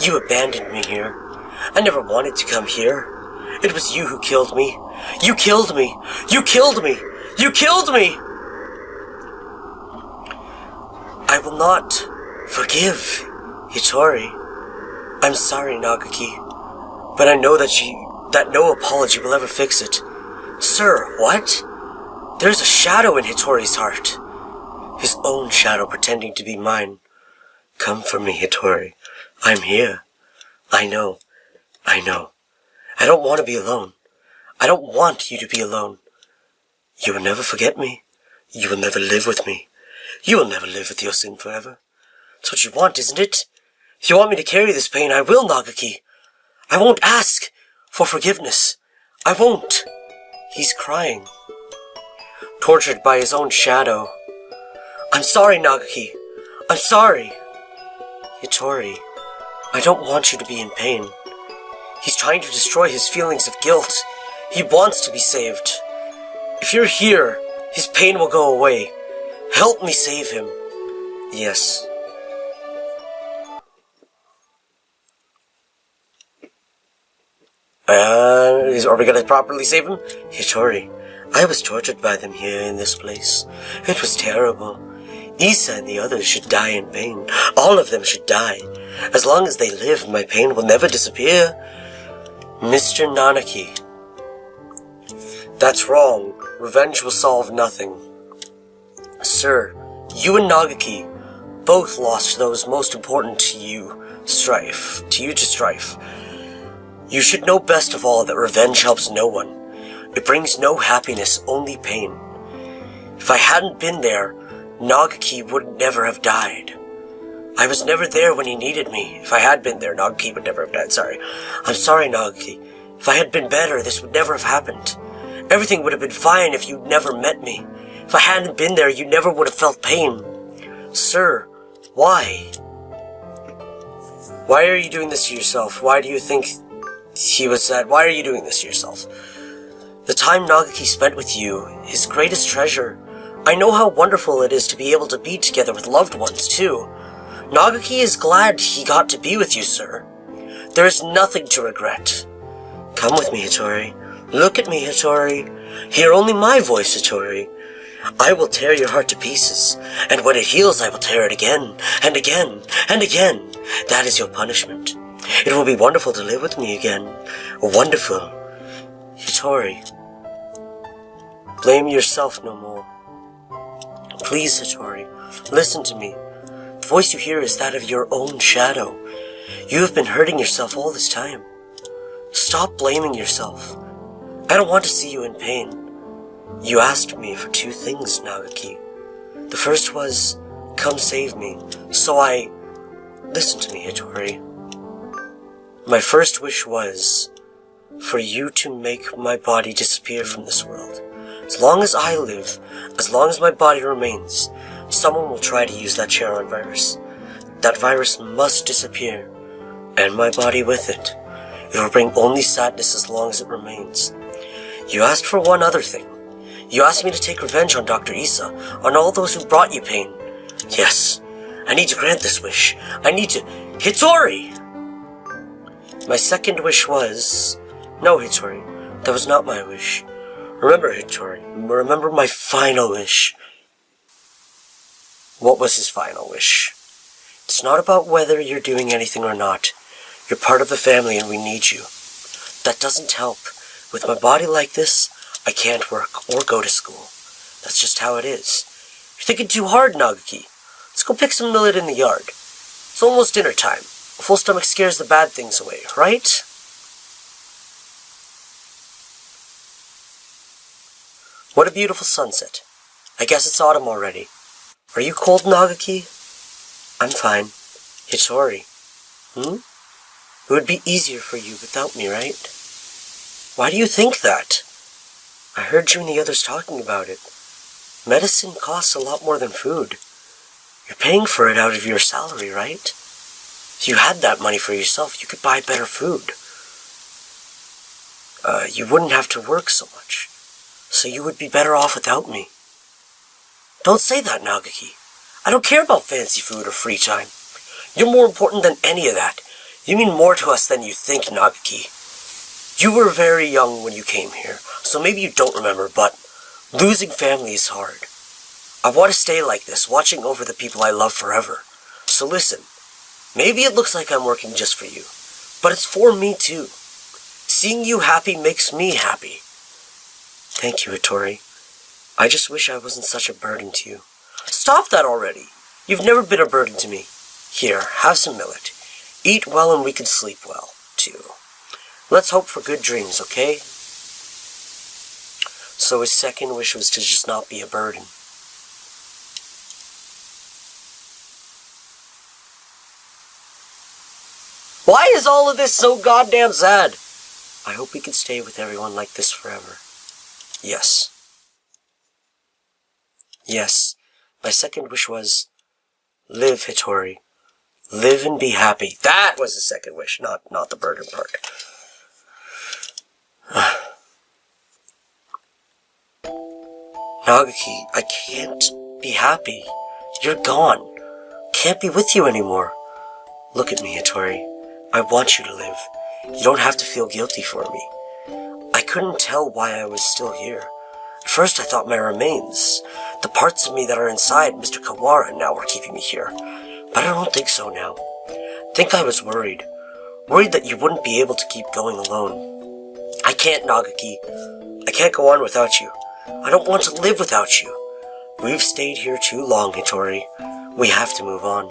You abandoned me here. I never wanted to come here. It was you who killed me. You killed me! You killed me! You killed me! I will not forgive Hitori. I'm sorry, Nagaki, but I know that no apology will ever fix it. Sir, what? There's a shadow in Hitori's heart. His own shadow pretending to be mine. Come for me, Hitori. I'm here. I know. I don't want to be alone. I don't want you to be alone. You will never forget me. You will never live with me. You will never live with your sin forever. That's what you want, isn't it? If you want me to carry this pain, I will, Nagaki. I won't ask for forgiveness. I won't. He's crying. Tortured by his own shadow. I'm sorry, Nagaki. I'm sorry. Hitori, I don't want you to be in pain. He's trying to destroy his feelings of guilt. He wants to be saved. If you're here, his pain will go away. Help me save him. Yes. Are we gonna properly save him? Hitori, I was tortured by them here in this place. It was terrible. Issa and the others should die in pain. All of them should die. As long as they live, my pain will never disappear. Mr. Nanaki. That's wrong. Revenge will solve nothing. Sir, you and Nagaki both lost those most important to you to strife. You should know best of all that revenge helps no one. It brings no happiness, only pain. If I hadn't been there, Nagaki would never have died. I was never there when he needed me. If I had been there, Nagaki would never have died. Sorry. I'm sorry, Nagaki. If I had been better, this would never have happened. Everything would have been fine if you'd never met me. If I hadn't been there, you never would have felt pain. Sir, why? Why are you doing this to yourself? Why do you think he was sad? Why are you doing this to yourself? The time Nagaki spent with you, his greatest treasure. I know how wonderful it is to be able to be together with loved ones, too. Nagaki is glad he got to be with you, sir. There is nothing to regret. Come with me, Hitori. Look at me, Hitori. Hear only my voice, Hitori. I will tear your heart to pieces, and when it heals, I will tear it again, and again, and again. That is your punishment. It will be wonderful to live with me again. Wonderful. Hitori. Blame yourself no more. Please, Hitori, listen to me. The voice you hear is that of your own shadow. You have been hurting yourself all this time. Stop blaming yourself. I don't want to see you in pain. You asked me for 2 things, Nagaki. The first was, come save me. So listen to me, Hitori. My first wish was for you to make my body disappear from this world. As long as I live, as long as my body remains, someone will try to use that Charon virus. That virus must disappear, and my body with it. It will bring only sadness as long as it remains. You asked for one other thing. You asked me to take revenge on Dr. Issa, on all those who brought you pain. Yes, I need to grant this wish. I need to... Hitori! My second wish was... No, Hitori, that was not my wish. Remember, Hitori, remember my final wish. What was his final wish? It's not about whether you're doing anything or not. You're part of the family and we need you. That doesn't help. With my body like this, I can't work or go to school. That's just how it is. You're thinking too hard, Nagaki. Let's go pick some millet in the yard. It's almost dinner time. A full stomach scares the bad things away, right? What a beautiful sunset. I guess it's autumn already. Are you cold, Nagaki? I'm fine. Hitori. It would be easier for you without me, right? Why do you think that? I heard you and the others talking about it. Medicine costs a lot more than food. You're paying for it out of your salary, right? If you had that money for yourself, you could buy better food. You wouldn't have to work so much. So you would be better off without me. Don't say that, Nagaki. I don't care about fancy food or free time. You're more important than any of that. You mean more to us than you think, Nagaki. You were very young when you came here, so maybe you don't remember, but losing family is hard. I want to stay like this, watching over the people I love forever. So listen, maybe it looks like I'm working just for you, but it's for me too. Seeing you happy makes me happy. Thank you, Hattori. I just wish I wasn't such a burden to you. Stop that already! You've never been a burden to me. Here, have some millet. Eat well and we can sleep well, too. Let's hope for good dreams, okay? So his second wish was to just not be a burden. Why is all of this so goddamn sad? I hope we can stay with everyone like this forever. Yes. Yes. My second wish was, live, Hattori. Live and be happy. That was the second wish, not the burden part. Nagaki, I can't be happy. You're gone. Can't be with you anymore. Look at me, Hattori. I want you to live. You don't have to feel guilty for me. I couldn't tell why I was still here. At first I thought my remains, the parts of me that are inside Mr. Kawara now were keeping me here. But I don't think so now. I think I was worried. Worried that you wouldn't be able to keep going alone. I can't, Nagaki. I can't go on without you. I don't want to live without you. We've stayed here too long, Hattori. We have to move on.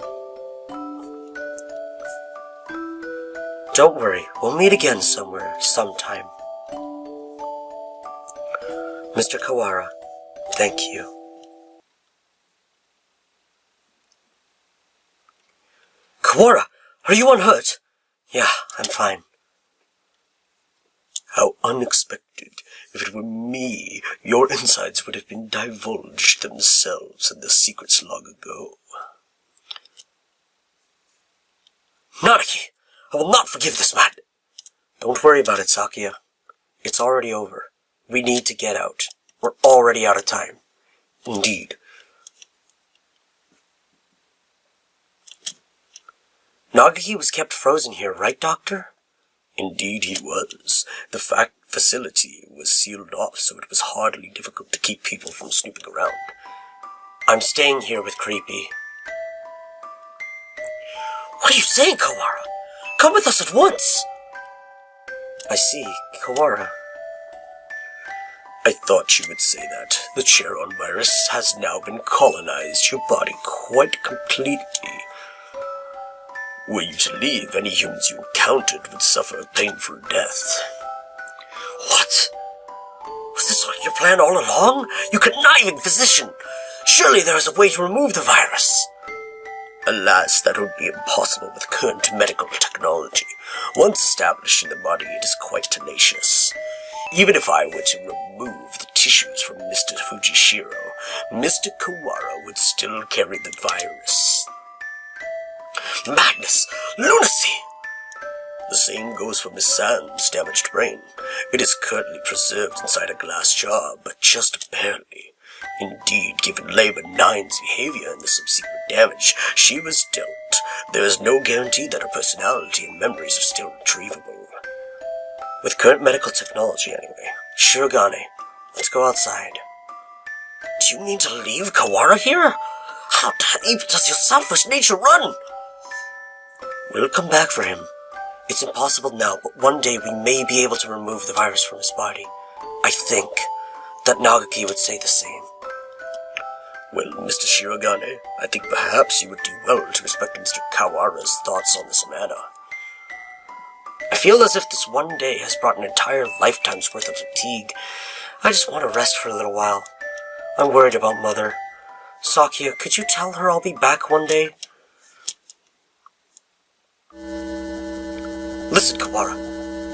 Don't worry, we'll meet again somewhere, sometime. Mr. Kawara, thank you. Kawara, are you unhurt? Yeah, I'm fine. How unexpected. If it were me, your insides would have been divulged themselves and their secrets long ago. Naraki, I will not forgive this man. Don't worry about it, Sakia. It's already over. We need to get out. We're already out of time. Indeed. Nagaki was kept frozen here, right, Doctor? Indeed he was. The facility was sealed off, so it was hardly difficult to keep people from snooping around. I'm staying here with Creepy. What are you saying, Kawara? Come with us at once! I see, Kawara. I thought you would say that. The Charon virus has now been colonized your body quite completely. Were you to leave, any humans you encountered would suffer a painful death. What? Was this your plan all along? You conniving physician! Surely there is a way to remove the virus. Alas, that would be impossible with current medical technology. Once established in the body, it is quite tenacious. Even if I were to remove the tissues from Mr. Fujishiro, Mr. Kawara would still carry the virus. Madness! Lunacy! The same goes for Miss Sand's damaged brain. It is currently preserved inside a glass jar, but just barely. Indeed, given Labor 9's behavior and the subsequent damage she was dealt, there is no guarantee that her personality and memories are still retrievable. With current medical technology, anyway. Shirogane, let's go outside. Do you mean to leave Kawara here? How deep does your selfish nature run? We'll come back for him. It's impossible now, but one day we may be able to remove the virus from his body. I think that Nagaki would say the same. Well, Mr. Shirogane, I think perhaps you would do well to respect Mr. Kawara's thoughts on this matter. I feel as if this one day has brought an entire lifetime's worth of fatigue. I just want to rest for a little while. I'm worried about Mother. Sakia, could you tell her I'll be back one day? Listen, Kawara.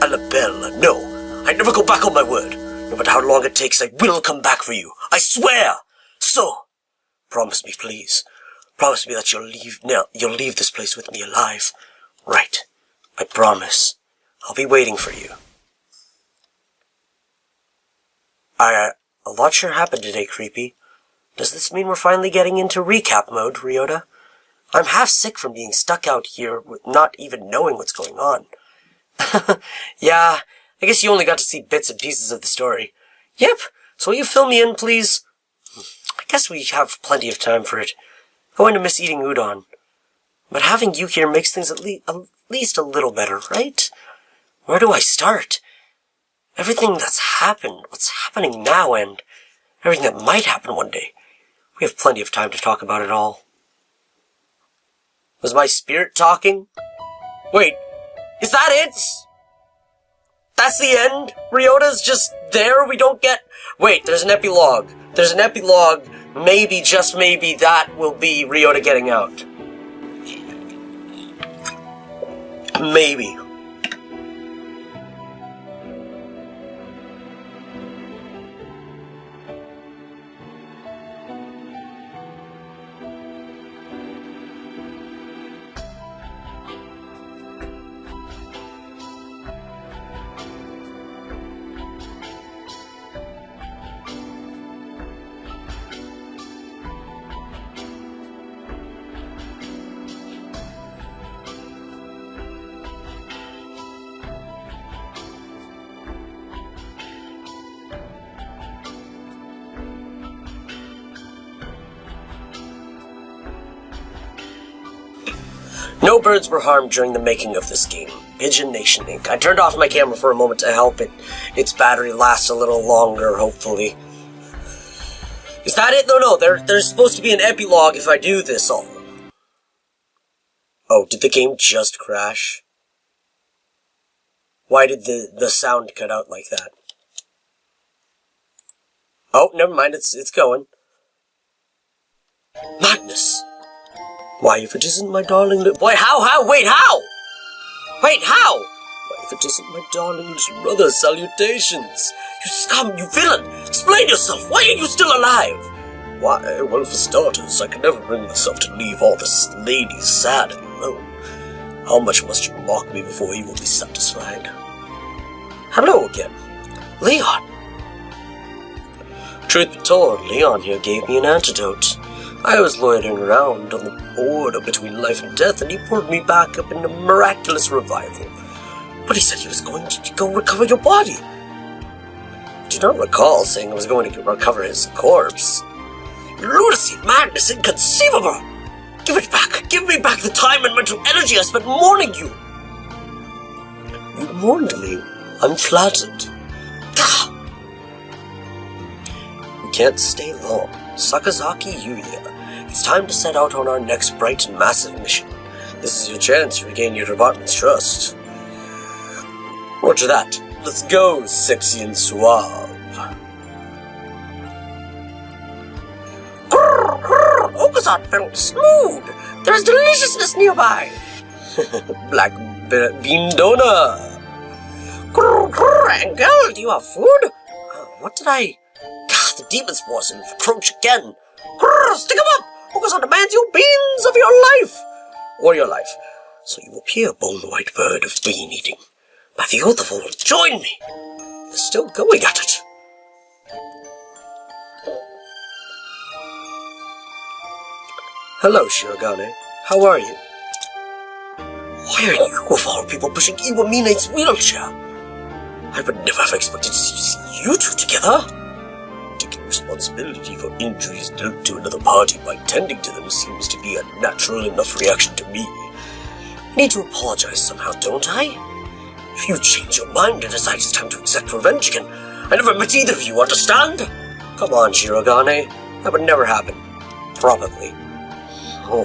Annabelle, no. I never go back on my word. No matter how long it takes, I will come back for you. I swear! So, promise me, please. Promise me that you'll leave this place with me alive. Right. I promise. I'll be waiting for you. A lot sure happened today, Creepy. Does this mean we're finally getting into recap mode, Ryota? I'm half sick from being stuck out here with not even knowing what's going on. Yeah, I guess you only got to see bits and pieces of the story. Yep, so will you fill me in, please? I guess we have plenty of time for it. I'm going to miss eating udon. But having you here makes things at least a little better, right? Where do I start? Everything that's happened, what's happening now, and everything that might happen one day. We have plenty of time to talk about it all. Was my spirit talking? Wait, is that it? That's the end? Ryota's just there? We don't get... Wait, there's an epilogue. There's an epilogue. Maybe, just maybe, that will be Ryota getting out. Maybe. No birds were harmed during the making of this game. PigeoNation Inc. I turned off my camera for a moment to help its battery last a little longer, hopefully. Is that it? No, there's supposed to be an epilogue if I do this all. Oh, did the game just crash? Why did the sound cut out like that? Oh, never mind, it's going. Madness! Why, if it isn't my darling little... Wait, how? Wait, how? Wait, how? Why, if it isn't my darling little brother, salutations! You scum, you villain! Explain yourself! Why are you still alive? Why, well, for starters, I can never bring myself to leave all the ladies sad and alone. How much must you mock me before you will be satisfied? Hello again. Leon! Truth be told, Leon here gave me an antidote. I was loitering around on the border between life and death, and he pulled me back up in a miraculous revival. But he said he was going to go recover your body. I do not recall saying I was going to recover his corpse. Lunacy, madness, inconceivable! Give it back! Give me back the time and mental energy I spent mourning you! You mourned me. I'm flattered. Gah! We can't stay long. Sakazaki Yuya. It's time to set out on our next bright and massive mission. This is your chance to regain your department's trust. Roger that. Let's go, sexy and suave. Grrr, grrr, Okazan felt smooth. There's deliciousness nearby. Black bean donut. Grrr, grrr, Angel, do you have food? What did I... God, the demon spores encroach again. Grrr, stick 'em up! Okazan demands your beans of your life! Or your life. So you appear, bone-white bird of bean eating. By the Hatoful, join me! They're still going at it. Hello, Shirogane. How are you? Why are you, of all people, pushing Iwamina's wheelchair? I would never have expected to see you two together. Taking responsibility for injuries dealt to another party by tending to them seems to be a natural enough reaction to me. I need to apologize somehow, don't I? If you change your mind and decide it's time to exact revenge again, I never met either of you, understand? Come on, Shirogane. That would never happen. Probably. Oh,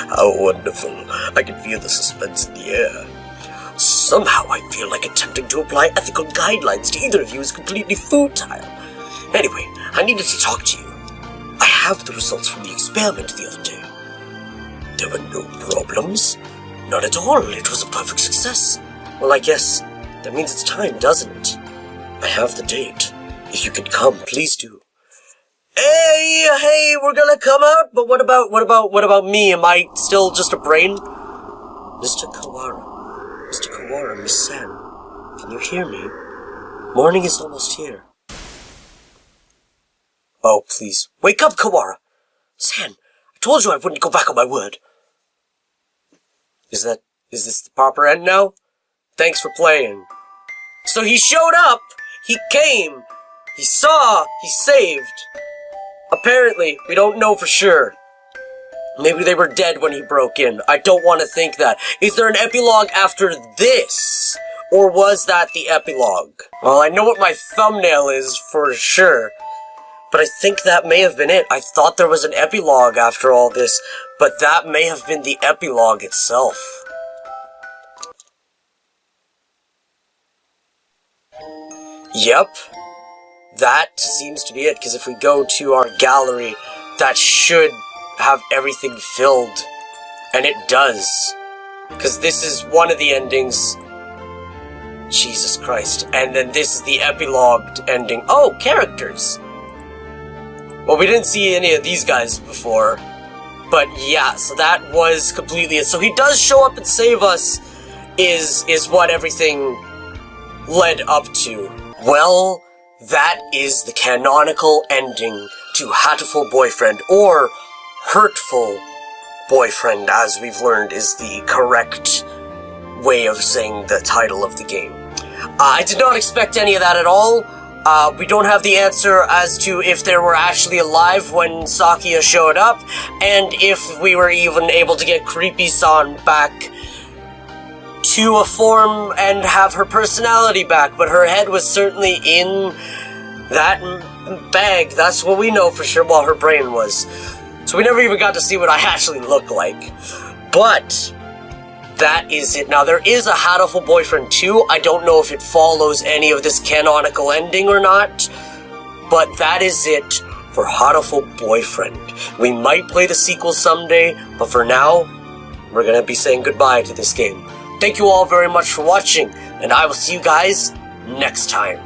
how wonderful. I can feel the suspense in the air. Somehow I feel like attempting to apply ethical guidelines to either of you is completely futile. Anyway, I needed to talk to you. I have the results from the experiment the other day. There were no problems. Not at all. It was a perfect success. Well, I guess that means it's time, doesn't it? I have the date. If you could come, please do. Hey, we're gonna come out, but what about me? Am I still just a brain? Mr. Kawara, Miss San, can you hear me? Morning is almost here. Oh, please, wake up, Kawara! San, I told you I wouldn't go back on my word. Is this the proper end now? Thanks for playing. So he showed up, he came, he saw, he saved. Apparently, we don't know for sure. Maybe they were dead when he broke in. I don't want to think that. Is there an epilogue after this? Or was that the epilogue? Well, I know what my thumbnail is for sure. But I think that may have been it. I thought there was an epilogue after all this, but that may have been the epilogue itself. Yep. That seems to be it, because if we go to our gallery, that should have everything filled. And it does. Because this is one of the endings. Jesus Christ. And then this is the epilogued ending. Oh, characters! Well, we didn't see any of these guys before. But yeah, so that was completely it. So he does show up and save us, is what everything led up to. Well, that is the canonical ending to Hatoful Boyfriend, or Hurtful Boyfriend, as we've learned is the correct way of saying the title of the game. I did not expect any of that at all. We don't have the answer as to if they were actually alive when Sakia showed up, and if we were even able to get Creepy-san back to a form and have her personality back, but her head was certainly in that bag. That's what we know for sure, while her brain was. So we never even got to see what I actually look like. But that is it. Now, there is a Hatoful Boyfriend 2. I don't know if it follows any of this canonical ending or not, but that is it for Hatoful Boyfriend. We might play the sequel someday, but for now, we're gonna be saying goodbye to this game. Thank you all very much for watching, and I will see you guys next time.